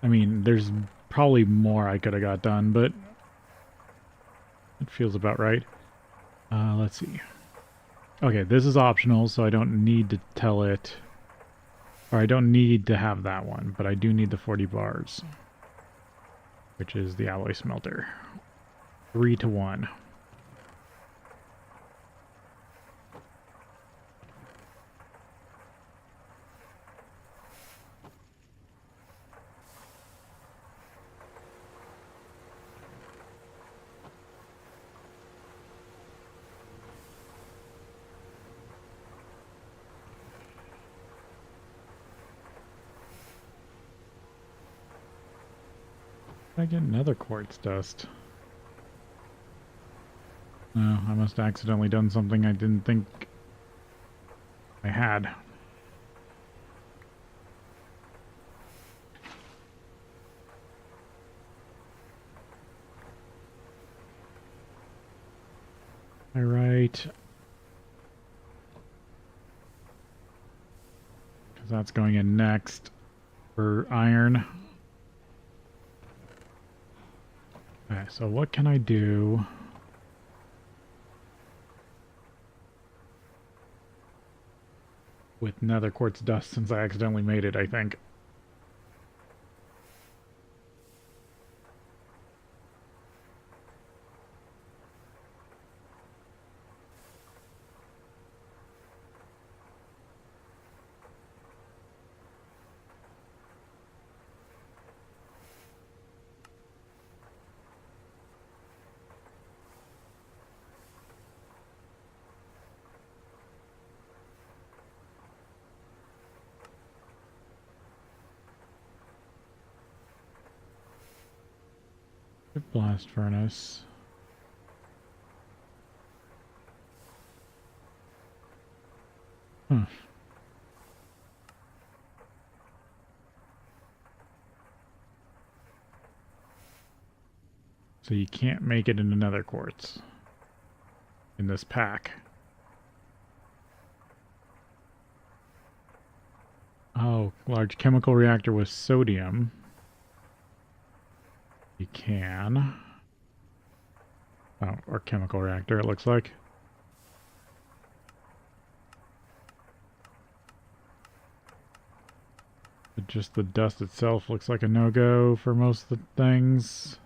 I mean, there's probably more I could have got done, but it feels about right. Let's see. Okay, this is optional, so I don't need to tell it. Or I don't need to have that one, but I do need the 40 bars, which is the alloy smelter. 3 to 1. I get another quartz dust. No, I must have accidentally done something I didn't think I had. Alright. Because that's going in next for iron. Okay, so what can I do? With nether quartz dust since I accidentally made it, I think. Blast furnace. Huh. So you can't make it in another quartz in this pack. Oh, large chemical reactor with sodium. You can. Oh, or chemical reactor, it looks like. But just the dust itself looks like a no-go for most of the things.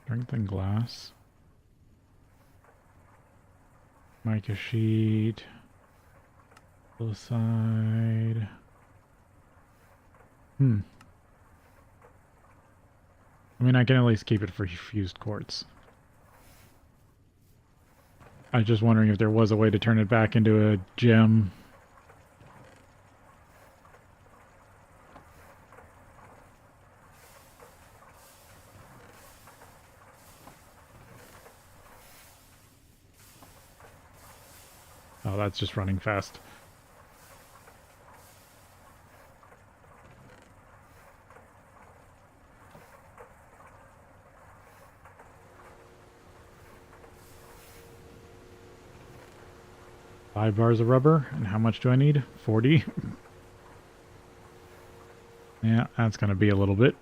Strengthen glass. Mica sheet. Side. I mean, I can at least keep it for fused quartz. I was just wondering if there was a way to turn it back into a gem. Oh, that's just running fast. Five bars of rubber, and how much do I need? 40? Yeah, that's gonna be a little bit.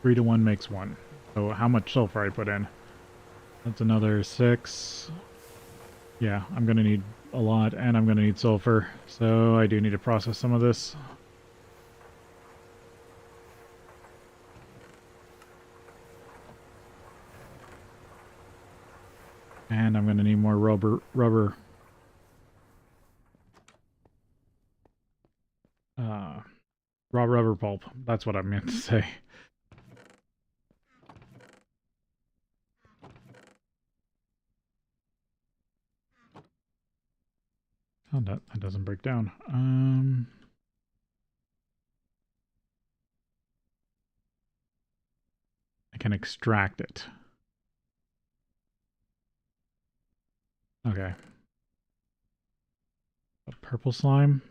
Three to one makes one. So how much sulfur I put in? That's another 6. Yeah, I'm going to need a lot, and I'm going to need sulfur. So I do need to process some of this. And I'm going to need more rubber. Raw rubber pulp. That's what I meant to say. Oh, that doesn't break down. I can extract it. Okay. A purple slime.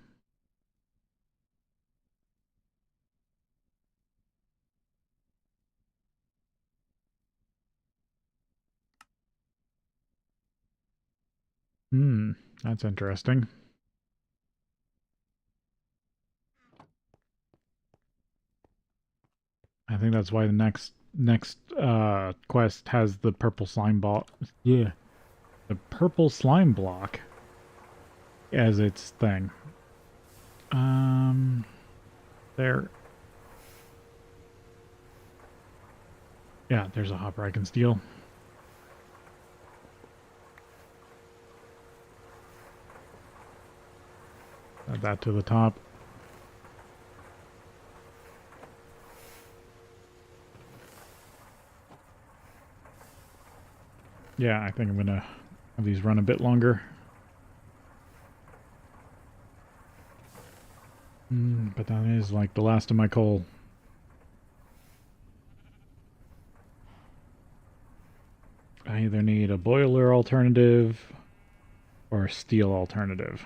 Hmm, that's interesting. I think that's why the next quest has the purple slime ball. Yeah, the purple slime block as its thing. Um, there. Yeah, there's a hopper I can steal. Add that to the top. Yeah, I think I'm gonna have these run a bit longer. But that is like the last of my coal. I either need a boiler alternative or a steel alternative.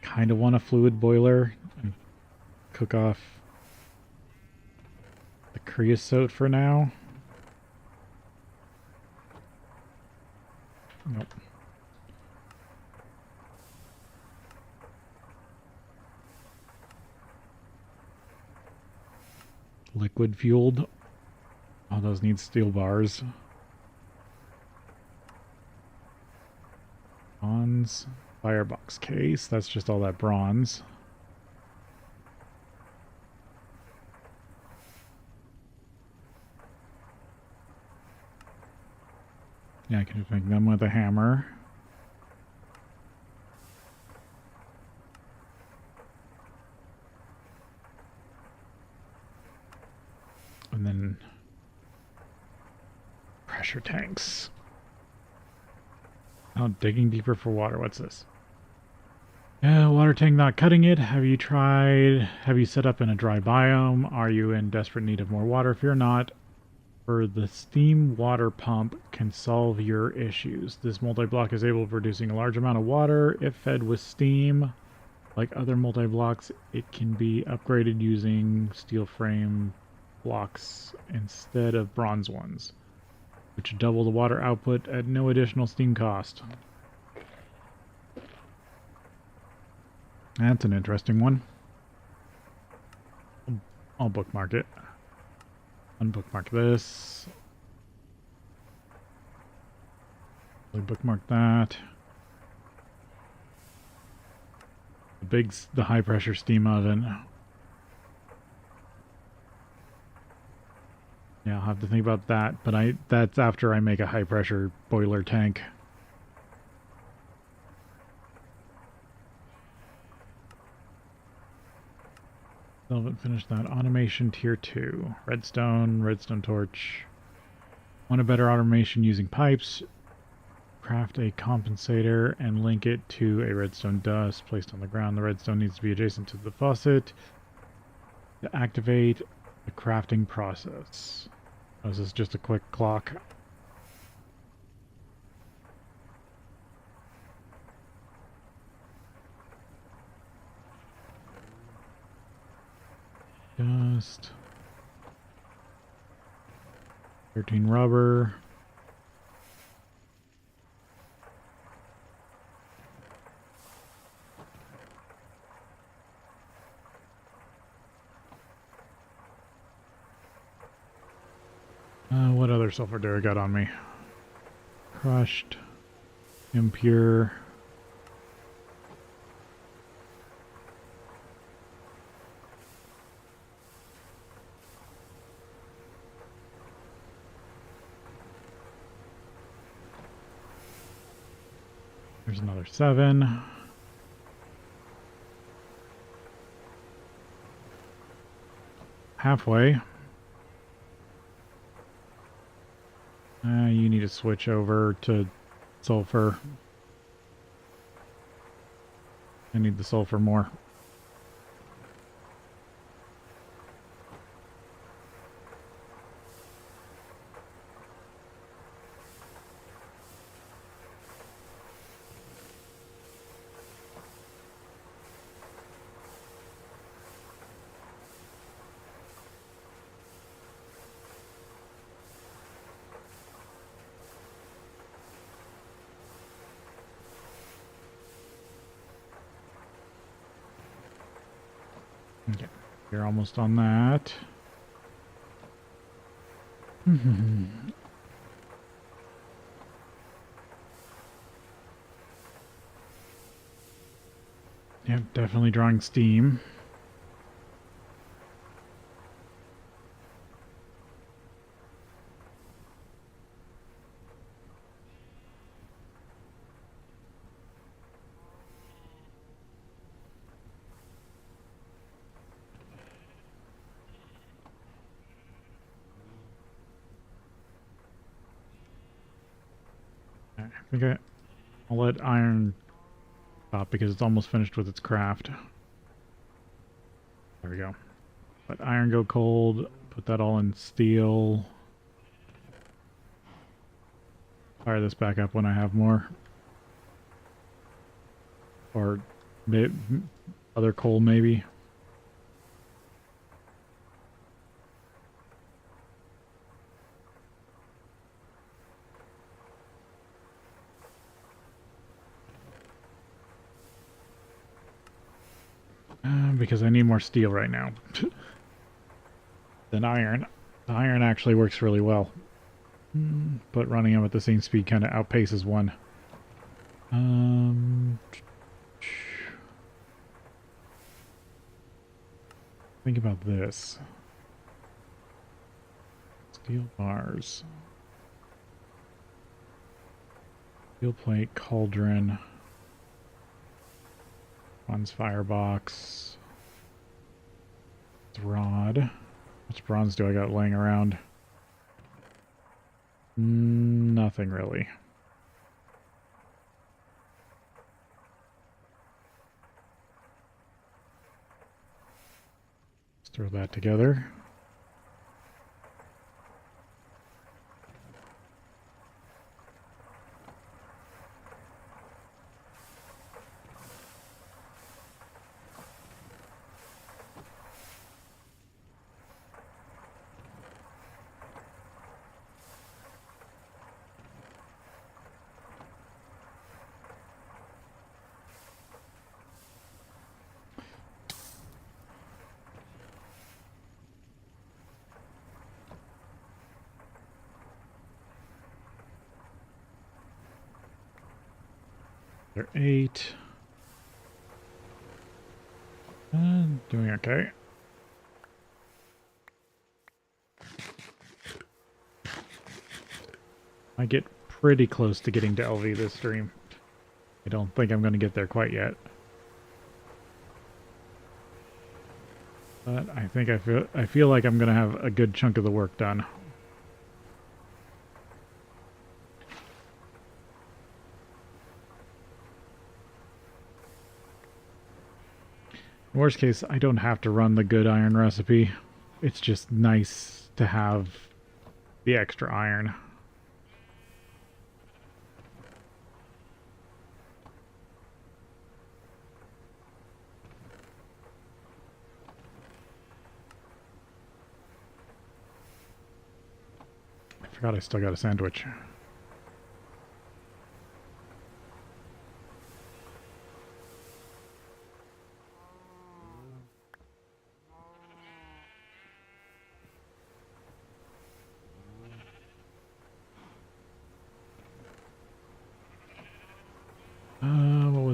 Kind of want a fluid boiler and cook off the creosote for now. Nope. Liquid fueled. Oh, those need steel bars. Bronze. Firebox case. That's just all that bronze. Yeah, I can just make them with a hammer. And then pressure tanks. Oh, digging deeper for water. What's this? Water tank not cutting it. Have you set up in a dry biome? Are you in desperate need of more water? If you're not, for the steam water pump can solve your issues. This multi-block is able of producing a large amount of water if fed with steam. Like other multi-blocks, it can be upgraded using steel frame blocks instead of bronze ones, which double the water output at no additional steam cost. That's an interesting one. I'll bookmark it. Unbookmark this. Bookmark that. The high pressure steam oven. Yeah, I'll have to think about that, but that's after I make a high pressure boiler tank. Still haven't finished that. Automation tier 2. Redstone torch. Want a better automation using pipes? Craft a compensator and link it to a redstone dust placed on the ground. The redstone needs to be adjacent to the faucet to activate the crafting process. Oh, this is just a quick clock. Dust. 13 rubber. What other sulfur do I got on me? Crushed, impure. There's another 7. Halfway. You need to switch over to sulfur. I need the sulfur more. Okay, you're almost on that. Yep, definitely drawing steam. I think I'll let iron stop because it's almost finished with its craft. There we go. Let iron go cold. Put that all in steel. Fire this back up when I have more. Or other coal maybe. Because I need more steel right now. Than iron. The iron actually works really well. But running them at the same speed kind of outpaces one. Think about this. Steel bars. Steel plate, cauldron. Bronze firebox. Rod. How much bronze do I got laying around? Nothing really. Let's throw that together. They're 8. Doing okay. I get pretty close to getting to LV this stream. I don't think I'm going to get there quite yet. But I think I feel like I'm going to have a good chunk of the work done. Worst case, I don't have to run the good iron recipe. It's just nice to have the extra iron. I forgot I still got a sandwich.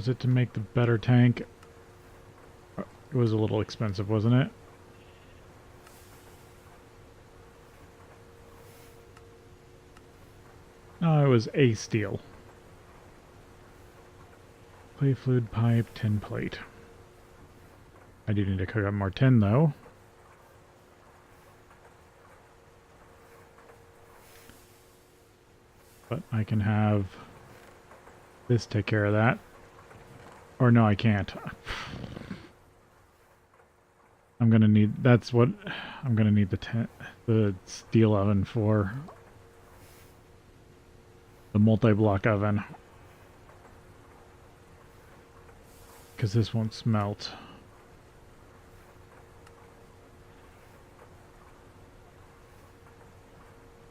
was it to make the better tank? It was a little expensive, wasn't it? No, it was a steel. Clay fluid pipe, tin plate. I do need to cook up more tin, though. But I can have this take care of that. Or no, I can't. I'm gonna need, that's what, I'm gonna need the steel oven for. The multi-block oven. Because this won't smelt.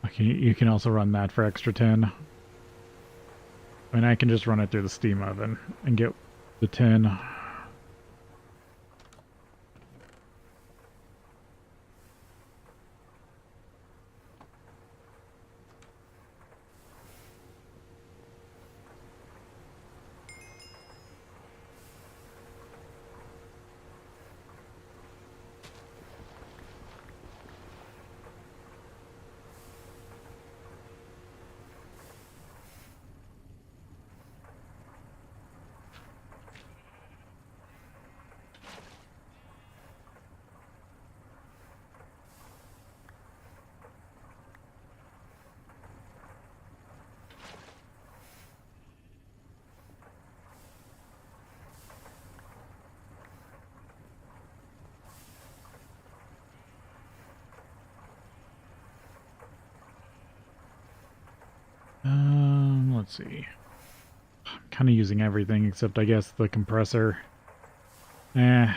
Okay, you can also run that for extra tin. I mean, I can just run it through the steam oven and get the tin. Let's see. I'm kind of using everything except I guess the compressor. I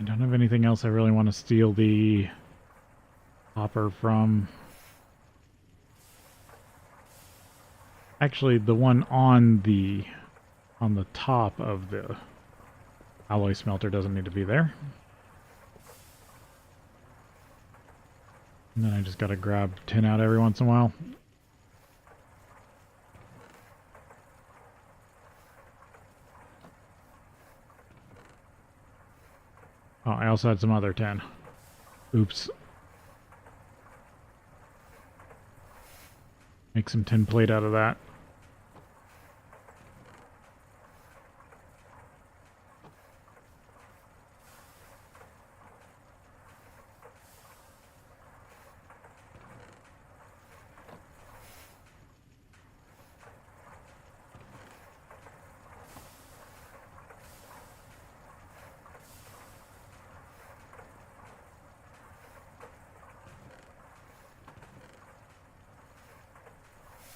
don't have anything else I really want to steal the hopper from. Actually, the one on the top of the alloy smelter doesn't need to be there. And then I just gotta grab tin out every once in a while. Oh, I also had some other tin. Oops. Make some tin plate out of that.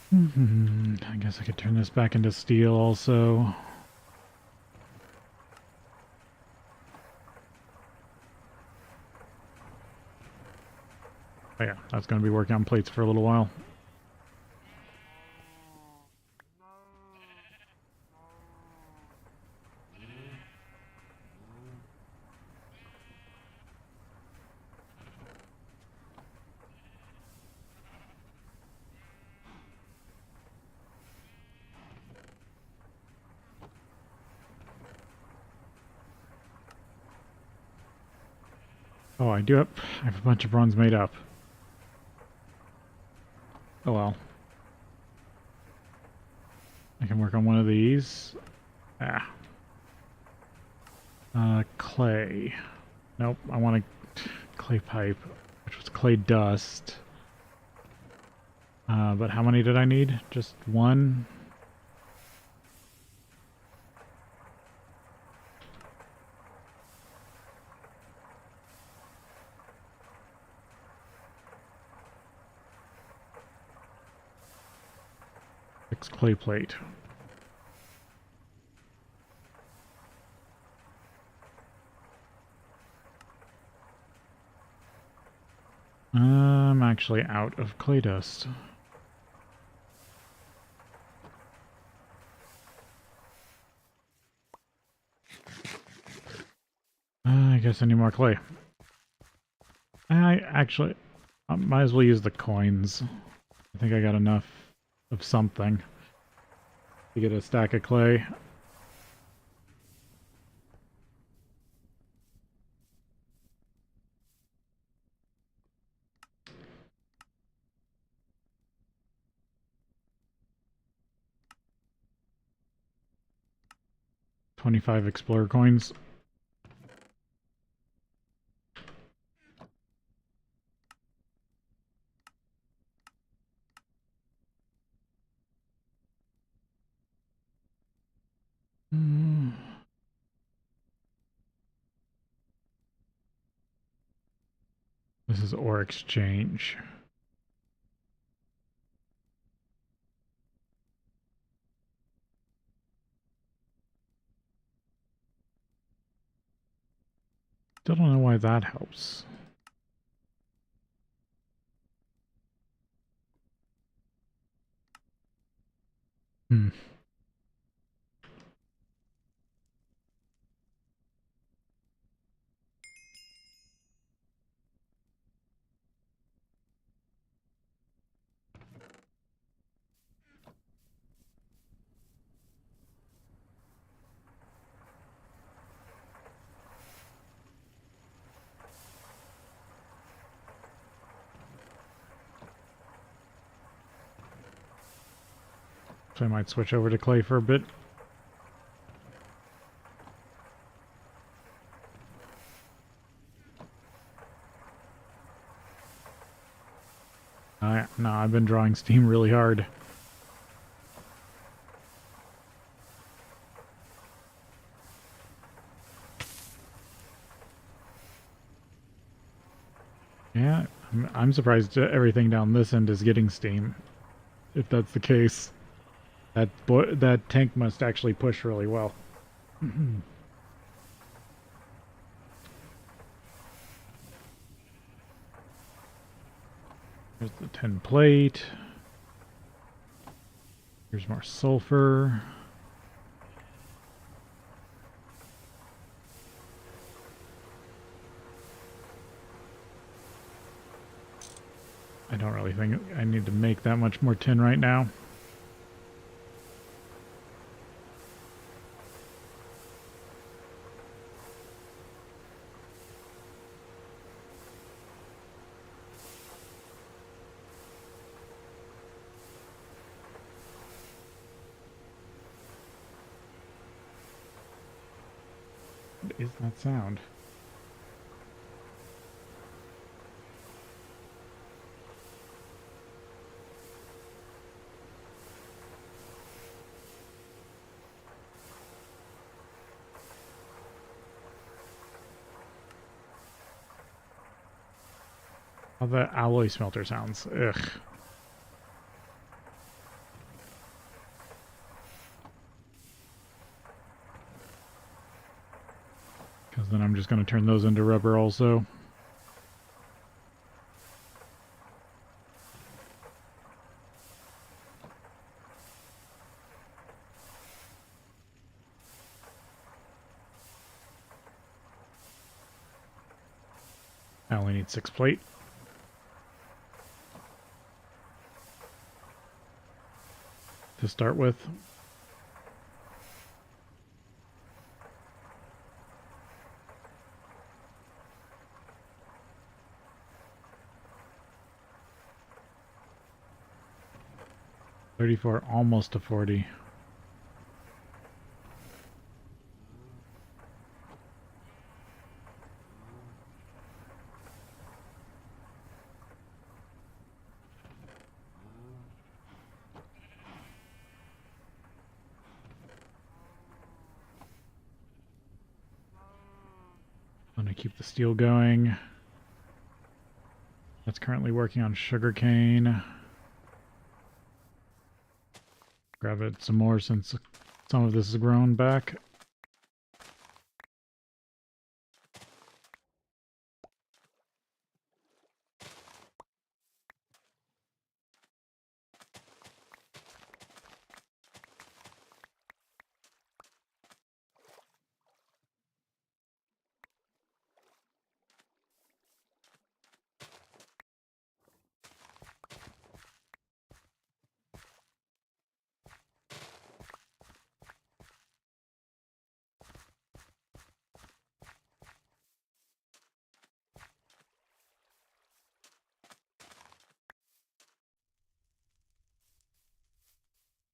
I guess I could turn this back into steel also. Oh yeah, that's going to be working on plates for a little while. Oh, I have a bunch of runs made up. Oh well. I can work on one of these. Clay. Nope, I want a clay pipe, which was clay dust. But how many did I need? Just one? Clay plate. I'm actually out of clay dust. I guess I need more clay. I actually might as well use the coins I think I got enough of something to get a stack of clay. $25 explorer coins. This is ore exchange. Still don't know why that helps. Hmm. So I might switch over to clay for a bit. No, I've been drawing steam really hard. Yeah, I'm surprised everything down this end is getting steam. If that's the case, that tank must actually push really well. There's the 10 plate. Here's more sulfur. I don't really think I need to make that much more tin right now. What is that sound? How the alloy smelter sounds. Ugh. Because then I'm just going to turn those into rubber also. I only need 6 plate. To start with. $34, almost to $40. I'm going to keep the steel going. That's currently working on sugarcane. Grab it some more since some of this is grown back.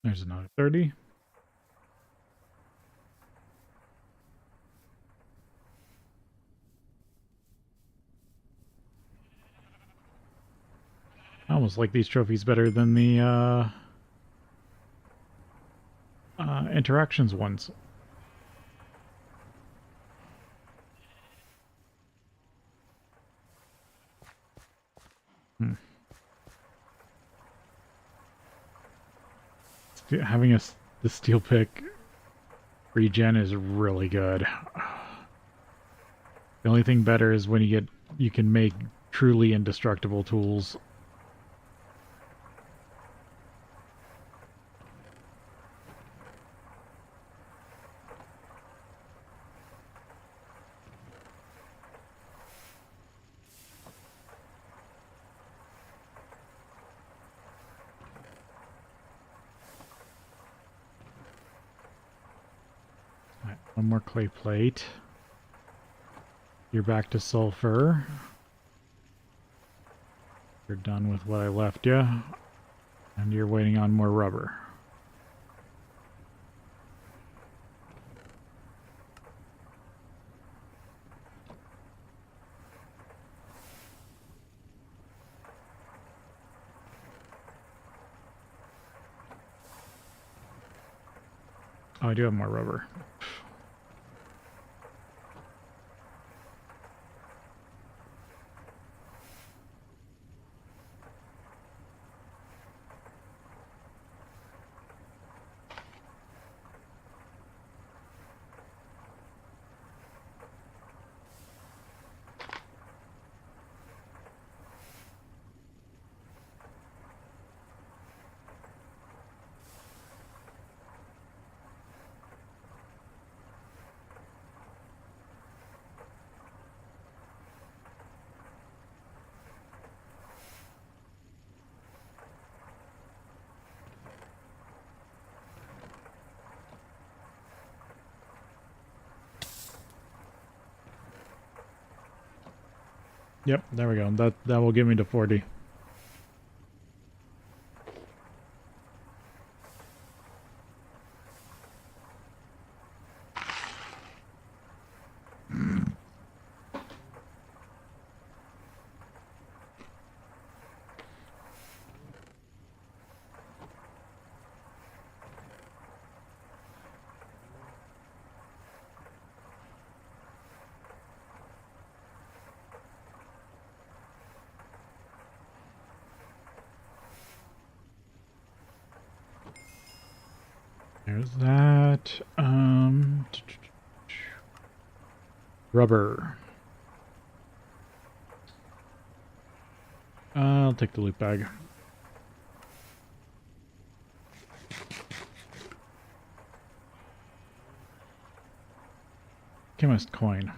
There's another 30. I almost like these trophies better than the interactions ones. Hmm. Having the steel pick regen is really good. The only thing better is when you can make truly indestructible tools. Alright, one more clay plate. You're back to sulfur. You're done with what I left you. And you're waiting on more rubber. Oh, I do have more rubber. Yep, there we go. That will get me to 40. There's that. Rubber. I'll take the loot bag. Chemist coin.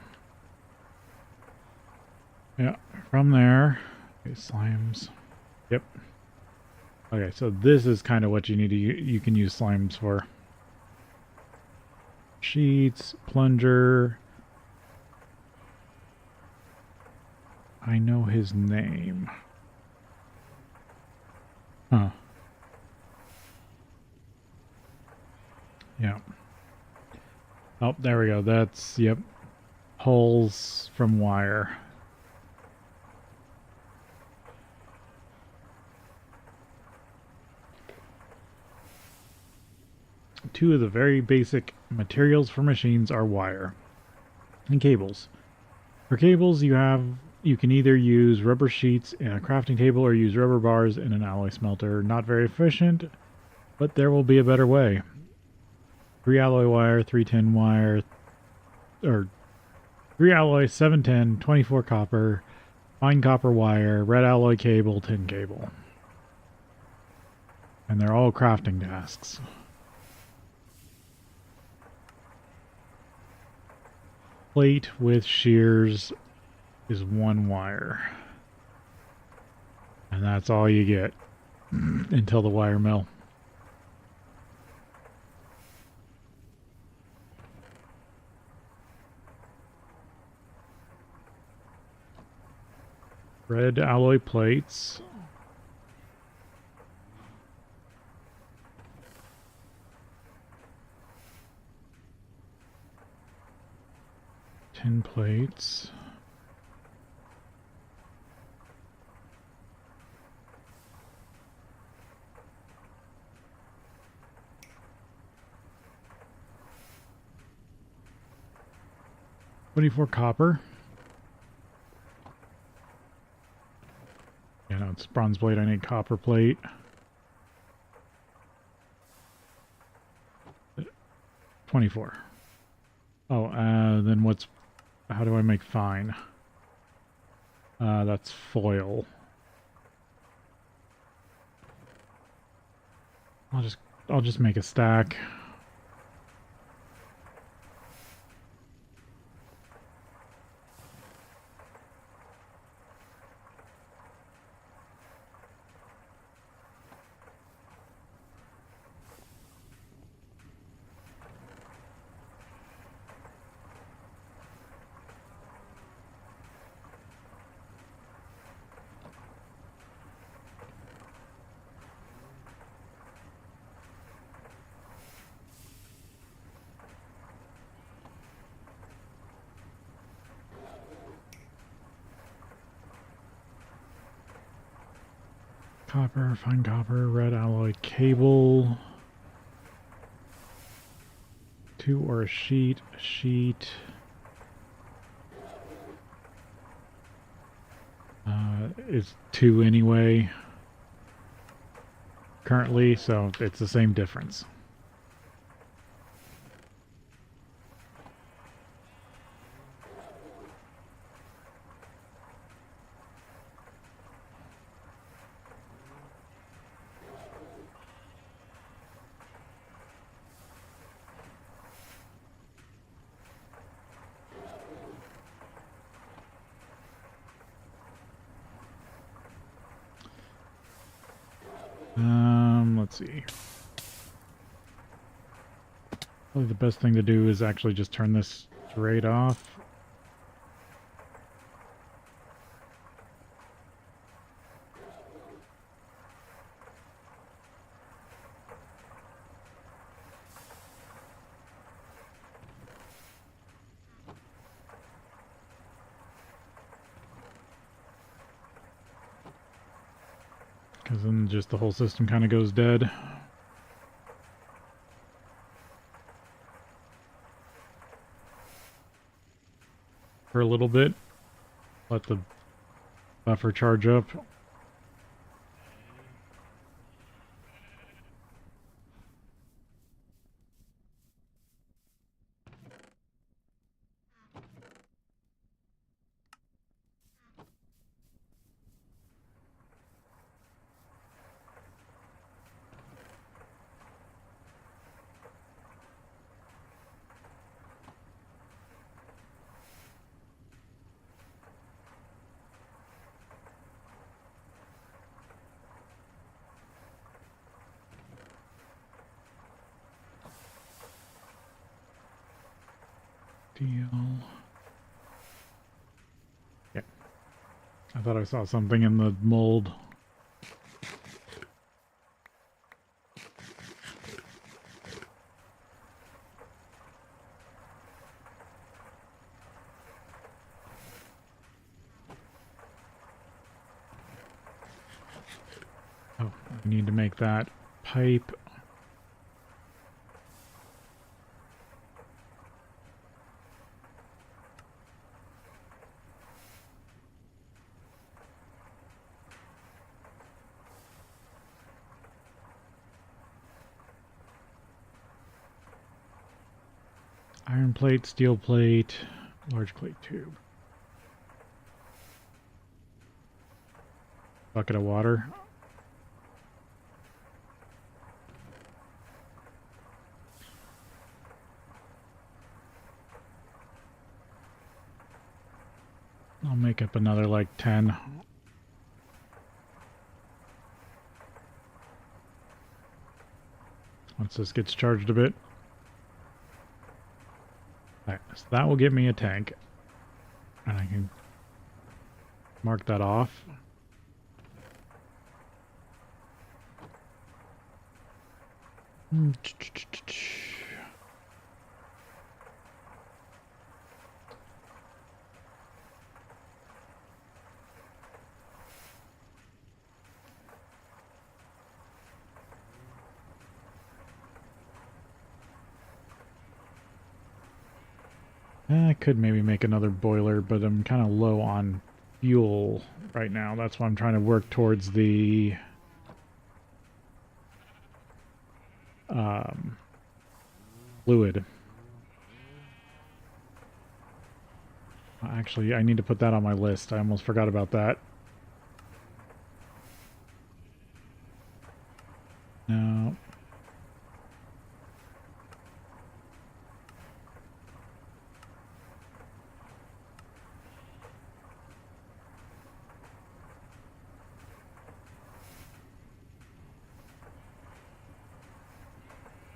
Yeah, from there. Okay, slimes. Yep. Okay, so this is kind of what you need to you can use slimes for. Sheets, plunger. I know his name. Huh. Yeah. Oh, there we go. That's, yep. Holes from wire. Two of the very basic materials for machines are wire and cables. For cables, you can either use rubber sheets in a crafting table or use rubber bars in an alloy smelter. Not very efficient, but there will be a better way. 3 alloy wire, 3 tin wire, or 3 alloy, 7 tin, 24 copper, fine copper wire, red alloy cable, tin cable. And they're all crafting tasks. Plate with shears is 1 wire. And that's all you get until the wire mill. Red alloy plates. Tin plates. $24 copper. Yeah, no, it's bronze plate. I need copper plate. 24. Oh, then what's... How do I make fine? That's foil. I'll just make a stack. Copper, fine copper, red alloy cable. 2 or a sheet. A sheet. Is 2 anyway. Currently, so it's the same difference. Let's see. Probably the best thing to do is actually just turn this straight off. Because then just the whole system kind of goes dead. For a little bit. Let the buffer charge up. Deal. Yeah. I thought I saw something in the mold. Oh, I need to make that pipe. Iron plate, steel plate, large plate tube. Bucket of water. I'll make up another like 10. Once this gets charged a bit. Alright, so that will get me a tank. And I can mark that off. I could maybe make another boiler, but I'm kind of low on fuel right now. That's why I'm trying to work towards the um, fluid. Actually, I need to put that on my list. I almost forgot about that. No.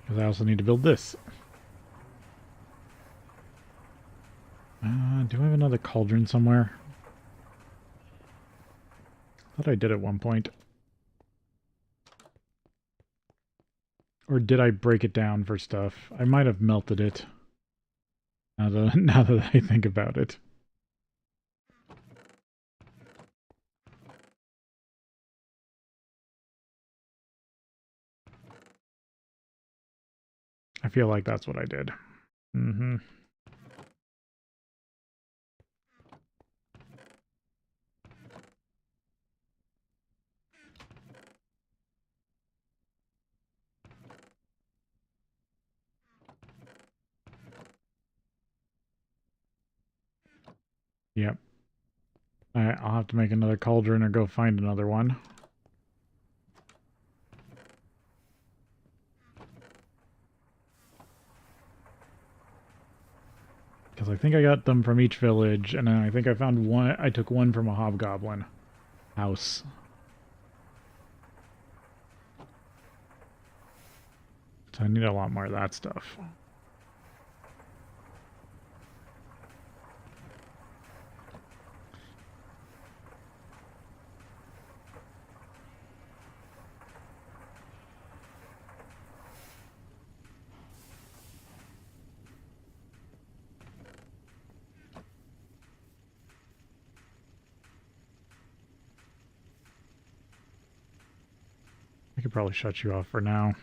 Because I also need to build this. Do I have another cauldron somewhere? I thought I did at one point. Or did I break it down for stuff? I might have melted it. Now that I think about it. I feel like that's what I did. Mm-hmm. Yep. I'll have to make another cauldron or go find another one. Because I think I got them from each village, and then I think I found one. I took one from a hobgoblin house. So I need a lot more of that stuff. I could probably shut you off for now.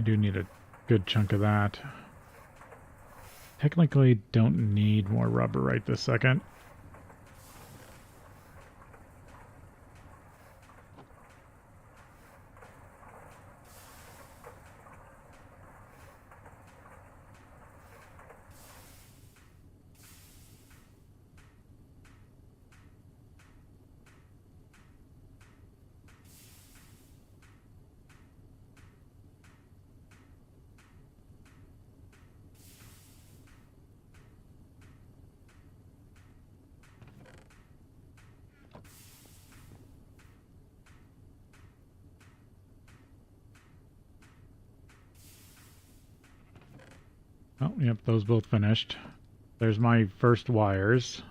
I do need a good chunk of that. Technically don't need more rubber right this second. Oh, yep, those both finished. There's my first wires.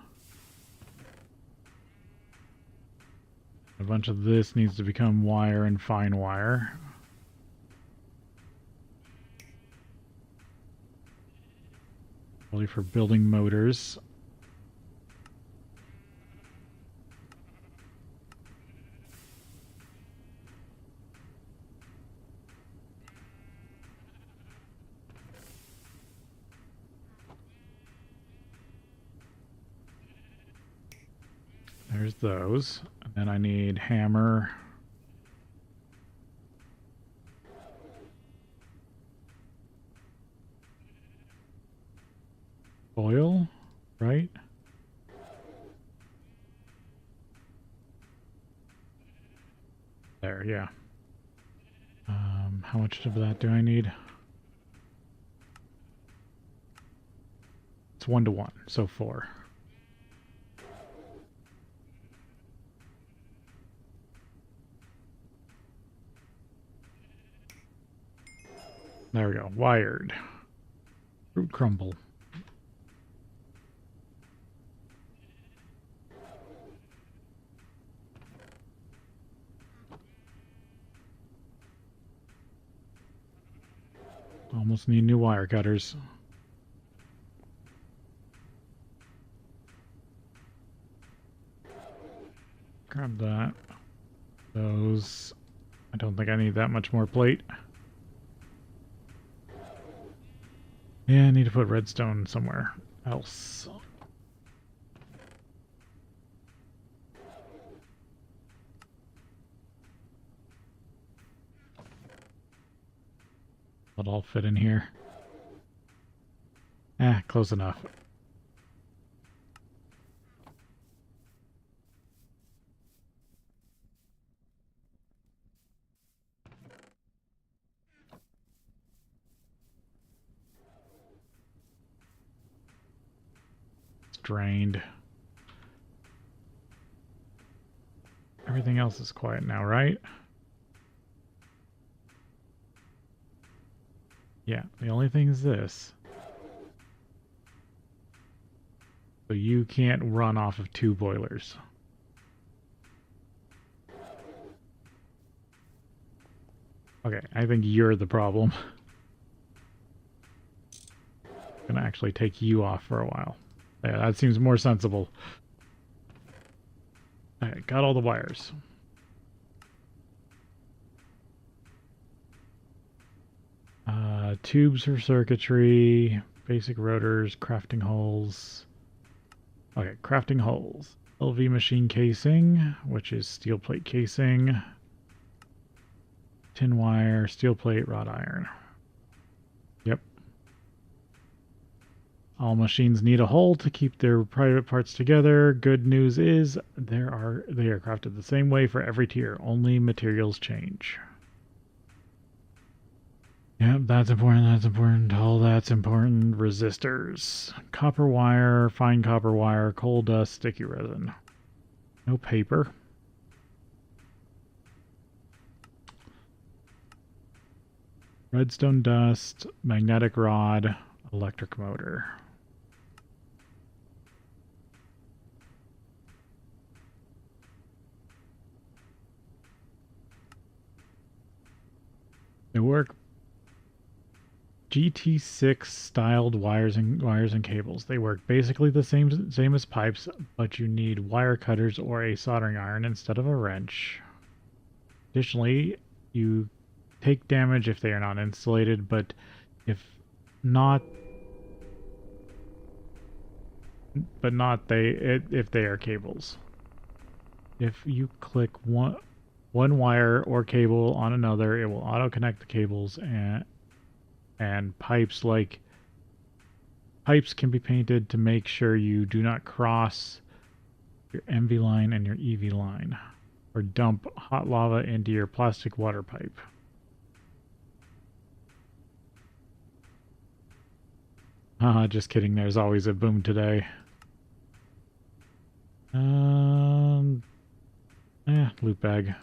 A bunch of this needs to become wire and fine wire. Probably for building motors. There's those. And then I need hammer. Oil, right? There, yeah. How much of that do I need? It's 1 to 1, so 4. There we go. Wired. Fruit crumble. Almost need new wire cutters. Grab that. Those. I don't think I need that much more plate. Yeah, I need to put redstone somewhere else. It'll all fit in here. Close enough. It's drained. Everything else is quiet now, right? Yeah, the only thing is this. So you can't run off of 2 boilers. Okay, I think you're the problem. I'm gonna actually take you off for a while. Yeah, that seems more sensible. Alright, got all the wires. Tubes for circuitry, basic rotors, crafting holes. Okay, crafting holes. LV machine casing, which is steel plate casing. Tin wire, steel plate, wrought iron. Yep. All machines need a hole to keep their private parts together. Good news is they are crafted the same way for every tier. Only materials change. Yep, that's important, all that's important. Resistors. Copper wire, fine copper wire, coal dust, sticky resin. No paper. Redstone dust, magnetic rod, electric motor. They work GT6 styled wires and cables. They work basically the same as pipes, but you need wire cutters or a soldering iron instead of a wrench. Additionally, you take damage if they are not insulated, but if not if they are cables. If you click one wire or cable on another, it will auto connect the cables, and pipes can be painted to make sure you do not cross your MV line and your EV line, or dump hot lava into your plastic water pipe. Just kidding, there's always a boom today. Loot bag.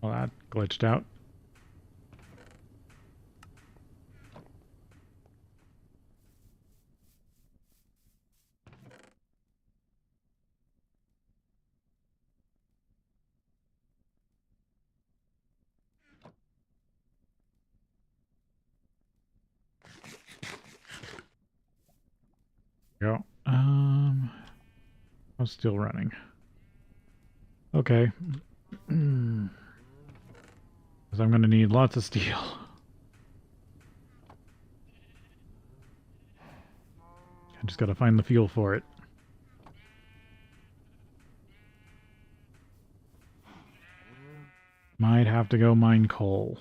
Well, that glitched out. Go. I'm still running. Okay. Because I'm going to need lots of steel. I just got to find the fuel for it. Might have to go mine coal.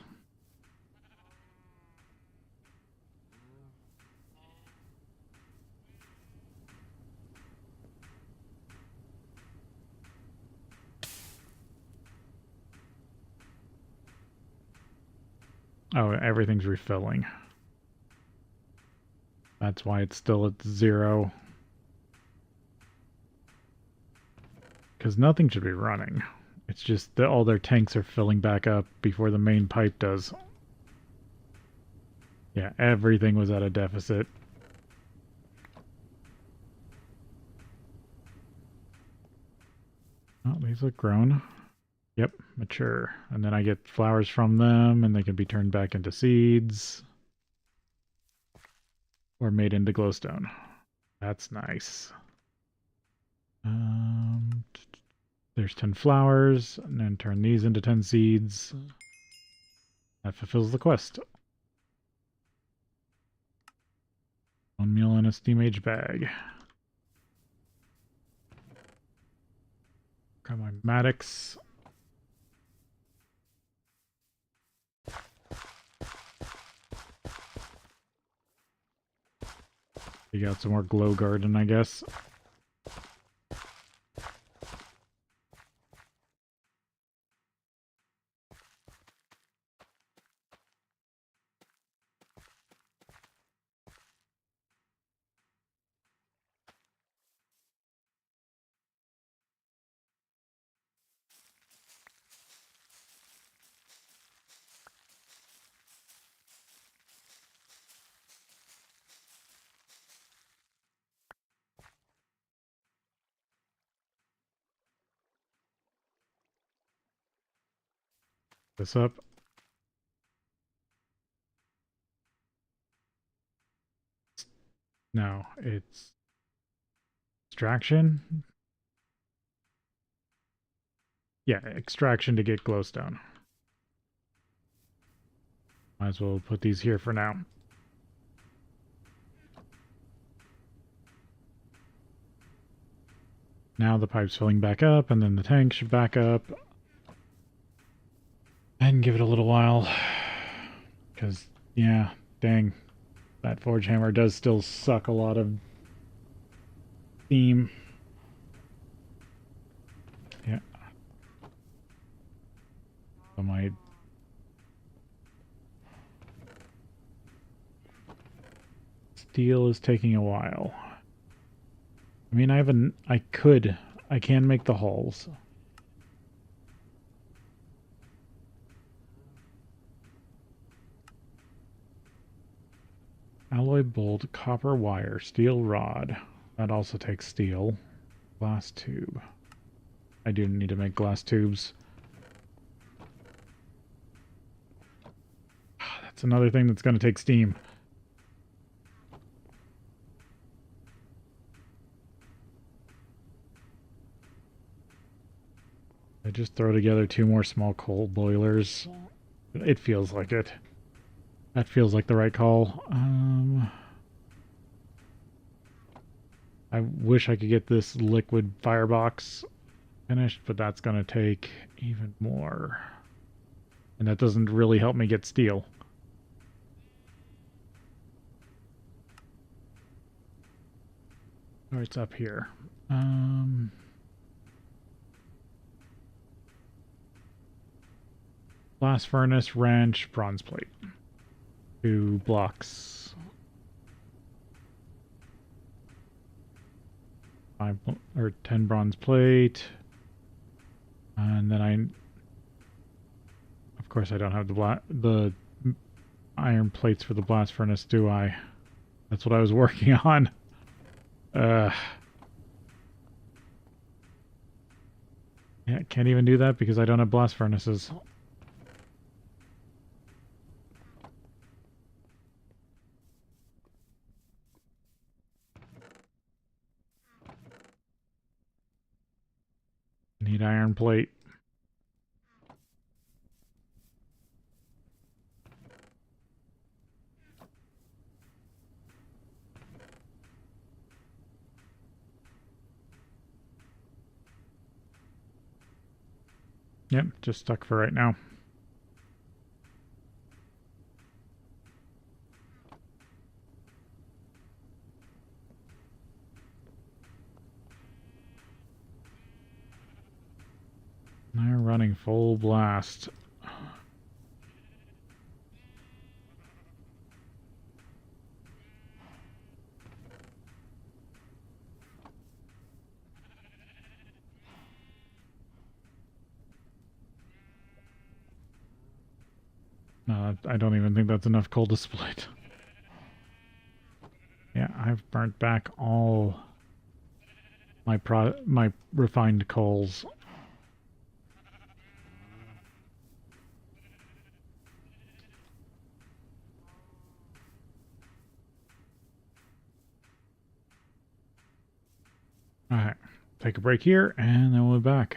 Oh, everything's refilling. That's why it's still at 0. Because nothing should be running. It's just that all their tanks are filling back up before the main pipe does. Yeah, everything was at a deficit. Oh, these look grown. Yep, mature. And then I get flowers from them, and they can be turned back into seeds. Or made into glowstone. That's nice. There's 10 flowers, and then turn these into 10 seeds. That fulfills the quest. 1 meal in a steam age bag. Got my Maddox. You got some more glow garden, I guess. This up. No, it's extraction. Yeah, extraction to get glowstone. Might as well put these here for now. Now the pipe's filling back up, and then the tank should back up. And give it a little while. Because, yeah, dang. That forge hammer does still suck a lot of steam. Yeah. So my steel is taking a while. I mean, I can make the hulls. Alloy bolt, copper wire, steel rod. That also takes steel. Glass tube. I do need to make glass tubes. That's another thing that's going to take steam. I just throw together 2 more small coal boilers. It feels like it. That feels like the right call. I wish I could get this liquid firebox finished, but that's going to take even more. And that doesn't really help me get steel. Oh, it's up here. Blast furnace, wrench, bronze plate. 2 blocks. 5 or 10 bronze plate. And then of course I don't have the iron plates for the blast furnace, do I? That's what I was working on. Yeah, can't even do that because I don't have blast furnaces. Need iron plate. Yep, just stuck for right now. They're running full blast. I don't even think that's enough coal to split. Yeah, I've burnt back all my refined coals. Alright, take a break here, and then we'll be back.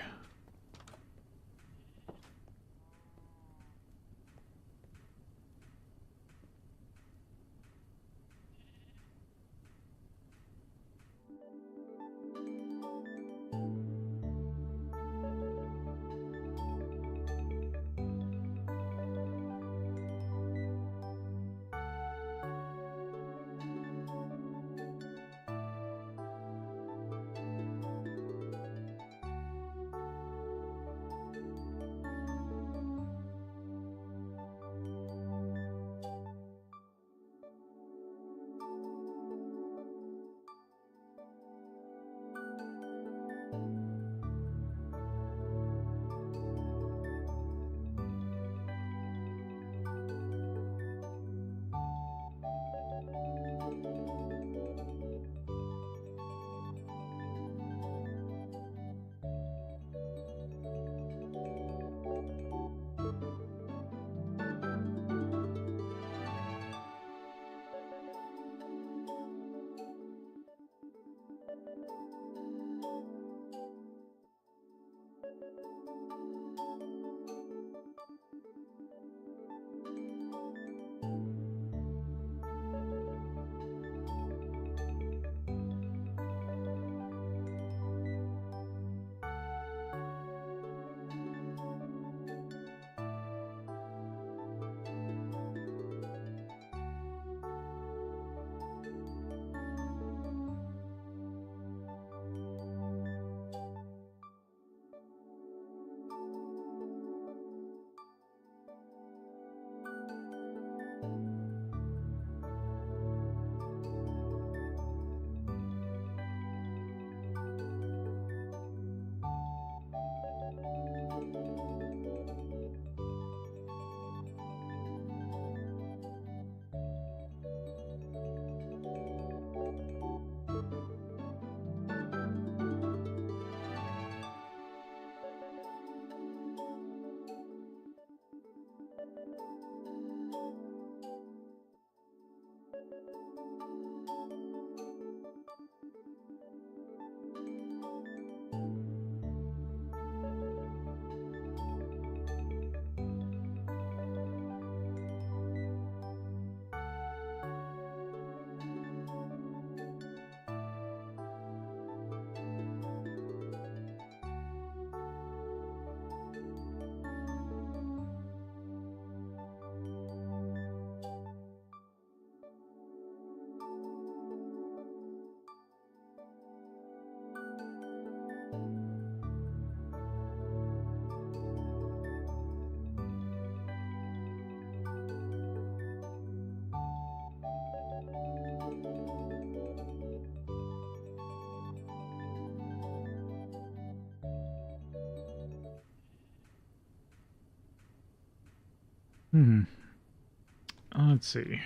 Let's see.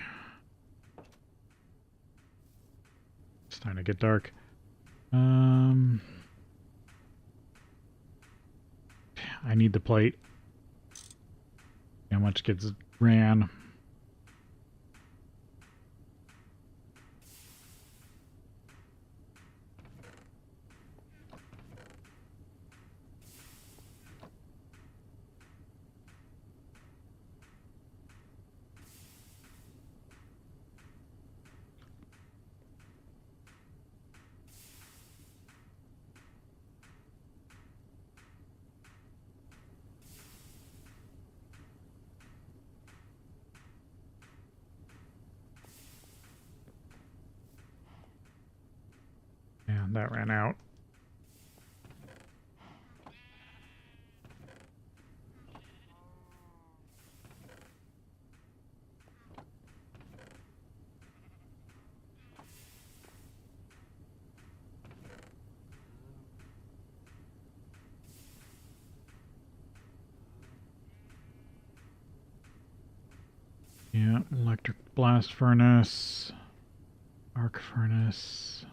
It's starting to get dark. I need the plate. How much gets ran? And that ran out. Yeah, electric blast furnace, arc furnace.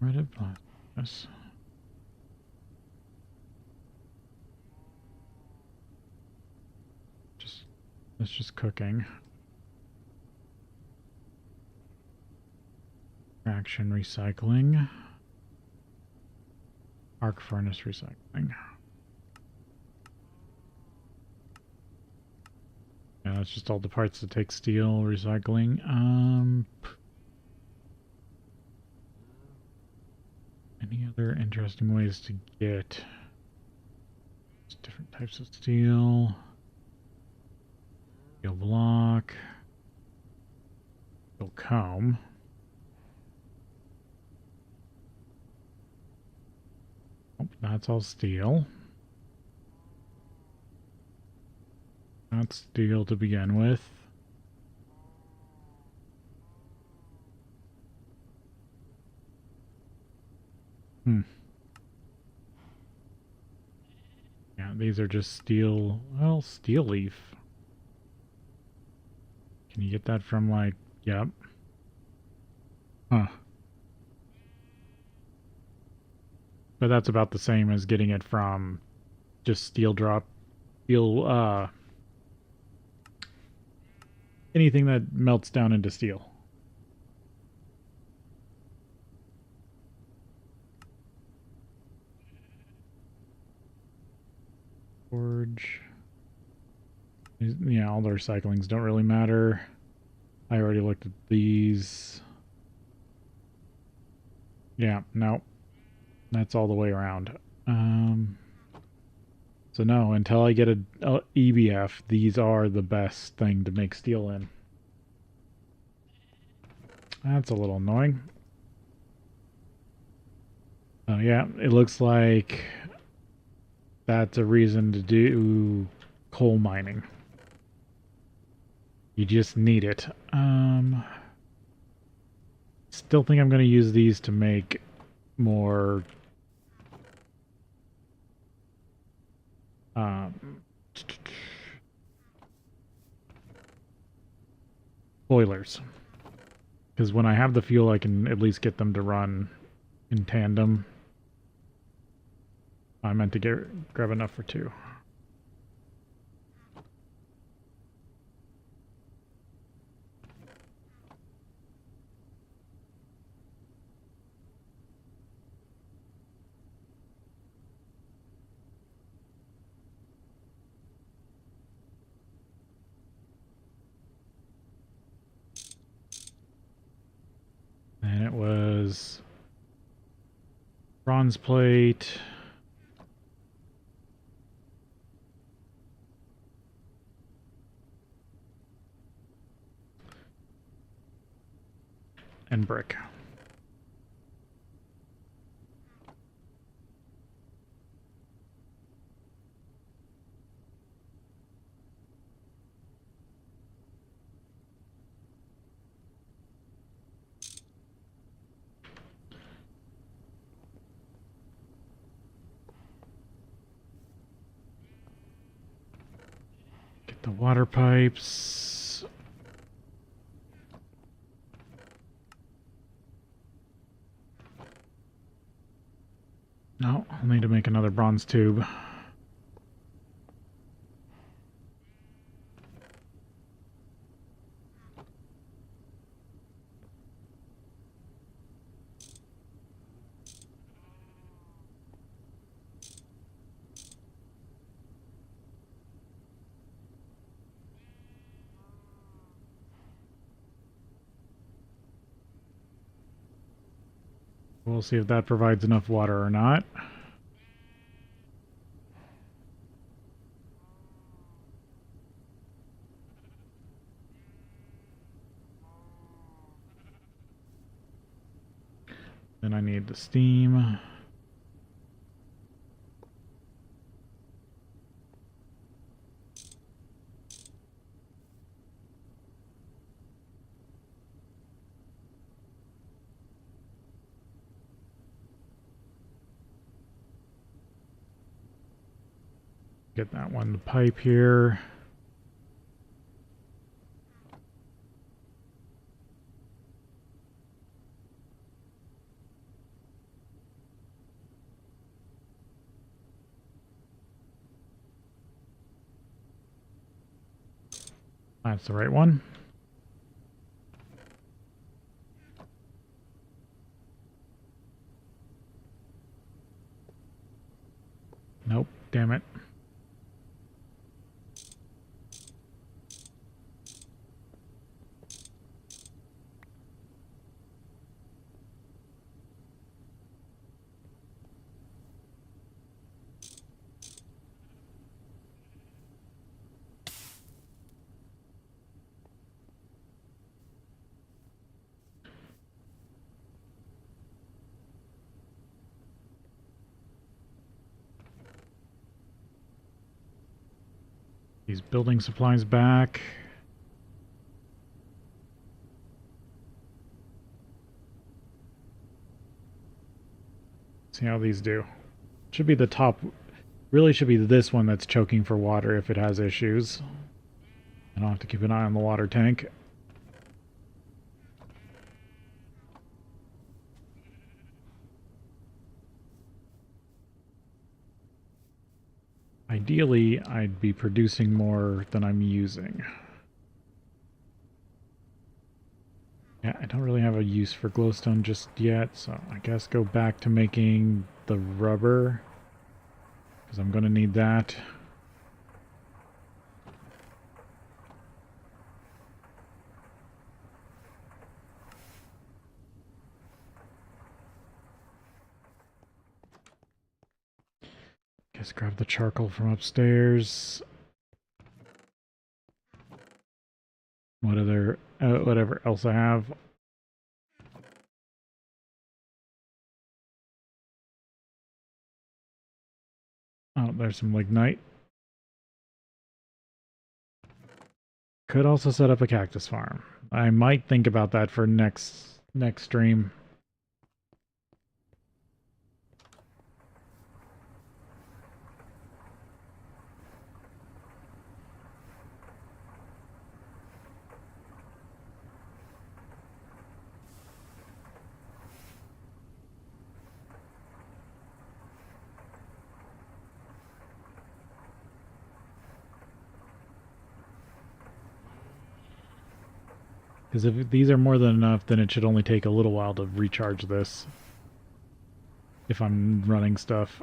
Red blast furnace. It's just cooking. Fraction recycling. Arc furnace recycling. Yeah, that's just all the parts that take steel recycling. Any other interesting ways to get different types of steel? Steel block. Steel comb. Oh, that's all steel. That's steel to begin with. Yeah, these are just steel. Well, steel leaf. Can you get that from, like, yep. Huh. But that's about the same as getting it from just steel, anything that melts down into steel. Forge. Yeah, all the recyclings don't really matter. I already looked at these. Yeah, no. That's all the way around. So no, until I get a EBF, these are the best thing to make steel in. That's a little annoying. Oh yeah, it looks like that's a reason to do coal mining. You just need it. Still think I'm going to use these to make more boilers. Because when I have the fuel, I can at least get them to run in tandem. I meant to grab enough for 2. And it was bronze plate. And brick. Get the water pipes. No, I'll need to make another bronze tube. We'll see if that provides enough water or not. Then I need the steam. Get that one pipe here. That's the right one. Nope, damn it. These building supplies back. See how these do. Should be the top. Really should be this one that's choking for water if it has issues. I don't have to keep an eye on the water tank. Ideally, I'd be producing more than I'm using. Yeah, I don't really have a use for glowstone just yet, so I guess go back to making the rubber, because I'm going to need that. Guess grab the charcoal from upstairs. Whatever else I have. Oh, there's some lignite. Could also set up a cactus farm. I might think about that for next stream. Because if these are more than enough, then it should only take a little while to recharge this. If I'm running stuff.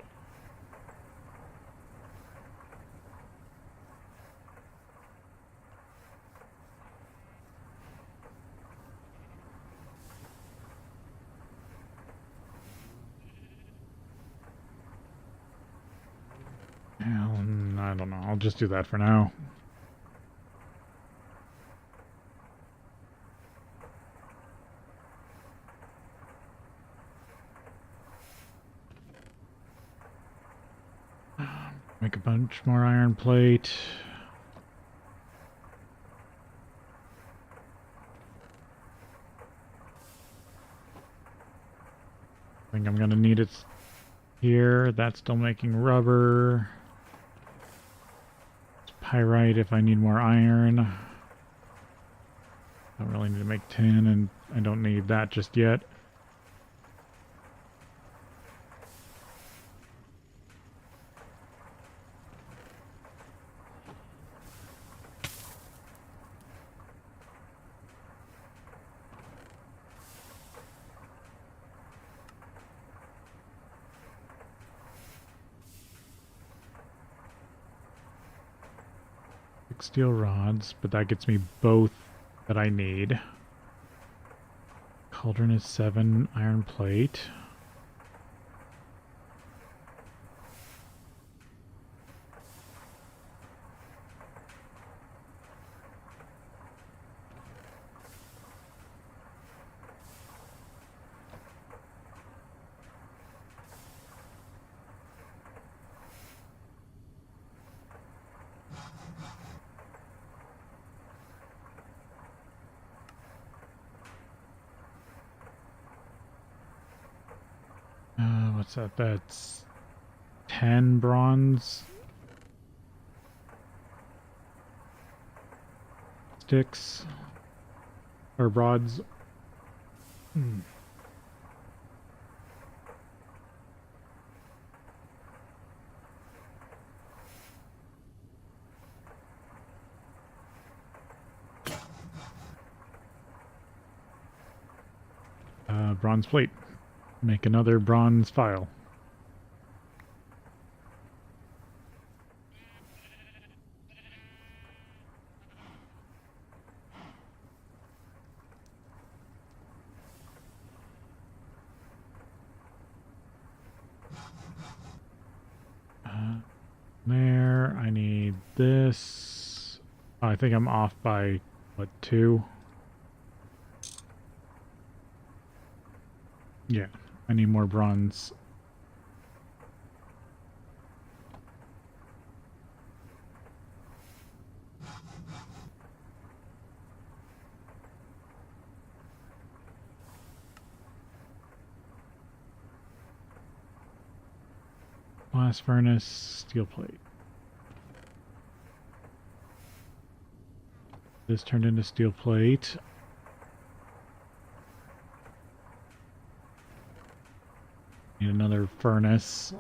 I don't know. I'll just do that for now. Make a bunch more iron plate. I think I'm gonna need it here. That's still making rubber. It's pyrite if I need more iron. Don't really need to make tin, and I don't need that just yet. Steel rods, but that gets me both that I need. Cauldron is 7 iron plate. What's that? That's 10 bronze. sticks or rods. Bronze plate. Make another bronze file. There, I need this. Oh, I think I'm off by, what, 2? Yeah, I need more bronze. Blast furnace, steel plate. This turned into steel plate. Need another furnace.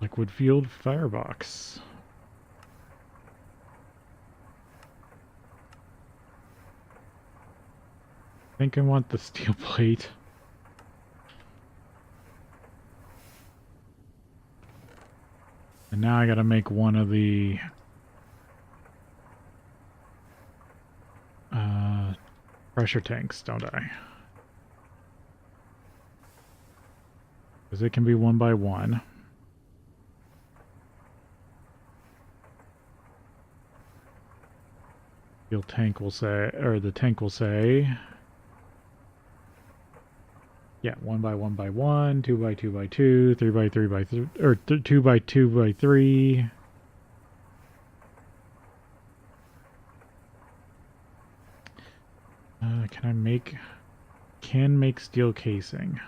Liquid fueled firebox. I think I want the steel plate. And now I gotta make one of the pressure tanks, don't I? Because it can be 1 by 1. Fuel tank will say, or the tank will say, yeah, 1 by 1 by 1, 2 by 2 by 2, 3 by 3 by 3, or 2 by 2 by 3. Can make steel casing.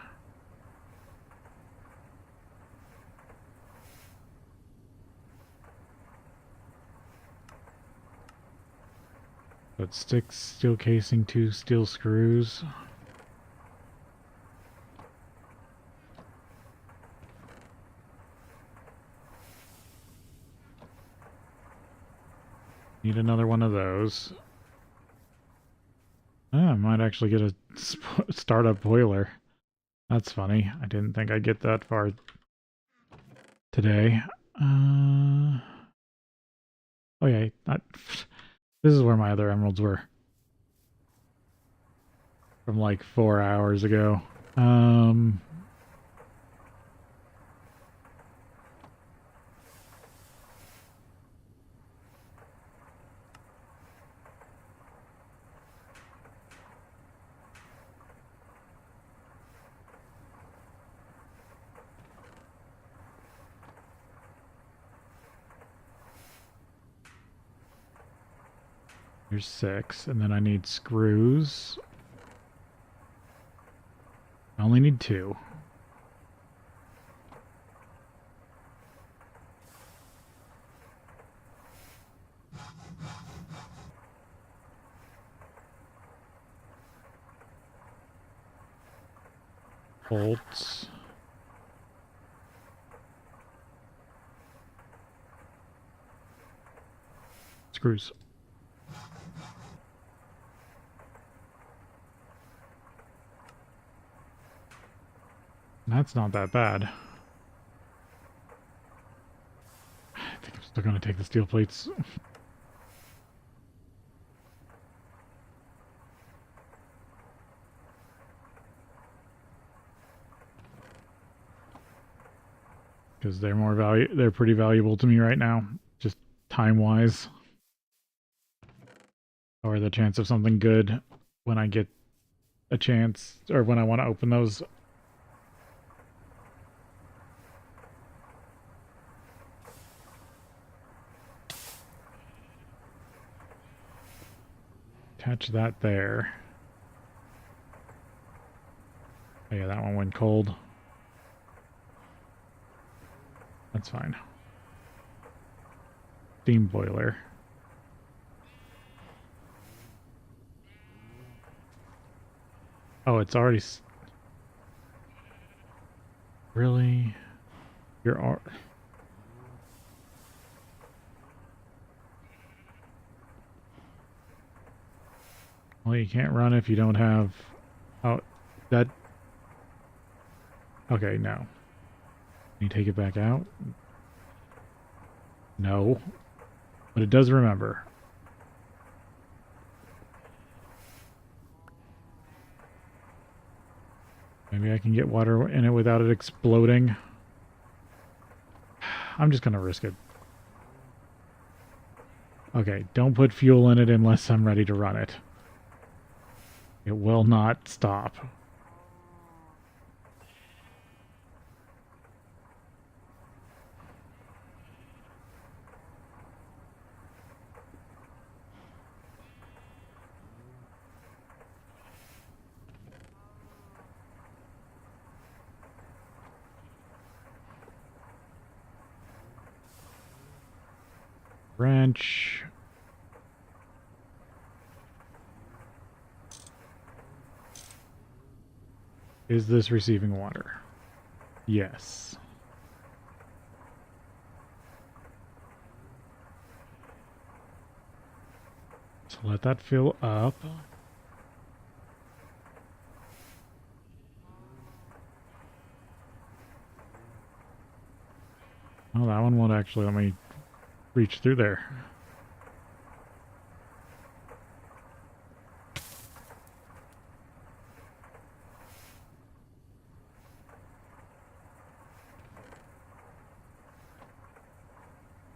But sticks, steel casing, 2 steel screws. Need another one of those. I might actually get a startup boiler. That's funny. I didn't think I'd get that far today. Oh yeah, this is where my other emeralds were. From like 4 hours ago. Here's 6, and then I need screws. I only need 2. Bolts. Screws. That's not that bad. I think I'm still going to take the steel plates. Because they're pretty valuable to me right now, just time-wise. Or the chance of something good when I get a chance, or when I want to open those. Attach that there. Oh yeah, that one went cold. That's fine. Steam boiler. Oh, it's already... Really? You're... Well, you can't run if you don't have... Oh, that... Okay, no. Can you take it back out? No. But it does remember. Maybe I can get water in it without it exploding. I'm just going to risk it. Okay, don't put fuel in it unless I'm ready to run it. It will not stop. Wrench. Is this receiving water? Yes. So let that fill up. Oh, that one won't actually let me reach through there.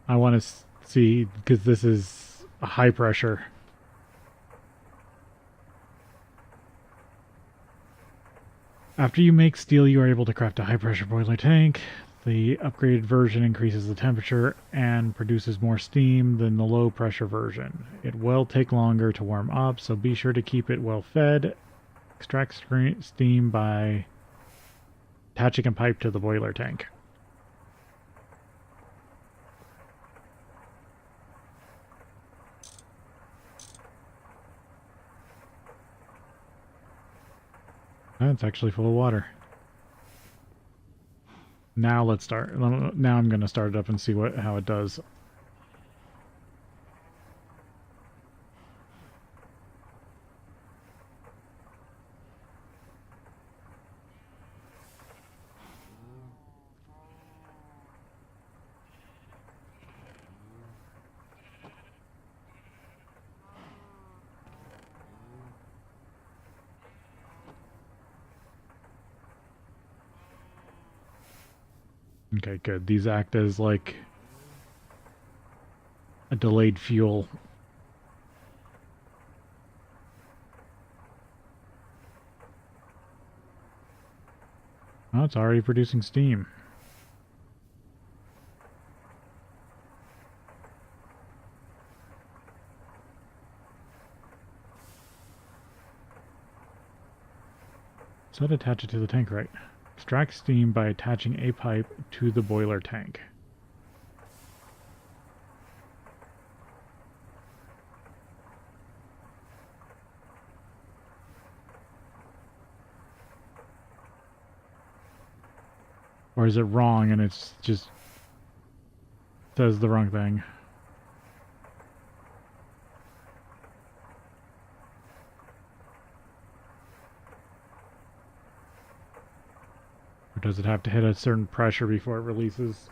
I want to see, because this is a high pressure. After you make steel, you are able to craft a high pressure boiler tank. The upgraded version increases the temperature and produces more steam than the low pressure version. It will take longer to warm up, so be sure to keep it well fed. Extract steam by attaching a pipe to the boiler tank. It's actually full of water. Now let's start. Now I'm going to start it up and see how it does. Okay, good. These act as like a delayed fuel. Oh, it's already producing steam. So I'd attach it to the tank, right? Extract steam by attaching a pipe to the boiler tank. Or is it wrong and it's just says the wrong thing? Or does it have to hit a certain pressure before it releases?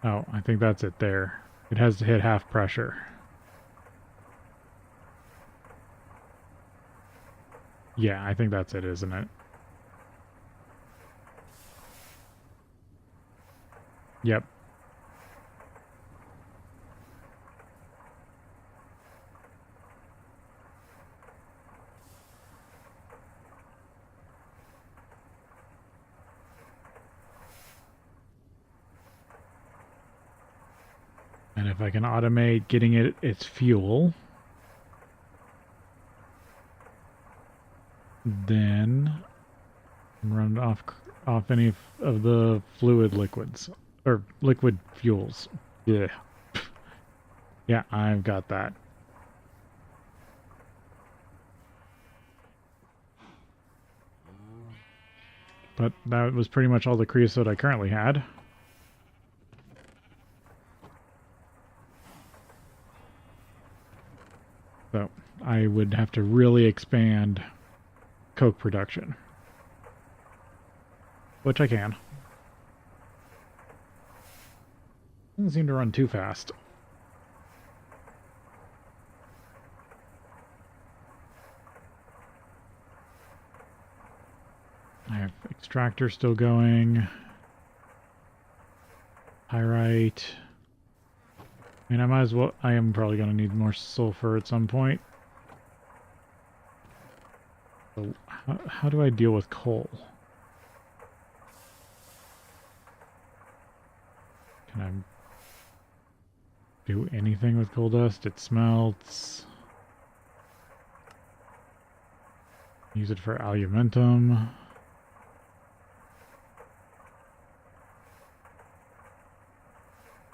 Oh, I think that's it there. It has to hit half pressure. Yeah, I think that's it, isn't it? Yep. And if I can automate getting it its fuel, then run off any of the fluid liquids or liquid fuels. Yeah. Yeah, I've got that. But that was pretty much all the creosote I currently had. So I would have to really expand coke production, which I can. Doesn't seem to run too fast. I have extractor still going. Pyrite. I mean, I might as well. I am probably going to need more sulfur at some point. So how do I deal with coal? Can I do anything with coal dust? It smelts. Use it for aluminum.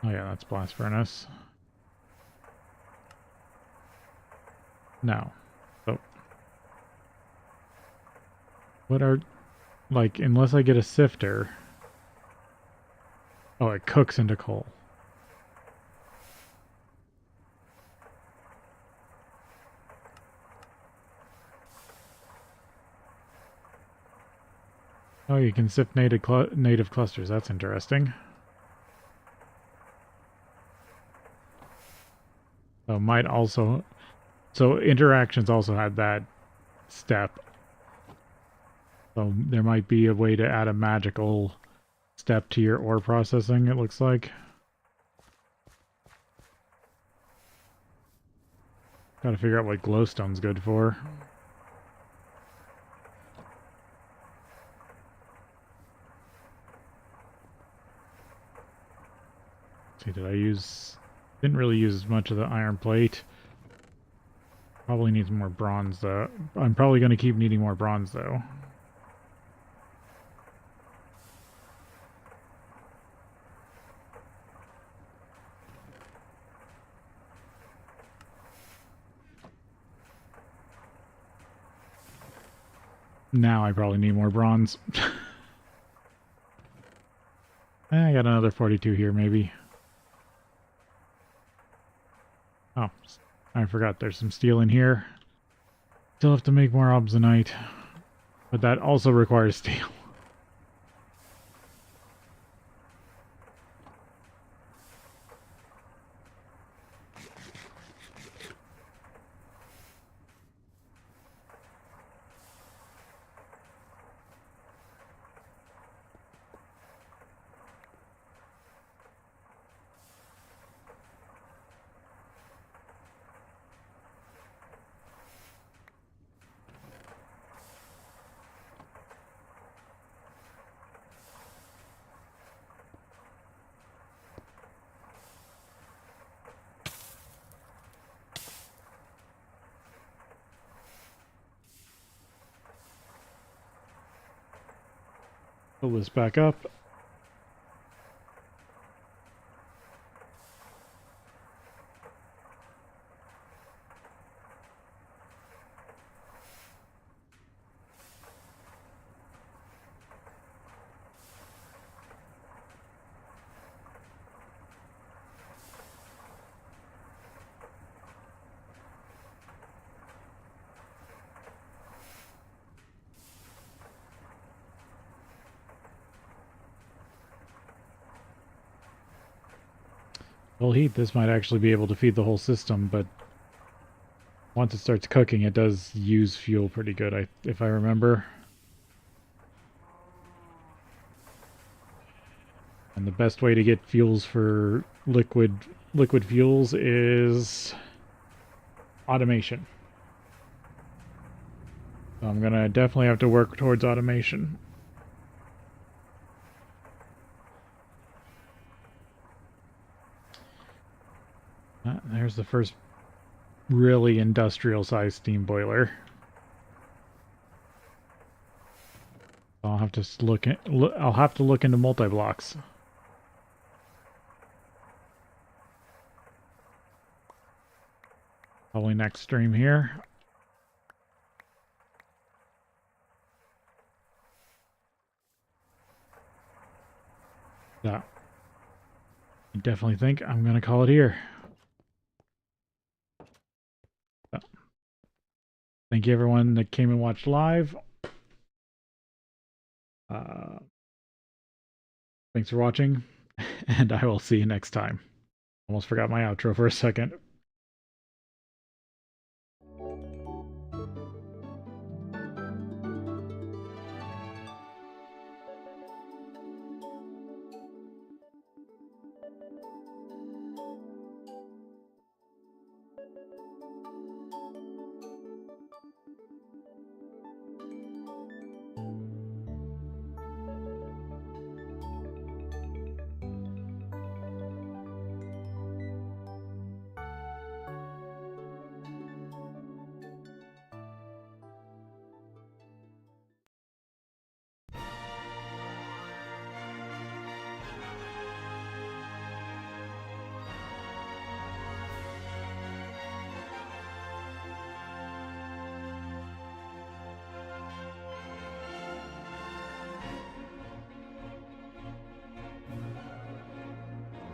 Oh yeah, that's blast furnace. No. So what are, like, unless I get a sifter. Oh, it cooks into coal. Oh, you can sift native clusters. That's interesting. So might also, so interactions also had that step. So there might be a way to add a magical step to your ore processing, it looks like. Gotta figure out what glowstone's good for. Let's see, did I use... Didn't really use much of the iron plate. Probably needs more bronze, though. I'm probably going to keep needing more bronze, though. Now I probably need more bronze. I got another 42 here, maybe. Oh, I forgot there's some steel in here. Still have to make more obsidianite. But that also requires steel. Pull this back up. Well, heat, this might actually be able to feed the whole system, but once it starts cooking, it does use fuel pretty good, if I remember. And the best way to get fuels for liquid fuels is automation. So I'm gonna definitely have to work towards automation. There's the first really industrial sized steam boiler. I'll have to I'll have to look into multi-blocks. Probably next stream here. Yeah. I definitely think I'm gonna call it here. So, thank you everyone that came and watched live. Thanks for watching, and I will see you next time. Almost forgot my outro for a second.